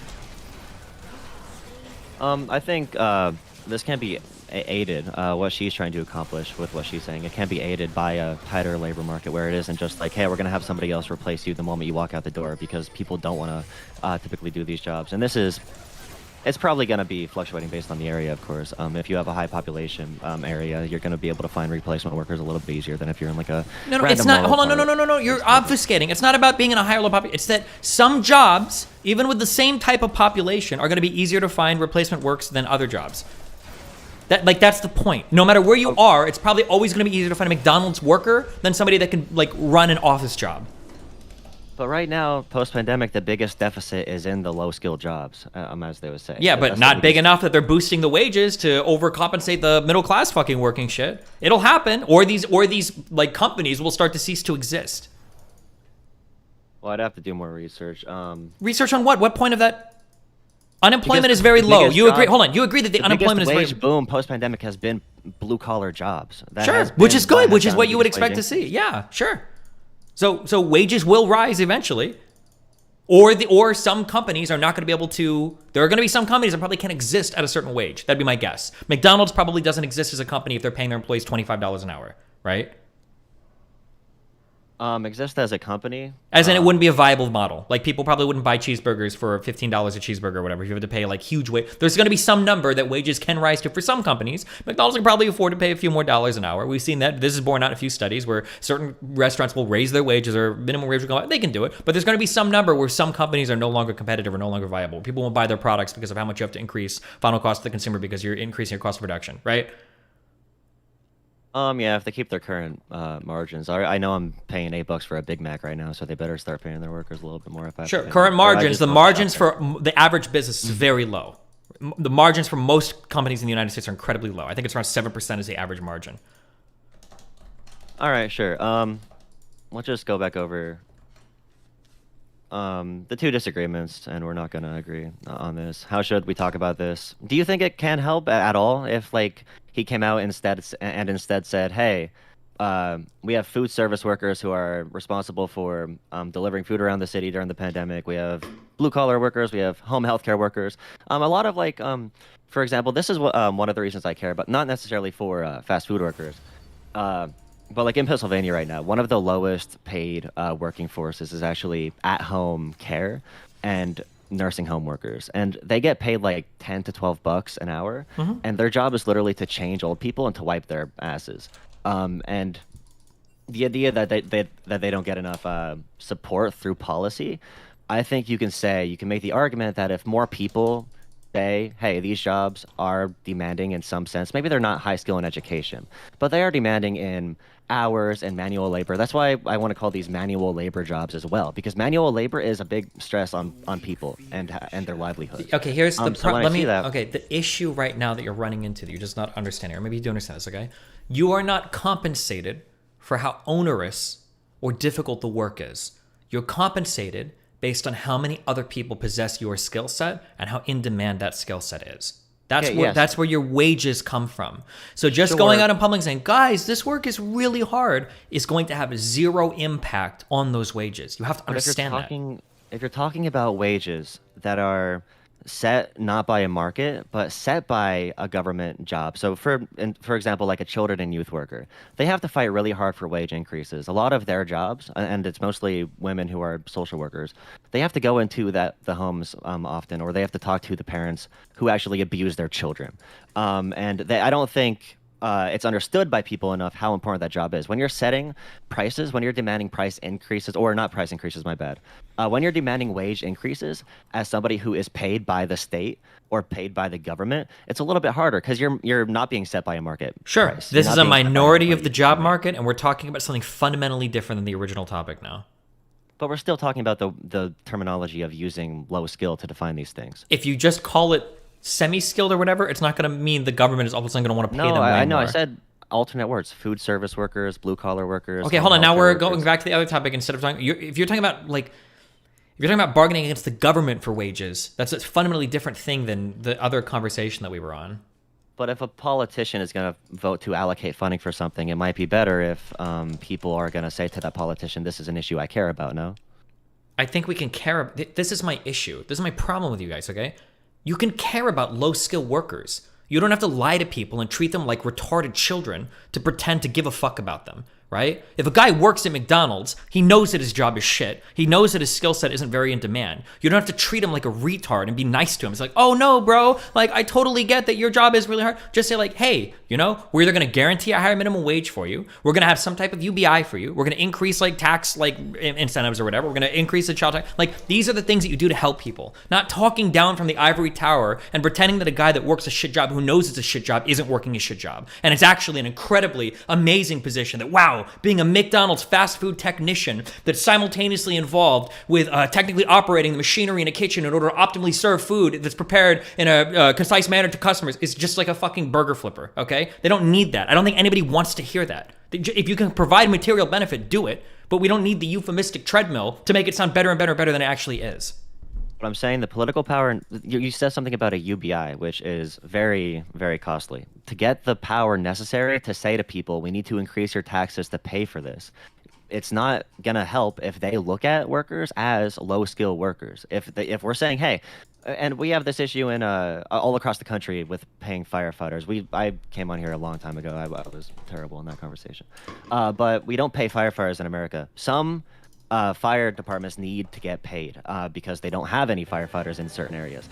I think this can be aided, what she's trying to accomplish with what she's saying. It can be aided by a tighter labor market where it isn't just like, hey, we're going to have somebody else replace you the moment you walk out the door, because people don't want to typically do these jobs. And it's probably going to be fluctuating based on the area, of course. If you have a high population area, you're going to be able to find replacement workers a little bit easier than if you're in like a No, it's not. Hold on, no. You're obfuscating. It's not about being in a higher or low population. It's that some jobs, even with the same type of population, are going to be easier to find replacement works than other jobs. That's the point. No matter where you are, it's probably always going to be easier to find a McDonald's worker than somebody that can like run an office job. But right now, post-pandemic, the biggest deficit is in the low-skilled jobs, as they would say. Yeah, but That's not the big biggest- enough that they're boosting the wages to overcompensate the middle class fucking working shit. It'll happen, or these like companies will start to cease to exist. Well, I'd have to do more research. Research on what? What point of that? Unemployment Because is very the low. biggest You agree? job- Hold on. You agree that the unemployment is biggest very wage boom post-pandemic has been blue-collar jobs. That sure, has which been is good, which is has what gotten you would biggest wage expect to increase. see. Yeah, sure. So wages will rise eventually. Or some companies are not going to be able to. There are going to be some companies that probably can't exist at a certain wage. That'd be my guess. McDonald's probably doesn't exist as a company if they're paying their employees $25 an hour, right? Exist as a company. As in, it wouldn't be a viable model. Like, people probably wouldn't buy cheeseburgers for $15 a cheeseburger or whatever. If you had to pay, like, huge wage. There's going to be some number that wages can rise to for some companies. McDonald's can probably afford to pay a few more dollars an hour. We've seen that. This is borne out in a few studies where certain restaurants will raise their wages or minimum wage will go up. They can do it. But there's going to be some number where some companies are no longer competitive or no longer viable. People won't buy their products because of how much you have to increase final cost to the consumer because you're increasing your cost of production, right? Yeah, if they keep their current margins. I know I'm paying $8 for a Big Mac right now, so they better start paying their workers a little bit more. If I have to Sure, pay current them. Or I margins, just the don't margins shop for the average business is very low. The margins for most companies in the United States are incredibly low. I think it's around 7% is the average margin. there. All right, sure. Let's just go back over the two disagreements, and we're not going to agree on this. How should we talk about this? Do you think it can help at all if, like, he came out instead said, hey, we have food service workers who are responsible for delivering food around the city during the pandemic. We have blue-collar workers. We have home healthcare workers. A lot of, like, for example, this is what one of the reasons I care about, not necessarily for fast food workers, but like in Pennsylvania right now, one of the lowest paid working forces is actually at-home care and nursing home workers, and they get paid like $10 to $12 an hour, and their job is literally to change old people and to wipe their asses. And the idea that they don't get enough support through policy, I think you can make the argument that if more people say, hey, these jobs are demanding in some sense, maybe they're not high skill in education, but they are demanding in hours and manual labor. That's why I want to call these manual labor jobs as well, because manual labor is a big stress on people and their livelihood. Okay, here's the problem. Okay, the issue right now that you're running into that you're just not understanding, or maybe you do understand this, okay? You are not compensated for how onerous or difficult the work is. You're compensated based on how many other people possess your skill set and how in demand that skill set is. That's where your wages come from. So just going out in public and saying, guys, this work is really hard, is going to have zero impact on those wages. You have to understand that. If you're talking about wages that are set not by a market, but set by a government job. So for example, like a children and youth worker, they have to fight really hard for wage increases. A lot of their jobs, and it's mostly women who are social workers, they have to go into the homes often, or they have to talk to the parents who actually abuse their children. I don't think it's understood by people enough how important that job is. When you're setting prices, when you're demanding price increases, or not price increases, my bad. When you're demanding wage increases as somebody who is paid by the state or paid by the government, it's a little bit harder because you're not being set by a market. Sure, price. this You're is not a being set by minority of market. the job market, and we're talking about something fundamentally different than the original topic now. But we're still talking about the terminology of using low skill to define these things. If you just call it semi-skilled or whatever, it's not going to mean the government is all of a sudden going to want to pay them way I know. more. I said alternate words: food service workers, blue collar workers. Okay, hold on. Now we're going back to the other topic. Instead of talking, if you're talking about bargaining against the government for wages, that's a fundamentally different thing than the other conversation that we were on. But if a politician is going to vote to allocate funding for something, it might be better if people are going to say to that politician, "This is an issue I care about." No, I think we can care. This is my issue. This is my problem with you guys. Okay, you can care about low-skill workers. You don't have to lie to people and treat them like retarded children to pretend to give a fuck about them, right? If a guy works at McDonald's, he knows that his job is shit. He knows that his skill set isn't very in demand. You don't have to treat him like a retard and be nice to him. It's like, oh no, bro, like I totally get that your job is really hard. Just say like, hey, we're either going to guarantee a higher minimum wage for you. We're going to have some type of UBI for you. We're going to increase like tax like incentives or whatever. We're going to increase the child tax. Like these are the things that you do to help people. Not talking down from the ivory tower and pretending that a guy that works a shit job who knows it's a shit job isn't working a shit job. And it's actually an incredibly amazing position that, wow, now being a McDonald's fast food technician that's simultaneously involved with technically operating the machinery in a kitchen in order to optimally serve food that's prepared in a concise manner to customers is just like a fucking burger flipper, okay? They don't need that. I don't think anybody wants to hear that. If you can provide material benefit, do it, but we don't need the euphemistic treadmill to make it sound better and better and better than it actually is. What I'm saying, the political power, you said something about a UBI, which is very, very costly. To get the power necessary to say to people, we need to increase your taxes to pay for this, it's not going to help if they look at workers as low-skilled workers. If we're saying, hey, and we have this issue in all across the country with paying firefighters. I came on here a long time ago. I was terrible in that conversation. But we don't pay firefighters in America. Some fire departments need to get paid because they don't have any firefighters in certain areas.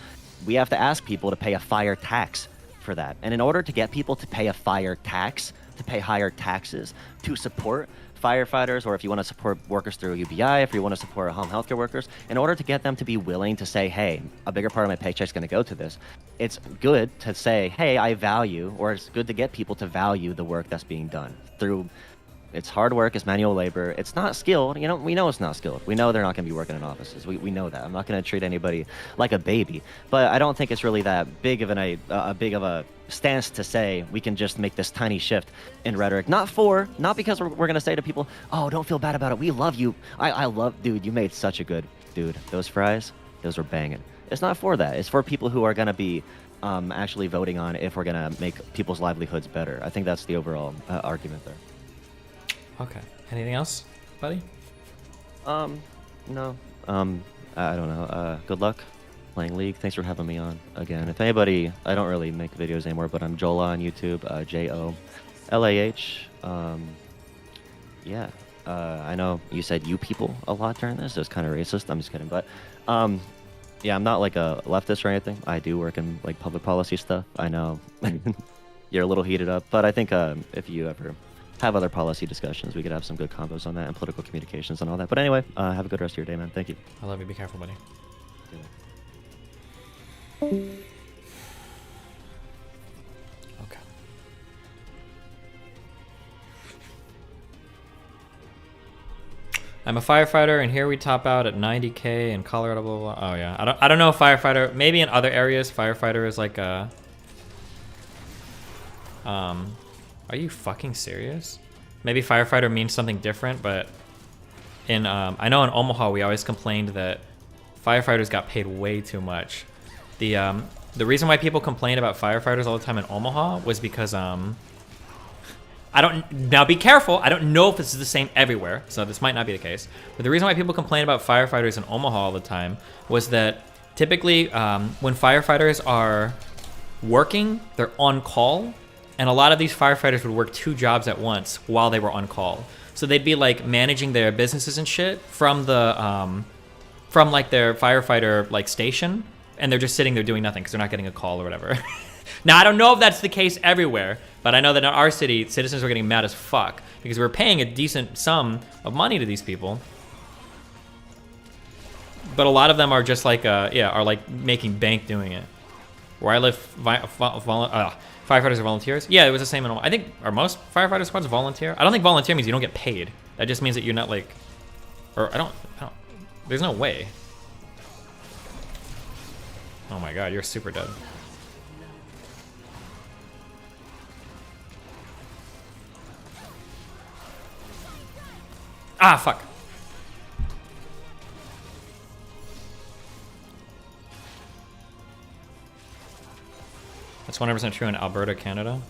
We have to ask people to pay a fire tax for that. And in order to get people to pay a fire tax, to pay higher taxes to support firefighters, or if you want to support workers through UBI, if you want to support home healthcare workers, in order to get them to be willing to say, hey, a bigger part of my paycheck is going to go to this, it's good to say, hey, I value, or it's good to get people to value the work that's being done through. It's hard work, it's manual labor, it's not skilled, we know it's not skilled. We know they're not going to be working in offices, we know that. I'm not going to treat anybody like a baby, but I don't think it's really that big of a stance to say we can just make this tiny shift in rhetoric. Not because we're going to say to people, oh, don't feel bad about it, we love you. I love, dude, you made such a good, dude, those fries, those were banging. It's not for that, it's for people who are going to be actually voting on if we're going to make people's livelihoods better. I think that's the overall argument there. Okay. Anything else, buddy? No. I don't know. Good luck playing League. Thanks for having me on again. If anybody, I don't really make videos anymore, but I'm Jola on YouTube. JOLAH. Yeah. I know you said you people a lot during this. It was kind of racist. I'm just kidding. But yeah, I'm not like a leftist or anything. I do work in like public policy stuff. I know you're a little heated up, but I think if you ever have other policy discussions, we could have some good combos on that and political communications and all that. But anyway, have a good rest of your day, man. Thank you. I love you. Be careful, buddy. Okay. I'm a firefighter, and here we top out at 90K in Colorado. Blah, blah, blah. Oh yeah, I don't know. Firefighter, maybe in other areas, firefighter is like a. Are you fucking serious? Maybe firefighter means something different, but in I know in Omaha we always complained that firefighters got paid way too much. The reason why people complained about firefighters all the time in Omaha was because now be careful, I don't know if this is the same everywhere, so this might not be the case, but the reason why people complain about firefighters in Omaha all the time was that typically when firefighters are working, they're on call. And a lot of these firefighters would work 2 jobs at once while they were on call. So they'd be like managing their businesses and shit from the from like their firefighter like station, and they're just sitting there doing nothing because they're not getting a call or whatever. Now I don't know if that's the case everywhere, but I know that in our city, citizens were getting mad as fuck because we're paying a decent sum of money to these people. But a lot of them are just like are like making bank doing it. Where I live, firefighters are volunteers. Yeah, it was the same in. I think are most firefighter squads volunteer. I don't think volunteer means you don't get paid. That just means that you're not like, or I don't. There's no way. Oh my god, you're super dead. Ah, fuck. That's 100% true in Alberta, Canada.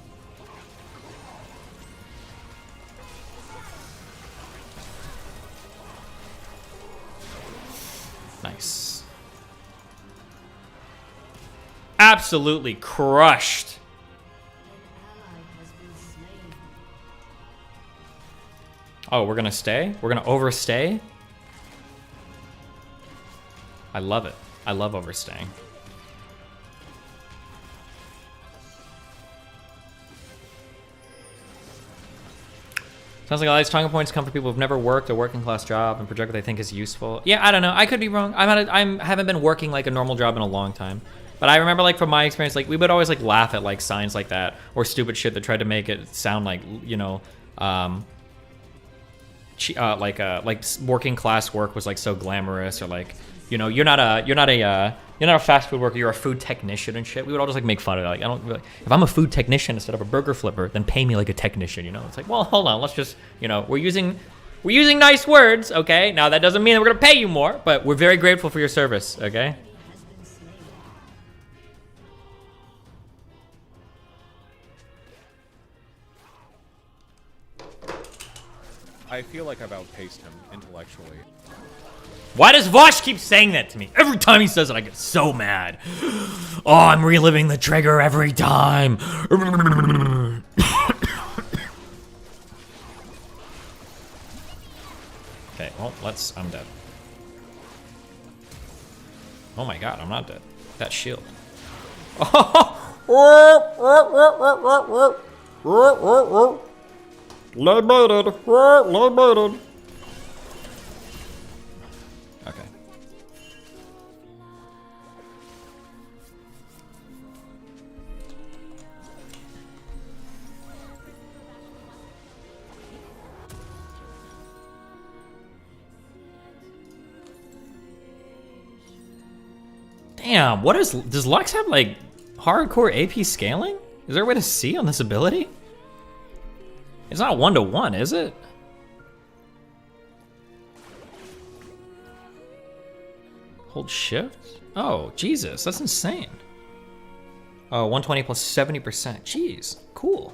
Nice. Absolutely crushed. Oh, we're gonna stay? We're gonna overstay? I love it. I love overstaying. Sounds like all these talking points come from people who've never worked a working class job and project what they think is useful. Yeah, I don't know. I could be wrong. I haven't been working like a normal job in a long time. But I remember like from my experience, like we would always like laugh at like signs like that or stupid shit that tried to make it sound like, you know, working class work was like so glamorous, or like, you know, you're not a fast food worker, you're a food technician and shit. We would all just like make fun of it. Like, I don't, like, if I'm a food technician instead of a burger flipper, then pay me like a technician, you know? It's like, well, hold on, let's just, you know, we're using nice words, okay? Now that doesn't mean that we're gonna pay you more, but we're very grateful for your service, okay? I feel like I've outpaced him intellectually. Why does Vosh keep saying that to me? Every time he says it, I get so mad. Oh, I'm reliving the trigger every time. Okay, well, I'm dead. Oh my god, I'm not dead. That shield. Liberated. Liberated. Okay. Damn, does Lux have like hardcore AP scaling? Is there a way to see on this ability? It's not 1-to-1, is it? Hold shift? Oh, Jesus, that's insane. Oh, 120 plus 70%. Jeez, cool.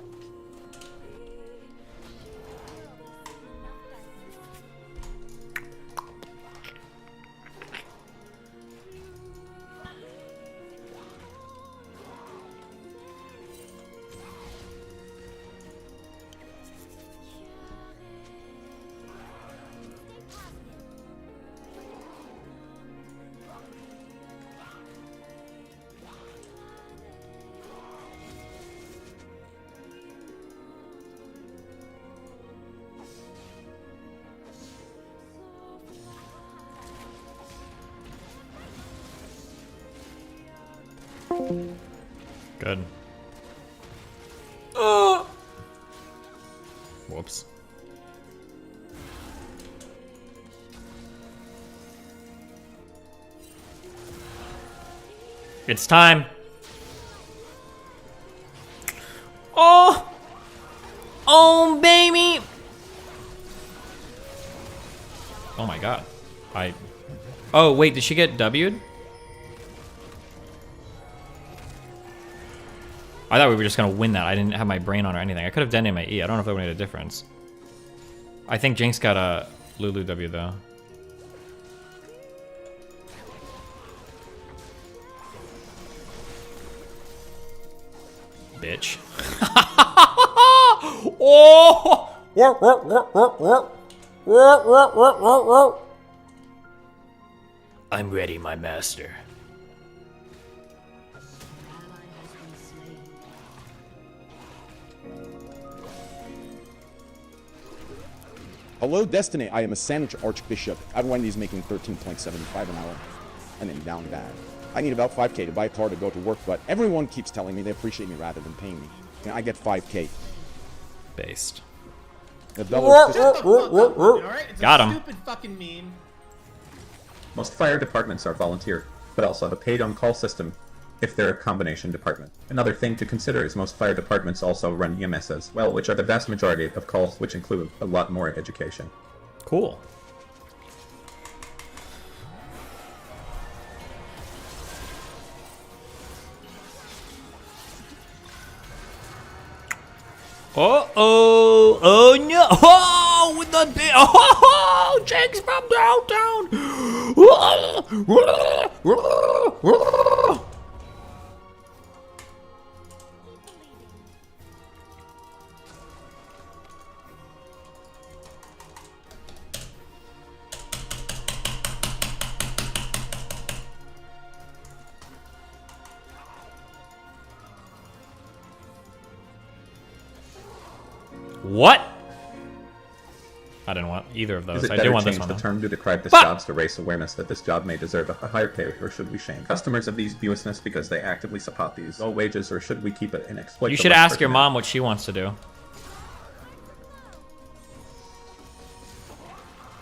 Good. Whoops. It's time. Oh! Oh, baby! Oh my god. Oh, wait, did she get W'd? I thought we were just gonna win that. I didn't have my brain on or anything. I could have done it in my E. I don't know if that would have made a difference. I think Jinx got a Lulu W though. Bitch. Oh! I'm ready, my master. Hello, Destiny. I am a sandwich archbishop. At Wendy's making 13.75 an hour. And then down bad. I need about 5K to buy a car to go to work, but everyone keeps telling me they appreciate me rather than paying me. And I get 5K. Based. Got him. Stupid fucking meme. Most fire departments are volunteer, but also have a paid on-call system if they're a combination department. Another thing to consider is most fire departments also run EMS as well, which are the vast majority of calls, which include a lot more education. Cool. Uh-oh! Oh no! Oh, with the big... Oh, Jake's from downtown! What? I didn't want either of those. Is it I better do want this change one. the Though. term to describe this jobs to raise awareness that this job may deserve a higher pay, or should we shame customers of these business because they actively support these low wages, or should we keep it and exploit? You should ask your mom what she wants to do.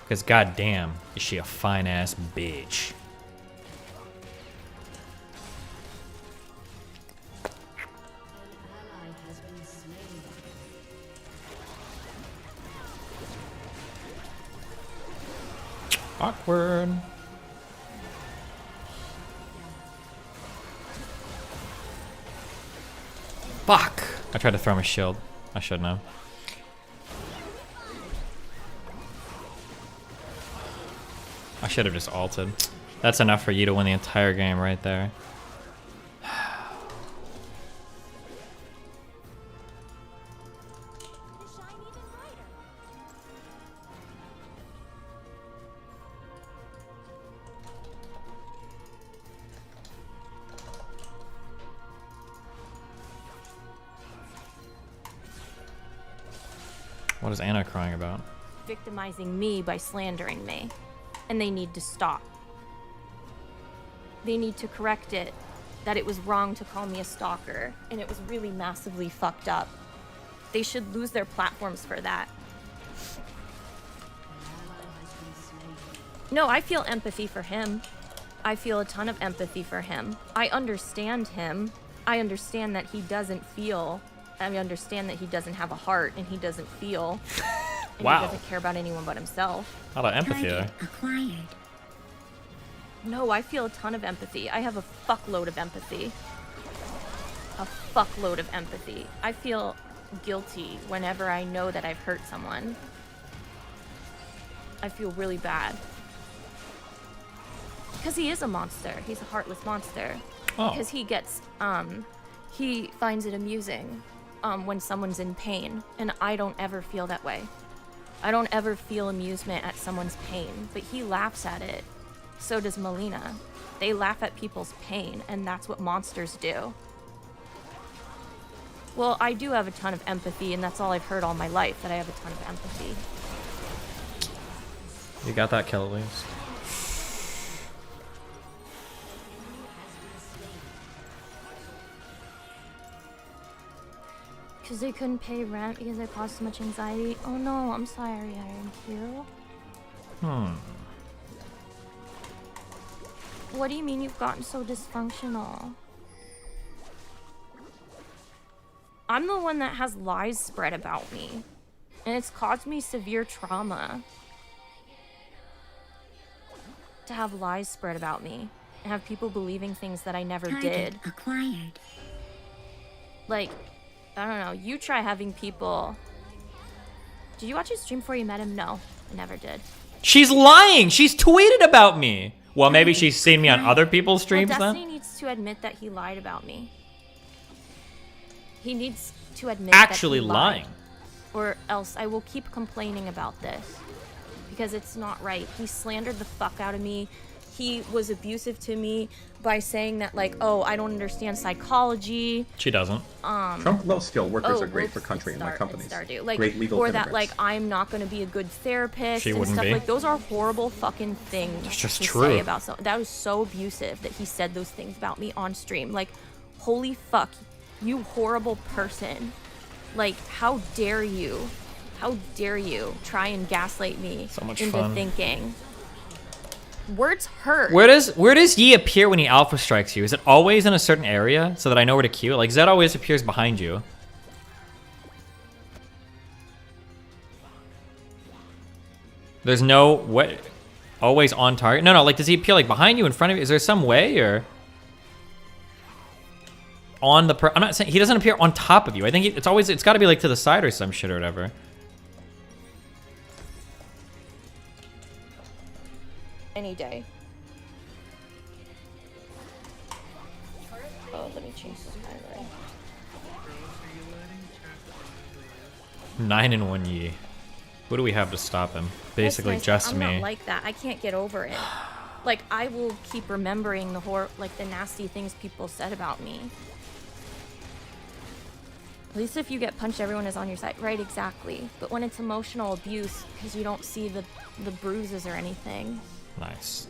Because goddamn, is she a fine ass bitch. Awkward. Fuck! I tried to throw my shield. I shouldn't have. I should have just ulted. That's enough for you to win the entire game right there. What is Anna crying about? Victimizing me by slandering me. And they need to stop. They need to correct it. That it was wrong to call me a stalker. And it was really massively fucked up. They should lose their platforms for that. No, I feel empathy for him. I feel a ton of empathy for him. I understand him. I understand that he doesn't feel... I understand that he doesn't have a heart and he doesn't feel. And wow. He doesn't care about anyone but himself. A lot of empathy there. No, I feel a ton of empathy. I have a fuckload of empathy. A fuckload of empathy. I feel guilty whenever I know that I've hurt someone. I feel really bad. Because he is a monster. He's a heartless monster. Oh. Because he gets, he finds it amusing when someone's in pain. And I don't ever feel that way. I don't ever feel amusement at someone's pain, but he laughs at it. So does Melina. They laugh at people's pain, and that's what monsters do. Well, I do have a ton of empathy, and that's all I've heard all my life, that I have a ton of empathy. You got that kill at least. Because they couldn't pay rent because they caused so much anxiety. Oh no, I'm sorry, Iron Q. What do you mean you've gotten so dysfunctional? I'm the one that has lies spread about me. And it's caused me severe trauma. To have lies spread about me. And have people believing things that I never did. Acquired. Like, I don't know, you try having people... Did you watch his stream before you met him? No, I never did. She's lying! She's tweeted about me! Well, maybe she's seen me on other people's streams well, then? Destiny needs to admit that he lied about me. He needs to admit Actually that he lied. lying. Or else I will keep complaining about this. Because it's not right. He slandered the fuck out of me. He was abusive to me by saying that, like, oh, I don't understand psychology. She doesn't. Trump low-skill workers are great for country and my companies. Like, great legal or immigrants. that, like, I'm not going to be a good therapist She and wouldn't stuff. be. Like, those are horrible fucking things That's just to true. say about someone. That was so abusive that he said those things about me on stream. Like, holy fuck, you horrible person. Like, how dare you? How dare you try and gaslight me So much into fun. thinking? Words hurt. Where does Yi appear when he alpha strikes you? Is it always in a certain area so that I know where to Q? Like Zed always appears behind you. There's no what always on target. No, like does he appear like behind you, in front of you? Is there some way or on the I'm not saying he doesn't appear on top of you. I think it's got to be like to the side or some shit or whatever. Any day. Oh, let me change this timeline. 9 and 1 Yi. Who do we have to stop him? Basically That's nice, just I'm me. not like that. I can't get over it. Like, I will keep remembering the nasty things people said about me. At least if you get punched, everyone is on your side. Right, exactly. But when it's emotional abuse, because you don't see the bruises or anything. Nice.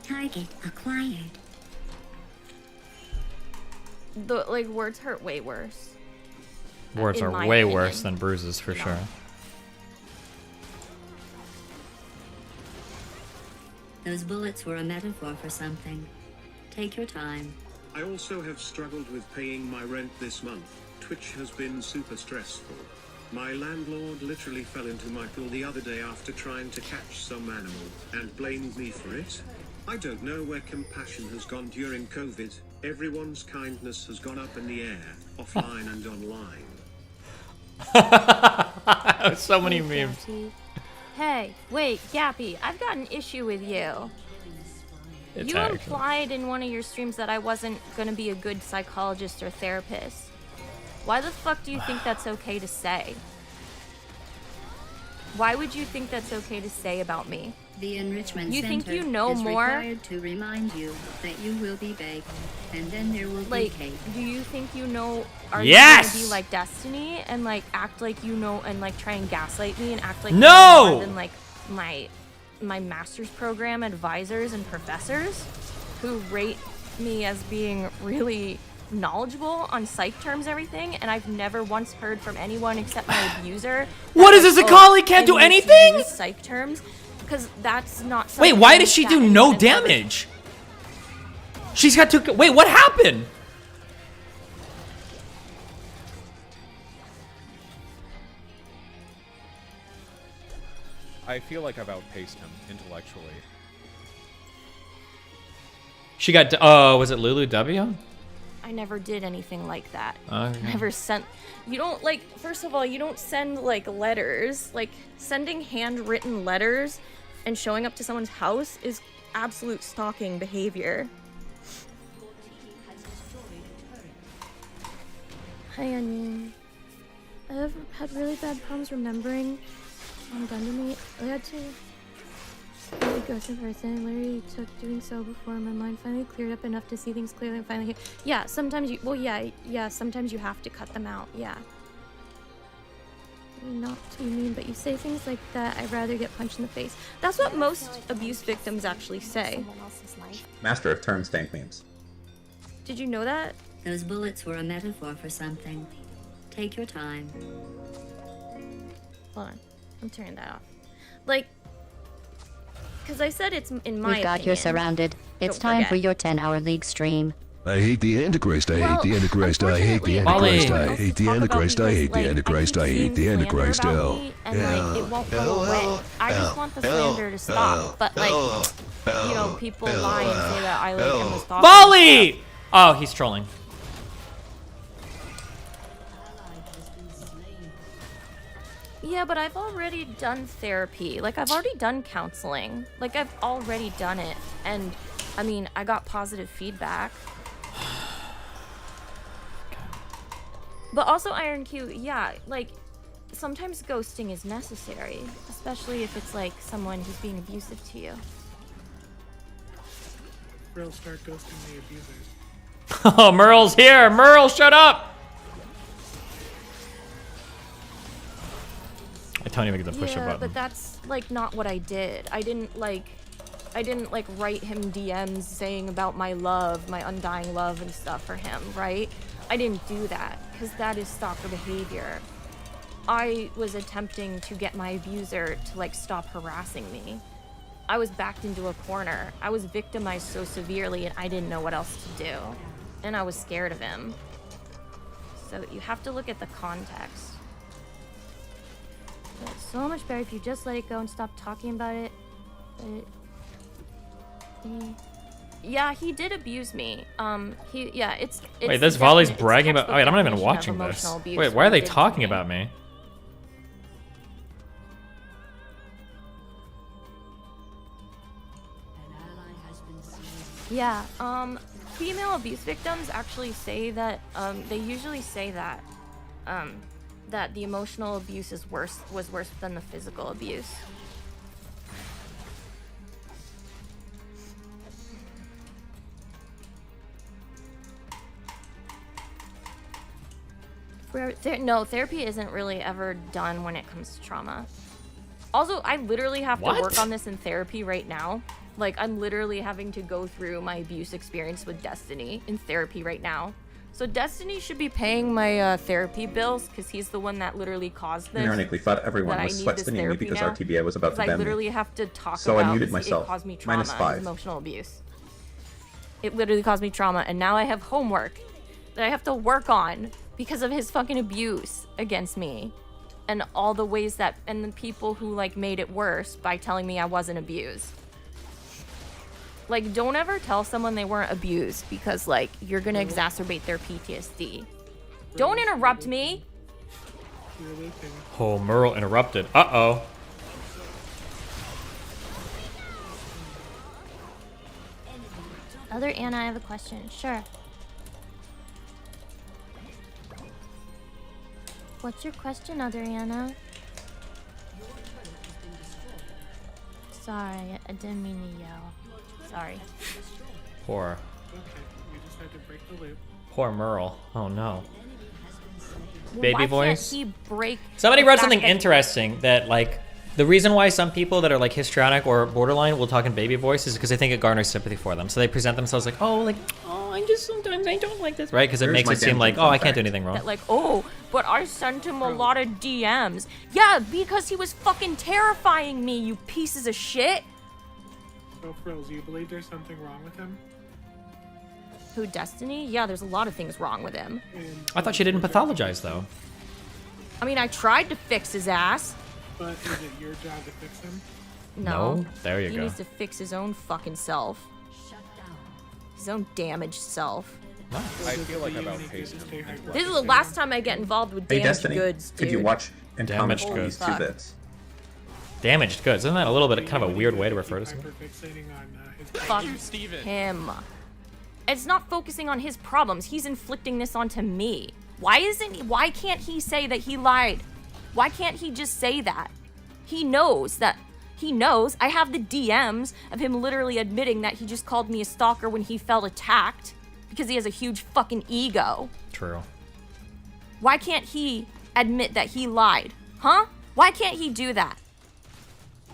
Target acquired. Words hurt way worse. Words in are my way opinion. worse than bruises for sure. Those bullets were a metaphor for something. Take your time. I also have struggled with paying my rent this month. Twitch has been super stressful. My landlord literally fell into my pool the other day after trying to catch some animal, and blamed me for it. I don't know where compassion has gone during COVID. Everyone's kindness has gone up in the air, offline and online. So many Hey, memes. Gappy. Hey, wait, Gappy, I've got an issue with you. It's You actually- implied in one of your streams that I wasn't gonna be a good psychologist or therapist. Why the fuck do you think that's okay to say? Why would you think that's okay to say about me? The enrichment You think center you know is more? required to remind you that you will be baked, and then there will Like, be cake. do you think you know? Are Yes! you gonna be like Destiny and like act like you know and like try and gaslight me and act like No! you know more than like my master's program advisors and professors who rate me as being really knowledgeable on psych terms and everything, and I've never once heard from anyone except my abuser. What that, is this, like, a colleague can't I do need to anything? use psych terms, because that's not. Wait, something why did she that do anyone no has ever- damage? She's got two. Wait, what happened? I feel like I've outpaced him intellectually. She got. Was it Lulu W? I never did anything like that. Okay. Never sent. You don't like. First of all, you don't send like letters. Like sending handwritten letters and showing up to someone's house is absolute stalking behavior. Hi, Onion. I've had really bad problems remembering done to me. I had to really go to person. Literally took doing so before my mind finally cleared up enough to see things clearly and finally. Yeah, sometimes you. Well, yeah. Sometimes you have to cut them out. Yeah. Not to be mean, but you say things like that. I'd rather get punched in the face. That's what most abuse victims actually say. Master of term stank memes. Did you know that? Those bullets were a metaphor for something. Take your time. Hold on. I'm turning that off. Like, because I said it's in my We've got you opinion. surrounded. It's Don't time for forget. your 10-hour league stream. I hate the Antichrist, I hate the Well, Antichrist, I hate the unfortunately, Antichrist, I everyone hate the else Antichrist, talk I about hate the because, Antichrist, I like, hate the seeing Antichrist, slander about hell. me, and like it won't go away. I just want the slander to stop. But like, you know, people lie and say that I like am a stalker. Volley! Oh, he's trolling. Yeah, but I've already done therapy. Like, I've already done counseling. Like, I've already done it. And, I mean, I got positive feedback. But also, Iron Q, yeah, like, sometimes ghosting is necessary. Especially if it's, like, someone who's being abusive to you. Real start ghosting the abusers. Oh, Merle's here. Merle, shut up. I don't even get to push a Yeah, button. but that's like not what I did. I didn't like write him DMs saying about my love, my undying love and stuff for him, right? I didn't do that because that is stalker behavior. I was attempting to get my abuser to like stop harassing me. I was backed into a corner. I was victimized so severely and I didn't know what else to do. And I was scared of him. So you have to look at the context. It's so much better if you just let it go and stop talking about it. Yeah, he did abuse me. It's Wait, this Volley's definite- it's bragging about. textbook Wait, I'm not even definition of watching this. emotional abuse Wait, what why are he they did to talking me. about me? Yeah, female abuse victims actually say that, they usually say that, that the emotional abuse was worse than the physical abuse. No, therapy isn't really ever done when it comes to trauma. Also, I literally have to work on this in therapy right now. Like, I'm literally having to go through my abuse experience with Destiny in therapy right now. So Destiny should be paying my therapy bills because he's the one that literally caused this. And ironically, thought everyone that was I need sweat this spinning me therapy because now, RTBA was about to because I ban me. literally have to talk So I about muted it myself. caused me trauma, -5. emotional abuse. It literally caused me trauma, and now I have homework that I have to work on because of his fucking abuse against me, and all the ways that, and the people who like made it worse by telling me I wasn't abused. Like, don't ever tell someone they weren't abused because, like, you're gonna exacerbate their PTSD. Don't interrupt me. Oh, Merle interrupted. Uh-oh. Other Anna, I have a question. Sure. What's your question, Other Anna? Sorry, I didn't mean to yell. Sorry. Poor. Okay, we just had to break the loop. Poor Merle. Oh no. Well, Baby why voice. Can't he break Somebody the wrote fact something that- interesting that like the reason why some people that are like histrionic or borderline will talk in baby voice is because they think it garners sympathy for them. So they present themselves like, oh, I just sometimes I don't like this, right? Because it Here's makes my it seem damn like, fun oh, I can't do fact. anything wrong. That like, oh, but I sent him a lot of DMs. Yeah, because he was fucking terrifying me, you pieces of shit. So, Frills, you believe there's something wrong with him? Who, Destiny? Yeah, there's a lot of things wrong with him. I thought she didn't pathologize though. I mean, I tried to fix his ass. But is it your job to fix him? No. There you he go. needs to fix his own fucking self. His own damaged self. I feel like I've outpaced him. This is the last time I get involved with Hey, damaged Destiny, goods, dude. could you watch and comment Damaged on goods. these two Fuck. bits? Damaged goods. Isn't that a little bit kind of a weird way to refer to something? Hyperfixating on his Fuck him. It's not focusing on his problems. He's inflicting this onto me. Why can't he say that he lied? Why can't he just say that? He knows. I have the DMs of him literally admitting that he just called me a stalker when he felt attacked because he has a huge fucking ego. True. Why can't he admit that he lied? Huh? Why can't he do that?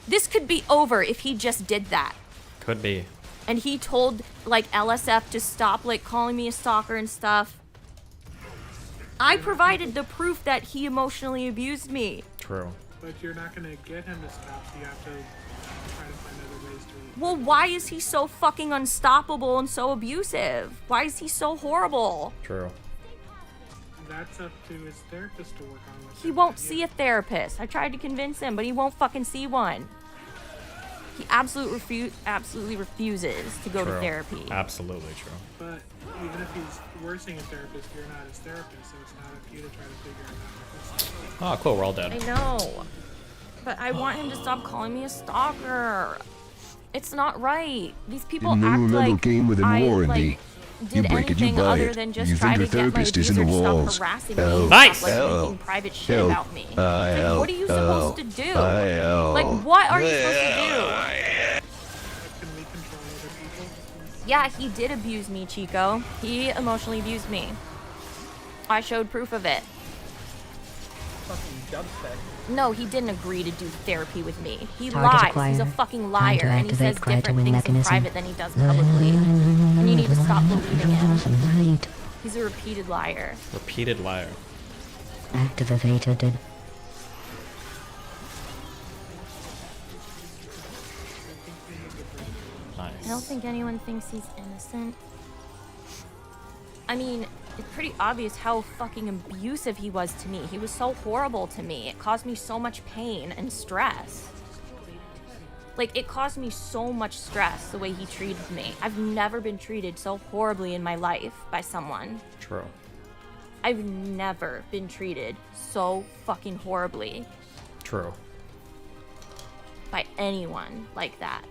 This could be over if he just did that. Could be. And he told, like, LSF to stop, like, calling me a stalker and stuff. I provided the proof that he emotionally abused me. True. But you're not gonna get him to stop, so you have to try to find other ways to... Well, why is he so fucking unstoppable and so abusive? Why is he so horrible? True. That's up to his therapist to work on with He him, won't not see you. a therapist. I tried to convince him, but he won't fucking see one. He absolutely refuses to go to True. therapy. Absolutely true. But even if he's worsening a therapist, you're not his therapist, so it's not up to you to try to figure it out. Oh, cool. We're all I dead. know. But I want him to stop calling me a stalker. It's not right. These people Didn't know act another like game with a I warranty. did You break it, you anything buy other it. than just You try think to your get my therapist is in abuser the to stop walls. harassing me. Help. and Nice. Stop, like, Help. making private shit Help. about me. It's like, Help. what are you supposed to do? Like, Help. what are you supposed to do? Can we control other people? Yeah, he did abuse me, Chico. He emotionally abused me. I showed proof of it. Fucking dubstep. No, he didn't agree to do therapy with me. He Target lies. acquired. He's a fucking Time liar, to and he says activate different cryo-twin things mechanism. in private than he does publicly. And you need to stop believing him. He's a repeated liar. Repeated liar. Activated. I don't Nice. think anyone thinks he's innocent. I mean, it's pretty obvious how fucking abusive he was to me. He was so horrible to me. It caused me so much pain and stress. Like, it caused me so much stress the way he treated me. I've never been treated so horribly in my life by someone. True. I've never been treated so fucking horribly True. by anyone like that.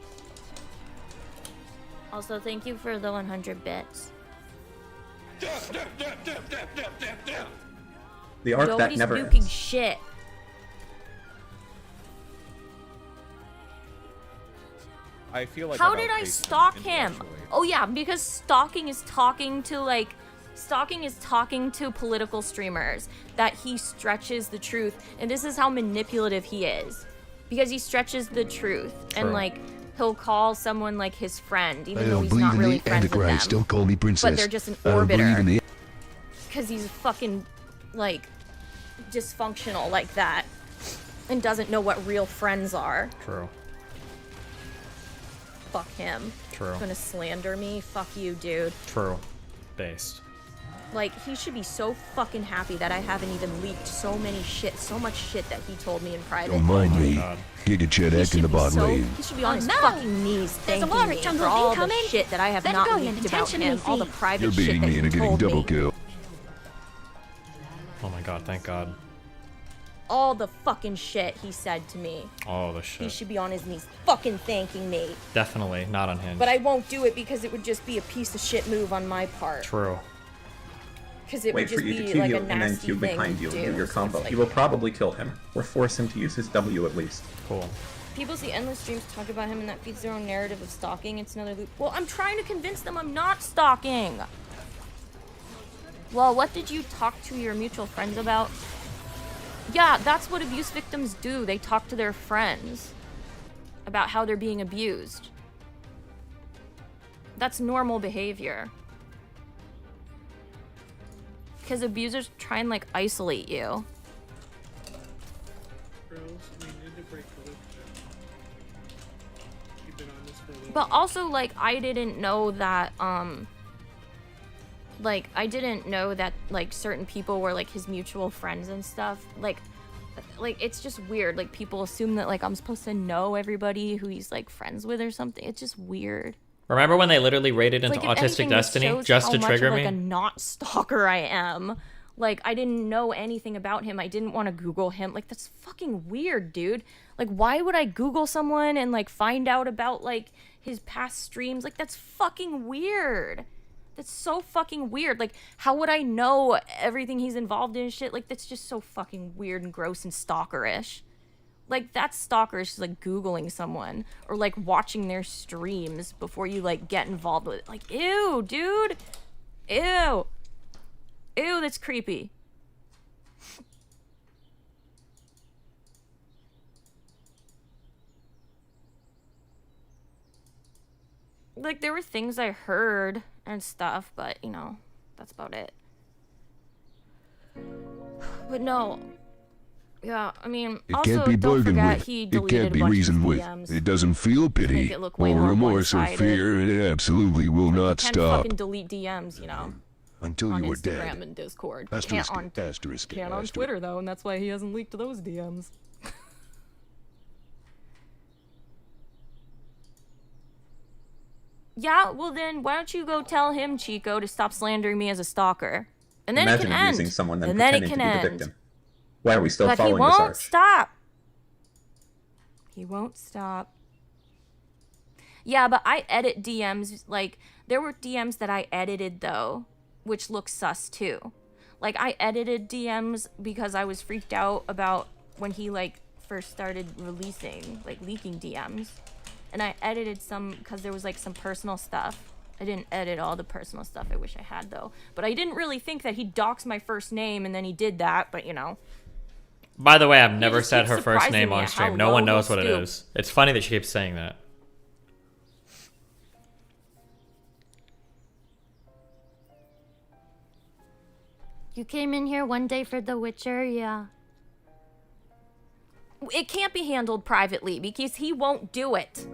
Also, thank you for the 100 bits. The arc that Nobody's never nuking ends. shit. I feel like How I've did I outpaced stalk him him? intellectually. Oh yeah, because stalking is talking to political streamers that he stretches the truth, and this is how manipulative he is. Because he stretches the truth and True. like he'll call someone like his friend, even I though don't he's believe not in really the friends with Antichrist. them. Don't call me princess. But they're just an I don't believe in orbiter. the because he's fucking, like, dysfunctional like that and doesn't know what real friends are. True. Fuck him. True. Gonna slander me? Fuck you, dude. True. Based. Like, he should be so fucking happy that I haven't even leaked so much shit that he told me in private. Don't mind me. Giga Chet Act in the bot lane. He should be on his fucking knees thanking me for all the shit that I have not leaked about him, all the private You're shit beating that me he into getting told double me. kill. Oh my god, thank god. All the fucking shit he said to me. All the He shit. should be on his knees fucking thanking me. Definitely not unhinged. But I won't do it because it would just be a piece of shit move on my part. True. Because it Wait would for just you to be Q like you a and then nasty Q thing behind you to and do your so combo. it's You like- will probably kill him, or force him to use his W at least. Cool. People see endless streams talk about him and that feeds their own narrative of stalking. It's another loop. Well, I'm trying to convince them I'm not stalking. Well, what did you talk to your mutual friends about? Yeah, that's what abuse victims do. They talk to their friends about how they're being abused. That's normal behavior. Because abusers try and, like, isolate you. Girls, we need to break the loop. You've been on this for a little But also, like, I didn't know that, like, certain people were, like, his mutual friends and stuff. Like, it's just weird. Like, people assume that, like, I'm supposed to know everybody who he's, like, friends with or something. It's just weird. Remember when they literally raided into Like, if Autistic anything, this Destiny shows just how to much trigger of, me? like, a not stalker I am. Like, I didn't know anything about him. I didn't want to Google him. Like, that's fucking weird, dude. Like, why would I Google someone and, like, find out about, like, his past streams? Like, that's fucking weird. That's so fucking weird. Like, how would I know everything he's involved in and shit? Like, that's just so fucking weird and gross and stalkerish. Like, that's stalkerish, just, like, Googling someone. Or, like, watching their streams before you, like, get involved with it. Like, ew, dude. Ew. Ew, that's creepy. Like, there were things I heard and stuff, but, you know, that's about it. But no. Yeah, I mean, It also, can't be don't bargained forget with. he It deleted can't a be bunch of reasoned with. DMs. It doesn't feel pity it look or way more remorse or one-sided. fear. It absolutely will not Can't stop fucking delete DMs, you know, until on you were Instagram dead. and Discord. Asterisk, Can't on, asterisk, can't on asterisk. Twitter, though, and that's why he hasn't leaked those DMs. Yeah, well then, why don't you go tell him, Chico, to stop slandering me as a stalker? And then Imagine it can abusing end. someone then and then it pretending can to be the end. victim. Why are we still But he following this won't arch? stop. He won't stop. Yeah, but I edit DMs. Like, there were DMs that I edited, though, which look sus, too. Like, I edited DMs because I was freaked out about when he, like, first started releasing, like, leaking DMs. And I edited some because there was, like, some personal stuff. I didn't edit all the personal stuff. I wish I had, though. But I didn't really think that he'd dox my first name, and then he did that, but, you know. By the way, I've never just said keeps her first surprising name me on at stream. how No one low knows he'll what it stoop. is. It's funny that she keeps saying that. You came in here one day for The Witcher, yeah. It can't be handled privately because he won't do it.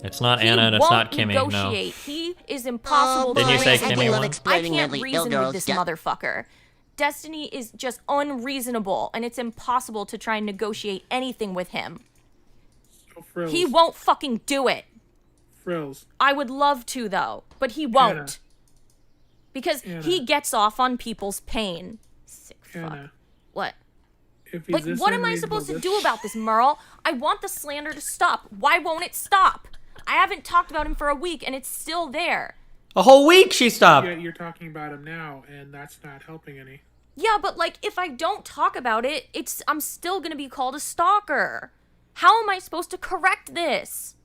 It's not He Anna and it's won't not Kimmy. No. negotiate. He is impossible Didn't to you say reason Kimmy with. once? I can't reason with this motherfucker. Destiny is just unreasonable, and it's impossible to try and negotiate anything with him. Frills. He won't fucking do it. Frills. I would love to, though, but he won't. Because he gets off on people's pain. Sick fuck. Anna. What? If he's Like, this what am I unreasonable, supposed to this- do about this, Merle? I want the slander to stop. Why won't it stop? I haven't talked about him for a week, and it's still there. A whole week she stopped. Yeah, you're talking about him now, and that's not helping any. Yeah, but, like, if I don't talk about it, I'm still gonna be called a stalker. How am I supposed to correct this?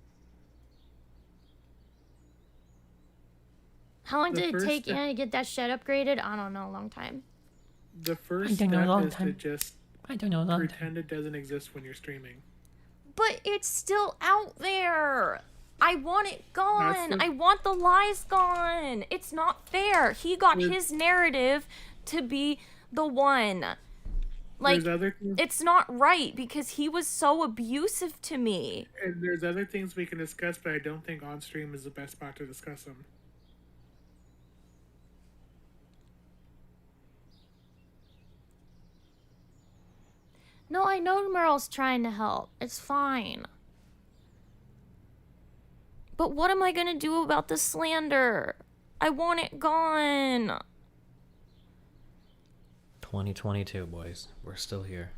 How long The did it first take step- Anna to get that shit upgraded? I don't know, a long time. The first I don't know, step long is time. to just I don't know, long pretend it doesn't exist when you're streaming. But it's still out there. I want it gone. That's the- I want the lies gone. It's not fair. He got his narrative to be the one. Like, There's other things, it's not right because he was so abusive to me. and there's other things we can discuss, but I don't think on stream is the best spot to discuss them. No, I know Merle's trying to help. It's fine. But what am I gonna do about the slander? I want it gone. 2022, boys. We're still here.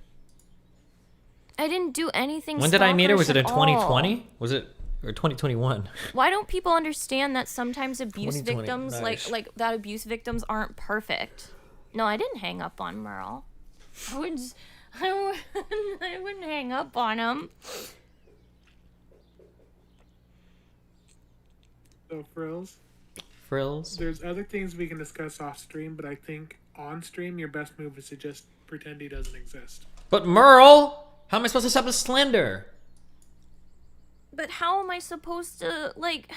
I didn't do anything. When did I meet her? Was it in stalkerish at all. 2020? Was it or 2021? Why don't people understand that sometimes abuse 2020, victims, nice. like that abuse victims aren't perfect? No, I didn't hang up on Merle. I wouldn't hang up on him. So Frills. Frills. There's other things we can discuss off stream, but I think on stream your best move is to just pretend he doesn't exist. But Merle, how am I supposed to stop the slander? But how am I supposed to, like...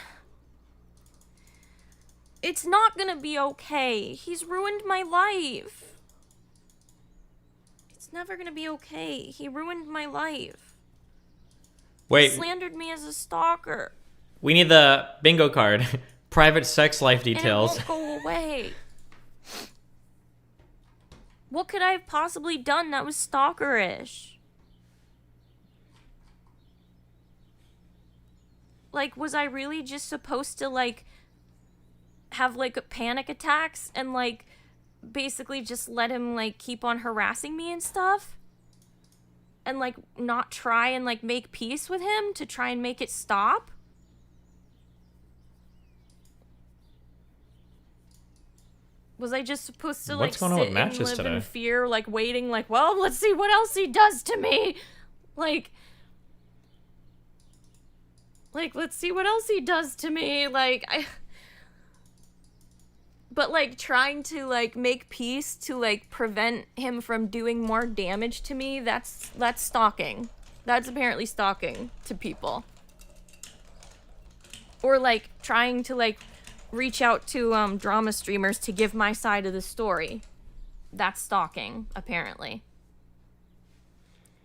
It's not gonna be okay. He's ruined my life. It's never gonna be okay. He ruined my life. Wait. He slandered me as a stalker. We need the bingo card. Private sex life details. And it won't go away. What could I have possibly done that was stalkerish? Like, was I really just supposed to, like, have, like, panic attacks and, like, basically just let him, like, keep on harassing me and stuff? And, like, not try and, like, make peace with him to try and make it stop? Was I just supposed to, like, What's going on with sit and matches live today? in fear, like, waiting, like, well, let's see what else he does to me? Like, let's see what else he does to me. But, like, trying to, like, make peace to, like, prevent him from doing more damage to me, that's stalking. That's apparently stalking to people. Or, like, trying to, like, reach out to, drama streamers to give my side of the story. That's stalking, apparently.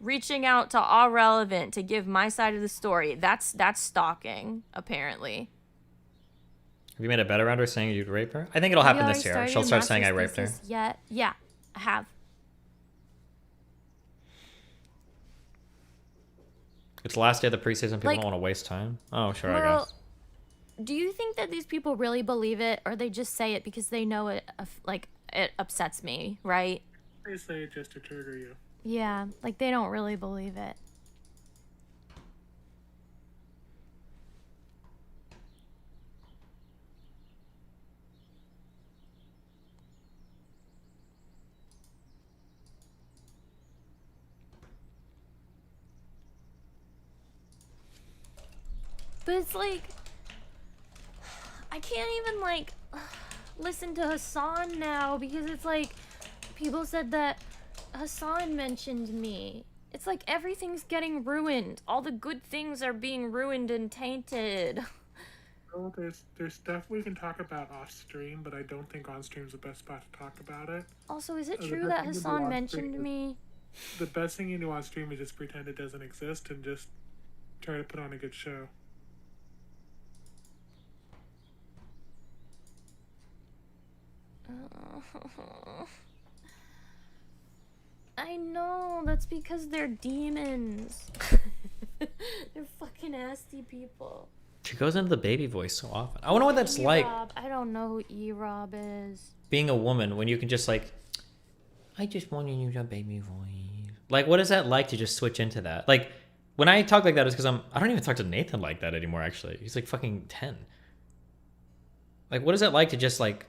Reaching out to All Relevant to give my side of the story, that's stalking, apparently. Have you made a bet around her saying you'd rape her? I think it'll happen this year. She'll start saying I raped her. Yeah, I have. It's the last day of the preseason. People Like, don't want to waste time. Oh, sure, I Merle, guess. do you think that these people really believe it, or they just say it because they know it, like, it upsets me, right? They say it just to trigger you. Yeah, like, they don't really believe it. But it's like, I can't even, like, listen to Hassan now because it's like, people said that Hassan mentioned me. It's like everything's getting ruined. All the good things are being ruined and tainted. Well, there's stuff we can talk about off stream, but I don't think on stream's the best spot to talk about it. Also, is it The true best that thing to do Hassan on mentioned stream me? The best thing you do on stream is just pretend it doesn't exist and just try to put on a good show. I know, that's because they're demons. They're fucking nasty people. She goes into the baby voice so often. I wonder what that's like, E-Rob. I don't know who E-Rob is. being a woman, when you can just like, I just want to use a baby voice. Like, what is that like to just switch into that? Like, when I talk like that, it's because I don't even talk to Nathan like that anymore, actually. He's like fucking 10. Like, what is it like to just like,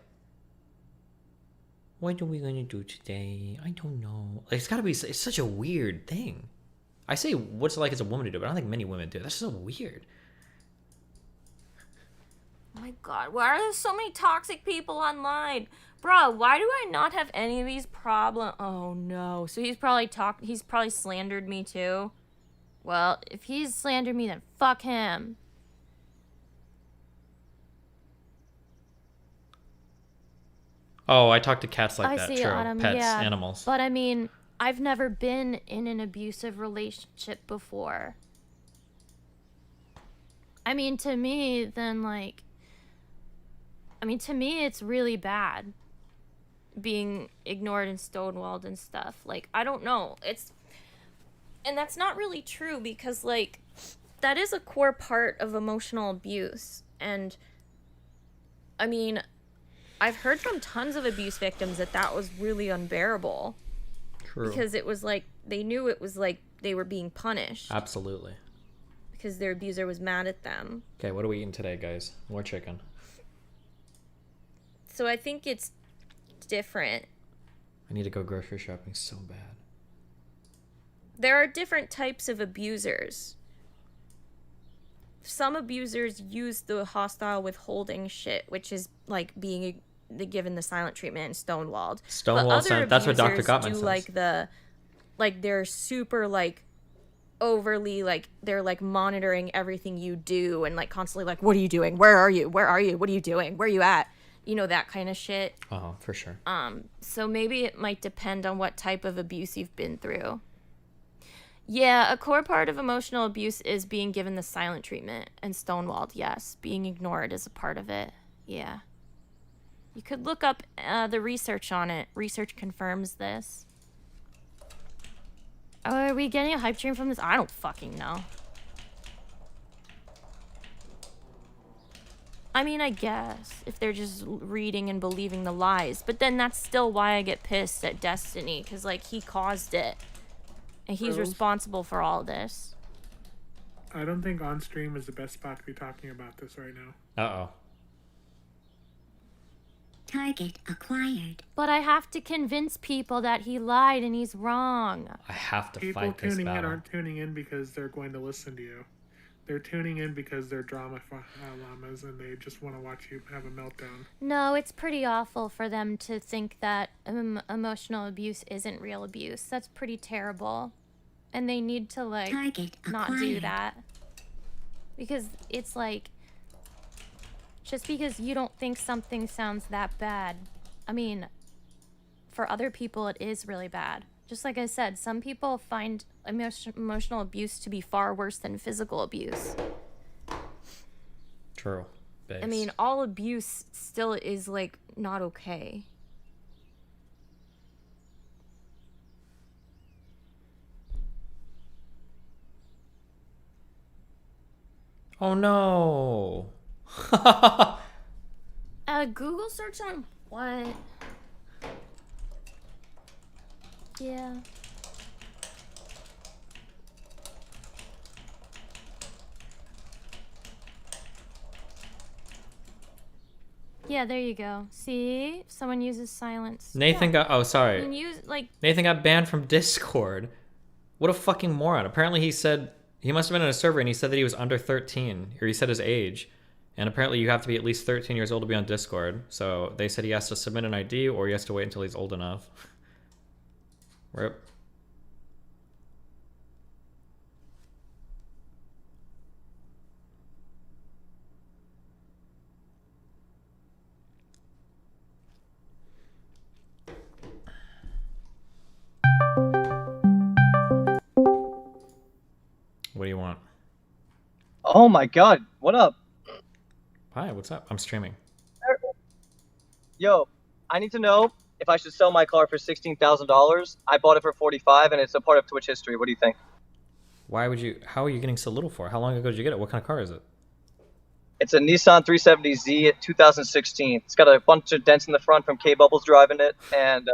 what are we gonna do today? I don't know. Like, it's gotta be, it's such a weird thing. I say what's it like as a woman to do, but I don't think many women do. That's so weird. Oh my god, why are there so many toxic people online? Bro, why do I not have any of these problems? Oh no. So he's probably slandered me too. Well, if he's slandered me, then fuck him. Oh, I talk to cats like I that. see, True. Autumn. Pets, yeah. animals. But I mean, I've never been in an abusive relationship before. I mean, to me, then like, to me, it's really bad being ignored and stonewalled and stuff. Like, I don't know. And that's not really true because, like, that is a core part of emotional abuse. And, I mean, I've heard from tons of abuse victims that was really unbearable. True. Because it was like, they knew it was like they were being punished. Absolutely. Because their abuser was mad at them. Okay, what are we eating today, guys? More chicken. So I think it's different. I need to go grocery shopping so bad. There are different types of abusers. Some abusers use the hostile withholding shit, which is like being given the silent treatment and stonewalled. Stonewalled, that's what Dr. Gottman do says. Like they're super like overly like they're like monitoring everything you do and like constantly like, what are you doing? Where are you? Where are you? What are you doing? Where are you at? You know, that kind of shit. Oh, for sure. So maybe it might depend on what type of abuse you've been through. Yeah, a core part of emotional abuse is being given the silent treatment and stonewalled, yes. Being ignored is a part of it. Yeah. You could look up the research on it. Research confirms this. Oh, are we getting a hype stream from this? I don't fucking know. I mean, I guess, if they're just reading and believing the lies. But then that's still why I get pissed at Destiny, because, like, he caused it. And he's responsible for all this. I don't think on stream is the best spot to be talking about this right now. Uh-oh. Target acquired. But I have to convince people that he lied and he's wrong. I have to People fight this tuning in battle. aren't tuning in because they're going to listen to you. They're tuning in because they're drama llamas and they just want to watch you have a meltdown. No, it's pretty awful for them to think that emotional abuse isn't real abuse. That's pretty terrible. And they need to, like, not do that. Because it's like, just because you don't think something sounds that bad, I mean, for other people it is really bad. Just like I said, some people find emotional abuse to be far worse than physical abuse. True. Base. I mean, all abuse still is, like, not okay. Oh no. Google search on what? Yeah. Yeah, there you go. See? Someone uses silence. Nathan got... Oh, sorry. You can use, like... Nathan got banned from Discord. What a fucking moron. Apparently he said... He must have been in a server and he said that he was under 13. Or he said his age. And apparently you have to be at least 13 years old to be on Discord. So they said he has to submit an ID or he has to wait until he's old enough. Rip. What do you want? Oh my god, what up? Hi, what's up? I'm streaming. Yo, I need to know if I should sell my car for $16,000. I bought it for $45,000 and it's a part of Twitch history. What do you think? Why would you... How are you getting so little for? How long ago did you get it? What kind of car is it? It's a Nissan 370Z 2016. It's got a bunch of dents in the front from K-Bubbles driving it, and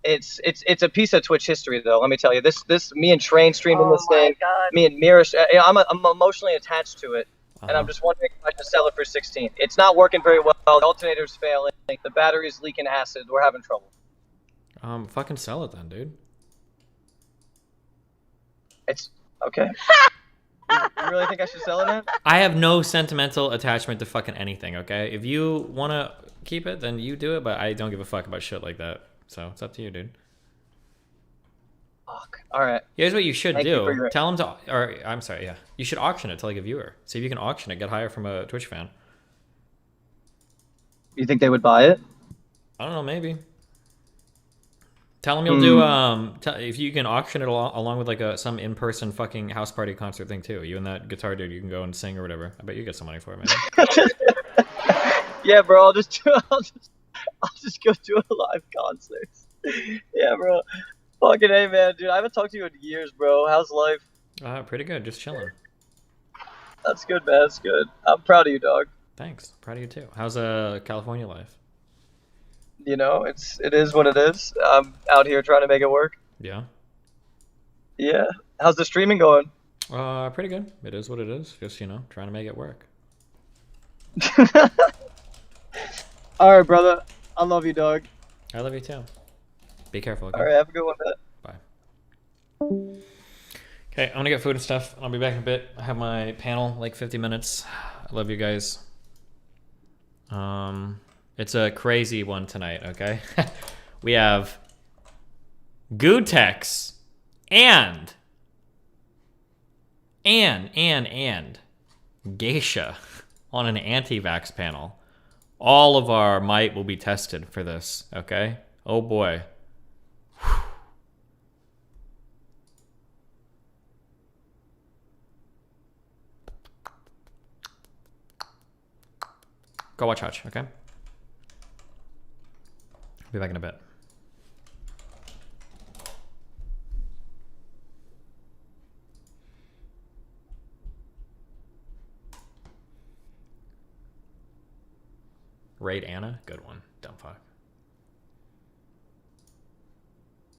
it's a piece of Twitch history though. Let me tell you, this me and Train streaming this thing. God. Me and Mira, I'm emotionally attached to it, and I'm just wondering if I should sell it for 16. It's not working very well. The alternator's failing. The battery's leaking acid. We're having trouble. Fucking sell it then, dude. It's okay. You really think I should sell it, man? I have no sentimental attachment to fucking anything, okay? If you want to keep it, then you do it, but I don't give a fuck about shit like that. So, it's up to you, dude. Fuck. Alright. Here's what you should Thank do. you for your... Tell him to... Or, I'm sorry, yeah. You should auction it to, like, a viewer. See if you can auction it. Get higher from a Twitch fan. You think they would buy it? I don't know, maybe. Tell them you'll do if you can auction it along with like some in-person fucking house party concert thing too. You and that guitar dude, you can go and sing or whatever. I bet you get some money for it, man. Yeah, bro. I'll just go do a live concert. Yeah, bro. Fucking hey, man, dude. I haven't talked to you in years, bro. How's life? Pretty good. Just chilling. That's good, man. That's good. I'm proud of you, dog. Thanks. Proud of you too. How's California life? You know, it is what it is. I'm out here trying to make it work. Yeah. Yeah. How's the streaming going? Pretty good. It is what it is. Just, trying to make it work. All right, brother. I love you, dog. I love you too. Be careful. Okay? All right, have a good one, man. Bye. Okay, I'm gonna get food and stuff. I'll be back in a bit. I have my panel, like 50 minutes. I love you guys. It's a crazy one tonight, okay? We have Gutex and Geisha on an anti-vax panel. All of our might will be tested for this, okay? Oh boy. Go watch Hutch, okay? Be back in a bit. Raid Anna? Good one. Dumb fuck.